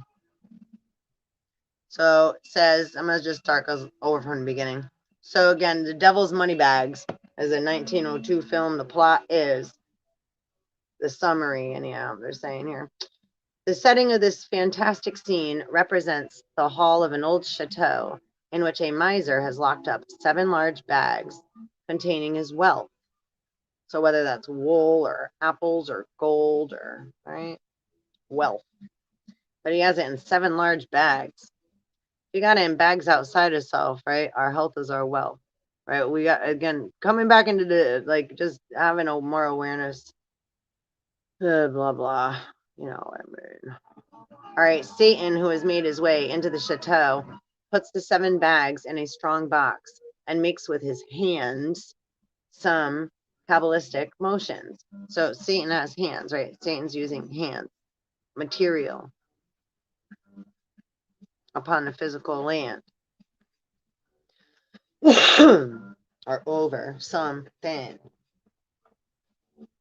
so it says, I'm going to just start over from the beginning. So again, The Devil's Moneybags is a 1902 film. The plot is the summary, anyhow, they're saying here. The setting of this fantastic scene represents the hall of an old chateau in which a miser has locked up 7 large bags containing his wealth. So whether that's wool or apples or gold or, right, wealth. But he has it in 7 large bags. If you got it in bags outside of self, right? Our health is our wealth, right? We got, again, coming back into the, like, just having a more awareness, blah, blah, you know what I mean. All right, Satan, who has made his way into the chateau, puts the 7 bags in a strong box, and makes with his hands some Kabbalistic motions. So Satan has hands, right? Satan's using hands, material upon the physical land. Or over something.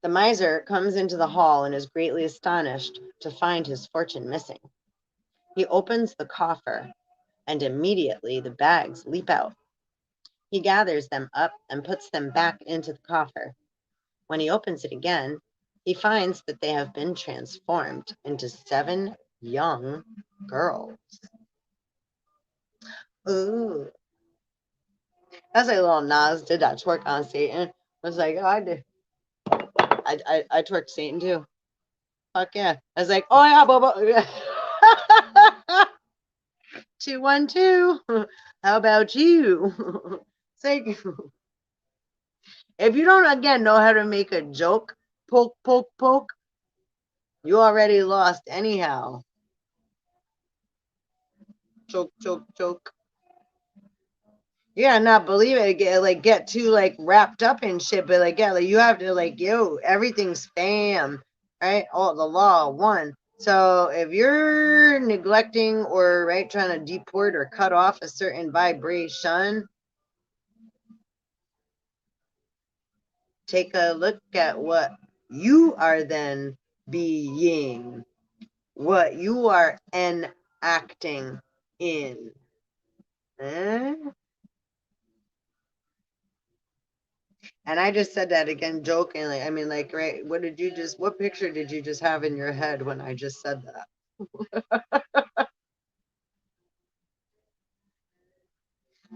The miser comes into the hall and is greatly astonished to find his fortune missing. He opens the coffer, and immediately the bags leap out. He gathers them up and puts them back into the coffer. When he opens it again, he finds that they have been transformed into 7 young girls. Ooh. That's like little Nas did that twerk on Satan. I was like, oh, I did. I twerked Satan too. Fuck yeah. I was like, oh yeah, Bobo. 212. How about you? It's like, if you don't again know how to make a joke, poke, poke, poke, you already lost anyhow. Choke, choke, choke. Yeah, not believe it. Get too wrapped up in shit, but you have to yo, everything's spam, right? Oh, the law one. So if you're neglecting or trying to deport or cut off a certain vibration, take a look at what you are then being, what you are enacting in. And I just said that again jokingly. I mean, right, what picture did you just have in your head when I just said that?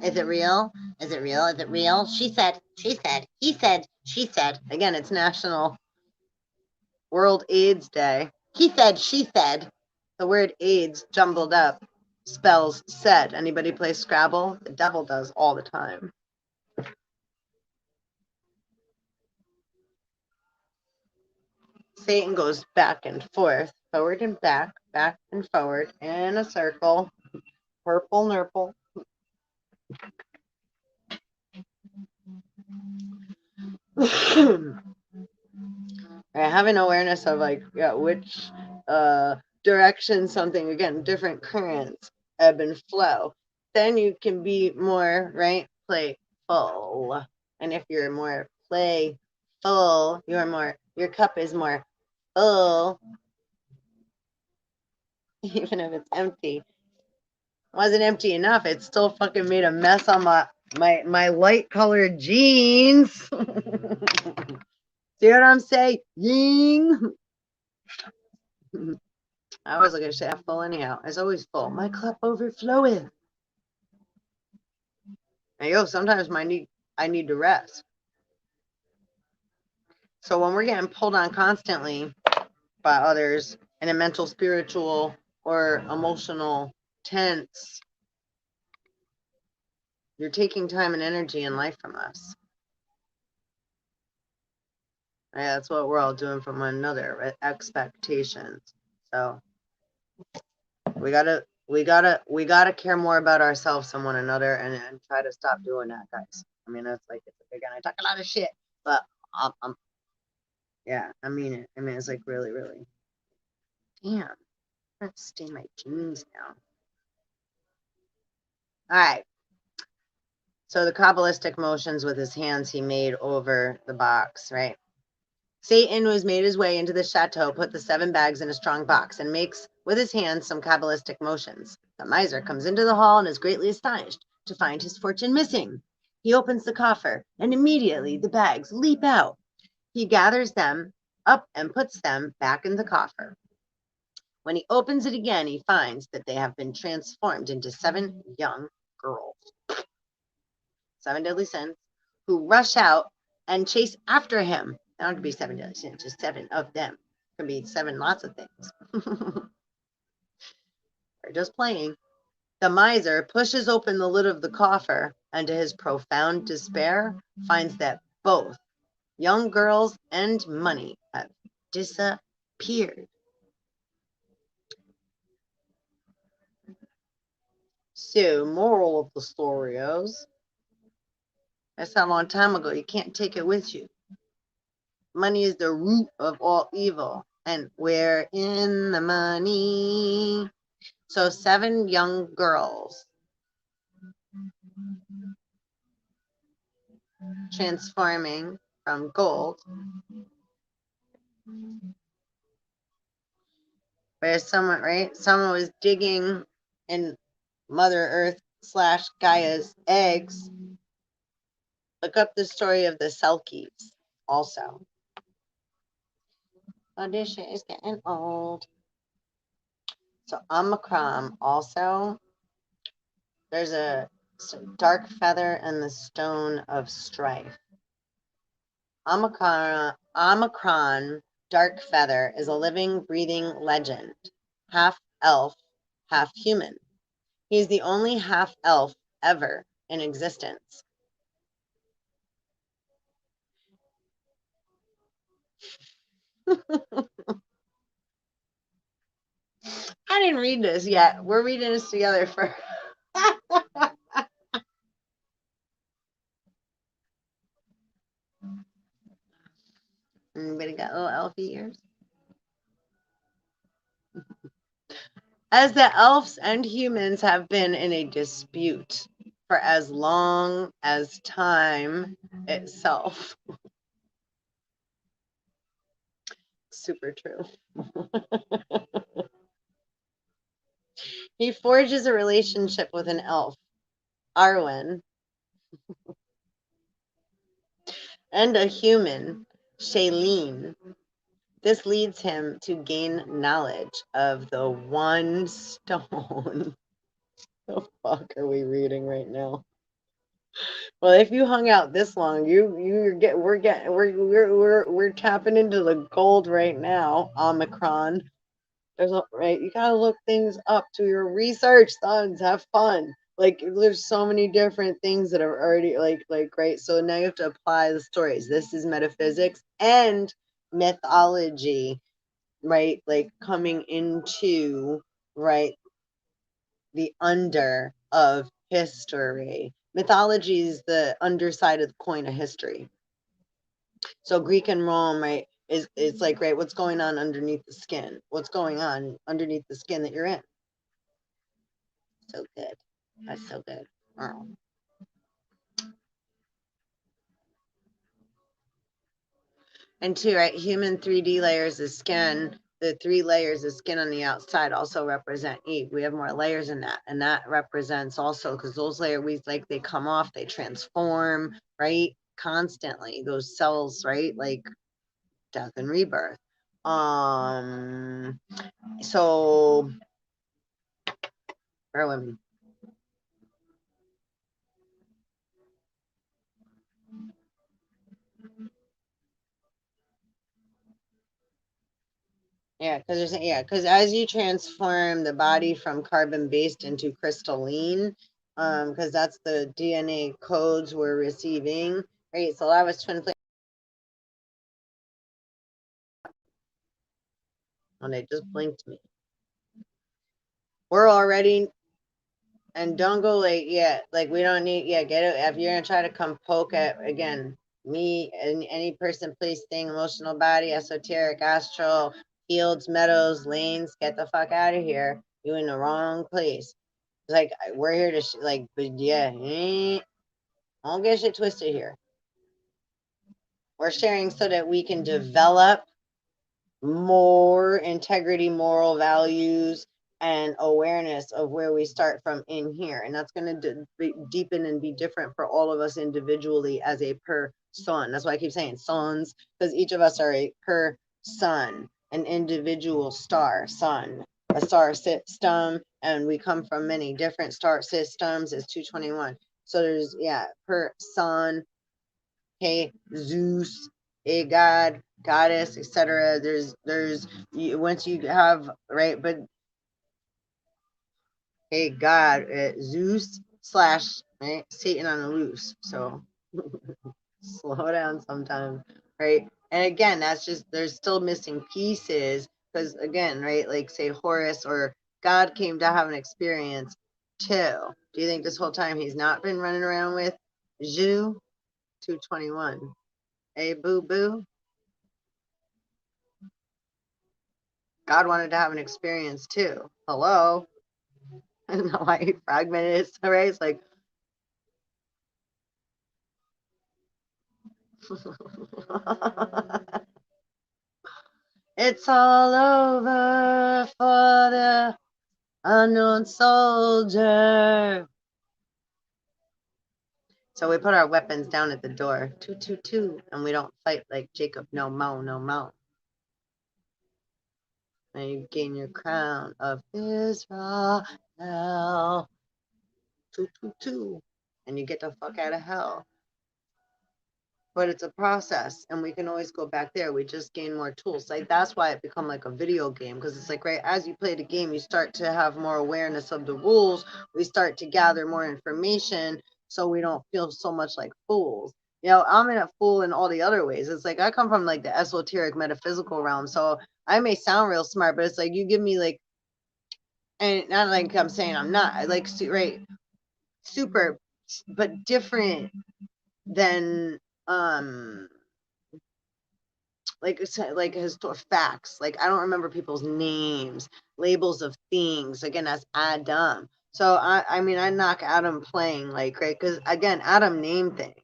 Is it real? Is it real? Is it real? She said, he said. Again, it's National World AIDS Day. He said, she said. The word AIDS jumbled up spells said. Anybody play Scrabble? The devil does all the time. Satan goes back and forth, forward and back and forward in a circle. Purple nurple. Having awareness of which direction something, again, different currents ebb and flow, then you can be more playful. And if you're more playful, your cup is more full, even if it's empty. Wasn't empty enough, it still fucking made a mess on my light colored jeans. See what I'm saying? Ying. I always look at shit half full anyhow. It's always full. My cup overfloweth. And sometimes I need to rest. So when we're getting pulled on constantly by others in a mental, spiritual, or emotional tense, you're taking time and energy and life from us. Yeah, that's what we're all doing from one another, right? Expectations. So we gotta care more about ourselves than one another, and try to stop doing that, guys. I mean, that's again, I talk a lot of shit, but yeah, I mean it. I mean, it's really, really. Damn, I'm gonna stain my jeans now. All right. So the Kabbalistic motions with his hands he made over the box, right? Satan was made his way into the chateau, put the 7 bags in a strong box, and makes with his hands some Kabbalistic motions. The miser comes into the hall and is greatly astonished to find his fortune missing. He opens the coffer, and immediately the bags leap out. He gathers them up and puts them back in the coffer. When he opens it again, he finds that they have been transformed into 7 young girls. 7 deadly sins, who rush out and chase after him. Not going to be 7 deadly sins, just 7 of them. It can be 7 lots of things. They're just playing. The miser pushes open the lid of the coffer and, to his profound despair, finds that both young girls and money have disappeared. So, moral of the story is, that's a long time ago. You can't take it with you. Money is the root of all evil, and we're in the money. So 7 young girls transforming from gold, where someone, right? Someone was digging in Mother Earth / Gaia's eggs. Look up the story of the Selkies also. Oh, this shit is getting old. So Omicron also, there's a dark feather and the stone of strife. Omicron dark feather is a living, breathing legend, half elf, half human. He's the only half elf ever in existence. I didn't read this yet. We're reading this together for. Anybody got little elfy ears? As the elves and humans have been in a dispute for as long as time itself. Super true. He forges a relationship with an elf, Arwen, and a human, Shailene. This leads him to gain knowledge of the one stone. The fuck are we reading right now? Well, if you hung out this long, we're tapping into the gold right now. Omicron. Right. You gotta look things up, to your research, sons. Have fun. Like, there's so many different things that are already right. So now you have to apply the stories. This is metaphysics and mythology, right? Like coming into, right, the under of history. Mythology is the underside of the coin of history. So Greek and Rome, right, is it's like, right, what's going on underneath the skin? What's going on underneath the skin that you're in? So good. That's so good. Oh. And 2, right, human 3D layers of skin. The 3 layers of skin on the outside also represent Eve. We have more layers in that, and that represents also, because those layers, they come off, they transform, right, constantly. Those cells, right, like death and rebirth. So bear with me. Yeah, because as you transform the body from carbon-based into crystalline, because that's the DNA codes we're receiving, right? So that was twin flame. Oh, they just blinked me. We're already, and don't go late yet. Like, we don't need, get it. If you're gonna try to come poke at, again, me and any person, place, thing, emotional body, esoteric, astral, fields, meadows, lanes, get the fuck out of here. You're in the wrong place. Like, we're here to but yeah, don't get shit twisted here. We're sharing so that we can develop more integrity, moral values, and awareness of where we start from in here. And that's going to deepen and be different for all of us individually as a person. That's why I keep saying sons, because each of us are a person, an individual star, sun, a star system, and we come from many different star systems. It's 221. So there's, per son, hey, Zeus, a god, goddess, etc. There's once you have, right, but hey, God, Zeus / right, Satan on the loose. So slow down sometimes, right? And again, that's just, there's still missing pieces, because again, right, like say Horus or God came to have an experience. 2. Do you think this whole time he's not been running around with Zhu? 221. Hey, boo-boo. God wanted to have an experience too. Hello? I don't know why he fragmented his array. It's like, it's all over for the unknown soldier. So we put our weapons down at the door. 222. And we don't fight like Jacob. No mo, no mo. And you gain your crown of Israel. 222. And you get the fuck out of hell. But it's a process, and we can always go back there. We just gain more tools. Like, that's why it become like a video game, because it's like, right, as you play the game, you start to have more awareness of the rules. We start to gather more information, so we don't feel so much like fools. You know, I'm in a fool in all the other ways. It's like I come from like the esoteric metaphysical realm, so I may sound real smart, but it's like you give me like, and not like I'm saying I'm not, I like, right, super, but different than like facts. Like, I don't remember people's names, labels of things. Again, that's Adam. So I mean, I knock Adam playing, like, right, because again, Adam named things.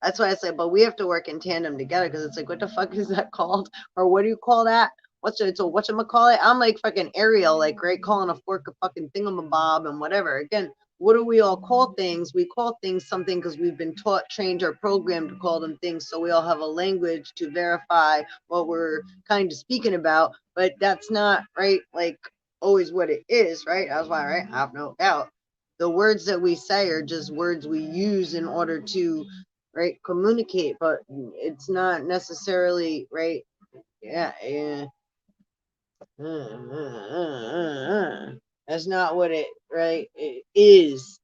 That's why I say, but we have to work in tandem together, because it's like, what the fuck is that called? Or what do you call that? Whatchamacallit? I'm like fucking Ariel, like, right, calling a fork a fucking thingamabob and whatever. Again, what do we all call things? We call things something because we've been taught, trained, or programmed to call them things. So we all have a language to verify what we're kind of speaking about. But that's not, right, like, always what it is, right? That's why, right, I have no doubt. The words that we say are just words we use in order to, right, communicate. But it's not necessarily, right, yeah. That's not what it, right, it is.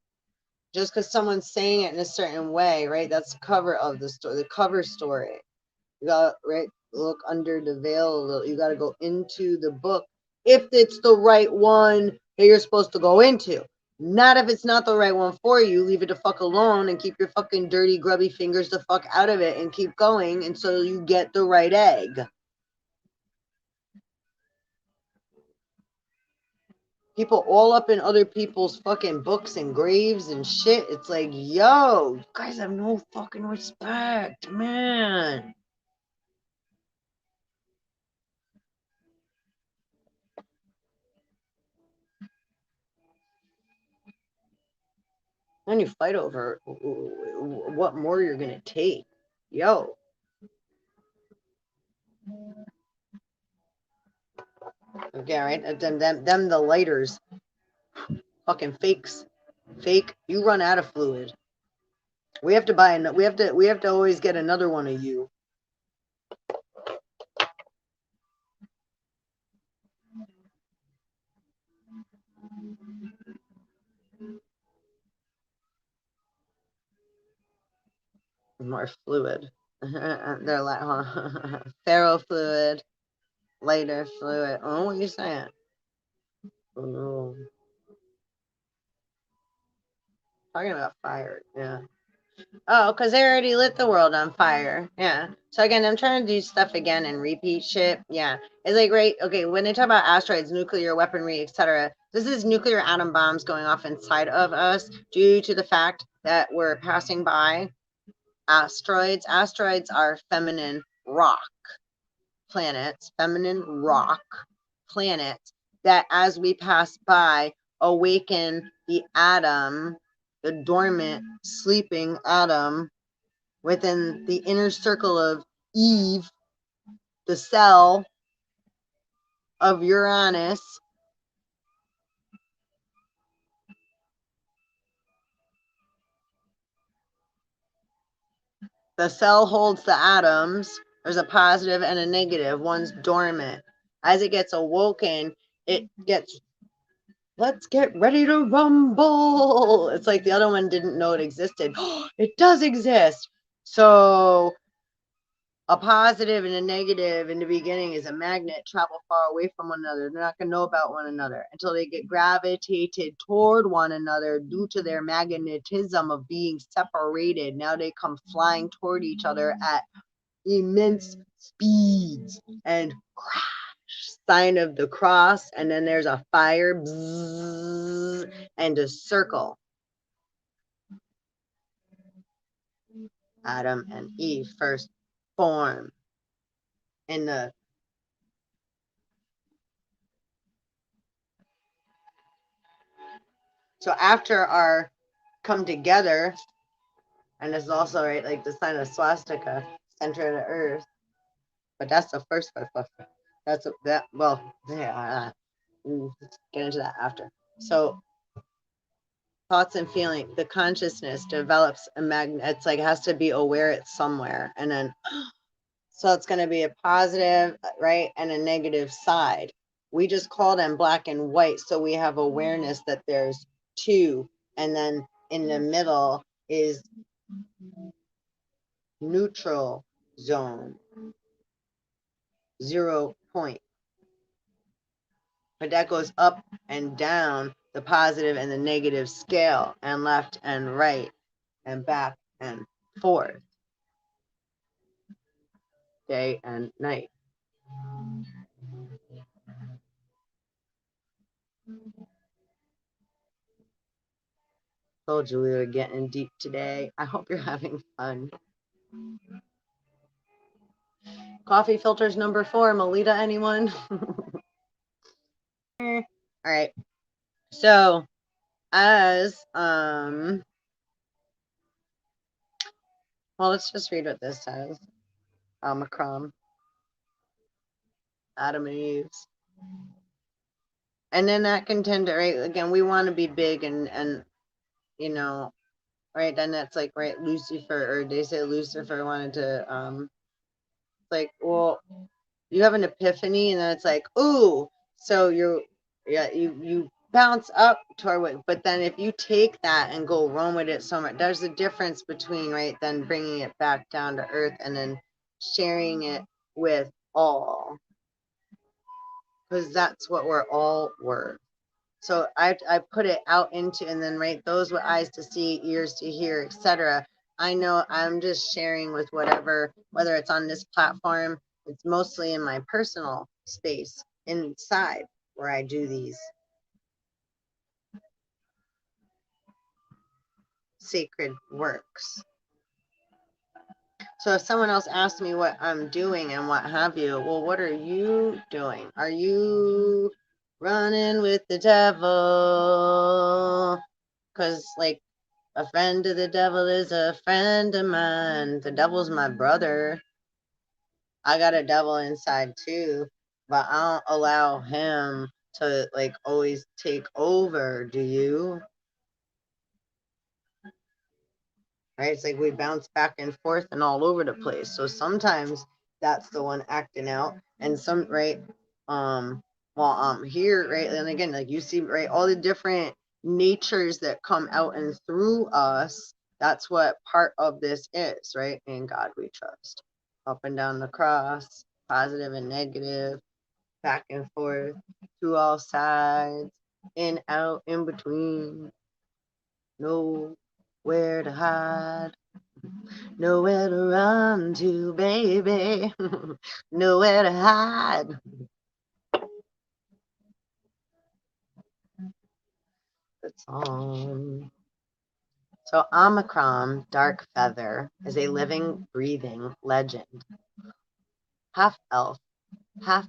Just because someone's saying it in a certain way, right? That's the cover of the story, the cover story. You got, right, look under the veil a little. You got to go into the book if it's the right one that you're supposed to go into. Not if it's not the right one for you. Leave it the fuck alone and keep your fucking dirty, grubby fingers the fuck out of it and keep going until you get the right egg. People all up in other people's fucking books and graves and shit. It's like, yo, you guys have no fucking respect, man. Then you fight over what more you're gonna take. Yo. Okay, right? Them the lighters. Fucking fakes. Fake. You run out of fluid. We have to buy we have to always get another one of you. More fluid. They're like, huh? FERRO fluid, lighter fluid. Oh, what are you saying? Oh, talking about fire, yeah. Oh, because they already lit the world on fire. Yeah. So again, I'm trying to do stuff again and repeat shit. Yeah. It's like, right, okay, when they talk about asteroids, nuclear weaponry, etc., this is nuclear atom bombs going off inside of us due to the fact that we're passing by asteroids. Asteroids are feminine rock planets, feminine rock planets that as we pass by awaken the atom, the dormant, sleeping atom within the inner circle of Eve, the cell of Uranus. The cell holds the atoms. There's a positive and a negative. One's dormant. As it gets awoken, it gets, let's get ready to rumble. It's like the other one didn't know it existed. It does exist. So A positive and a negative in the beginning is a magnet, travel far away from one another. They're not going to know about one another until they get gravitated toward one another due to their magnetism of being separated. Now they come flying toward each other at immense speeds and crash, sign of the cross, and then there's a fire, bzzz, and a circle. Adam and Eve first form in the so after our come together, and this is also right like the sign of swastika, center of the earth, but that's the first swastika. That's that well yeah, let's get into that after. So thoughts and feeling, the consciousness develops a magnet. It's like it has to be aware it's somewhere, and then so it's going to be a positive, right, and a negative side. We just call them black and white, so we have awareness that there's two, and then in the middle is neutral zone, 0 point. But that goes up and down the positive and the negative scale, and left and right, and back and forth, day and night. Told you we were getting deep today. I hope you're having fun. Coffee filters number 4, Melita, anyone? All right. So as well, let's just read what this says. Omicron, Adam and Eve. And then that can tend to, right, again, we want to be big and you know, right, then that's like, right, Lucifer, or they say Lucifer wanted to like, well, you have an epiphany, and then it's like, ooh, so you bounce up toward what, but then if you take that and go run with it so much, there's a difference between, right, then bringing it back down to earth and then sharing it with all, because that's what we're all worth. So I put it out into, and then, right, those with eyes to see, ears to hear, etc. I know I'm just sharing with whatever, whether it's on this platform, it's mostly in my personal space inside where I do these sacred works. So if someone else asks me what I'm doing and what have you, well, what are you doing? Are you running with the devil? Because, like, a friend of the devil is a friend of mine. The devil's my brother. I got a devil inside too, but I don't allow him to, like, always take over. Do you? Right? It's like we bounce back and forth and all over the place. So sometimes that's the one acting out, and some, right, while I'm here, right, and again, like, you see, right, all the different natures that come out and through us. That's what part of this is, right? In God we trust. Up and down the cross, positive and negative, back and forth, to all sides, in, out, in between. Nowhere to hide, nowhere to run to, baby. Nowhere to hide. It's on. So Omicron, Dark Feather, is a living, breathing legend. Half elf, half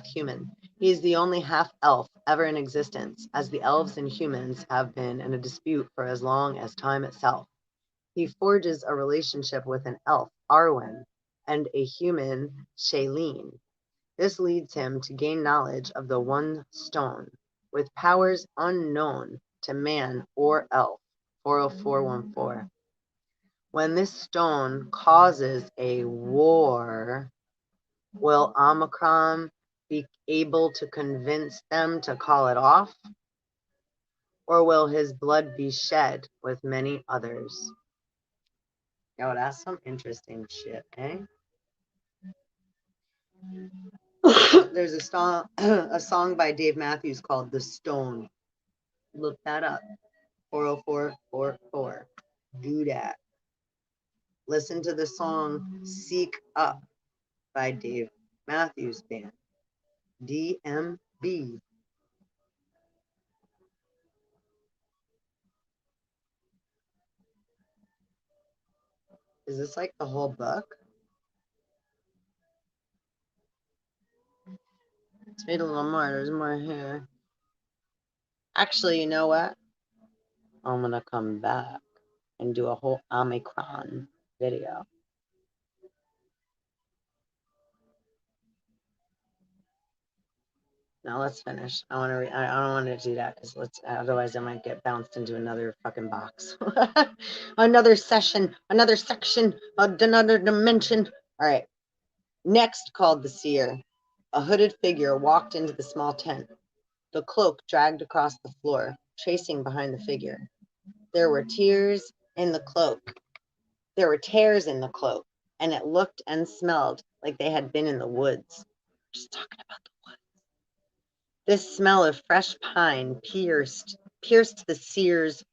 human. He is the only half elf ever in existence, as the elves and humans have been in a dispute for as long as time itself. He forges a relationship with an elf, Arwen, and a human, Shailene. This leads him to gain knowledge of the One Stone, with powers unknown to man or elf, 40414. When this stone causes a war, will Omicron be able to convince them to call it off? Or will his blood be shed with many others? Yo, that's some interesting shit, eh? There's a song by Dave Matthews called The Stone. Look that up. 40444. Do that. Listen to the song Seek Up by Dave Matthews Band. DMB. Is this like the whole book? Let's read a little more. There's more here. Actually, you know what? I'm going to come back and do a whole OMICRON video. Now let's finish. I don't want to do that because otherwise I might get bounced into another fucking box. Another session, another section, another dimension. All right. Next called the seer. A hooded figure walked into the small tent. The cloak dragged across the floor, tracing behind the figure. There were tears in the cloak. There were tears in the cloak, and it looked and smelled like they had been in the woods. Just talking about the woods. This smell of fresh pine pierced the seer's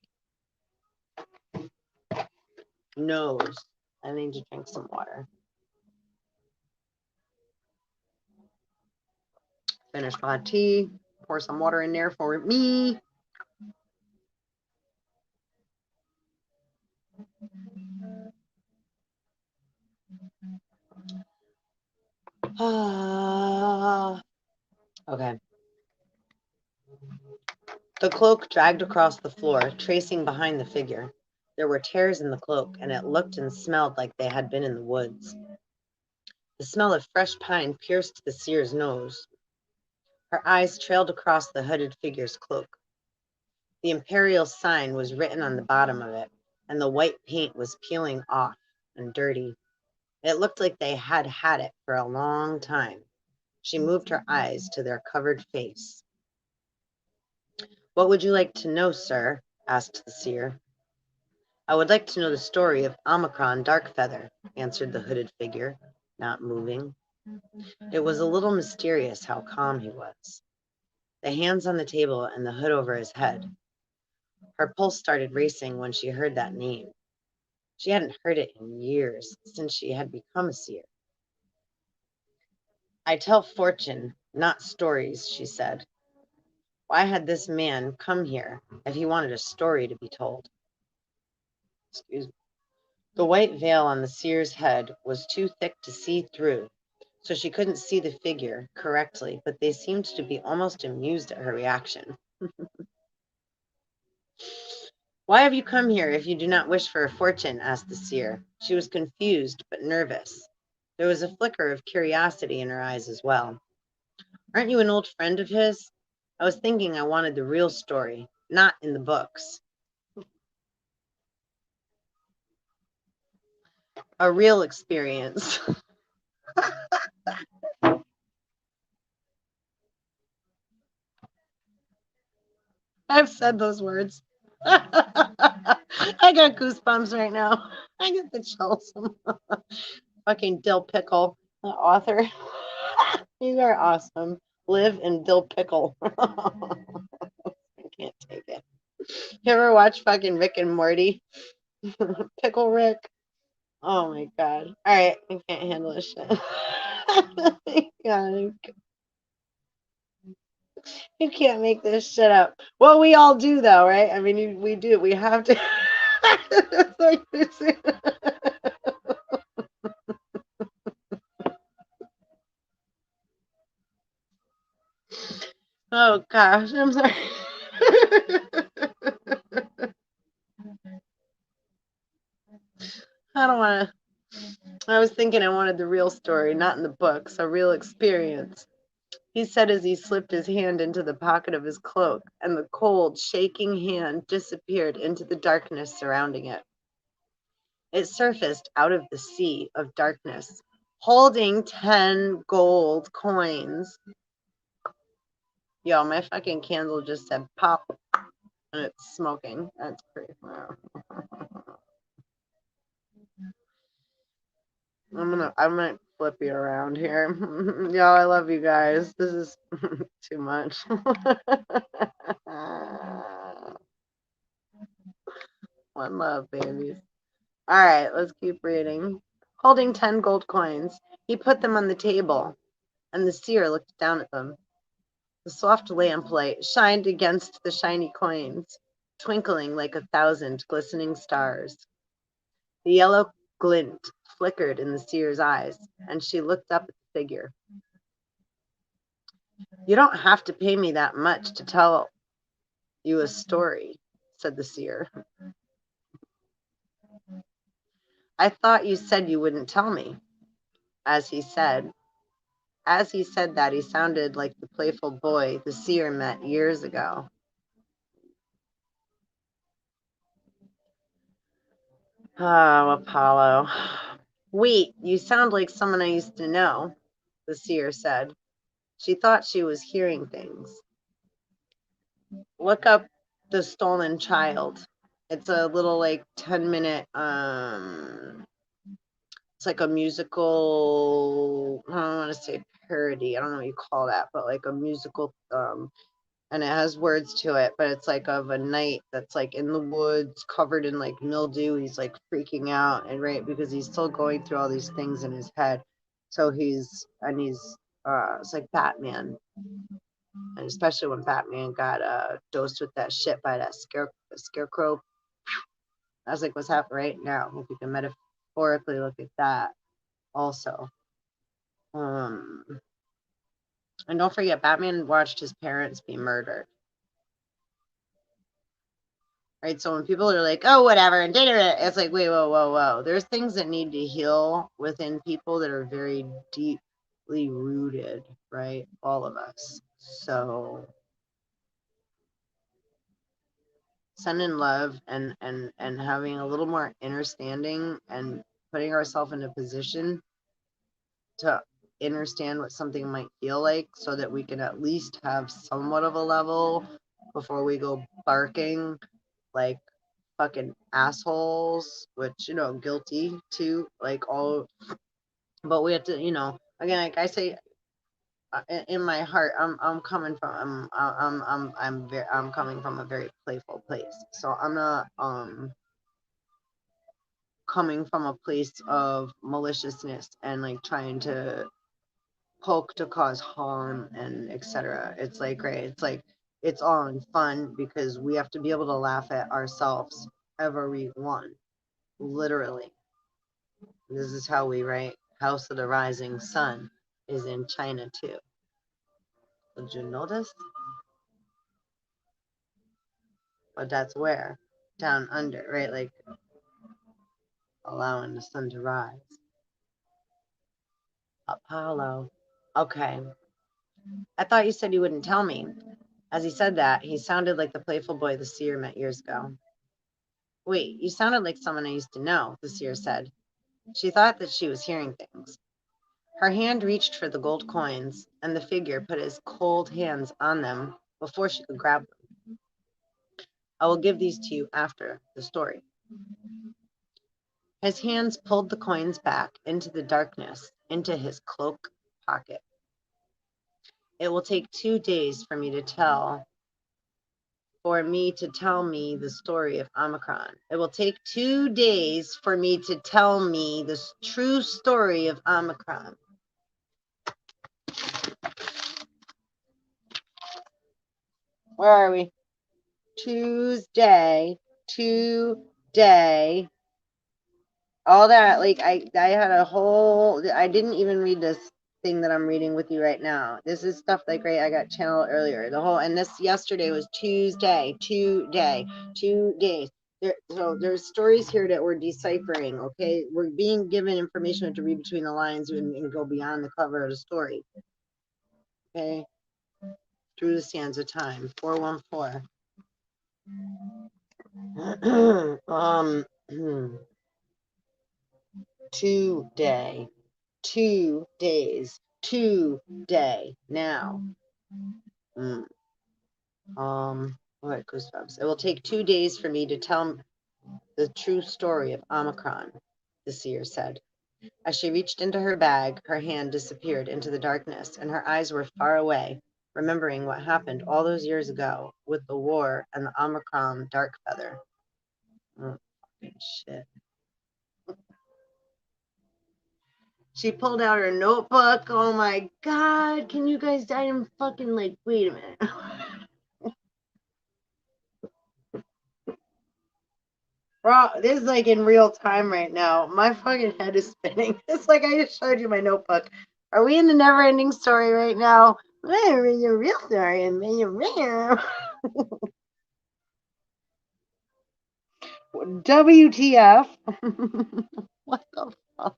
nose. I need to drink some water. Finish my tea. Pour some water in there for me. Okay. The cloak dragged across the floor, tracing behind the figure. There were tears in the cloak, and it looked and smelled like they had been in the woods. The smell of fresh pine pierced the seer's nose. Her eyes trailed across the hooded figure's cloak. The imperial sign was written on the bottom of it, and the white paint was peeling off and dirty. It looked like they had had it for a long time. She moved her eyes to their covered face. What would you like to know, sir? Asked the seer. I would like to know the story of OMICRON Darkfeather, answered the hooded figure, not moving. It was a little mysterious how calm he was. The hands on the table and the hood over his head. Her pulse started racing when she heard that name. She hadn't heard it in years, since she had become a seer. I tell fortune, not stories, she said. Why had this man come here if he wanted a story to be told? Excuse me. The white veil on the seer's head was too thick to see through, so she couldn't see the figure correctly, but they seemed to be almost amused at her reaction. Why have you come here if you do not wish for a fortune? Asked the seer. She was confused but nervous. There was a flicker of curiosity in her eyes as well. Aren't you an old friend of his? I was thinking I wanted the real story, not in the books. A real experience. I've said those words. I got goosebumps right now. I get the chills. Fucking Dill Pickle, the author. You are awesome. Live in Dill Pickle. I can't take it. You ever watch fucking Rick and Morty? Pickle Rick. Oh my god. All right, I can't handle this shit. God, you can't make this shit up. Well, we all do though, right? I mean, we do. We have to. Like this. Oh gosh, I'm sorry. I don't want to. I was thinking I wanted the real story, not in the books, a real experience. He said as he slipped his hand into the pocket of his cloak, and the cold, shaking hand disappeared into the darkness surrounding it. It surfaced out of the sea of darkness, holding 10 gold coins. Yo, my fucking candle just said pop, and it's smoking. That's pretty. I might flip you around here. Y'all, I love you guys. This is too much. One love, babies. All right, let's keep reading. Holding 10 gold coins, he put them on the table, and the seer looked down at them. The soft lamplight shined against the shiny coins, twinkling like 1,000 glistening stars. The yellow glint flickered in the seer's eyes, and she looked up at the figure. You don't have to pay me that much to tell you a story, said the seer. I thought you said you wouldn't tell me. As he said that, he sounded like the playful boy the seer met years ago. Oh, Apollo. Wait, you sound like someone I used to know, the seer said. She thought she was hearing things. Look up The Stolen Child. It's a little like 10-minute it's like a musical, I don't want to say parody, I don't know what you call that, but like a musical and it has words to it, but it's like of a knight that's like in the woods covered in like mildew. He's like freaking out, and right, because he's still going through all these things in his head. So he's it's like Batman, and especially when Batman got dosed with that shit by that scarecrow. I was like, what's happening right now? If you can metaphorically look at that also. And don't forget, Batman watched his parents be murdered. Right, so when people are like, oh, whatever, and it's like, wait, whoa. There's things that need to heal within people that are very deeply rooted, right? All of us. So sending love and having a little more understanding and putting ourselves in a position to understand what something might feel like so that we can at least have somewhat of a level before we go barking like fucking assholes, which, guilty too, like all, but we have to, again, like I say, in my heart, I'm coming from, I'm coming from a very playful place. So I'm not, coming from a place of maliciousness and like trying to poke to cause harm and etc. It's like, right, it's like, it's all in fun because we have to be able to laugh at ourselves everyone, literally. This is how we write House of the Rising Sun is in China too. Did you notice? But that's where? Down under, right? Like allowing the sun to rise. Apollo. Okay. I thought you said you wouldn't tell me. As he said that, he sounded like the playful boy the seer met years ago. Wait, you sounded like someone I used to know, the seer said. She thought that she was hearing things. Her hand reached for the gold coins, and the figure put his cold hands on them before she could grab them. I will give these to you after the story. His hands pulled the coins back into the darkness, into his cloak pocket. It will take 2 days for me to tell me the story of Omicron. It will take 2 days for me to tell me the true story of Omicron. Where are we? Tuesday. All that, like, I had a whole, I didn't even read this thing that I'm reading with you right now. This is stuff like, right, I got channeled earlier. The whole, and this yesterday was Tuesday, 2 days. So there's stories here that we're deciphering, okay? We're being given information to read between the lines and go beyond the cover of the story. Okay? Through the sands of time, 414. 2 days, 2 day now. What goosebumps. It will take 2 days for me to tell the true story of Omicron, the seer said. As she reached into her bag, her hand disappeared into the darkness, and her eyes were far away, remembering what happened all those years ago with the war and the Omicron dark feather. Oh, fucking shit. She pulled out her notebook. Oh my god, can you guys die and fucking like, wait a minute. Bro, this is like in real time right now. My fucking head is spinning. It's like I just showed you my notebook. Are we in the never ending story right now? Where is your real story? WTF? What the fuck?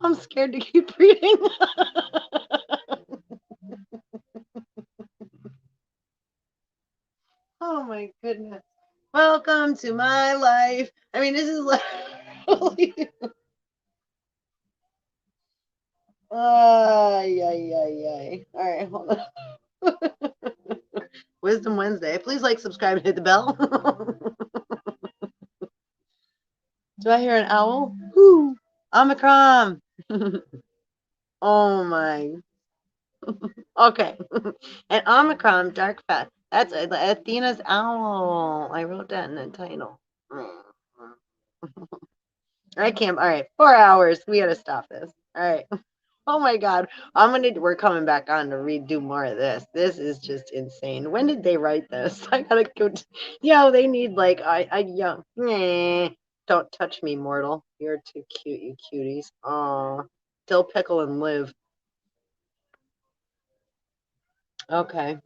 I'm scared to keep reading. Oh my goodness. Welcome to my life. I mean, this is literally. Ay, ay, ay, ay. All right, hold on. Wisdom Wednesday. Please like, subscribe, and hit the bell. Do I hear an owl? Whoo! Omicron. Oh my. Okay. And Omicron, dark fat. That's Athena's owl. I wrote that in the title. I can't. All right, 4 hours. We gotta stop this. All right. Oh my God. We're coming back on to redo more of this. This is just insane. When did they write this? I gotta go. They need like, don't touch me, mortal. You're too cute, you cuties. Aw. Dill pickle and live. Okay.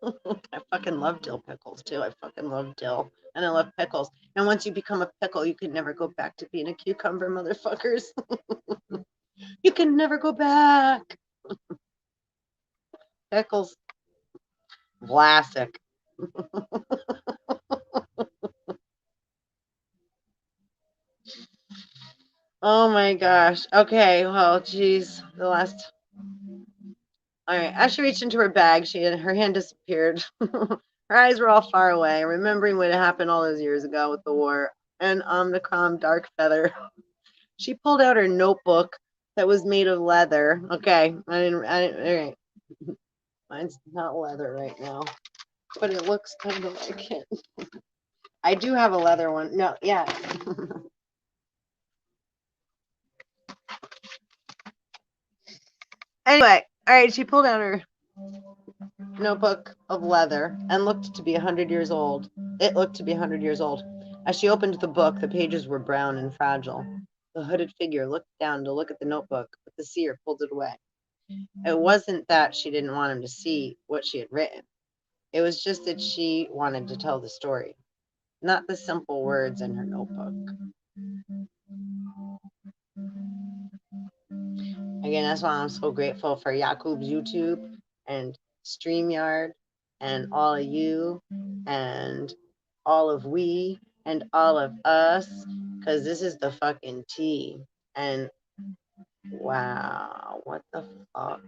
I fucking love dill pickles too. I fucking love dill. And I love pickles. And once you become a pickle, you can never go back to being a cucumber, motherfuckers. You can never go back. Pickles. Classic. Oh my gosh. Okay. Well, geez. The last. All right. As she reached into her bag, her hand disappeared. Her eyes were all far away, remembering what had happened all those years ago with the war and Omicron dark feather. She pulled out her notebook that was made of leather. Okay. All right. Mine's not leather right now, but it looks kind of like it. I do have a leather one. No, yeah. Anyway, all right, she pulled out her notebook of leather and looked to be 100 years old. It looked to be 100 years old. As she opened the book, the pages were brown and fragile. The hooded figure looked down to look at the notebook, but the seer pulled it away. It wasn't that she didn't want him to see what she had written. It was just that she wanted to tell the story, not the simple words in her notebook. Again, that's why I'm so grateful for Yakub's YouTube and StreamYard and all of you and all of we and all of us, because this is the fucking tea. And wow, what the fuck?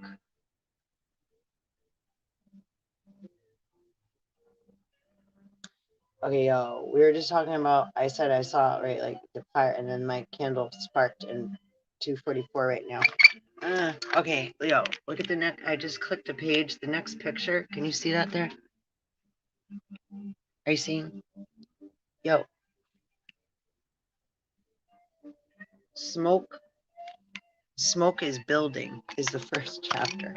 Okay, yo, we were just talking about, I said I saw it, right, like the fire, and then my candle sparked in 2:44 right now. Okay, yo, look at the next. I just clicked a page. The next picture. Can you see that there? Are you seeing? Yo, smoke. Smoke is building is the first chapter.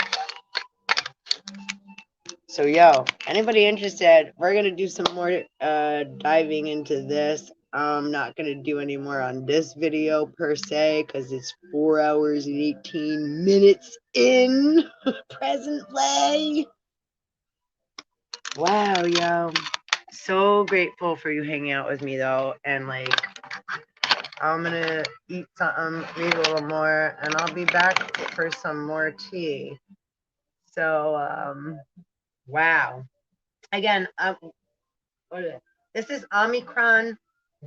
So, yo, anybody interested? We're gonna do some more diving into this. I'm not gonna do any more on this video per se because it's 4 hours and 18 minutes in presently. Wow, yo, so grateful for you hanging out with me though, and like I'm gonna eat something, read a little more, and I'll be back for some more tea. So wow. Again, what is it? This is Omicron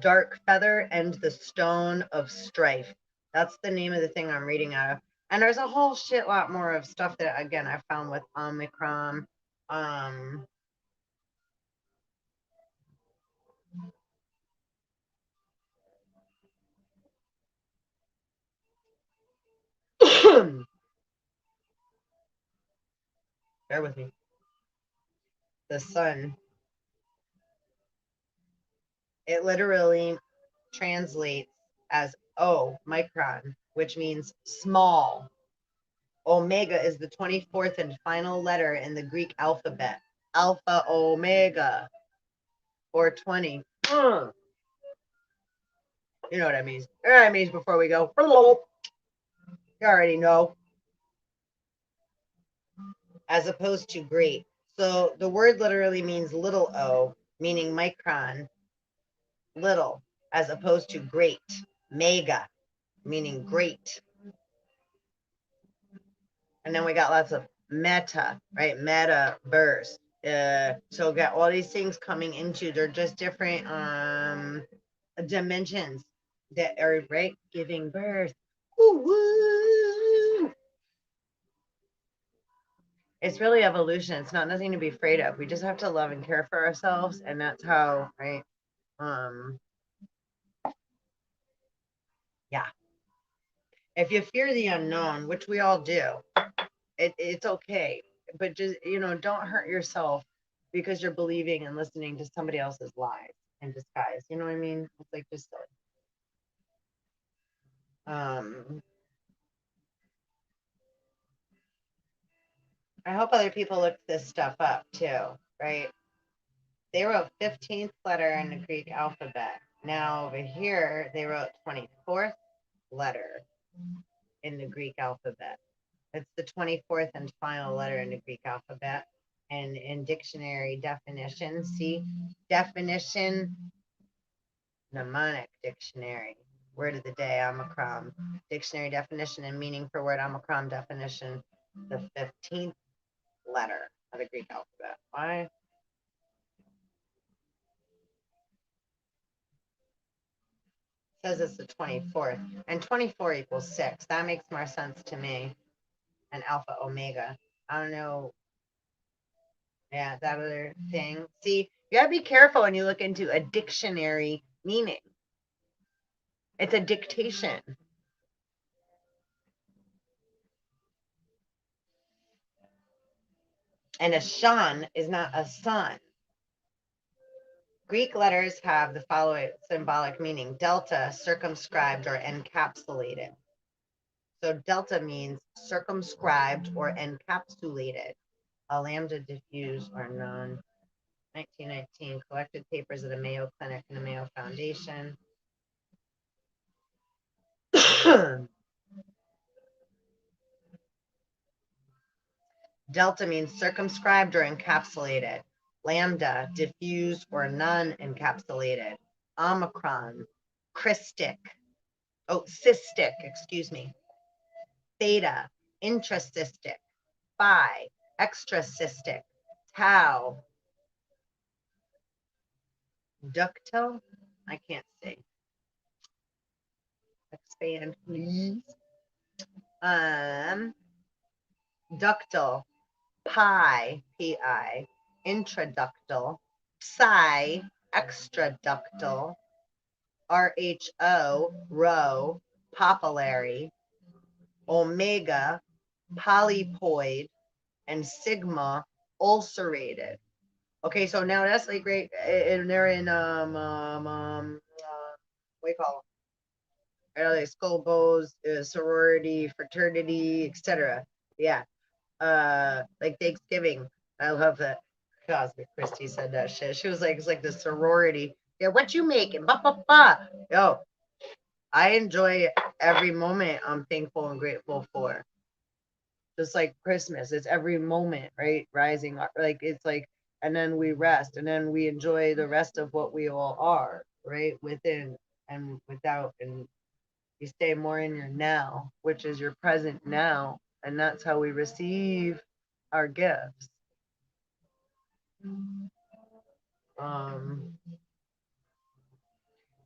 Dark Feather and the Stone of Strife. That's the name of the thing I'm reading out of. And there's a whole shit lot more of stuff that again I found with Omicron. Bear with me. The sun. It literally translates as OMICRON, which means small. Omega is the 24th and final letter in the Greek alphabet. Alpha, Omega, or 20. You know what I mean. You know what I mean before we go. You already know. As opposed to great. So the word literally means little o, meaning micron, little, as opposed to great, mega, meaning great. And then we got lots of meta, right? Metaverse. So we got all these things coming into, they're just different dimensions that are, right, giving birth. Woo-woo! It's really evolution. It's not nothing to be afraid of. We just have to love and care for ourselves, and that's how, right? Yeah. If you fear the unknown, which we all do, it's okay. But just, don't hurt yourself because you're believing and listening to somebody else's lies in disguise. You know what I mean? It's like just silly. I hope other people look this stuff up too, right? They wrote 15th letter in the Greek alphabet. Now over here, they wrote 24th letter in the Greek alphabet. It's the 24th and final letter in the Greek alphabet. And in dictionary definition, see, definition, mnemonic dictionary, word of the day, Omicron. Dictionary definition and meaning for word Omicron definition, the 15th letter of the Greek alphabet. Why? It says it's the 24th, and 24 equals 6. That makes more sense to me. And alpha omega. I don't know. Yeah, that other thing. See, you gotta be careful when you look into a dictionary meaning. It's a dictation. And a shan is not a sun. Greek letters have the following symbolic meaning. Delta, circumscribed or encapsulated. So delta means circumscribed or encapsulated. A lambda, diffuse or non. 1919, collected papers at a Mayo Clinic and the Mayo Foundation. Delta means circumscribed or encapsulated. Lambda, diffuse or non-encapsulated. Omicron, cystic, excuse me. Theta, intracystic. Phi, extracystic. Tau, ductile. I can't see. Expand, please. Ductal, pi, pi, intraductal, psi, extraductal, RHO, rho, papillary, omega, polypoid, and sigma, ulcerated. Okay, so now that's like great, and they're in what do you call them? Like skull bows, sorority, fraternity, etc. Yeah, like Thanksgiving. I love that. Cosmic Christie said that shit. She was like, it's like the sorority. Yeah, what you making? Ba ba ba. Yo, I enjoy every moment I'm thankful and grateful for. Just like Christmas, it's every moment, right? Rising, like it's like, and then we rest, and then we enjoy the rest of what we all are, right? Within and without, and you stay more in your now, which is your present now, and that's how we receive our gifts.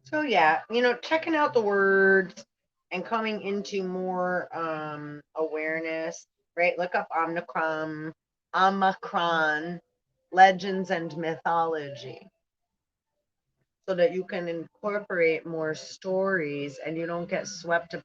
So yeah, checking out the words and coming into more awareness, right? Look up Omicron, legends and mythology, so that you can incorporate more stories and you don't get swept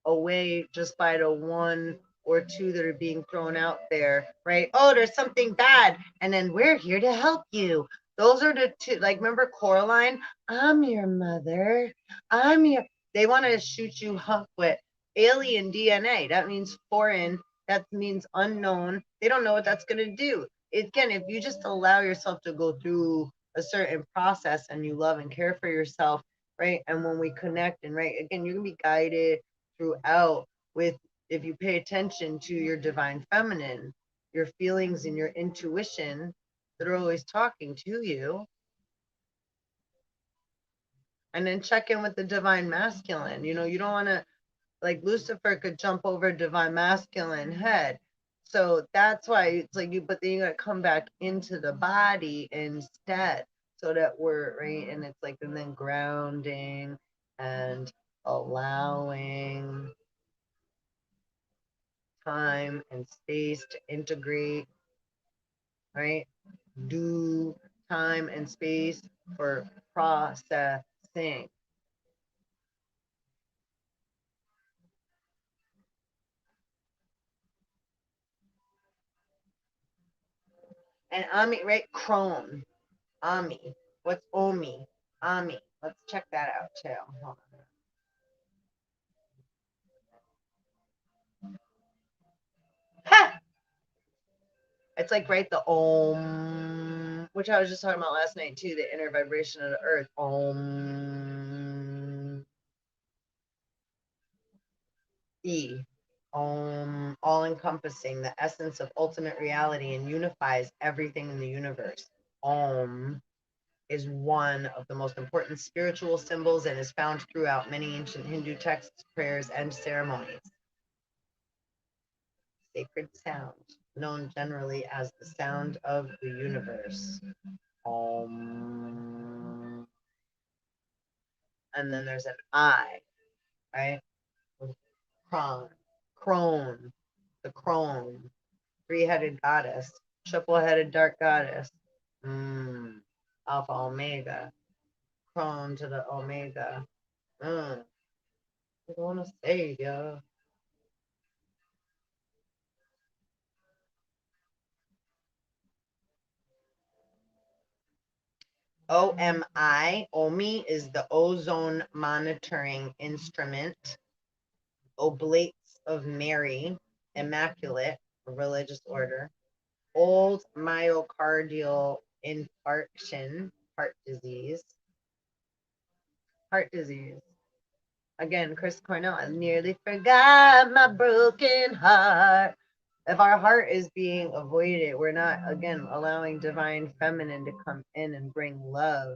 away just by the one or two that are being thrown out there, right? Oh, there's something bad. And then we're here to help you. Those are the two, like, remember Coraline? I'm your mother. They want to shoot you up with alien DNA. That means foreign. That means unknown. They don't know what that's going to do. Again, if you just allow yourself to go through a certain process and you love and care for yourself, right? And when we connect and right, again, you're going to be guided throughout with, if you pay attention to your divine feminine, your feelings and your intuition that are always talking to you. And then check in with the divine masculine. You know, you don't want to, like, Lucifer could jump over divine masculine head. So that's why it's like you, but then you got to come back into the body instead, so that we're right. And it's like, and then grounding and allowing time and space to integrate, right? Do time and space for processing. And Ami, right? Crone. Ami. What's Omi? Ami. Let's check that out too. Hold on. Ha! It's like, right, the Om, which I was just talking about last night too, the inner vibration of the earth. Om. E. Om. All encompassing, the essence of ultimate reality, and unifies everything in the universe. Om is one of the most important spiritual symbols and is found throughout many ancient Hindu texts, prayers, and ceremonies. Sacred sound, known generally as the sound of the universe. Om. And then there's an I, right? Crone, the crone, three-headed goddess, triple-headed dark goddess. Alpha Omega, crone to the Omega. I don't want to say, yo. OMI is the ozone monitoring instrument. Oblates of Mary, Immaculate, religious order. Old myocardial infarction, heart disease. Heart disease. Again, Chris Cornell, I nearly forgot my broken heart. If our heart is being avoided, we're not, again, allowing divine feminine to come in and bring love.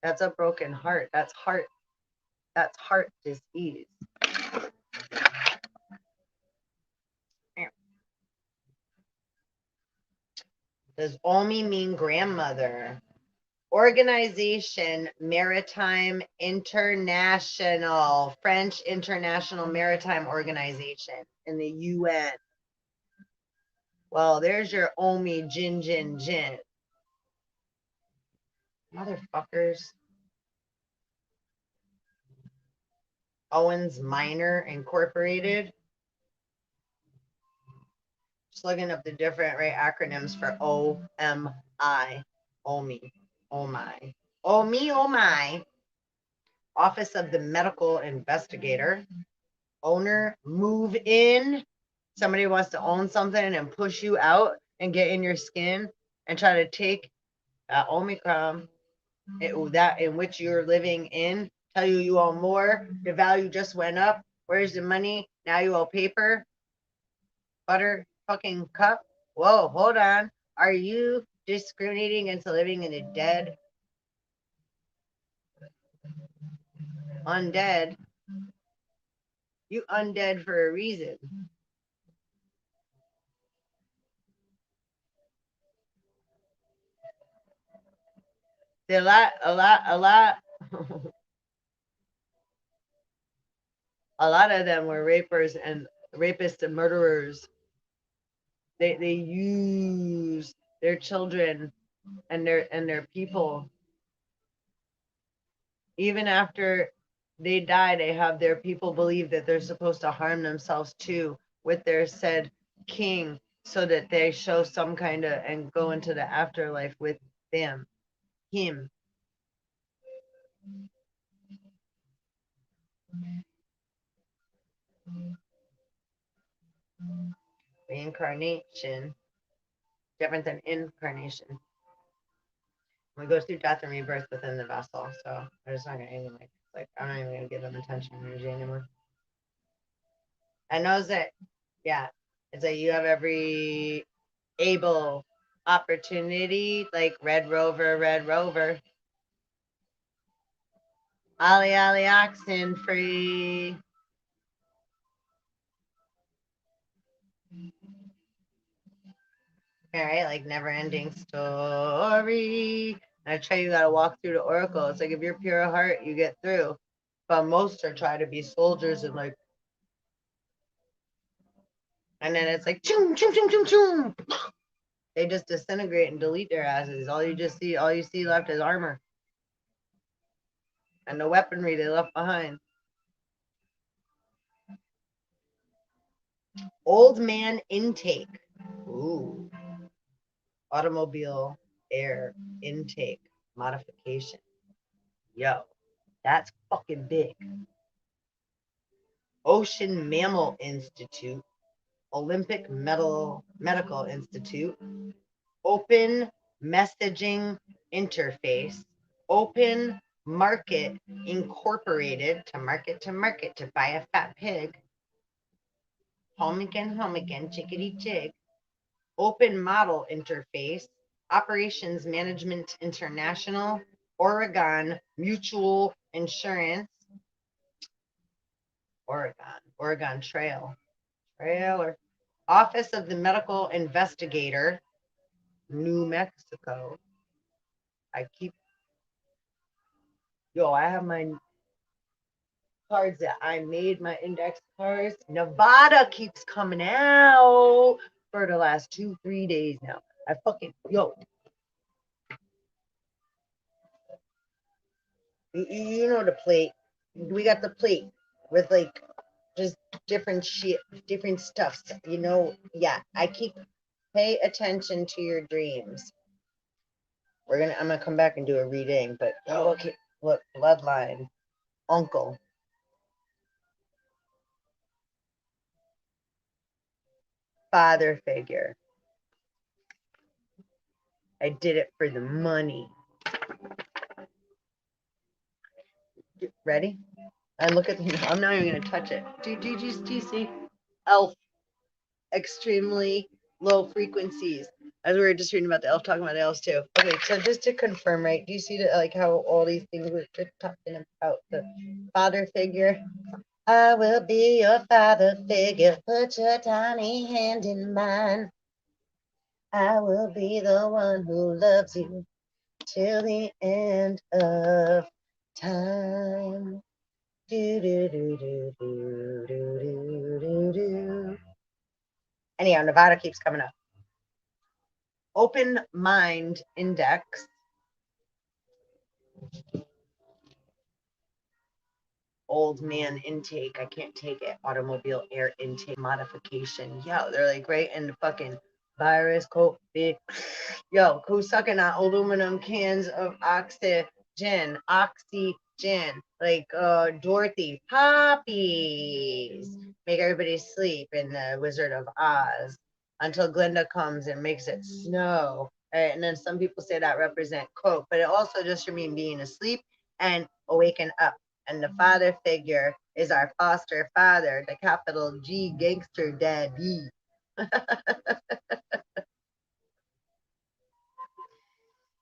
That's a broken heart. That's heart disease. Does Omi mean grandmother? Organization Maritime International, French International Maritime Organization in the UN. Well, there's your Omi Jin Jin Jin. Motherfuckers. Owens Minor Incorporated. Just looking up the different, right, acronyms for OMI. OMI. Oh my. Oh me, oh my. Office of the Medical Investigator. Owner, move in. Somebody wants to own something and push you out and get in your skin and try to take Omicron, that in which you're living in, tell you owe more. The value just went up. Where's the money? Now you owe paper. Butter fucking cup. Whoa, hold on. Are you discriminating against living in the dead? Undead. You undead for a reason. A lot, a lot of them were rapists and murderers. They use their children and their people. Even after they die, they have their people believe that they're supposed to harm themselves too with their said king so that they show some kind of and go into the afterlife with him. Reincarnation, different than incarnation. We go through death and rebirth within the vessel, so I'm just not gonna even like I'm not even gonna give them attention and energy anymore. I know that, yeah, it's like you have every able opportunity, like Red Rover. Ollie Ollie oxen free. All right, like never ending story. And I try you gotta walk through the oracle. It's like if you're pure of heart, you get through. But most are trying to be soldiers and like, and then it's like choom choom choom choom choom. They just disintegrate and delete their asses. All you see left is armor and the weaponry they left behind. Old man intake. Ooh. Automobile air intake modification. Yo, that's fucking big. Ocean Mammal Institute, Olympic Medical Institute, Open Messaging Interface, Open Market Incorporated, to market to buy a fat pig. Home again, chickadee chig. Open Model Interface, Operations Management International, Oregon Mutual Insurance, Oregon Trailer, Office of the Medical Investigator, New Mexico. I have my cards that I made, my index cards. Nevada keeps coming out for the last 2-3 days now. I fucking, you know the plate. We got the plate with like just different shit, different stuff. Yeah. Pay attention to your dreams. I'm gonna come back and do a reading, but okay. Look, bloodline, uncle, father figure. I did it for the money. Ready? And look at I'm not even gonna touch it. Do you see? Elf, extremely low frequencies. As we were just reading about the elf, talking about the elves too. Okay, so just to confirm, right? Do you see that, like how all these things we're just talking about the father figure? I will be your father figure. Put your tiny hand in mine. I will be the one who loves you till the end of time. Do do do do do do do do. Anyhow, Nevada keeps coming up. Open Mind Index. Old man intake. I can't take it. Automobile air intake modification. Yo, they're like right in the fucking virus, COVID. Yo, who's sucking on aluminum cans of oxygen? Like Dorothy. Poppies. Make everybody sleep in the Wizard of Oz until Glinda comes and makes it snow. Right, and then some people say that represent Coke, but it also just means being asleep and awaken up. And the father figure is our foster father, the capital G gangster daddy.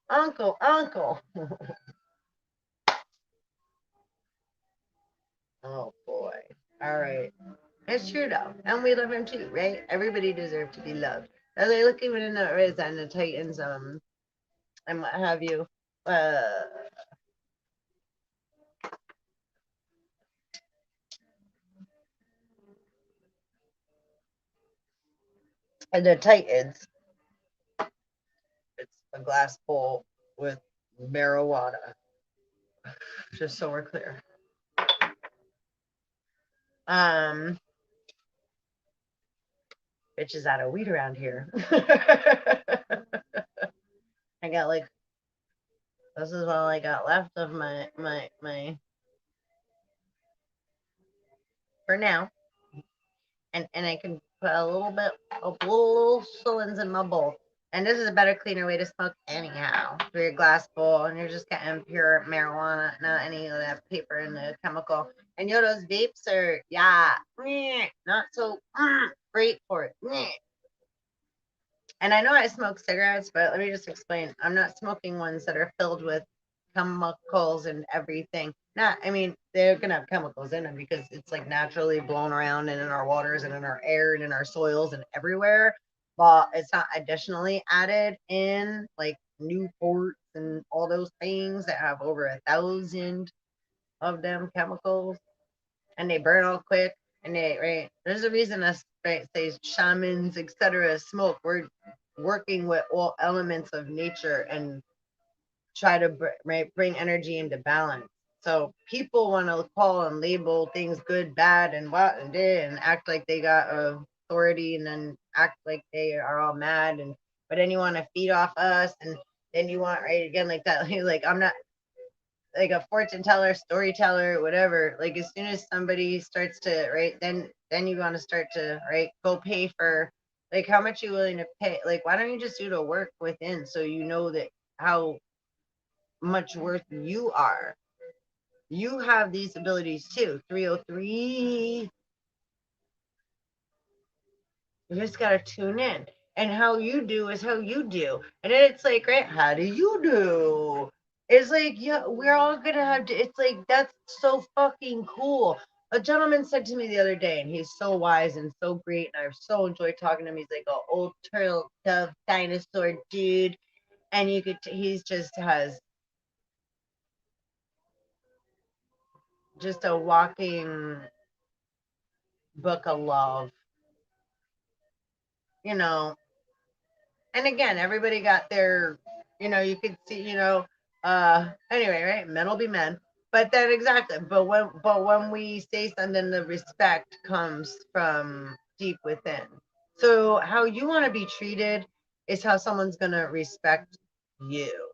Uncle. Oh boy. All right. It's true though. And we love him too, right? Everybody deserves to be loved. As I look even in the Riz and the Titans, and what have you. And the Titans, it's a glass bowl with marijuana. Just so we're clear. bitches out of weed around here. I got like, this is all I got left of my for now. And I can put a little bit of little shillings in my bowl. And this is a better, cleaner way to smoke anyhow. Through your glass bowl, and you're just getting pure marijuana, not any of that paper and the chemical. And those vapes are, yeah, not so great for it. And I know I smoke cigarettes, but let me just explain. I'm not smoking ones that are filled with chemicals and everything. Not, I mean, they're gonna have chemicals in them because it's like naturally blown around and in our waters and in our air and in our soils and everywhere. But it's not additionally added in like Newports and all those things that have over 1,000 of them chemicals, and they burn all quick. And they, right, there's a reason us, right, say shamans, etc., smoke. We're working with all elements of nature and try to bring energy into balance. So people want to call and label things good, bad, and what and did, and act like they got authority, and then act like they are all mad, and but then you want to feed off us, and then you want, right, again, like that. Like, I'm not like a fortune teller, storyteller, whatever. Like, as soon as somebody starts to, right, then you want to start to, right, go pay for, like, how much you willing to pay. Like, why don't you just do the work within, so you know that how much worth you are. You have these abilities too. 303. You just got to tune in. And how you do is how you do. And then it's like, right, how do you do? It's like, yeah, we're all going to have to, it's like, that's so fucking cool. A gentleman said to me the other day, and he's so wise and so great, and I've so enjoyed talking to him. He's like an old turtle dove dinosaur dude. And you could, he's just has just a walking book of love, you know. And again, everybody got their, you could see, anyway, right, men will be men. But then exactly, but when we say something, the respect comes from deep within. So how you want to be treated is how someone's gonna respect you.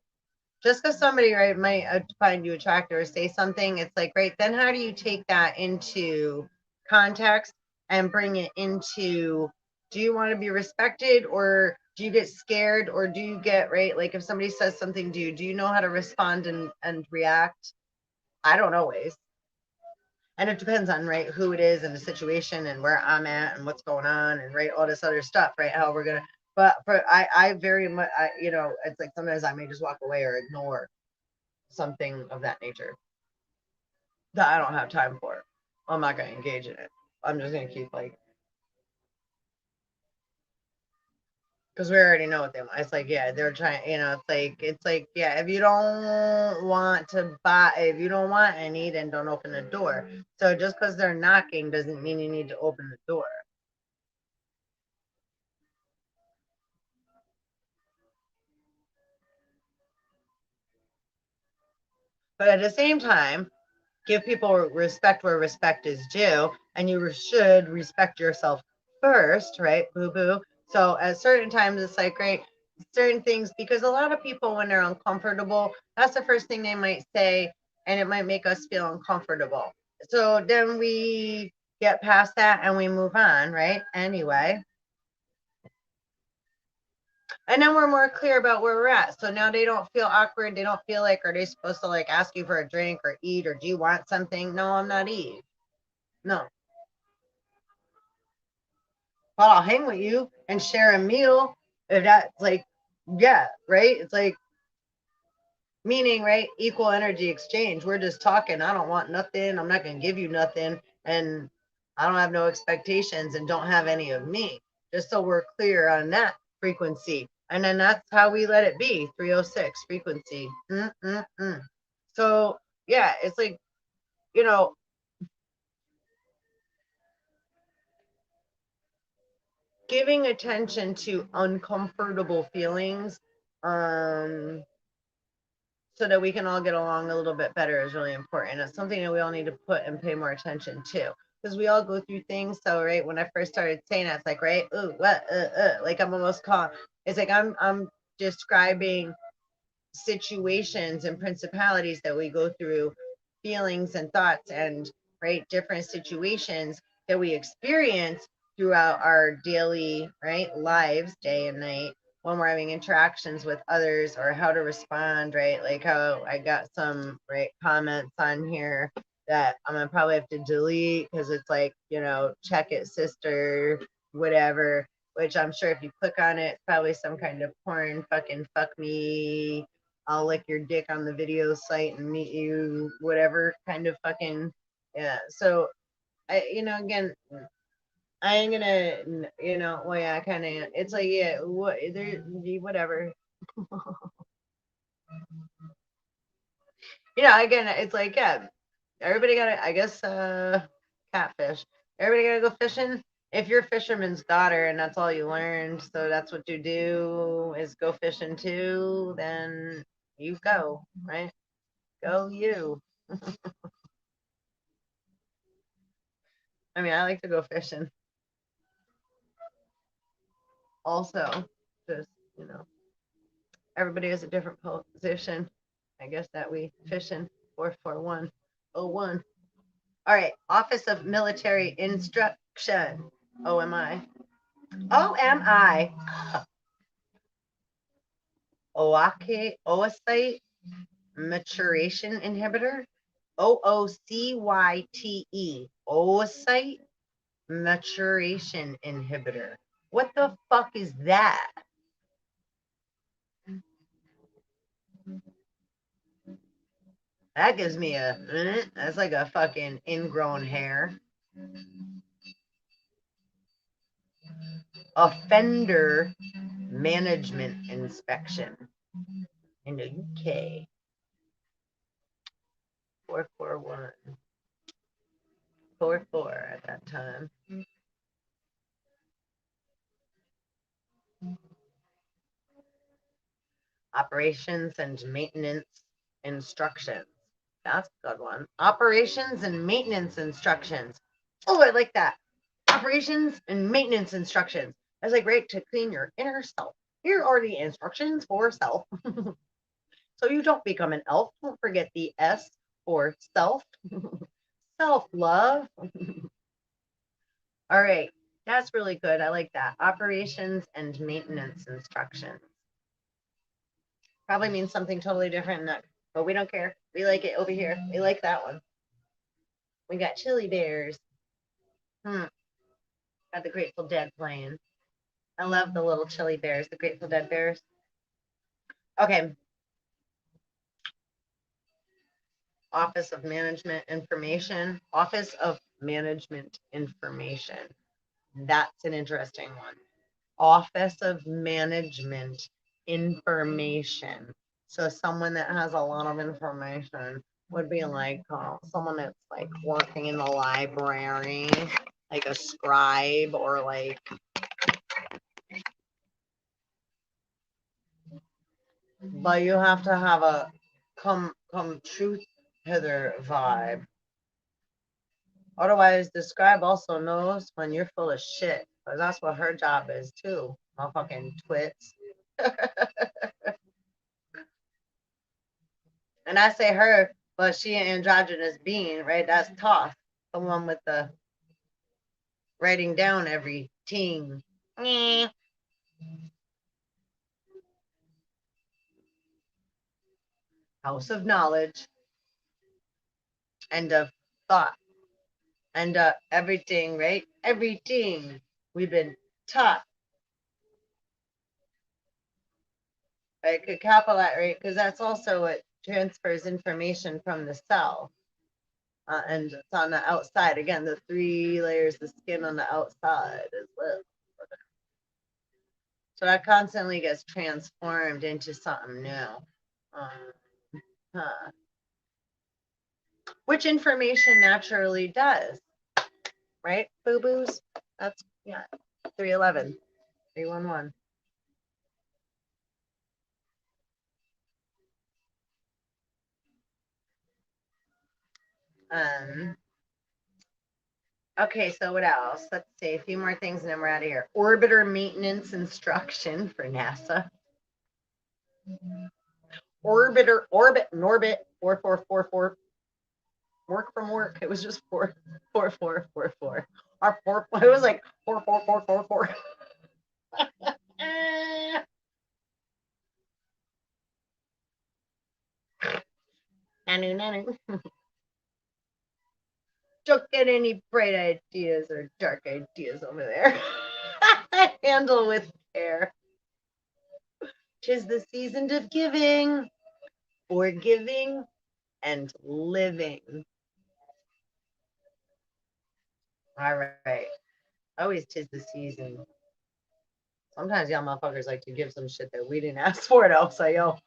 Just because somebody, right, might find you attractive or say something, it's like, right, then how do you take that into context and bring it into, do you want to be respected, or do you get scared, or do you get, right, like if somebody says something to you, do you know how to respond and react? I don't always. And it depends on, right, who it is and the situation and where I'm at and what's going on and, right, all this other stuff, right, how we're gonna, but for I very much, it's like sometimes I may just walk away or ignore something of that nature that I don't have time for. I'm not going to engage in it. I'm just going to keep like, because we already know what they want. It's like, yeah, they're trying, it's like, yeah, if you don't want to buy, if you don't want any, then don't open the door. So just because they're knocking doesn't mean you need to open the door. But at the same time, give people respect where respect is due, and you should respect yourself first, right? Boo boo. So at certain times, it's like, right, certain things, because a lot of people, when they're uncomfortable, that's the first thing they might say, and it might make us feel uncomfortable. So then we get past that and we move on, right? Anyway. And then we're more clear about where we're at. So now they don't feel awkward. They don't feel like, are they supposed to like ask you for a drink or eat, or do you want something? No, I'm not Eve. No. But I'll hang with you and share a meal if that's like, yeah, right? It's like, meaning, right? Equal energy exchange. We're just talking. I don't want nothing. I'm not going to give you nothing. And I don't have no expectations and don't have any of me. Just so we're clear on that frequency. And then that's how we let it be. 306 frequency. So, yeah, it's like, you know, giving attention to uncomfortable feelings, so that we can all get along a little bit better is really important. It's something that we all need to put and pay more attention to. because we all go through things. So, right, when I first started saying that, it's like, right, ooh, what, like I'm almost calm. It's like I'm describing situations and principalities that we go through, feelings and thoughts, and right, different situations that we experience throughout our daily right lives, day and night, when we're having interactions with others, or how to respond, right? Like how I got some right comments on here that I'm gonna probably have to delete because it's like, check it, sister, whatever. Which I'm sure if you click on it, it's probably some kind of porn, fucking fuck me, I'll lick your dick on the video site and meet you, whatever kind of fucking, yeah. So again, I ain't gonna, well, yeah, kind of, it's like, yeah, what, there, whatever. Again, it's like, yeah, everybody gotta, I guess, catfish. Everybody gotta go fishing. If you're a fisherman's daughter and that's all you learned, so that's what you do is go fishing too, then you go, right? Go you. I mean, I like to go fishing. Also, just, everybody has a different position. I guess that we fishing 44101. All right, Office of Military Instruction. OMI. OMI. Oocyte maturation inhibitor. OOCYTE. Oocyte maturation inhibitor. What the fuck is that? That gives me that's like a fucking ingrown hair. Offender management inspection in the UK. 441. 44 at that time. Operations and maintenance instructions. That's a good one. Operations and maintenance instructions. Oh, I like that. Operations and maintenance instructions. That's like great to clean your inner self. Here are the instructions for self. So you don't become an elf. Don't forget the S for self. Self-love. All right. That's really good. I like that. Operations and maintenance instructions. Probably means something totally different, but we don't care. We like it over here. We like that one. We got chili bears. Got the Grateful Dead playing. I love the little chili bears, the Grateful Dead bears. Okay. Office of Management Information. Office of Management Information. That's an interesting one. Office of Management Information. So someone that has a lot of information would be like someone that's like working in the library, like a scribe, or like but you have to have a come truth hither vibe. Otherwise, the scribe also knows when you're full of shit, because that's what her job is too. Motherfucking twits. And I say her, but she an androgynous being, right? That's Toth, the one with the writing down everything. House of knowledge and of thought and everything, right? Everything we've been taught. Right? Could capitalize, right? Because that's also what transfers information from the cell. And it's on the outside. Again, the 3 layers of skin on the outside is lit. So that constantly gets transformed into something new. Which information naturally does, right? Boo-boos. That's, yeah, 311, 311. Okay, so what else? Let's see, a few more things and then we're out of here. Orbiter maintenance instruction for NASA. Orbiter, orbit, Norbit, 4444. Work from work. It was just 44444. Our four, it was like 44444. Nanu, nanu. Don't get any bright ideas or dark ideas over there. Handle with care. 'Tis the season of giving, forgiving, and living. All right. Always 'tis the season. Sometimes y'all motherfuckers like to give some shit that we didn't ask for though. So yo.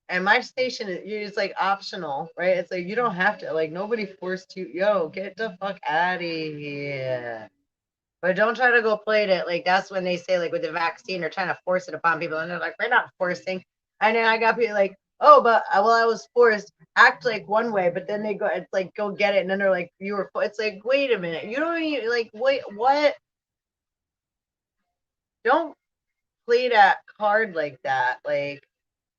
And my station is like optional, right? It's like you don't have to, like nobody forced you. Yo, get the fuck out of here. But don't try to go play it. Like that's when they say, like with the vaccine, they're trying to force it upon people, and they're like, we're not forcing. And then I got people like, oh, but well, I was forced. Act like one way, but then they go, it's like go get it, and then they're like, you were. It's like, wait a minute, you don't even like, wait, what? Don't play that card like that. Like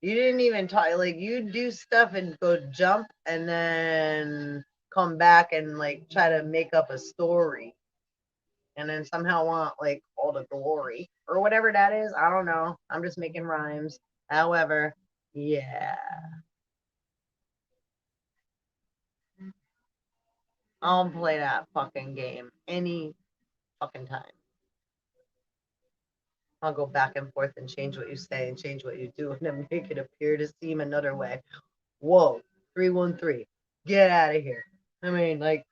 you didn't even talk. Like you do stuff and go jump, and then come back and like try to make up a story. And then somehow want like all the glory or whatever that is. I don't know. I'm just making rhymes. However, yeah. I'll play that fucking game any fucking time. I'll go back and forth and change what you say and change what you do and then make it appear to seem another way. Whoa, 313. Get out of here. I mean, like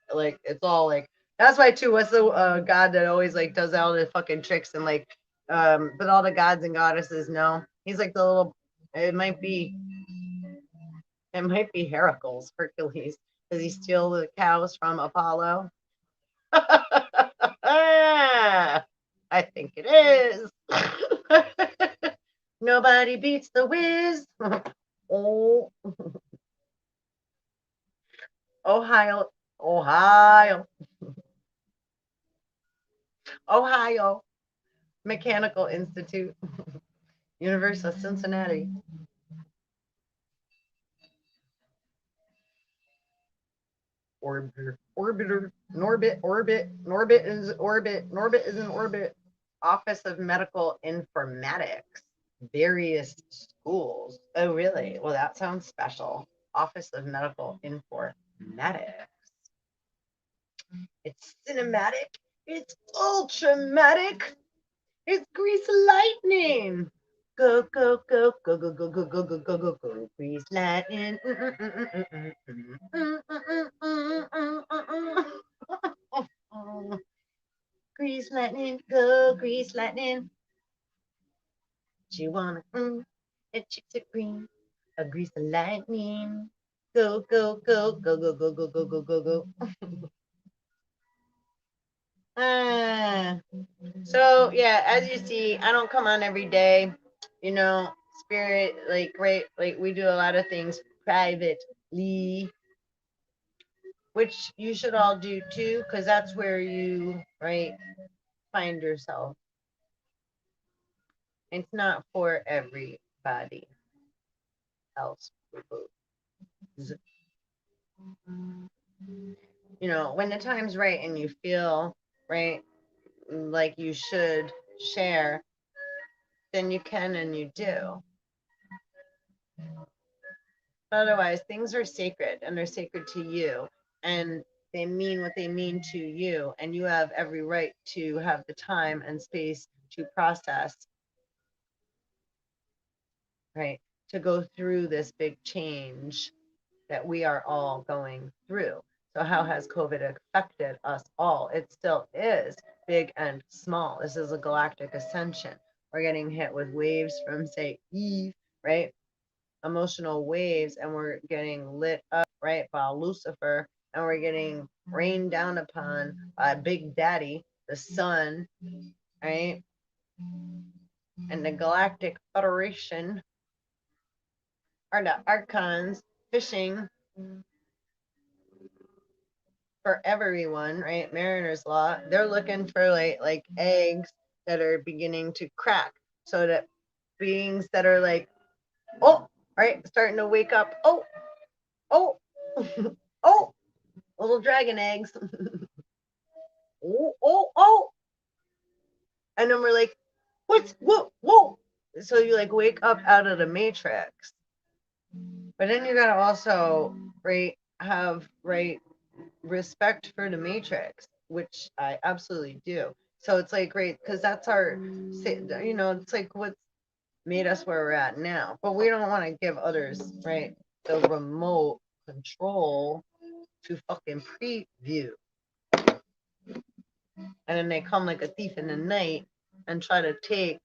it's all like that's why too. What's the god that always like does all the fucking tricks and like but all the gods and goddesses know he's like the little. It might be Heracles, Hercules. Does he steal the cows from Apollo? I think it is. Nobody beats the whiz. Oh, Ohio, Ohio, Ohio Mechanical Institute, University of Cincinnati. Orbiter, Norbit is orbit, Norbit is in orbit. Office of Medical Informatics, various schools. Oh, really? Well, that sounds special. Office of Medical Informatics. It's cinematic. It's ultramatic. It's grease lightning. Go, go, go, go, go, go, go, go, go, go, go, go, grease lightning. Grease lightning, go, grease lightning. She wanna, it chicks are green, a grease lightning. Go, go, go, go, go, go, go, go, go, go, go. So yeah, as you see, I don't come on every day. You know, spirit, like right, like we do a lot of things privately, which you should all do too, because that's where you right find yourself. It's not for everybody else. You know, when the time's right and you feel right, like you should share, then you can and you do. Otherwise, things are sacred and they're sacred to you, and they mean what they mean to you, and you have every right to have the time and space to process, right? To go through this big change that we are all going through. So, how has COVID affected us all? It still is big and small. This is a galactic ascension. We're getting hit with waves from, say, Eve, right? Emotional waves, and we're getting lit up, right, by Lucifer, and we're getting rained down upon by Big Daddy, the sun, right? And the Galactic Federation are the archons fishing for everyone, right? Mariner's Law, they're looking for like eggs that are beginning to crack so that beings that are like, oh, right, starting to wake up. Oh, oh, oh, little dragon eggs. Oh, oh, oh. And then we're like, what's, whoa, whoa. So you like wake up out of the matrix. But then you gotta also, right, have, right, respect for the matrix, which I absolutely do. So it's like, right, because that's our, you know, it's like what's made us where we're at now. But we don't want to give others, right, the remote control to fucking preview. And then they come like a thief in the night and try to take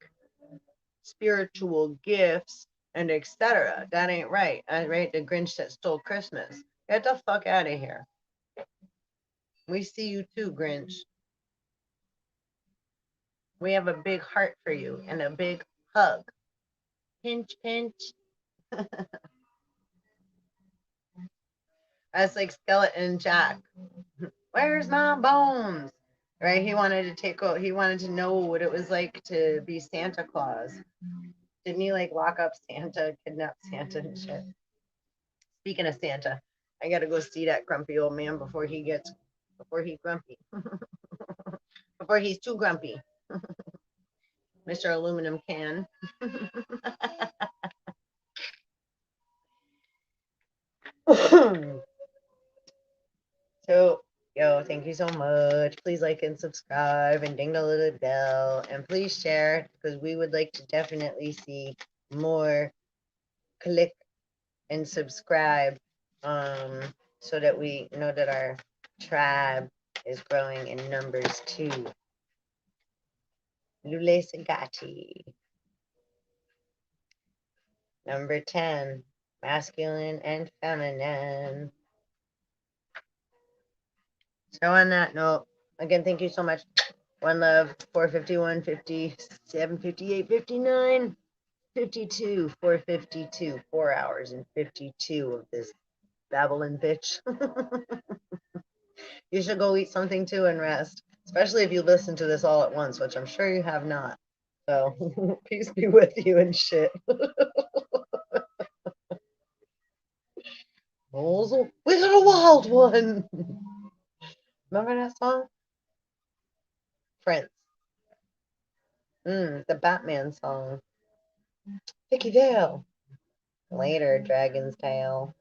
spiritual gifts and etc. That ain't right. Right? The Grinch that stole Christmas. Get the fuck out of here. We see you too, Grinch. We have a big heart for you and a big hug. Pinch, pinch. That's like Skeleton Jack. Where's my bones? Right? He wanted to take. He wanted to know what it was like to be Santa Claus. Didn't he like lock up Santa, kidnap Santa and shit? Speaking of Santa, I gotta go see that grumpy old man before he's grumpy. Before he's too grumpy. Mr. Aluminum Can. So, yo, thank you so much. Please like and subscribe and ding the little bell. And please share because we would like to definitely see more click and subscribe so that we know that our tribe is growing in numbers too. Lule Sagati. Number 10, masculine and feminine. So on that note, again, thank you so much. One love, 451, 57, 58, 59, 52, 452, 4 hours and 52 of this babbling bitch. You should go eat something too and rest, especially if you listen to this all at once, which I'm sure you have not. So peace be with you and shit. We got a wild one. Remember that song? Prince. The Batman song. Vicky Vale. Later, Dragon's Tail.